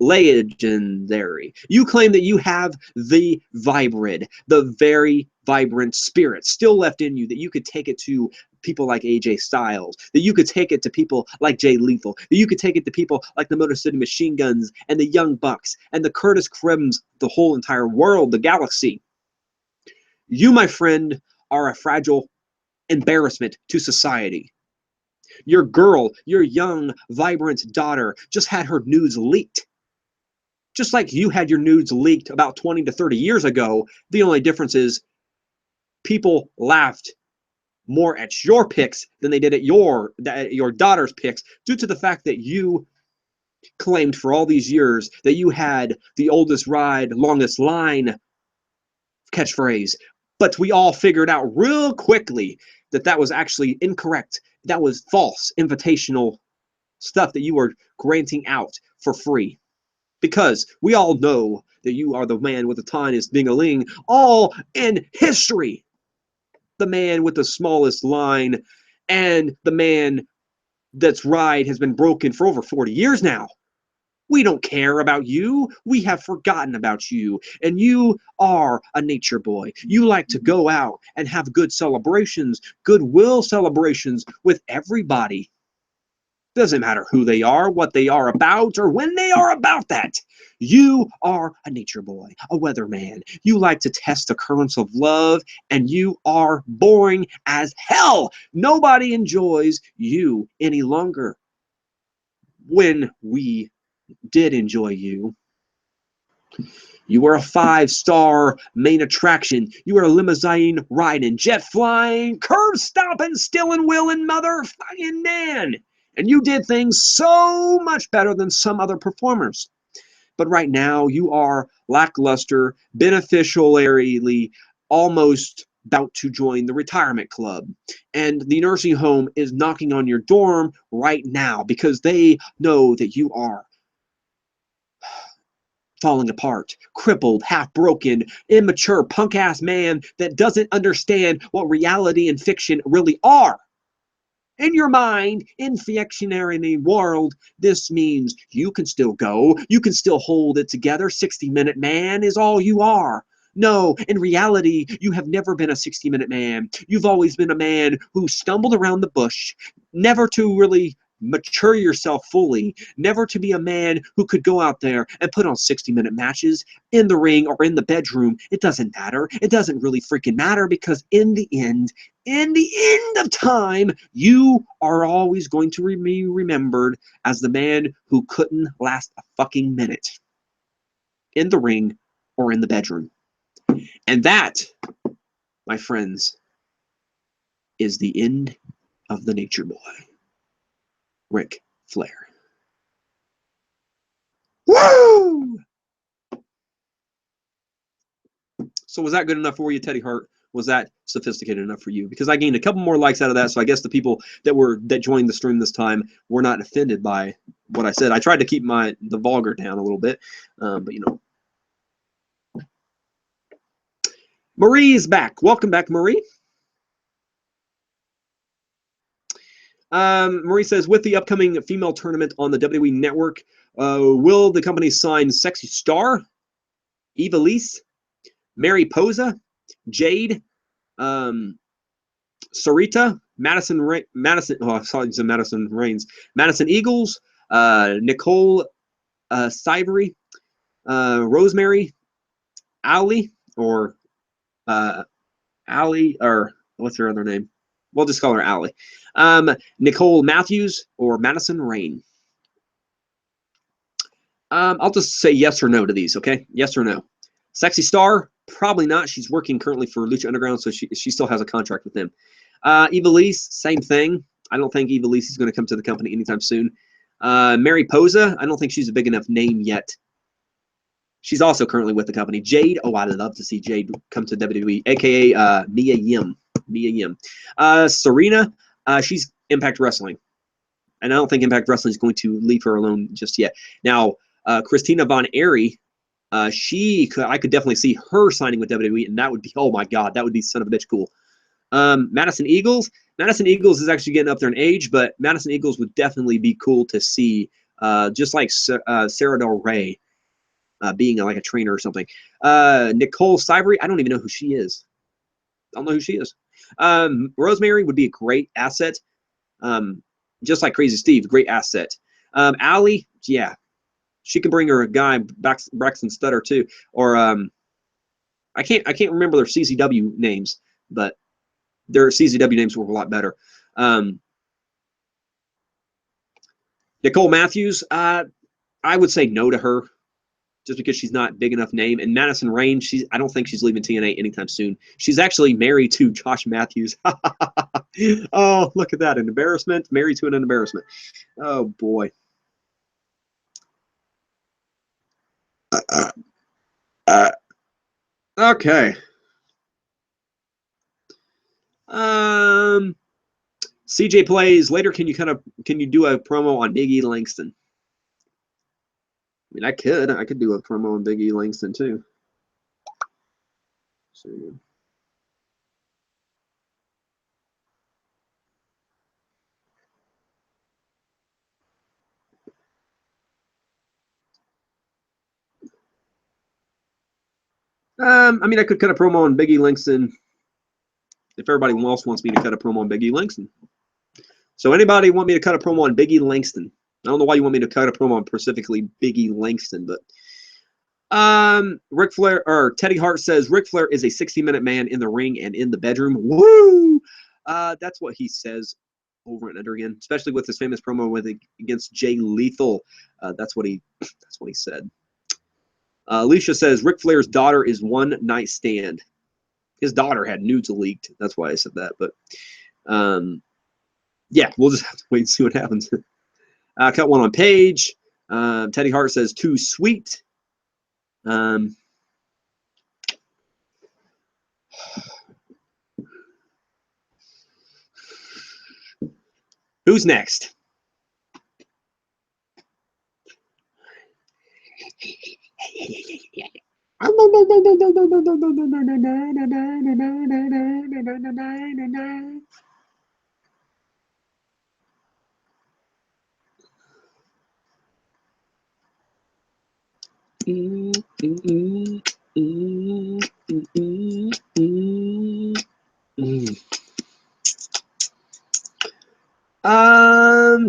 legendary. You claim that you have the very vibrant spirit still left in you, that you could take it to people like AJ Styles, that you could take it to people like Jay Lethal, that you could take it to people like the Motor City Machine Guns and the Young Bucks and the Curtis Crims, the whole entire world, the galaxy. You, my friend, are a fragile embarrassment to society. Your girl, your young, vibrant daughter just had her nudes leaked. Just like you had your nudes leaked about 20 to 30 years ago, the only difference is people laughed more at your pics than they did at your daughter's pics, due to the fact that you claimed for all these years that you had the oldest ride, longest line catchphrase. But we all figured out real quickly that that was actually incorrect. That was false, invitational stuff that you were granting out for free. Because we all know that you are the man with the tiniest ding-a-ling all in history. The man with the smallest line, and the man that's ride has been broken for over 40 years now. We don't care about you. We have forgotten about you. And you are a nature boy. You like to go out and have good celebrations, goodwill celebrations with everybody. Doesn't matter who they are, what they are about, or when they are about that. You are a nature boy, a weatherman. You like to test the currents of love, and you are boring as hell. Nobody enjoys you any longer. When we did enjoy you, you were a 5-star main attraction. You were a limousine riding, jet flying, curb stomping, stealing, willing motherfucking man. And you did things so much better than some other performers. But right now, you are lackluster, beneficiarily almost about to join the retirement club. And the nursing home is knocking on your dorm right now because they know that you are falling apart, crippled, half broken, immature, punk-ass man that doesn't understand what reality and fiction really are. In your mind, in fictionary world, this means you can still go, you can still hold it together. 60-minute man is all you are. No, in reality, you have never been a 60-minute man. You've always been a man who stumbled around the bush, never to really mature yourself fully, never to be a man who could go out there and put on 60-minute matches in the ring or in the bedroom. It doesn't matter. It doesn't really freaking matter because in the end of time, you are always going to be remembered as the man who couldn't last a fucking minute in the ring or in the bedroom. And that, my friends, is the end of the Nature Boy, Ric Flair. Woo! So was that good enough for you, Teddy Hart? Was that sophisticated enough for you? Because I gained a couple more likes out of that, so I guess the people that joined the stream this time were not offended by what I said. I tried to keep the vulgar down a little bit, but you know. Marie is back. Welcome back, Marie. Marie says, with the upcoming female tournament on the WWE Network, will the company sign Sexy Star, Eva Lise, Mary Posa, Jade, Sarita, Madison Reigns, Madison Eagles, Nicole Sivery, Rosemary, Ali, or Ali, or what's her other name? We'll just call her Ali. Nicole Matthews or Madison Rain. I'll just say yes or no to these, okay? Yes or no. Sexy Star, probably not. She's working currently for Lucha Underground, so she still has a contract with them. Eva Lise, same thing. I don't think Eva Lise is going to come to the company anytime soon. Mary Posa, I don't think she's a big enough name yet. She's also currently with the company. Jade, oh, I'd love to see Jade come to WWE, a.k.a. Mia Yim. Serena, she's Impact Wrestling. And I don't think Impact Wrestling is going to leave her alone just yet. Now, Christina Von Airy, I could definitely see her signing with WWE, and that would be, oh my God, that would be son of a bitch cool. Madison Eagles is actually getting up there in age, but Madison Eagles would definitely be cool to see, just like Sarah Del Rey, being like a trainer or something. Nicole Sivery, I don't even know who she is. I don't know who she is. Rosemary would be a great asset. Just like Crazy Steve, great asset. Allie, yeah, she could bring her a guy, Braxton Stutter too, or I can't remember their CZW names, but their CZW names were a lot better. Nicole Matthews, I would say no to her, just because she's not a big enough name. And Madison Rain, I don't think she's leaving TNA anytime soon. She's actually married to Josh Matthews. Oh, look at that. An embarrassment. Married to an embarrassment. Oh, boy. Okay. CJ Plays, later can you do a promo on Big E Langston? I mean, I could do a promo on Big E Langston too. So, I mean, I could cut a promo on Big E Langston if everybody else wants me to cut a promo on Big E Langston. So anybody want me to cut a promo on Big E Langston? I don't know why you want me to cut a promo on specifically Big E Langston, but Ric Flair or Teddy Hart says Ric Flair is a 60-minute man in the ring and in the bedroom. Woo! That's what he says over and over again, especially with his famous promo against Jay Lethal. That's what he said. Alicia says Ric Flair's daughter is one night stand. His daughter had nudes leaked. That's why I said that. But yeah, we'll just have to wait and see what happens. Cut one on Paige. Teddy Hart says too sweet. Who's next?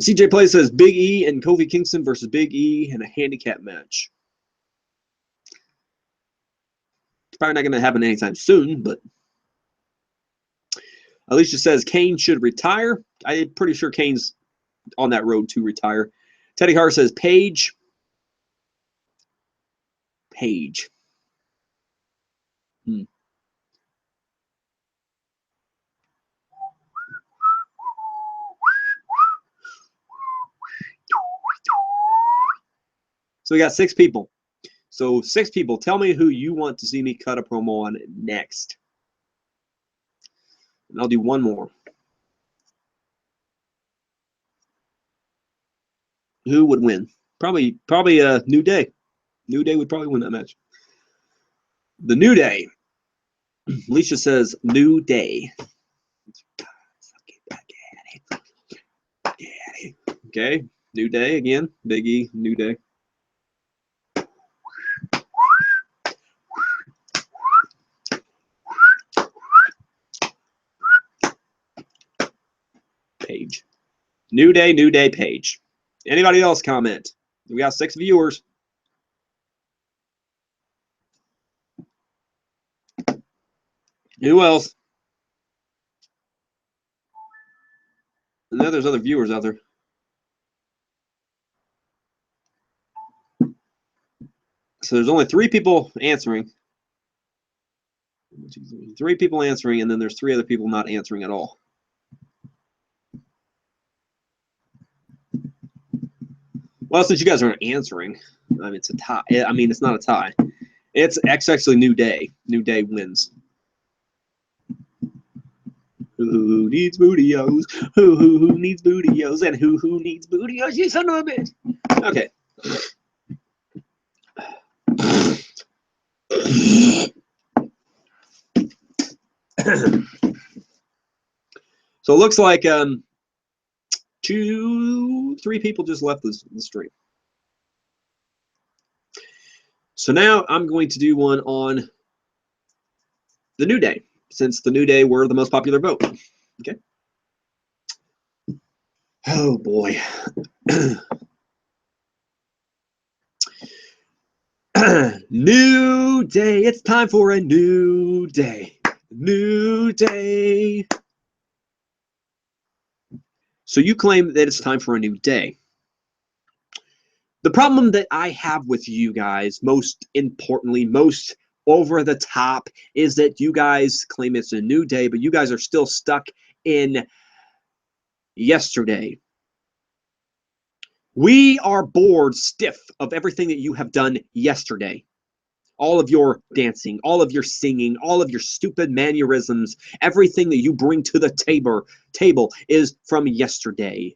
CJ Play says Big E and Kofi Kingston versus Big E in a handicap match. Probably not going to happen anytime soon, but Alicia says Kane should retire. I'm pretty sure Kane's on that road to retire. Teddy Hart says Paige. Paige. So we got 6 people. So 6 people. Tell me who you want to see me cut a promo on next. And I'll do one more. Who would win? Probably New Day. New Day would probably win that match. The New Day. Alicia says New Day. Okay. New Day again. Big E, New Day. Page. New Day, Page. Anybody else comment? We got 6 viewers. Who else? And then there's other viewers out there. So there's only 3 people answering. 3 people answering, and then there's 3 other people not answering at all. Well, since you guys aren't answering, I mean, it's a tie. I mean, it's not a tie. It's actually New Day. New Day wins. Who needs bootios? Who needs bootios? And who needs bootios? You son of a bitch. Okay. So it looks like 2, 3 people just left the stream. So now I'm going to do one on the New Day, since the New Day were the most popular vote. Okay. Oh boy. New day. It's time for a new day. New day. So you claim that it's time for a new day. The problem that I have with you guys, most importantly, most over the top, is that you guys claim it's a new day, but you guys are still stuck in yesterday. We are bored stiff of everything that you have done yesterday. All of your dancing, all of your singing, all of your stupid mannerisms, everything that you bring to the table is from yesterday.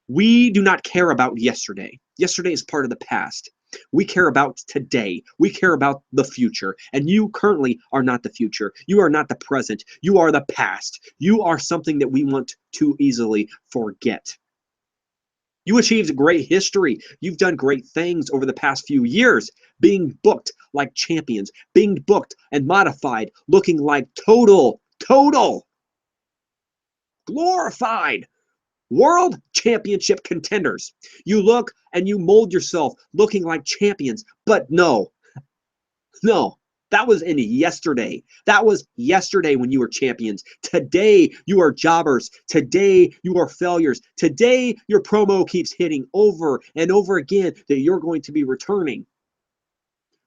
We do not care about yesterday. Yesterday is part of the past. We care about today. We care about the future. And you currently are not the future. You are not the present. You are the past. You are something that we want to easily forget. You achieved great history. You've done great things over the past few years, being booked like champions, being booked and modified, looking like total glorified world championship contenders. You look and you mold yourself looking like champions, but no, that was in yesterday. That was yesterday when you were champions. Today, you are jobbers. Today, you are failures. Today, your promo keeps hitting over and over again that you're going to be returning.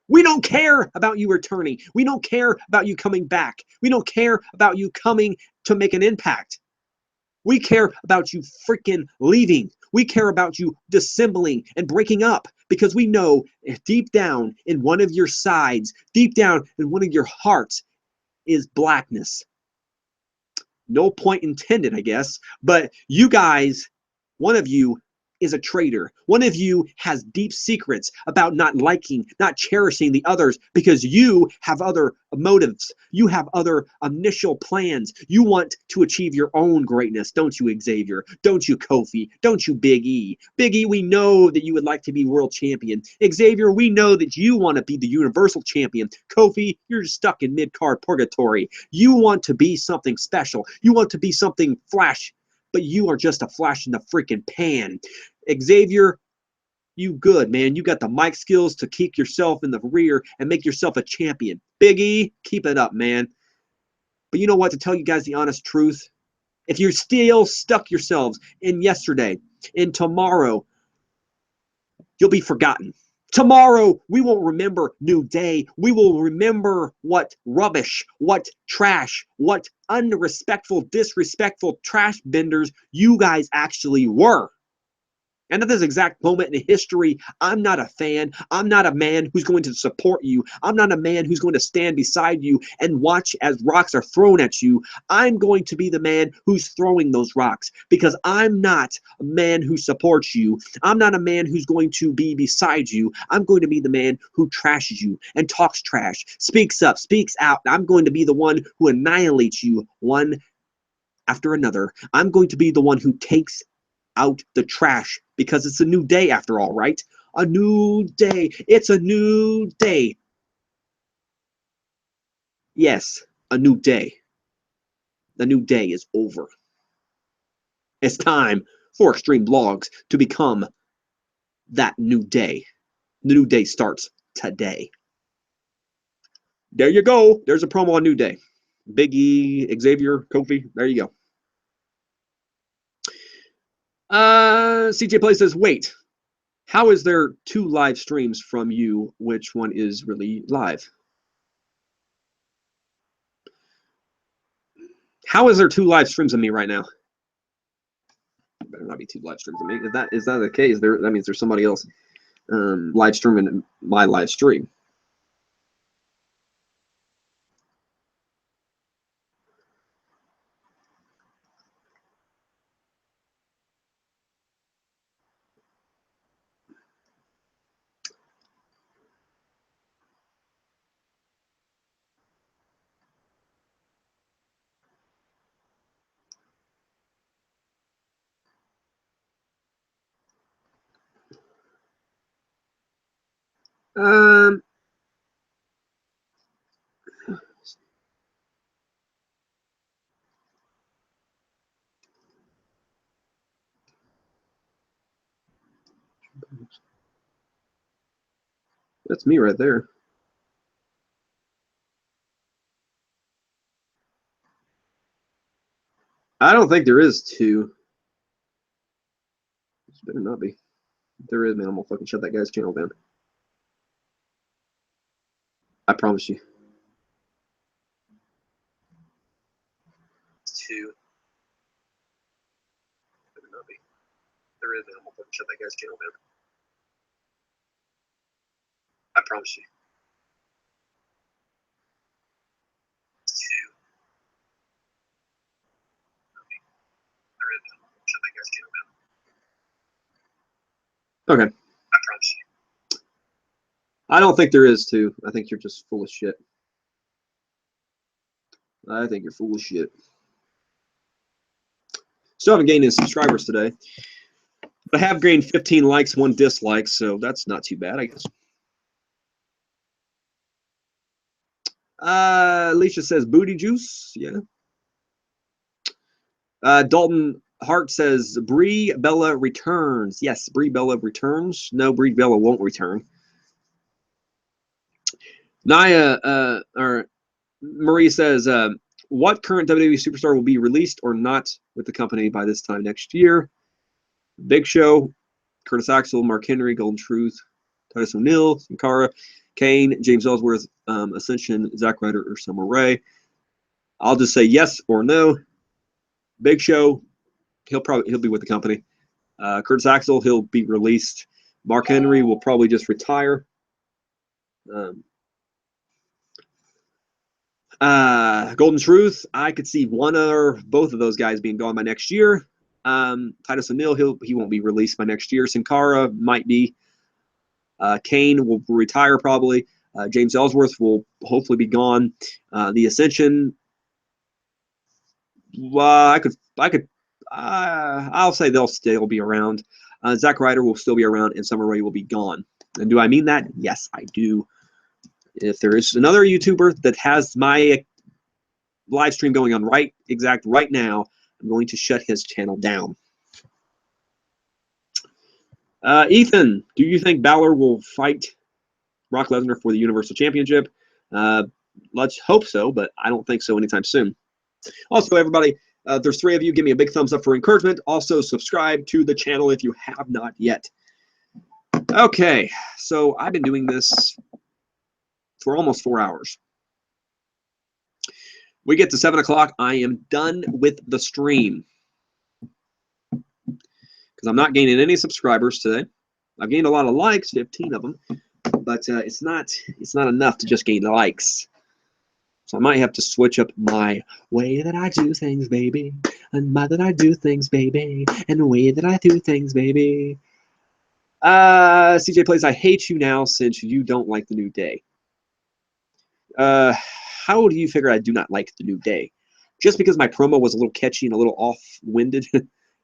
We don't care about you returning. We don't care about you coming back. We don't care about you coming to make an impact. We care about you freaking leaving. We care about you dissembling and breaking up because we know deep down in one of your sides, deep down in one of your hearts is blackness. No point intended, I guess, but you guys, one of you is a traitor. One of you has deep secrets about not liking, not cherishing the others because you have other motives. You have other initial plans. You want to achieve your own greatness, don't you, Xavier? Don't you, Kofi? Don't you, Big E? Big E, we know that you would like to be world champion. Xavier, we know that you want to be the universal champion. Kofi, you're stuck in mid-card purgatory. You want to be something special. You want to be something flash, but you are just a flash in the freaking pan. Xavier, you good, man. You got the mic skills to keep yourself in the rear and make yourself a champion. Big E, keep it up, man. But you know what? To tell you guys the honest truth, if you're still stuck yourselves in yesterday, in tomorrow, you'll be forgotten. Tomorrow, we won't remember New Day. We will remember what rubbish, what trash, what unrespectful, disrespectful trash benders you guys actually were. And at this exact moment in history, I'm not a fan. I'm not a man who's going to support you. I'm not a man who's going to stand beside you and watch as rocks are thrown at you. I'm going to be the man who's throwing those rocks because I'm not a man who supports you. I'm not a man who's going to be beside you. I'm going to be the man who trashes you and talks trash, speaks up, speaks out. I'm going to be the one who annihilates you one after another. I'm going to be the one who takes out the trash because it's a new day after all, right? A new day. It's a new day. Yes, a new day. The new day is over. It's time for Extreme Blogs to become that new day. The new day starts today. There you go. There's a promo on New Day. Big E, Xavier, Kofi. There you go. CJ Play says, wait, how is there two live streams from you? Which one is really live? How is there two live streams of me right now? Better not be two live streams of me. If that is that the case, that means there's somebody else live streaming my live stream. That's me right there. I don't think there is two. This better not be. If there is, man, I'm gonna fucking shut that guy's channel down. I promise you. Two. Better not be. If there is, man, I'm gonna fucking shut that guy's channel down. I promise you. Two. There is, man, I'm gonna shut that guy's channel down. Okay. I promise you. I don't think there is two. I think you're just full of shit. I think you're full of shit. Still haven't gained any subscribers today. I have gained 15 likes, 1 dislike, so that's not too bad, I guess. Alicia says booty juice. Yeah. Dalton Hart says Brie Bella returns. Yes, Brie Bella returns. No, Brie Bella won't return. Naya or Marie says, what current WWE superstar will be released or not with the company by this time next year? Big Show, Curtis Axel, Mark Henry, Golden Truth, Titus O'Neil, Sin Cara, Kane, James Ellsworth, Ascension, Zack Ryder, or Summer Rae. I'll just say yes or no. Big Show, he'll be with the company. Curtis Axel, he'll be released. Mark Henry will probably just retire. Golden Truth, I could see one or both of those guys being gone by next year. Titus O'Neil, he won't be released by next year. Sin Cara might be. Kane will retire probably. James Ellsworth will hopefully be gone. The Ascension, I'll say they'll still be around. Zack Ryder will still be around, and Summer Rae will be gone. And do I mean that? Yes, I do. If there is another YouTuber that has my live stream going on right now, I'm going to shut his channel down. Ethan, do you think Balor will fight Brock Lesnar for the Universal Championship? Let's hope so, but I don't think so anytime soon. Also, everybody, there's 3 of you. Give me a big thumbs up for encouragement. Also, subscribe to the channel if you have not yet. Okay, so I've been doing this for almost 4 hours. We get to 7 o'clock. I am done with the stream because I'm not gaining any subscribers today. I've gained a lot of likes, 15 of them, but it's not enough to just gain likes. So I might have to switch up my way that I do things, baby, and my that I do things, baby, and the way that I do things, baby. CJ Plays, I hate you now since you don't like the New Day. How do you figure I do not like the New Day? Just because my promo was a little catchy and a little off-winded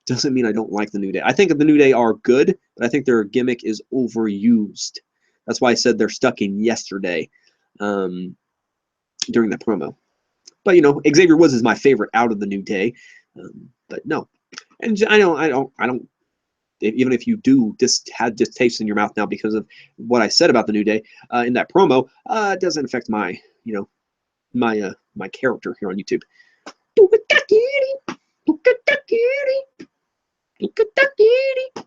doesn't mean I don't like the New Day. I think the New Day are good, but I think their gimmick is overused. That's why I said they're stuck in yesterday during that promo. But, you know, Xavier Woods is my favorite out of the New Day. But no. And I don't, even if you do just have distaste in your mouth now because of what I said about the New Day in that promo, it doesn't affect my, you know, my character here on YouTube. Look at that kitty! Look at that kitty! Look at that kitty!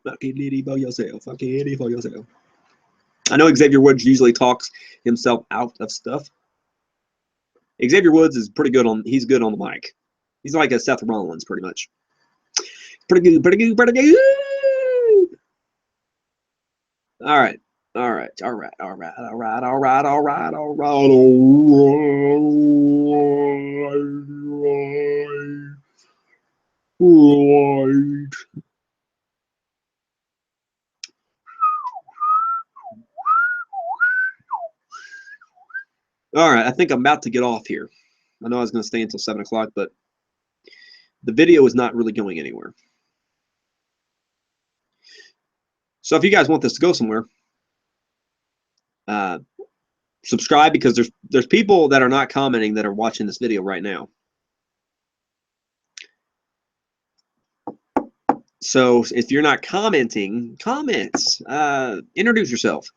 Fucking idiot for yourself. Fucking idiot for yourself. I know Xavier Woods usually talks himself out of stuff. Xavier Woods is pretty good he's good on the mic. He's like a Seth Rollins, pretty much. Pretty good, pretty good, pretty good. All right. All right. All right. All right. All right. All right. All right. All right. All right. All right, I think I'm about to get off here. I know I was going to stay until 7 o'clock, but the video is not really going anywhere. So if you guys want this to go somewhere, subscribe, because there's people that are not commenting that are watching this video right now. So if you're not commenting, comments. Introduce yourself.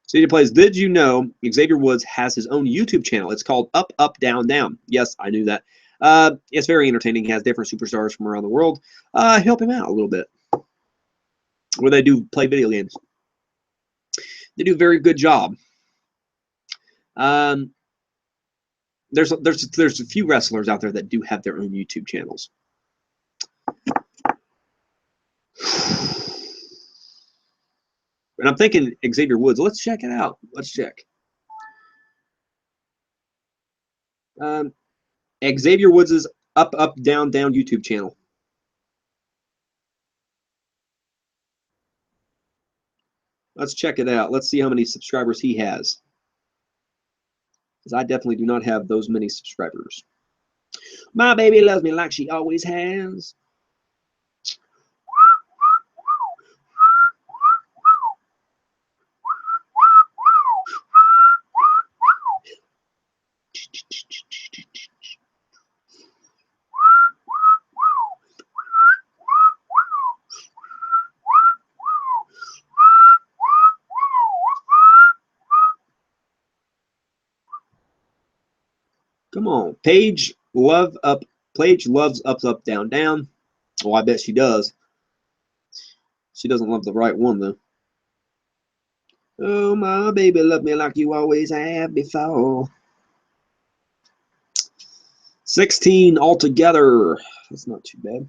CJ Plays, did you know Xavier Woods has his own YouTube channel? It's called Up, Up, Down, Down. Yes, I knew that. It's very entertaining. He has different superstars from around the world. Help him out a little bit. Where they do play video games. They do a very good job. There's a few wrestlers out there that do have their own YouTube channels. And I'm thinking Xavier Woods. Let's check it out. Let's check. Xavier Woods' Up, Up, Down, Down YouTube channel. Let's check it out. Let's see how many subscribers he has. Because I definitely do not have those many subscribers. My baby loves me like she always has. Come on. Paige loves up, up, down, down. Oh, I bet she does. She doesn't love the right one, though. Oh, my baby, love me like you always have before. 16 altogether. That's not too bad.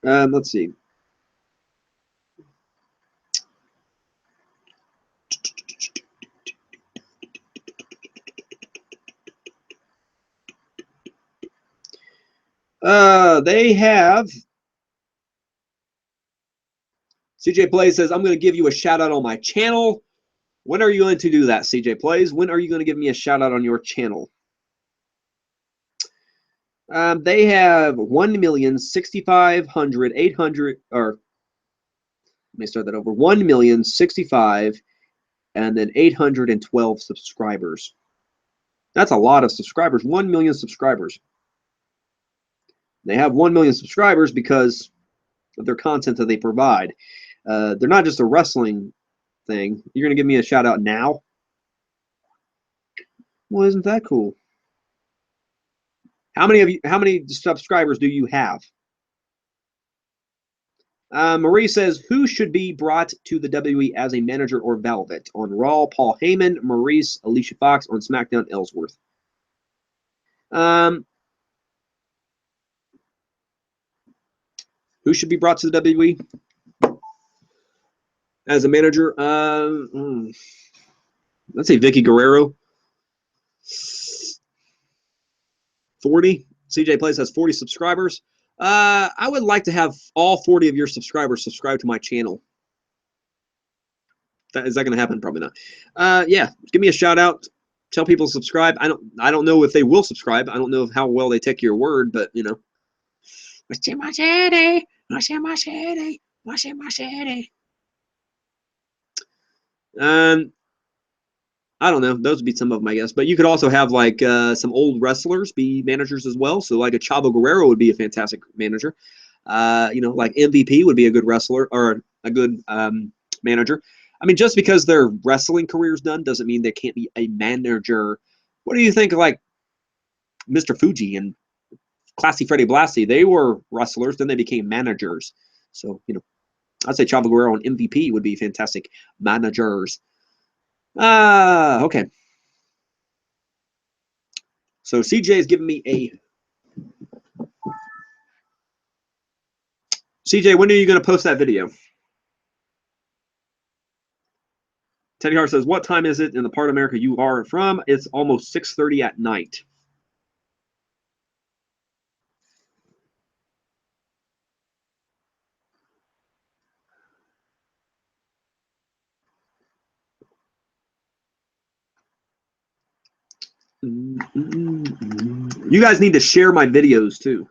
Let's see. They have. CJ Plays says, I'm going to give you a shout out on my channel. When are you going to do that, CJ Plays? When are you going to give me a shout out on your channel? They have 1,065,800, or let me start that over. 1,065,000 and then 812 subscribers. That's a lot of subscribers. 1 million subscribers. They have 1 million subscribers because of their content that they provide. They're not just a wrestling thing. You're going to give me a shout out now? Well, isn't that cool? How many subscribers do you have? Marie says, who should be brought to the WWE as a manager or Velvet? On Raw, Paul Heyman, Maurice, Alicia Fox. On SmackDown, Ellsworth. Who should be brought to the WWE as a manager? Let's say Vicky Guerrero. 40. CJ Plays has 40 subscribers. I would like to have all 40 of your subscribers subscribe to my channel. Is that going to happen? Probably not. Yeah, give me a shout out. Tell people to subscribe. I don't know if they will subscribe. I don't know how well they take your word, but you know. I don't know. Those would be some of them, I guess. But you could also have like some old wrestlers be managers as well. So like a Chavo Guerrero would be a fantastic manager. You know, like MVP would be a good wrestler or a good manager. I mean, just because their wrestling career's done doesn't mean they can't be a manager. What do you think of like Mr. Fuji and Classy Freddie Blassie? They were wrestlers, then they became managers. So, you know, I'd say Chavo Guerrero and MVP would be fantastic managers. Okay. So CJ is giving me a. CJ, when are you going to post that video? Teddy Hart says, what time is it in the part of America you are from? It's almost 6:30 at night. You guys need to share my videos too.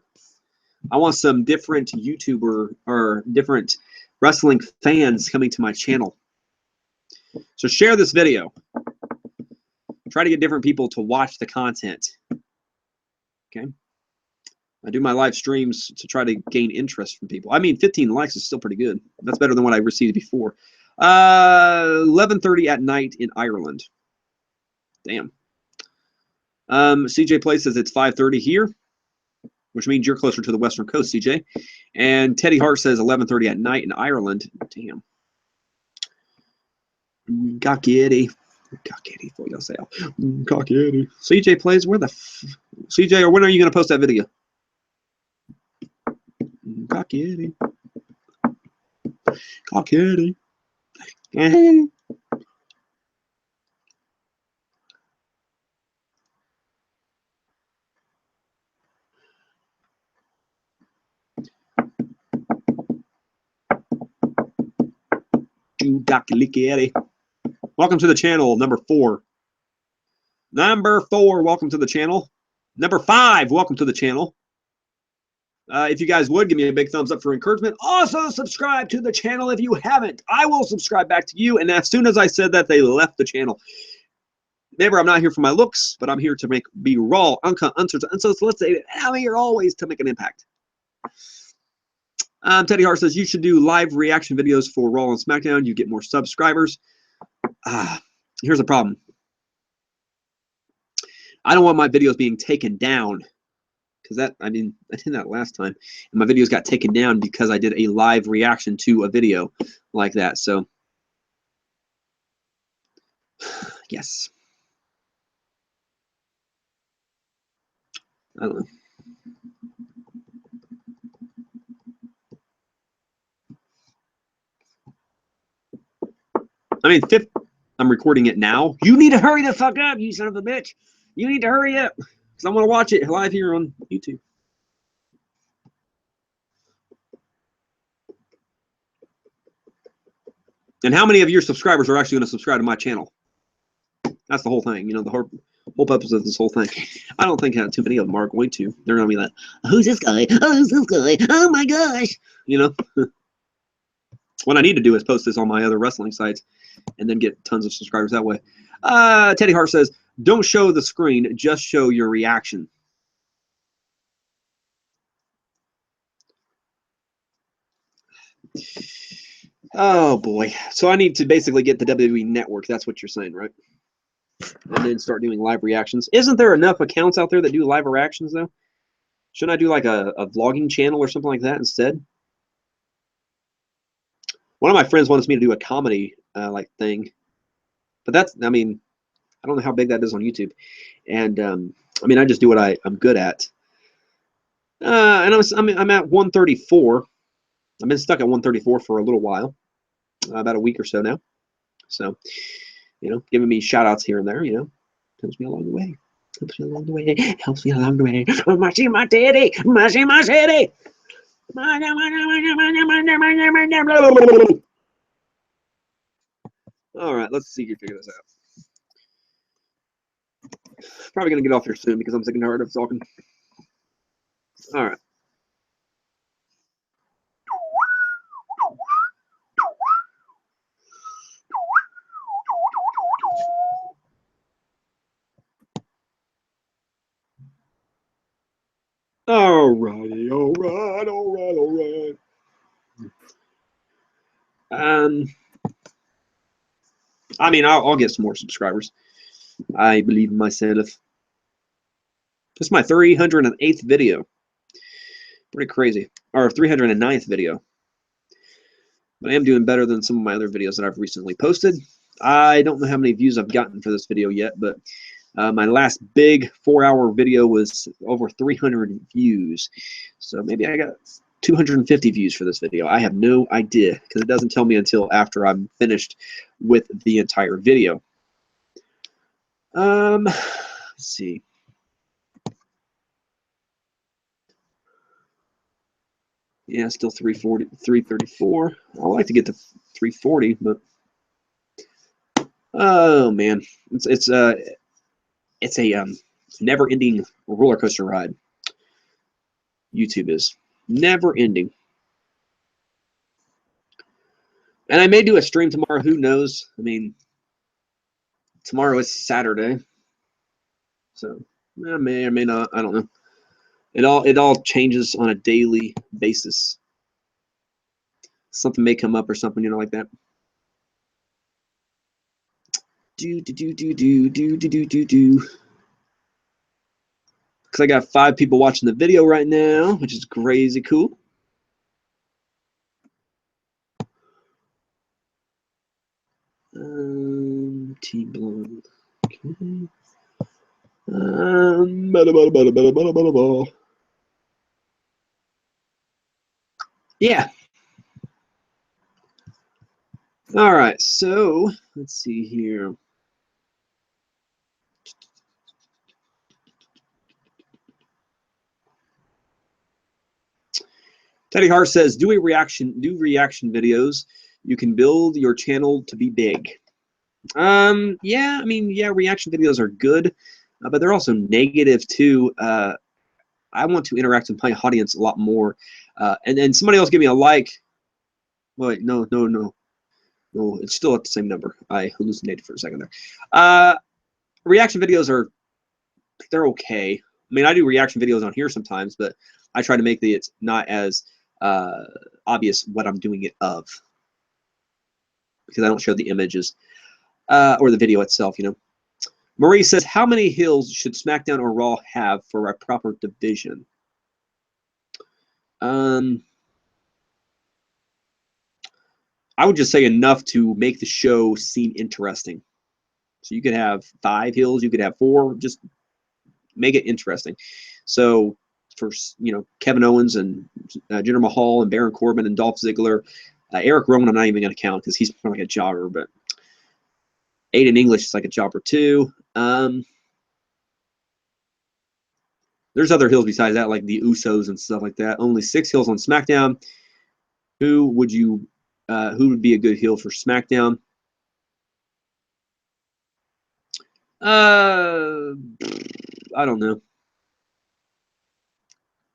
I want some different YouTuber or different wrestling fans coming to my channel. So share this video. Try to get different people to watch the content. Okay. I do my live streams to try to gain interest from people. I mean, 15 likes is still pretty good. That's better than what I received before. 11:30 at night in Ireland. Damn. CJ Play says it's 5:30 here, which means you're closer to the Western Coast, CJ. And Teddy Hart says 11:30 at night in Ireland. Damn. Cockity. Cockity for yourself. Cockity. CJ plays. Where the CJ, or when are you going to post that video? Cockity. Cockity. Welcome to the channel, number 4. Number 4, welcome to the channel. Number 5, welcome to the channel. If you guys would, give me a big thumbs up for encouragement. Also, subscribe to the channel if you haven't. I will subscribe back to you. And as soon as I said that, they left the channel. Remember, I'm not here for my looks, but I'm here to be raw, uncut, uncensored. And so let's say I'm here always to make an impact. Teddy Hart says, you should do live reaction videos for Raw and SmackDown. You get more subscribers. Here's the problem. I don't want my videos being taken down. Because I did that last time. And my videos got taken down because I did a live reaction to a video like that. So, yes. I don't know. I mean, I'm recording it now. You need to hurry the fuck up, you son of a bitch. You need to hurry up. Because I want to watch it live here on YouTube. And how many of your subscribers are actually going to subscribe to my channel? That's the whole thing. You know, the whole purpose of this whole thing. I don't think too many of them are going to. They're going to be like, who's this guy? Oh, who's this guy? Oh, my gosh. You know? What I need to do is post this on my other wrestling sites and then get tons of subscribers that way. Teddy Hart says, don't show the screen, just show your reaction. Oh, boy. So I need to basically get the WWE Network. That's what you're saying, right? And then start doing live reactions. Isn't there enough accounts out there that do live reactions, though? Shouldn't I do like a vlogging channel or something like that instead? One of my friends wants me to do a comedy like thing. But that's, I mean, I don't know how big that is on YouTube. And, I mean, I just do what I'm good at. And I'm at 134. I've been stuck at 134 for a little while. About a week or so now. So, you know, giving me shout-outs here and there, you know, helps me along the way. Helps me along the way. Helps me along the way. Mashy my titty. Mashy my titty. All right, let's see if you figure this out. Probably going to get off here soon because I'm sick and tired of talking. All right. All righty, all right. I mean, I'll get some more subscribers. I believe in myself. This is my 308th video. Pretty crazy. Or 309th video. But I am doing better than some of my other videos that I've recently posted. I don't know how many views I've gotten for this video yet, but my last big 4-hour video was over 300 views. So maybe I got 250 views for this video. I have no idea because it doesn't tell me until after I'm finished with the entire video. Let's see. Yeah, still 334. I like to get to 340, but oh man, it's a never-ending roller coaster ride. YouTube is never-ending, and I may do a stream tomorrow. Who knows? I mean, tomorrow is Saturday, so I may or may not. I don't know. It all changes on a daily basis. Something may come up or something, you know, like that. Because I got 5 people watching the video right now, which is crazy cool. Team Blue. Okay. Yeah. All right. So let's see here. Teddy Hart says, do reaction videos. You can build your channel to be big. Yeah, I mean, yeah, reaction videos are good, but they're also negative too. I want to interact with my audience a lot more. And then somebody else give me a like. Wait, no, it's still at the same number. I hallucinated for a second there. Reaction videos they're okay. I mean, I do reaction videos on here sometimes, but I try to make it's not as obvious what I'm doing it of, because I don't show the images or the video itself, you know. Marie says, how many heels should SmackDown or Raw have for a proper division? I would just say enough to make the show seem interesting. So you could have 5 heels, you could have 4, just make it interesting. So for, you know, Kevin Owens and Jinder Mahal and Baron Corbin and Dolph Ziggler, Eric Rowan I'm not even going to count because he's more like a jobber, but Aiden English is like a jobber too. There's other heels besides that, like the Usos and stuff like that. Only 6 heels on SmackDown. Who would be a good heel for SmackDown? I don't know.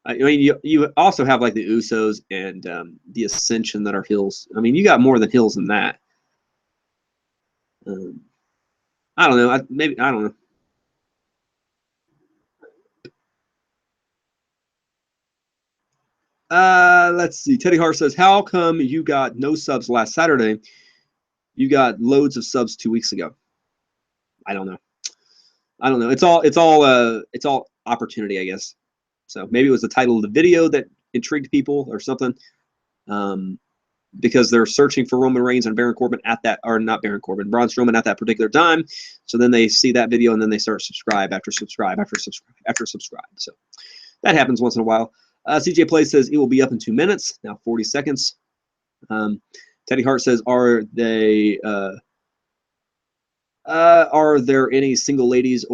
I mean, you also have like the Usos and the Ascension that are heels. I mean, you got more than heels than that. I don't know. I don't know. Let's see. Teddy Hart says, how come you got no subs last Saturday? You got loads of subs 2 weeks ago. I don't know. It's all opportunity, I guess. So maybe it was the title of the video that intrigued people or something. Because they're searching for Roman Reigns and Baron Corbin at that, or not Baron Corbin, Braun Strowman at that particular time. So then they see that video and then they start subscribe after subscribe after subscribe after subscribe. So that happens once in a while. CJ Play says it will be up in 2 minutes. Now 40 seconds. Teddy Hart says, are there any single ladies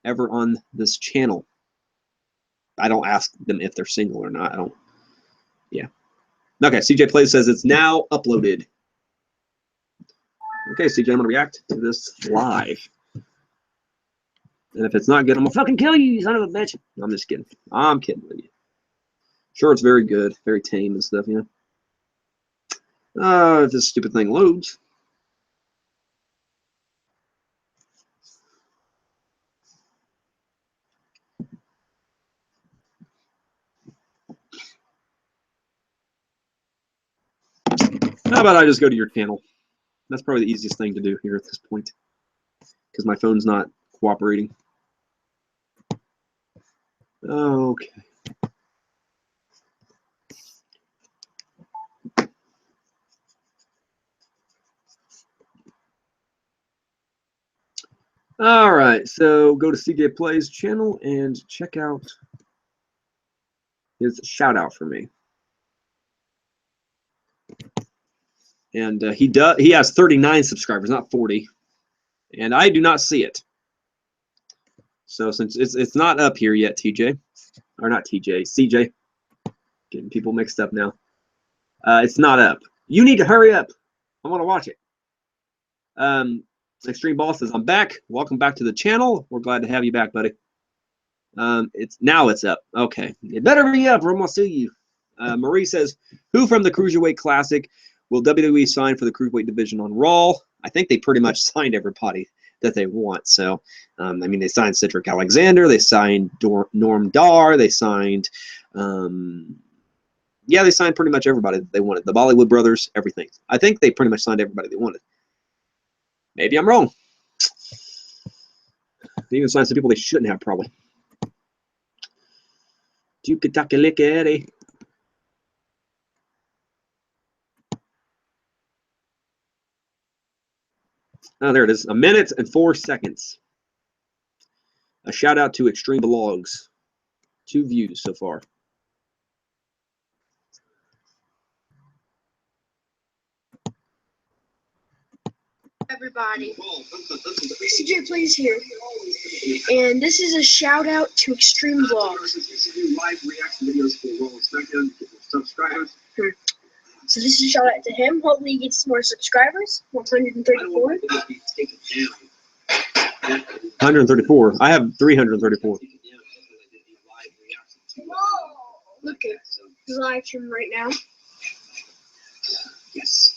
ever on this channel? I don't ask them if they're single or not. I don't. Yeah. Okay. CJ Play says it's now uploaded. Okay, CJ, I'm gonna react to this live. And if it's not good, I'm gonna fucking kill you, you son of a bitch. No, I'm just kidding. I'm kidding with you. Sure, it's very good, very tame and stuff, you know. If this stupid thing loads. How about I just go to your channel? That's probably the easiest thing to do here at this point, because my phone's not cooperating. Okay. All right, so go to CJ Play's channel and check out his shout out for me. And he has 39 subscribers, not 40, and I do not see it. So since it's not up here yet, TJ, or not TJ, CJ, getting people mixed up now. It's not up. You need to hurry up. I want to watch it. Extreme Boss says, I'm back. Welcome back to the channel. We're glad to have you back, buddy. It's up. Okay. It better be up or I'm going to sue you. Marie says, who from the Cruiserweight Classic will WWE sign for the Cruiserweight division on Raw? I think they pretty much signed everybody that they want. So, I mean, they signed Cedric Alexander. They signed Norm Dar. They signed, they signed pretty much everybody that they wanted. The Bollywood Brothers, everything. I think they pretty much signed everybody they wanted. Maybe I'm wrong. They even signed some people they shouldn't have, probably. Oh, there it is. 1 minute and 4 seconds. A shout out to Extreme Blogs. 2 views so far. Everybody, CJ Plays here, and this is a shout out to Extreme Vlogs. So this is a shout out to him. Hopefully he gets more subscribers. 134. 134. I have 334. Look at his live stream right now. Yes.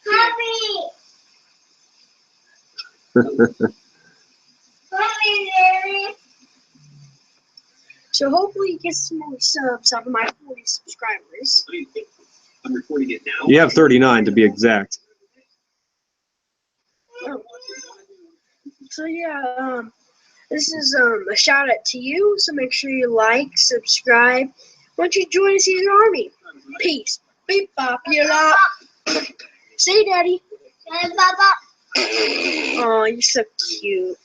Happy. So hopefully he gets some more subs out of my 40 subscribers. I'm recording it now. You have 39 to be exact. Oh. So yeah, this is a shout out to you. So make sure you like, subscribe. Why don't you join us in your army? Peace. Be popular. Say, Daddy. Oh, you're so cute.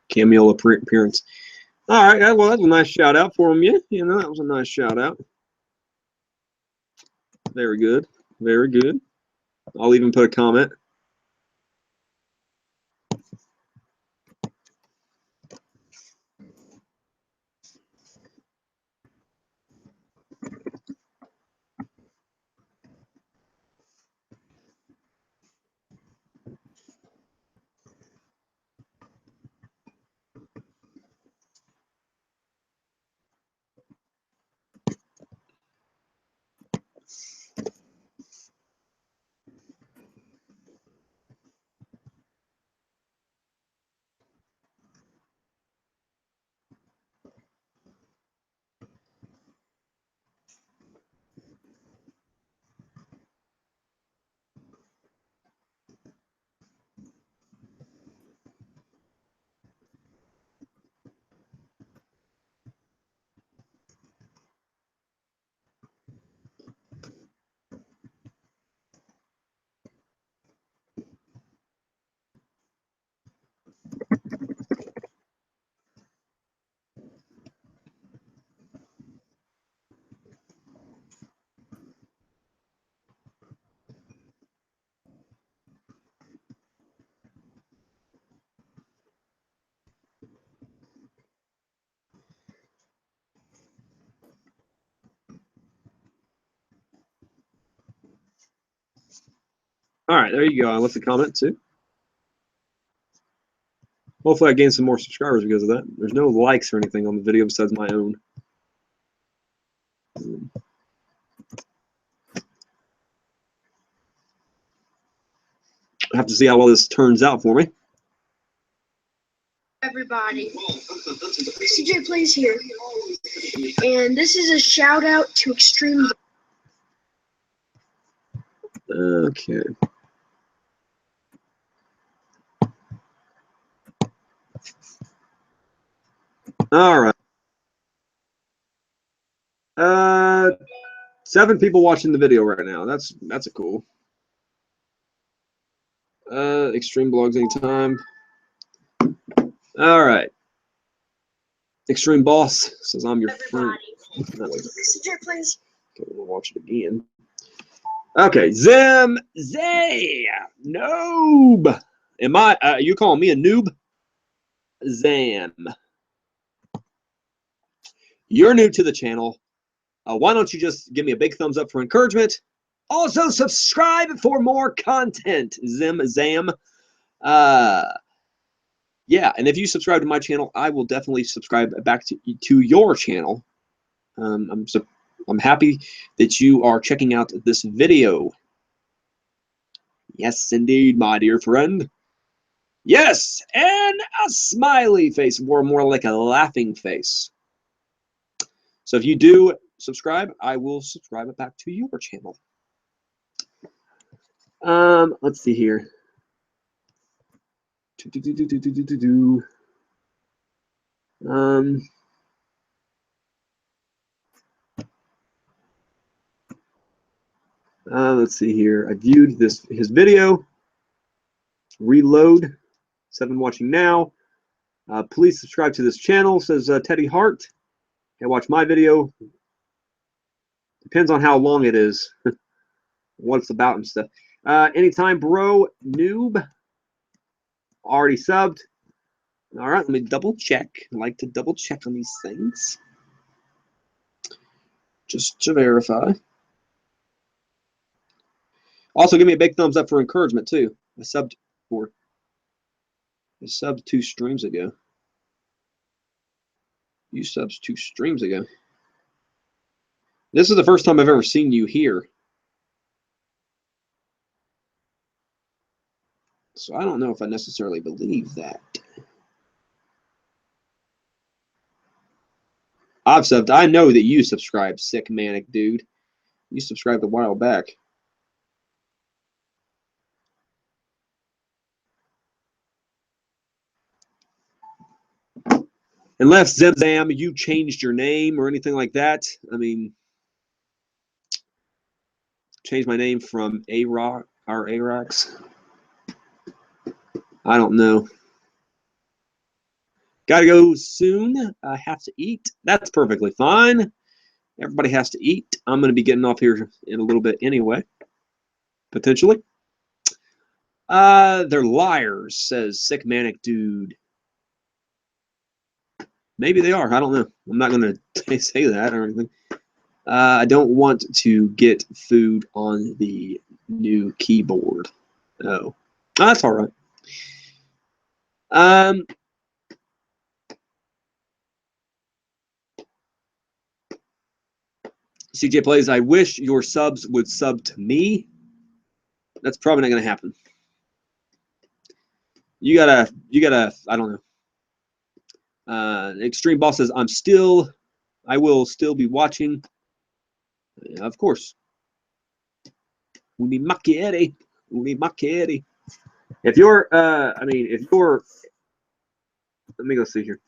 Cameo appearance. All right, well, that's a nice shout out for him. Yeah, you know, that was a nice shout out. Very good. Very good. I'll even put a comment. All right, there you go. I left a comment too. Hopefully I gain some more subscribers because of that. There's no likes or anything on the video besides my own. I have to see how well this turns out for me. Everybody, CJ Plays here, and this is a shout out to Extreme. Okay. All right. 7 people watching the video right now. That's a cool. Extreme Blogs anytime. All right. Extreme Boss says I'm your friend. CJ Plays. Okay, we'll watch it again. Okay, Zim Zay Noob. Am I? You calling me a noob? Zam. You're new to the channel. Why don't you just give me a big thumbs up for encouragement? Also, subscribe for more content. Zam. Yeah, and if you subscribe to my channel, I will definitely subscribe back to your channel. I'm happy that you are checking out this video. Yes, indeed, my dear friend. Yes, and a smiley face, or more like a laughing face. So if you do subscribe, I will subscribe it back to your channel. Let's see here. Let's see here. I viewed his video. Reload. 7 watching now. Please subscribe to this channel, says Teddy Hart. And watch my video. Depends on how long it is. What it's about and stuff. Anytime, bro. Noob. Already subbed. All right, let me double check. I like to double check on these things. Just to verify. Also, give me a big thumbs up for encouragement, too. I subbed 2 streams ago. You subs 2 streams ago. This is the first time I've ever seen you here. So I don't know if I necessarily believe that. I've subbed. I know that you subscribed, sick manic dude. You subscribed a while back. Unless Zemzam, you changed your name or anything like that. I mean, changed my name from A-Rock or A-Rox. I don't know. Gotta go soon. I have to eat. That's perfectly fine. Everybody has to eat. I'm going to be getting off here in a little bit anyway. Potentially. They're liars, says sick manic dude. Maybe they are. I don't know. I'm not going to say that or anything. I don't want to get food on the new keyboard. Oh, that's all right. CJ plays, I wish your subs would sub to me. That's probably not going to happen. You gotta, I don't know. Extreme Boss says, I will still be watching. Yeah, of course. Uni macchieri. If you're, let me go see here.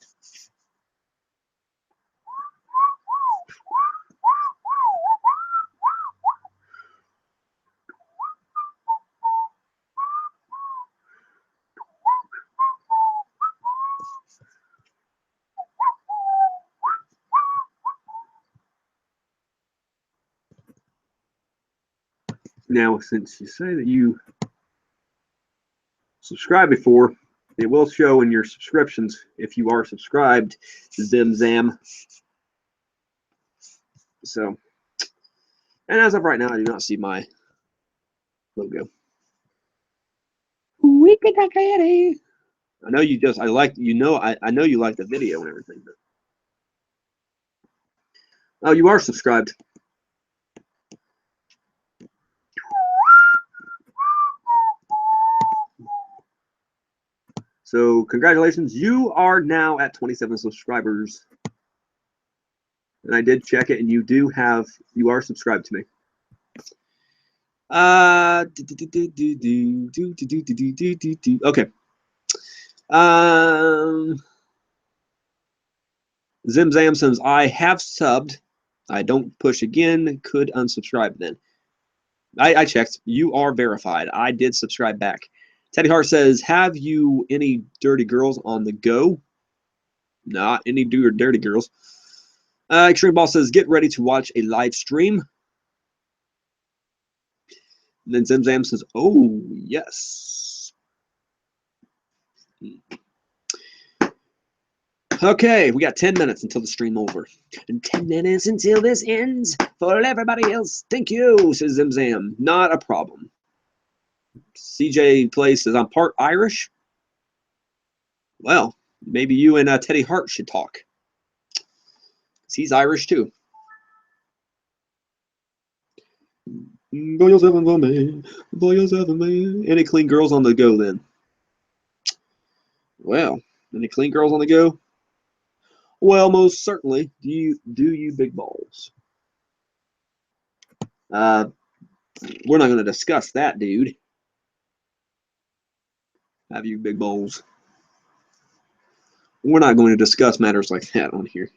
Now, since you say that you subscribed before, it will show in your subscriptions if you are subscribed to Zemzam. So, and as of right now, I do not see my logo. I know you just, I know you like the video and everything. But... Oh, you are subscribed. So congratulations, you are now at 27 subscribers. And I did check it, and you are subscribed to me. Okay. Zimzam says, I have subbed. I don't push again. Could unsubscribe then. I checked. You are verified. I did subscribe back. Teddy Hart says, have you any dirty girls on the go? Not any dirty girls. Extreme Ball says, get ready to watch a live stream. And then Zemzam says, oh, yes. Okay, we got 10 minutes until the stream over. And 10 minutes until this ends for everybody else. Thank you, says Zemzam. Not a problem. CJ Plays says, I'm part Irish. Well, maybe you and Teddy Hart should talk. He's Irish too. Any clean girls on the go then? Well, any clean girls on the go? Well, most certainly. Do you big balls? We're not going to discuss that, dude. Have you big balls? We're not going to discuss matters like that on here.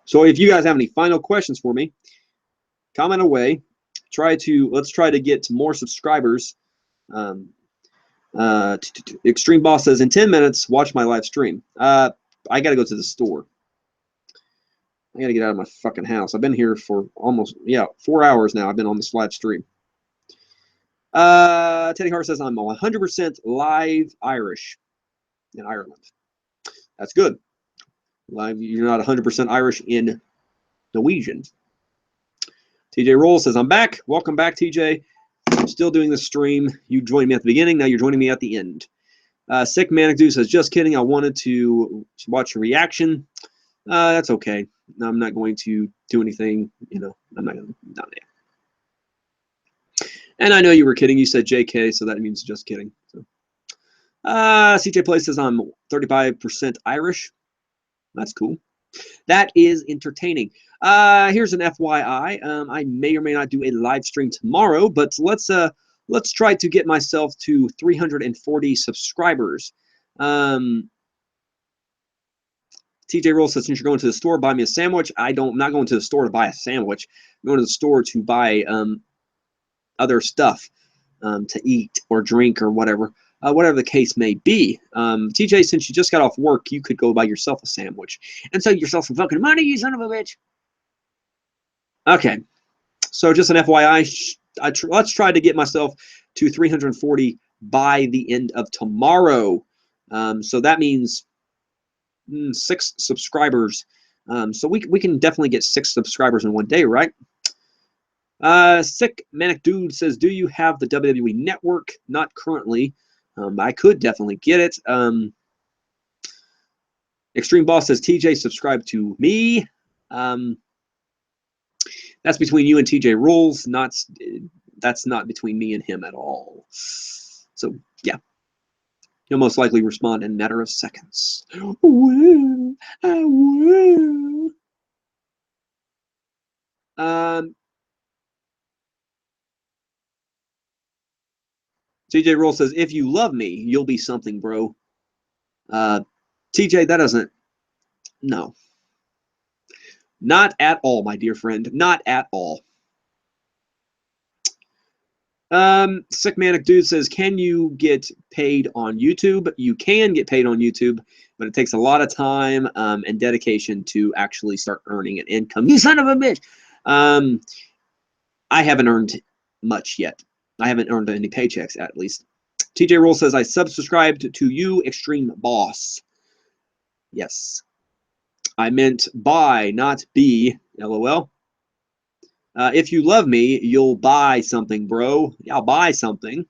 So if you guys have any final questions for me, comment away. Let's try to get more subscribers. Extreme Boss says, in 10 minutes, watch my live stream. I got to go to the store. I got to get out of my fucking house. I've been here for almost, 4 hours now. I've been on this live stream. Teddy Hart says, I'm 100% live Irish in Ireland. That's good. Live, you're not 100% Irish in Norwegian. TJ Roll says, I'm back. Welcome back, TJ. I'm still doing the stream. You joined me at the beginning. Now you're joining me at the end. Sick Manic Dude says, just kidding. I wanted to watch your reaction. That's okay. No, I'm not going to do anything. I'm not going to. Not yet. And I know you were kidding. You said JK, so that means just kidding. So, CJ Play says, I'm 35% Irish. That's cool. That is entertaining. Here's an FYI. I may or may not do a live stream tomorrow, but let's try to get myself to 340 subscribers. TJ Roll says, since you're going to the store, buy me a sandwich. I'm not going to the store to buy a sandwich. I'm going to the store to buy other stuff to eat or drink or whatever. Whatever the case may be. TJ, since you just got off work, you could go buy yourself a sandwich and save yourself some fucking money, you son of a bitch. Okay, so just an FYI, let's try to get myself to 340 by the end of tomorrow. So that means 6 subscribers. So we can definitely get 6 subscribers in one day, right? Sick Manic Dude says, do you have the WWE Network? Not currently. I could definitely get it. Extreme Boss says, TJ, subscribe to me. That's between you and TJ Rules. That's not between me and him at all. So, yeah. He'll most likely respond in a matter of seconds. Woo, I will. TJ Roll says, if you love me, you'll be something, bro. TJ, that doesn't... No. Not at all, my dear friend. Not at all. Sick Manic Dude says, can you get paid on YouTube? You can get paid on YouTube, but it takes a lot of time and dedication to actually start earning an income. You son of a bitch! I haven't earned much yet. I haven't earned any paychecks, at least. TJ Roll says, I subscribed to you, Extreme Boss. Yes. I meant buy, not be. LOL. If you love me, you'll buy something, bro. I'll buy something.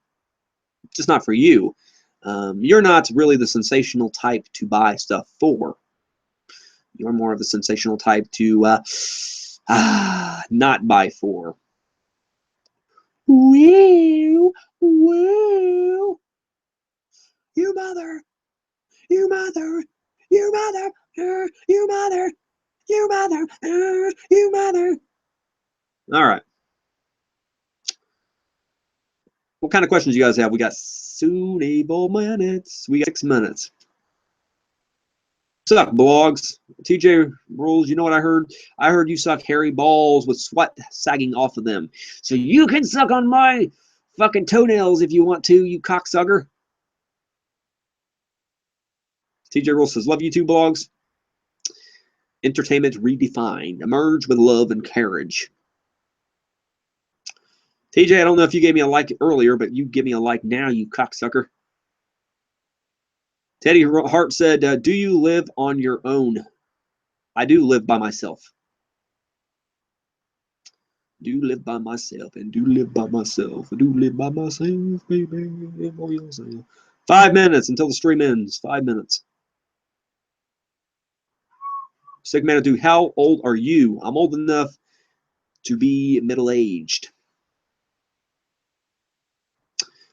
Just not for you. You're not really the sensational type to buy stuff for. You're more of the sensational type to not buy for. Woo, woo. You mother, you mother, you mother, you mother, you mother, you mother. All right. What kind of questions you guys have? We got suitable minutes. We got 6 minutes. Suck blogs. TJ Rules, you know what I heard? I heard you suck hairy balls with sweat sagging off of them. So you can suck on my fucking toenails if you want to, you cocksucker. TJ Rules says, love you too, blogs. Entertainment redefined. Emerge with love and courage. TJ, I don't know if you gave me a like earlier, but you give me a like now, you cocksucker. Teddy Hart said, do you live on your own? I do live by myself. Do live by myself and do live by myself. Do live by myself, baby. 5 minutes until the stream ends. 5 minutes. Sick Man do. How old are you? I'm old enough to be middle-aged.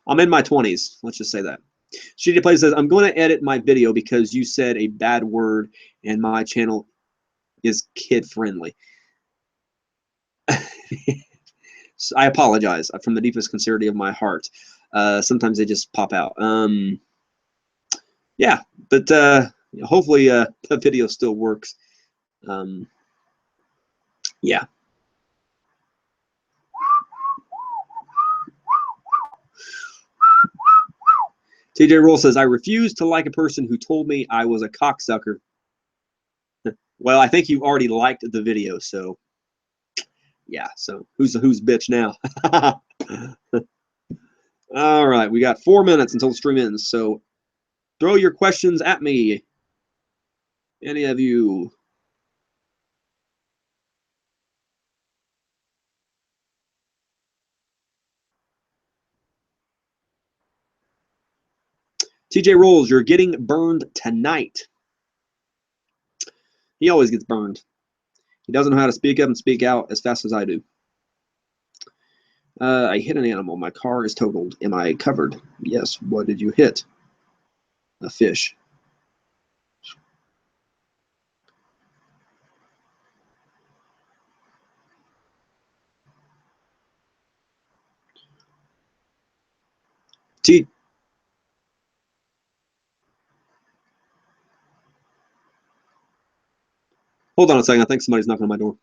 I'm in my 20s. Let's just say that. Shitty Play says, I'm going to edit my video because you said a bad word and my channel is kid-friendly. So I apologize from the deepest sincerity of my heart. Sometimes they just pop out. Yeah, but hopefully the video still works. Yeah. TJ Roll says, I refuse to like a person who told me I was a cocksucker. Well, I think you already liked the video, so yeah. So who's bitch now? All right, we got 4 minutes until the stream ends, so throw your questions at me. Any of you? TJ Rolls, you're getting burned tonight. He always gets burned. He doesn't know how to speak up and speak out as fast as I do. I hit an animal. My car is totaled. Am I covered? Yes. What did you hit? A fish. Hold on a second. I think somebody's knocking on my door.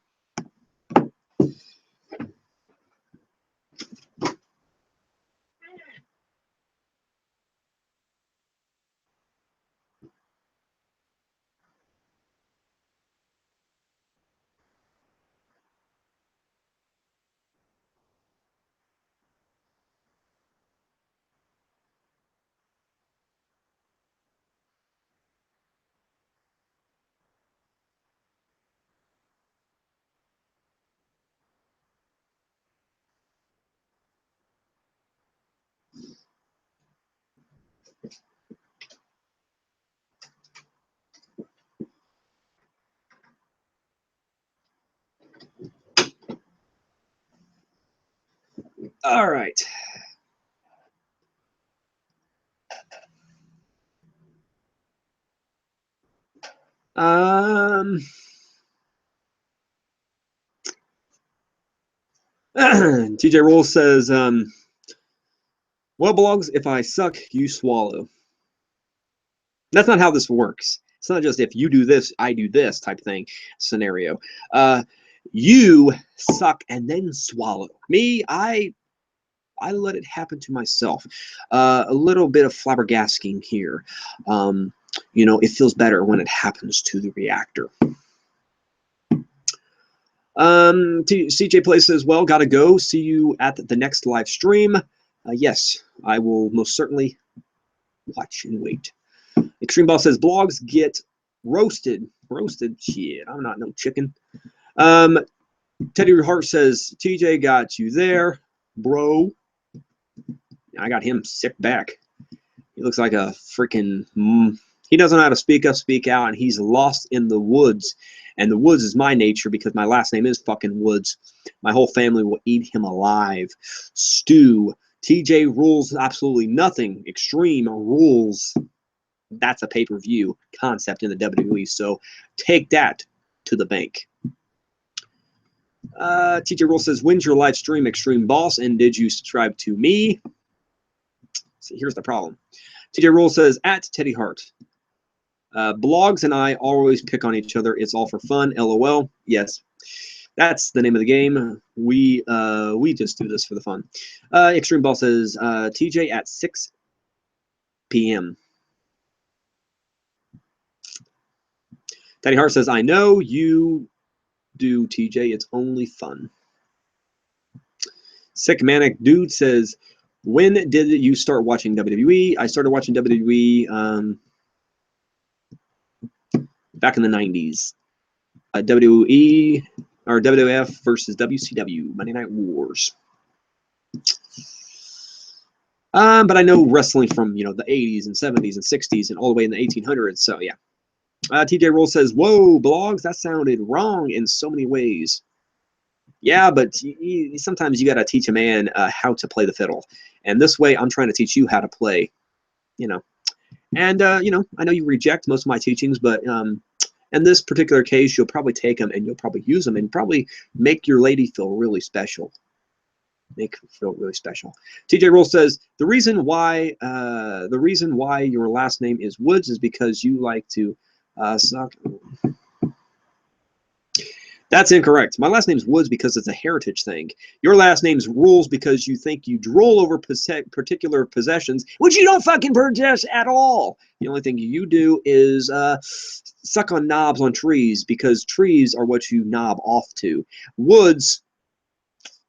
All right. TJ Roll says, well, blogs, if I suck, you swallow. That's not how this works. It's not just if you do this, I do this type thing scenario. You suck and then swallow. Me, I let it happen to myself. A little bit of flabbergasting here. You know, it feels better when it happens to the reactor. CJ Play says, well, gotta go. See you at the next live stream. Yes, I will most certainly watch and wait. Extreme Ball says, blogs get roasted. Roasted? Shit, I'm not no chicken. Teddy Hart says, TJ got you there, bro. I got him sick back. He looks like a freaking... he doesn't know how to speak up, speak out, and he's lost in the woods. And the woods is my nature because my last name is fucking Woods. My whole family will eat him alive. Stu. TJ rules absolutely nothing. Extreme rules. That's a pay-per-view concept in the WWE. So take that to the bank. TJ Rule says, when's your live stream, Extreme Boss? And did you subscribe to me? So here's the problem. TJ Rule says, at Teddy Hart. Blogs and I always pick on each other. It's all for fun. LOL. Yes. That's the name of the game. We just do this for the fun. Extreme Ball says, TJ at 6 p.m. Teddy Hart says, I know you do, TJ. It's only fun. Sick Manic Dude says, when did you start watching WWE? I started watching WWE back in the 90s. WWE or WWF versus WCW, Monday Night Wars. But I know wrestling from, you know, the 80s and 70s and 60s and all the way in the 1800s. So, yeah. TJ Roll says, whoa, blogs, that sounded wrong in so many ways. Yeah, but sometimes you got to teach a man how to play the fiddle. And this way, I'm trying to teach you how to play, you know. And, you know, I know you reject most of my teachings, but in this particular case, you'll probably take them and you'll probably use them and probably make your lady feel really special. Make her feel really special. TJ Roll says, the reason why your last name is Woods is because you like to suck. That's incorrect. My last name's Woods because it's a heritage thing. Your last name's Rules because you think you drool over particular possessions, which you don't fucking possess at all. The only thing you do is suck on knobs on trees because trees are what you knob off to. Woods,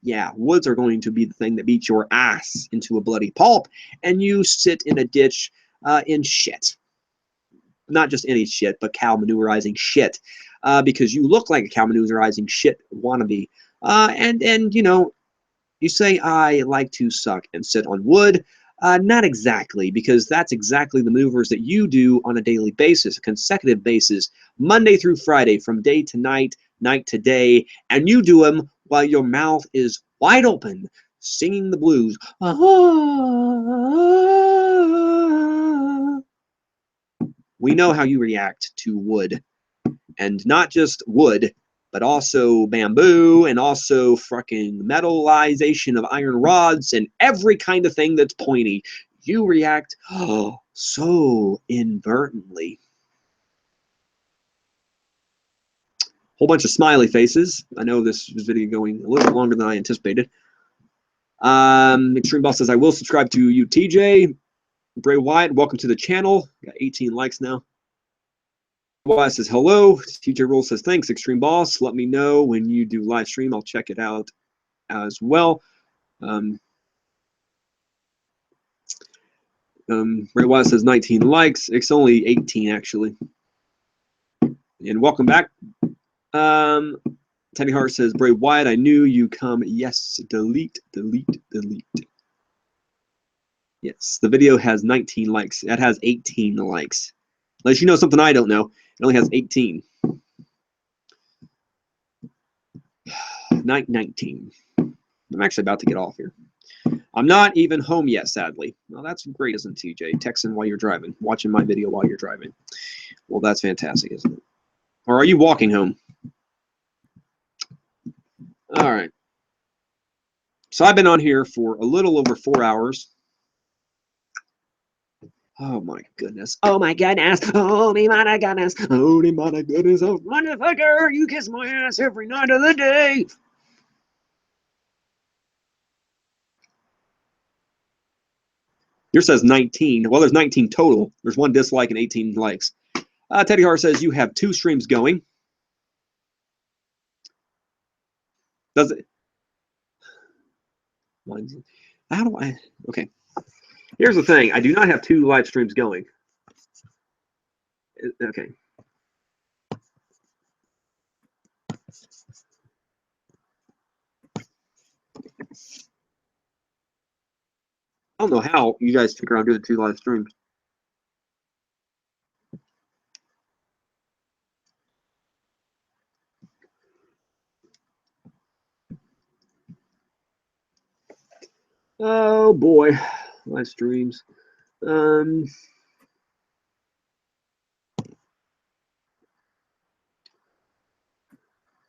yeah, woods are going to be the thing that beats your ass into a bloody pulp, and you sit in a ditch in shit. Not just any shit, but cow manurizing shit. Because you look like a cow manurizing shit wannabe. And you know, you say, I like to suck and sit on wood. Not exactly, because that's exactly the movers that you do on a daily basis, a consecutive basis, Monday through Friday, from day to night, night to day, and you do them while your mouth is wide open, singing the blues. We know how you react to wood. And not just wood, but also bamboo, and also fucking metallization of iron rods, and every kind of thing that's pointy. You react so inadvertently. Whole bunch of smiley faces. I know this video going a little bit longer than I anticipated. Extreme Boss says, I will subscribe to you, TJ. Bray Wyatt, welcome to the channel. Got 18 likes now. Wyatt says, hello. TJ Rule says, thanks, Extreme Boss. Let me know when you do live stream. I'll check it out as well. Ray Wyatt says 19 likes. It's only 18, actually. And welcome back. Teddy Hart says, Bray Wyatt, I knew you come. Yes, delete, delete, delete. Yes, the video has 19 likes. It has 18 likes. Unless you know something I don't know. It only has 18. 19. I'm actually about to get off here. I'm not even home yet, sadly. Well, that's great, isn't it, TJ? Texting while you're driving. Watching my video while you're driving. Well, that's fantastic, isn't it? Or are you walking home? All right. So I've been on here for a little over 4 hours. Oh my goodness. Oh my goodness. Oh my goodness. Oh my goodness. Oh motherfucker, you kiss my ass every night of the day. Yours says 19. Well, there's 19 total. There's 1 dislike and 18 likes. Teddy Hart says you have 2 streams going. Does it? How do I? Okay. Here's the thing. I do not have 2 live streams going. Okay. I don't know how you guys figure out doing 2 live streams. Oh boy, live streams. Let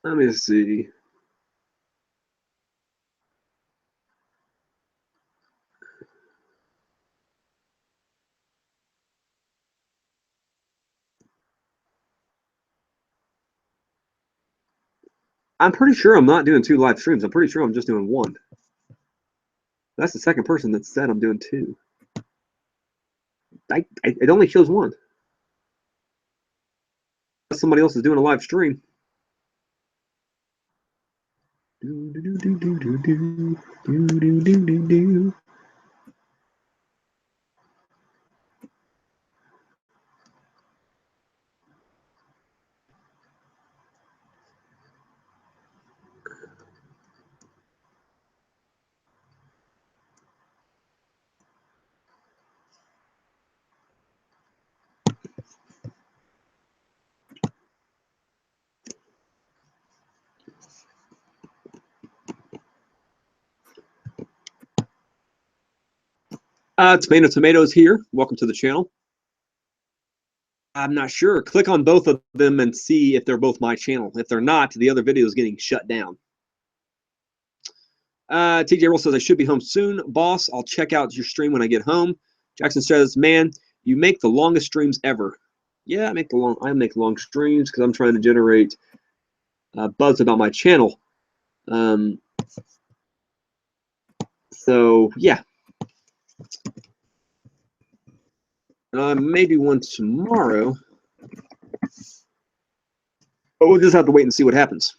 me see. I'm pretty sure I'm not doing 2 live streams. I'm pretty sure I'm just doing 1. That's the second person that said I'm doing 2. It only shows 1. Unless somebody else is doing a live stream. Tomatoes here. Welcome to the channel. I'm not sure. Click on both of them and see if they're both my channel. If they're not, the other video is getting shut down. TJ Roll says, I should be home soon. Boss, I'll check out your stream when I get home. Jackson says, man, you make the longest streams ever. Yeah, I make long streams because I'm trying to generate buzz about my channel. So yeah, maybe one tomorrow, but we'll just have to wait and see what happens.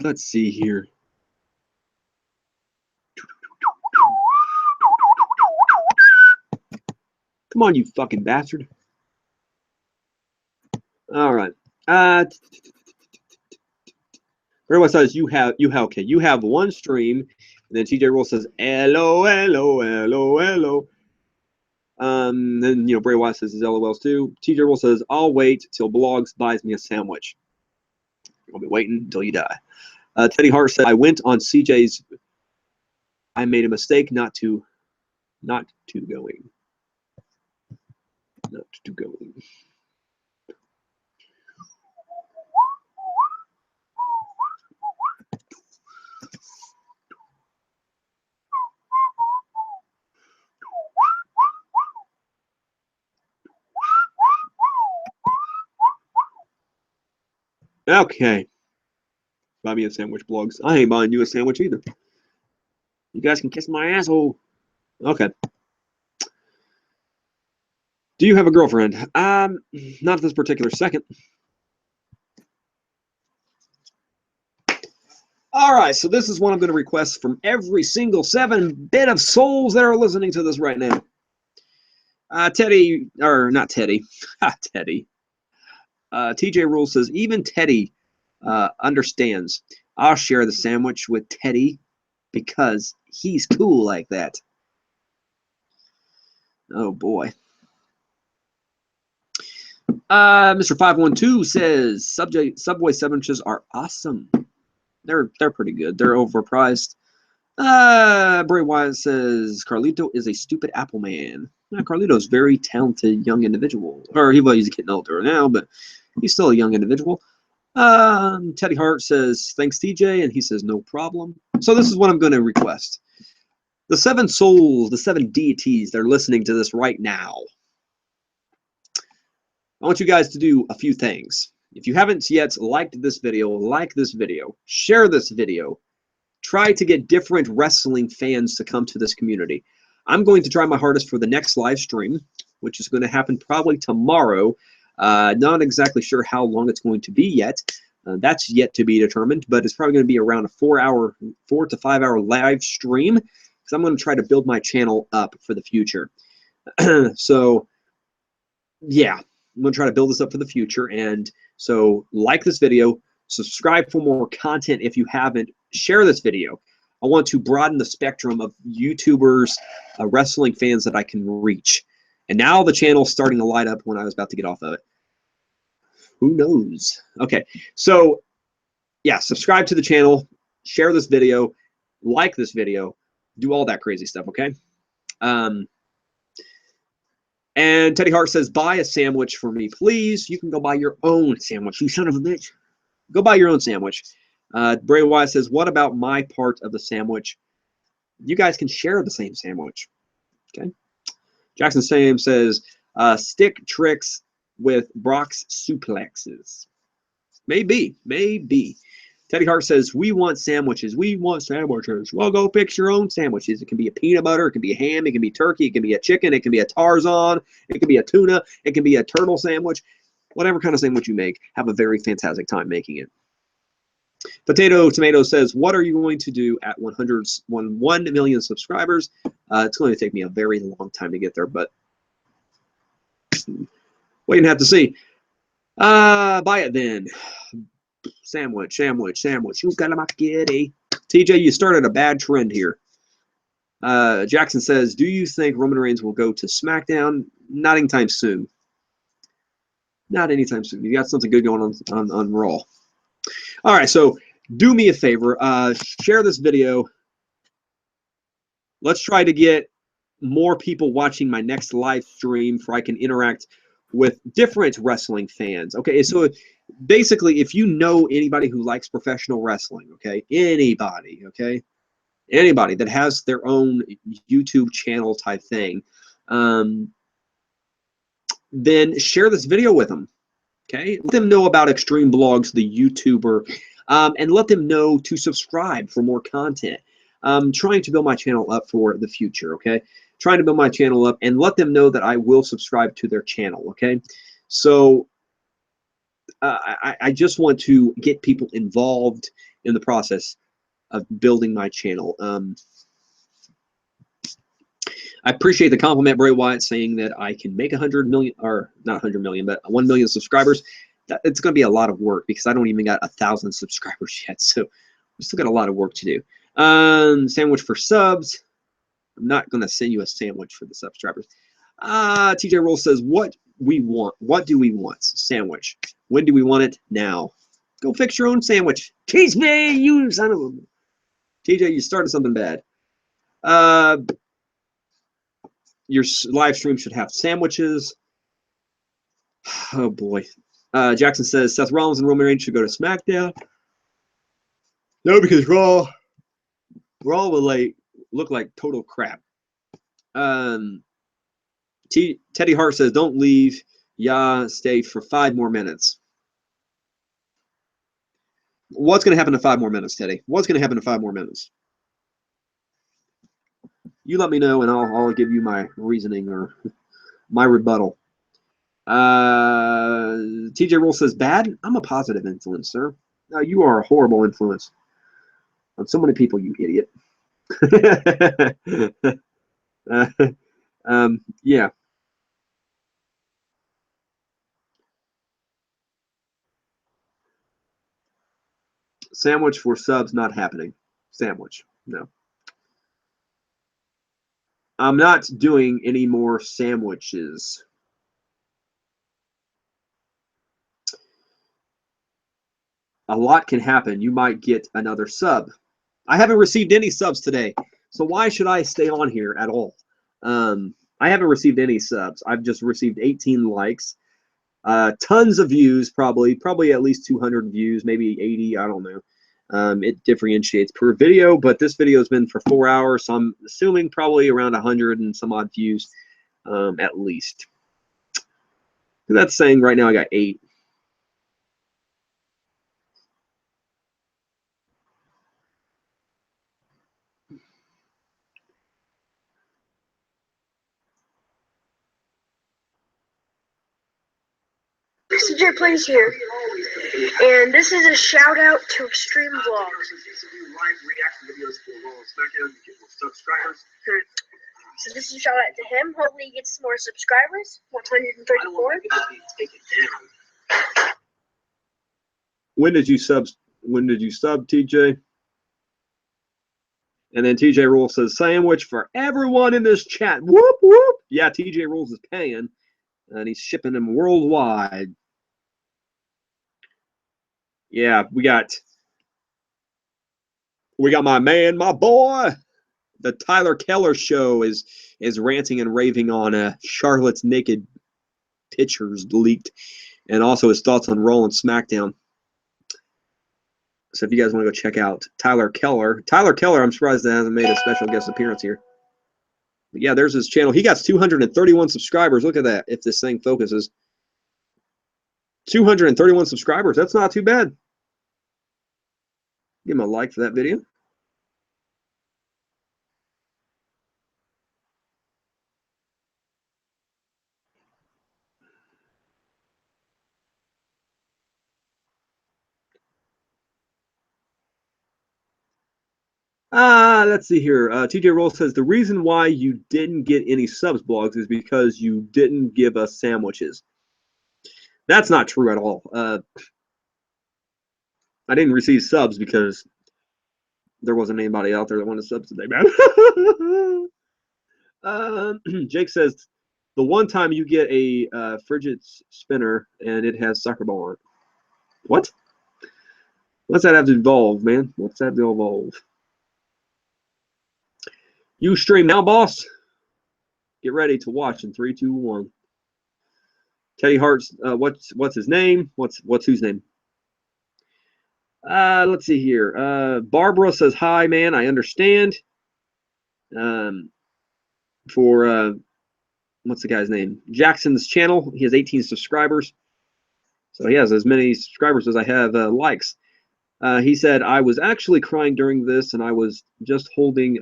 Let's see here. Come on, you fucking bastard. All right. Everyone says you have one stream, and then TJ Roll says hello, hello, hello, hello. Then Bray Wyatt says his LOLs too. TJ Roll says I'll wait till Blogs buys me a sandwich. I'll be waiting until you die. Teddy Hart said I went on CJ's. I made a mistake not to going. Okay. Buy me a sandwich, Blogs. I ain't buying you a sandwich either. You guys can kiss my asshole. Okay. Do you have a girlfriend? Not at this particular second. All right, so this is one I'm going to request from every single 7-bit of souls that are listening to this right now. Teddy, or not Teddy, Teddy. TJ Rule says, even Teddy understands. I'll share the sandwich with Teddy because he's cool like that. Oh, boy. Mr. 512 says, Subway sandwiches are awesome. They're pretty good. They're overpriced. Bray Wyatt says Carlito is a stupid Apple man. Carlito's a very talented young individual. Or he's getting older now, but he's still a young individual. Teddy Hart says thanks TJ, and he says no problem. So this is what I'm going to request. The 7 souls, the 7 deities that are listening to this right now. I want you guys to do a few things. If you haven't yet liked this video, like this video, share this video, try to get different wrestling fans to come to this community. I'm going to try my hardest for the next live stream, which is going to happen probably tomorrow. Not exactly sure how long it's going to be yet. That's yet to be determined, but it's probably going to be around a 4 to 5 hour live stream because I'm going to try to build my channel up for the future. So, yeah. I'm going to try to build this up for the future, and so like this video, subscribe for more content if you haven't, share this video. I want to broaden the spectrum of YouTubers, wrestling fans that I can reach. And now the channel's starting to light up when I was about to get off of it. Who knows? Okay, so yeah, subscribe to the channel, share this video, like this video, do all that crazy stuff, okay? And Teddy Hart says, buy a sandwich for me, please. You can go buy your own sandwich, you son of a bitch. Go buy your own sandwich. Bray Wyatt says, what about my part of the sandwich? You guys can share the same sandwich. Okay. Jackson Sam says, stick tricks with Brock's suplexes. Maybe. Teddy Hart says, we want sandwiches. We want sandwiches. Well, go fix your own sandwiches. It can be a peanut butter. It can be a ham. It can be turkey. It can be a chicken. It can be a Tarzan. It can be a tuna. It can be a turtle sandwich. Whatever kind of sandwich you make, have a very fantastic time making it. Potato Tomato says, what are you going to do at 1 million subscribers? It's going to take me a very long time to get there, but wait and have to see. Buy it then. Sandwich. You got my kitty. TJ, you started a bad trend here. Jackson says, do you think Roman Reigns will go to SmackDown? Not anytime soon. Not anytime soon. You got something good going on Raw. All right, so do me a favor. Share this video. Let's try to get more people watching my next live stream so I can interact with different wrestling fans. Okay, so basically, if you know anybody who likes professional wrestling, okay, anybody that has their own YouTube channel type thing, then share this video with them. Okay, let them know about Extreme Blogs, the YouTuber, and let them know to subscribe for more content. I'm trying to build my channel up for the future. Okay, trying to build my channel up, and let them know that I will subscribe to their channel. Okay, so I just want to get people involved in the process of building my channel. I appreciate the compliment, Bray Wyatt, saying that I can make 100 million, or not 100 million, but 1 million subscribers. It's going to be a lot of work because I don't even got 1,000 subscribers yet. So we still got a lot of work to do. Sandwich for subs. I'm not going to send you a sandwich for the subscribers. TJ Roll says, what we want. What do we want? Sandwich. When do we want it? Now. Go fix your own sandwich. Tease me, you son of a... TJ, you started something bad. Your live stream should have sandwiches. Oh, boy. Jackson says, Seth Rollins and Roman Reigns should go to SmackDown. No, because Raw will look like total crap. Teddy Hart says, don't leave. Yeah, stay for 5 more minutes. What's going to happen in 5 more minutes, Teddy? What's going to happen in 5 more minutes? You let me know, and I'll give you my reasoning or my rebuttal. TJ Roll says, bad? I'm a positive influence, sir. No, you are a horrible influence on so many people, you idiot. Yeah. Sandwich for subs not happening. Sandwich, no. I'm not doing any more sandwiches. A lot can happen. You might get another sub. I haven't received any subs today, so why should I stay on here at all? I haven't received any subs. I've just received 18 likes, tons of views, probably at least 200 views, maybe 80. I don't know. It differentiates per video, but this video has been for 4 hours, so I'm assuming probably around 100 and some odd views, at least. That's saying right now I got 8. Messenger Plays here, and this is a shout out to Extreme Vlogs. So this is a shout out to him. Hopefully he gets some more subscribers. 134. When did you sub, TJ? And then TJ Rule says, sandwich for everyone in this chat. Whoop, whoop. Yeah, TJ Rules is paying, and he's shipping them worldwide. Yeah, we got my man, my boy. The Tyler Keller show is ranting and raving on Charlotte's naked pictures leaked, and also his thoughts on Raw and SmackDown. So if you guys want to go check out Tyler Keller, I'm surprised that hasn't made a special guest appearance here. But yeah, there's his channel. He got 231 subscribers. Look at that. If this thing focuses, 231 subscribers. That's not too bad. Give him a like for that video. Let's see here. TJ Roll says the reason why you didn't get any subs blogs is because you didn't give us sandwiches. That's not true at all. I didn't receive subs because there wasn't anybody out there that wanted subs today, man. Jake says the one time you get a frigid spinner and it has soccer ball on it. What? What's that have to evolve, man? What's that have to evolve? You stream now, boss. Get ready to watch in 3, 2, 1. Teddy Hart's what's his name? What's whose name? Let's see here. Barbara says hi, man. I understand. For what's the guy's name? Jackson's channel. He has 18 subscribers, so he has as many subscribers as I have likes. He said I was actually crying during this, and I was just holding.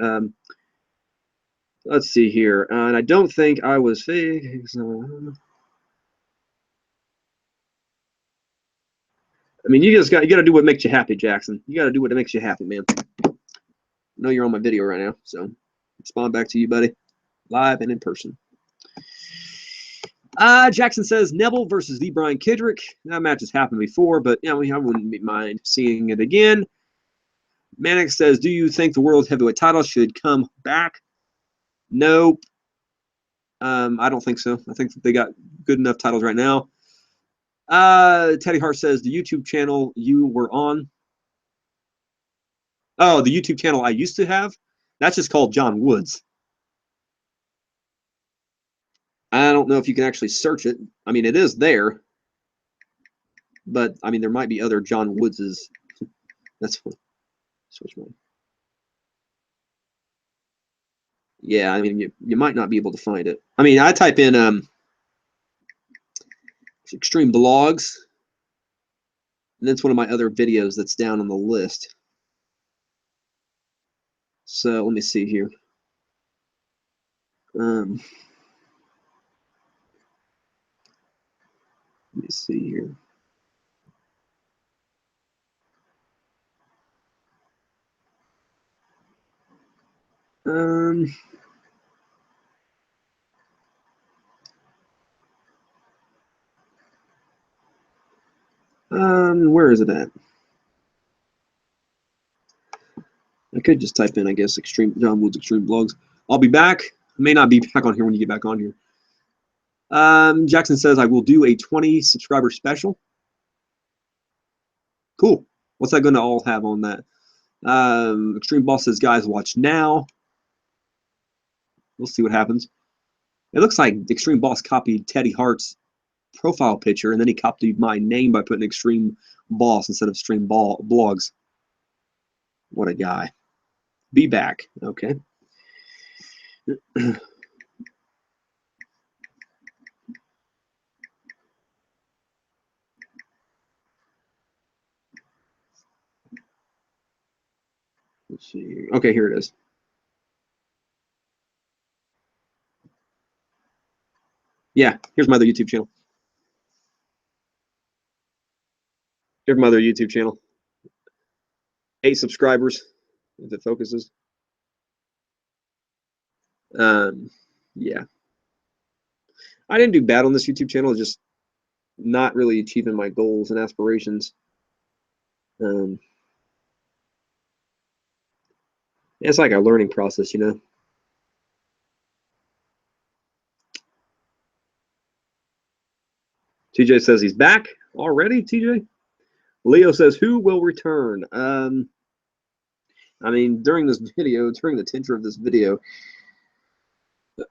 Let's see here, and I don't think I was fake. I mean, you got to do what makes you happy, Jackson. You got to do what makes you happy, man. I know you're on my video right now, so respond back to you, buddy, live and in person. Jackson says Neville versus the Brian Kendrick. That match has happened before, but I wouldn't mind seeing it again. Manic says, do you think the World Heavyweight title should come back? Nope. I don't think so. I think they got good enough titles right now. Teddy Hart says the YouTube channel you were on. Oh, the YouTube channel I used to have? That's just called John Woods. I don't know if you can actually search it. I mean, it is there. But, I mean, there might be other John Woodses. That's fine. Switch mode. Yeah, I mean, you might not be able to find it. I mean, I type in Extreme Blogs. And that's one of my other videos that's down on the list. So let me see here. Let me see here. Where is it at? I could just type in, I guess, John Woods Extreme Blogs. I'll be back. I may not be back on here when you get back on here. Jackson says I will do a 20 subscriber special. Cool. What's that going to all have on that? Extreme Boss says, guys, watch now. We'll see what happens. It looks like Extreme Boss copied Teddy Hart's profile picture, and then he copied my name by putting Extreme Boss instead of Extreme Blogs. What a guy. Be back. Okay. Let's see. Okay, here it is. Yeah, here's my other YouTube channel. Here's my other YouTube channel. 8 subscribers, if it focuses. Yeah. I didn't do bad on this YouTube channel, just not really achieving my goals and aspirations. It's like a learning process, you know. TJ says he's back already, TJ. Leo says, who will return? I mean, during this video, during the tenor of this video,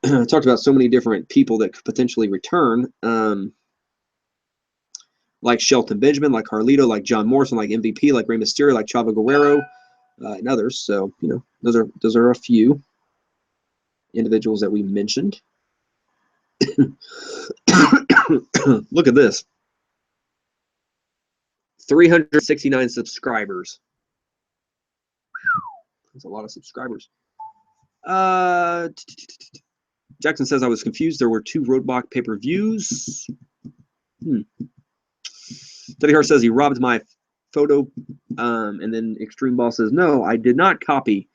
I talked about so many different people that could potentially return, like Shelton Benjamin, like Carlito, like John Morrison, like MVP, like Rey Mysterio, like Chavo Guerrero, and others. So, you know, those are a few individuals that we mentioned. Look at this. 369 subscribers. That's a lot of subscribers. Jackson says I was confused. There were 2 Roadblock pay-per-views. Teddy Hart says he robbed my photo. And then Extreme Ball says, no, I did not copy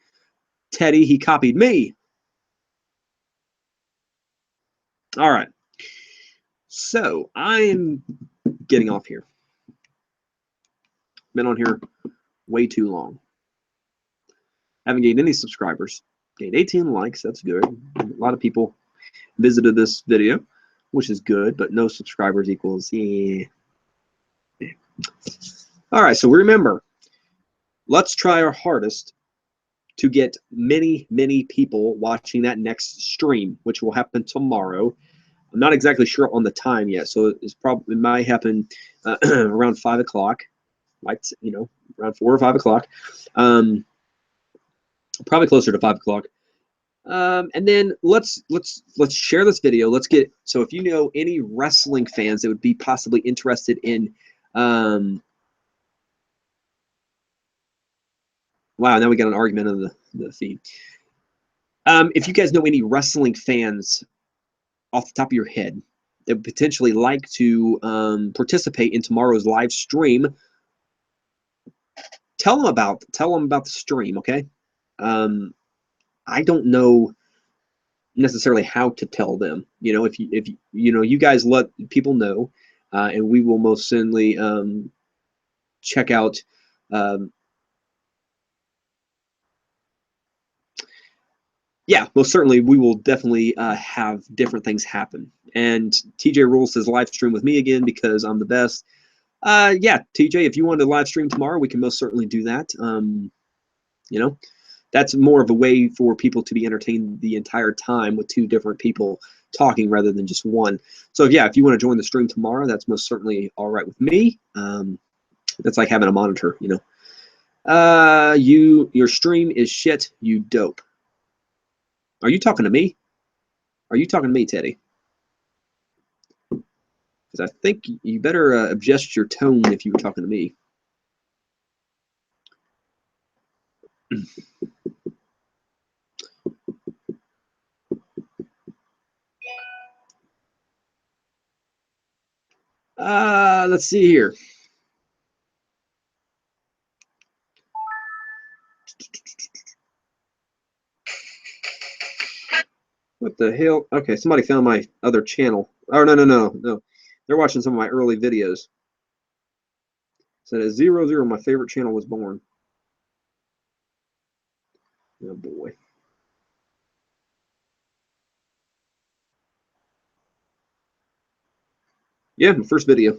Teddy. He copied me. All right. So I'm getting off here. Been on here way too long. Haven't gained any subscribers. Gained 18 likes. That's good. A lot of people visited this video, which is good, but no subscribers equals yeah. All right, so remember, let's try our hardest to get many, many people watching that next stream, which will happen tomorrow. I'm not exactly sure on the time yet, so it might happen around 5 o'clock, like, you know, around 4 or 5 o'clock, probably closer to 5 o'clock. And then let's share this video. So if you know any wrestling fans that would be possibly interested in, wow, now we got an argument on the feed. If you guys know any wrestling fans off the top of your head that would potentially like to participate in tomorrow's live stream, tell them about the stream, okay? I don't know necessarily how to tell them. You know, if you know, you guys let people know, and we will most certainly check out. Yeah, most certainly we will definitely have different things happen. And TJ Rule says live stream with me again because I'm the best. Yeah, TJ, if you want to live stream tomorrow, we can most certainly do that. You know, that's more of a way for people to be entertained the entire time with two different people talking rather than just one. So yeah, if you want to join the stream tomorrow, that's most certainly all right with me. That's like having a monitor, you know. Your stream is shit, you dope. Are you talking to me? Are you talking to me, Teddy? Because I think you better adjust your tone if you were talking to me. Let's see here. What the hell? Okay, somebody found my other channel. Oh, no. They're watching some of my early videos. Said at 00, my favorite channel was born. Oh, boy. Yeah, my first video.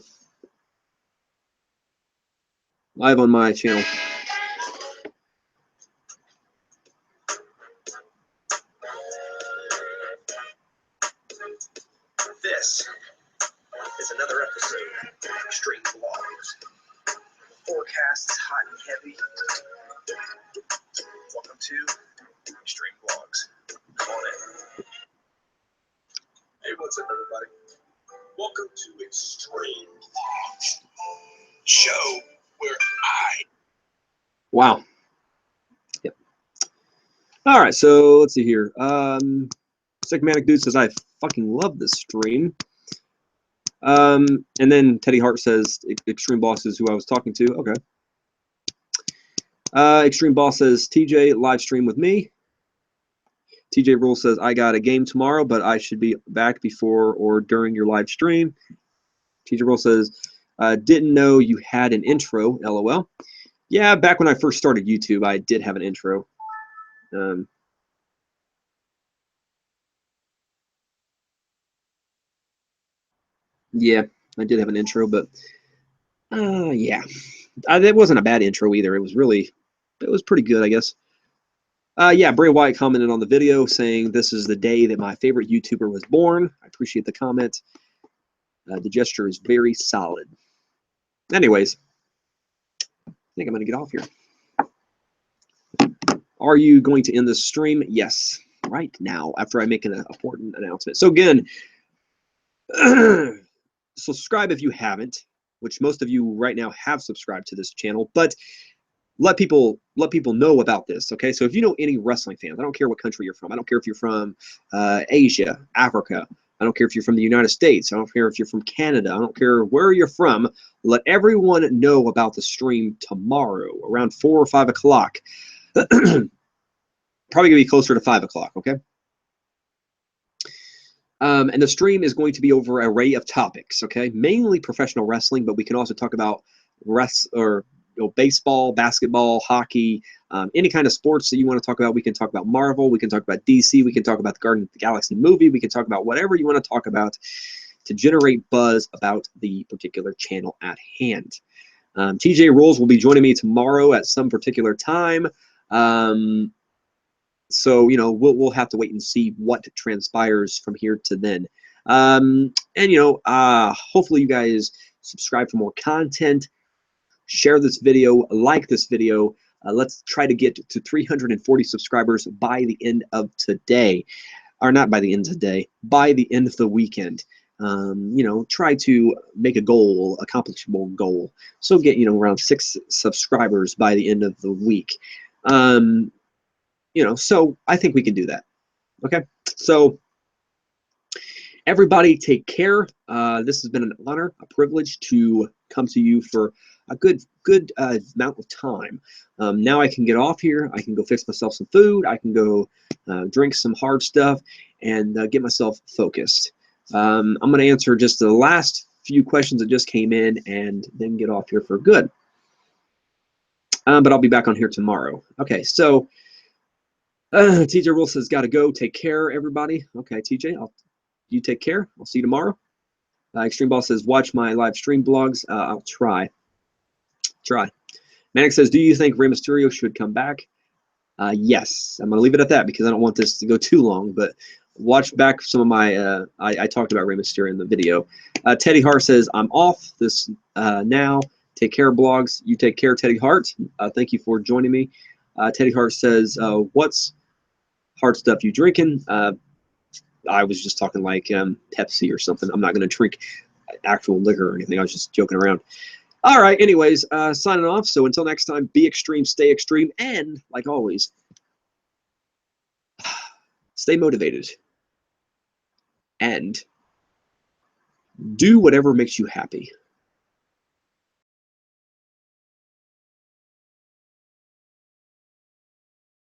Live on my channel. This is another episode of Extreme Vlogs. The forecast is hot and heavy. Welcome to Extreme Vlogs. Come on in. Hey, what's up, everybody? Welcome to Extreme Vlogs, show where I... Wow. Yep. All right, so let's see here. Sick Manic Dude says, I fucking love this stream. And then Teddy Hart says, Extreme Boss is who I was talking to. Okay. Extreme Boss says, TJ, live stream with me. TJ Rule says, I got a game tomorrow, but I should be back before or during your live stream. TJ Rule says, didn't know you had an intro, LOL. Yeah, back when I first started YouTube, I did have an intro. Yeah, I did have an intro, but yeah, it wasn't a bad intro either. It was pretty good, I guess. Yeah, Bray Wyatt commented on the video saying, this is the day that my favorite YouTuber was born. I appreciate the comment. The gesture is very solid. Anyways, I think I'm going to get off here. Are you going to end this stream? Yes, right now, after I make an important announcement. So again, subscribe if you haven't, which most of you right now have subscribed to this channel, but let people know about this, okay? So if you know any wrestling fans, I don't care what country you're from. I don't care if you're from Asia, Africa. I don't care if you're from the United States. I don't care if you're from Canada. I don't care where you're from. Let everyone know about the stream tomorrow around 4 or 5 o'clock. Probably going to be closer to 5 o'clock, okay? And the stream is going to be over an array of topics, okay? Mainly professional wrestling, but we can also talk about baseball, basketball, hockey, any kind of sports that you want to talk about. We can talk about Marvel. We can talk about DC. We can talk about the Guardians of the Galaxy movie. We can talk about whatever you want to talk about to generate buzz about the particular channel at hand. TJ Rules will be joining me tomorrow at some particular time. So, you know, we'll have to wait and see what transpires from here to then. And you know, hopefully you guys subscribe for more content, share this video, like this video. Let's try to get to 340 subscribers by the end of today, or not by the end of the day, by the end of the weekend. You know, try to make a goal, accomplishable goal. So get, you know, around 6 subscribers by the end of the week. You know, so I think we can do that. Okay, so everybody take care. This has been an honor, a privilege to come to you for a good amount of time. Now I can get off here. I can go fix myself some food. I can go drink some hard stuff and get myself focused. I'm going to answer just the last few questions that just came in and then get off here for good. But I'll be back on here tomorrow. Okay, so TJ Rule says, gotta go. Take care, everybody. Okay, TJ, you take care. I'll see you tomorrow. Extreme Ball says, watch my live stream blogs. I'll try. Manic says, do you think Rey Mysterio should come back? Yes. I'm going to leave it at that because I don't want this to go too long, but watch back some of my, I talked about Rey Mysterio in the video. Teddy Hart says, I'm off this now. Take care, blogs. You take care, Teddy Hart. Thank you for joining me. Teddy Hart says, what's hard stuff you drinking? I was just talking like Pepsi or something. I'm not going to drink actual liquor or anything. I was just joking around. All right, anyways, signing off. So until next time, be extreme, stay extreme, and like always, stay motivated and do whatever makes you happy.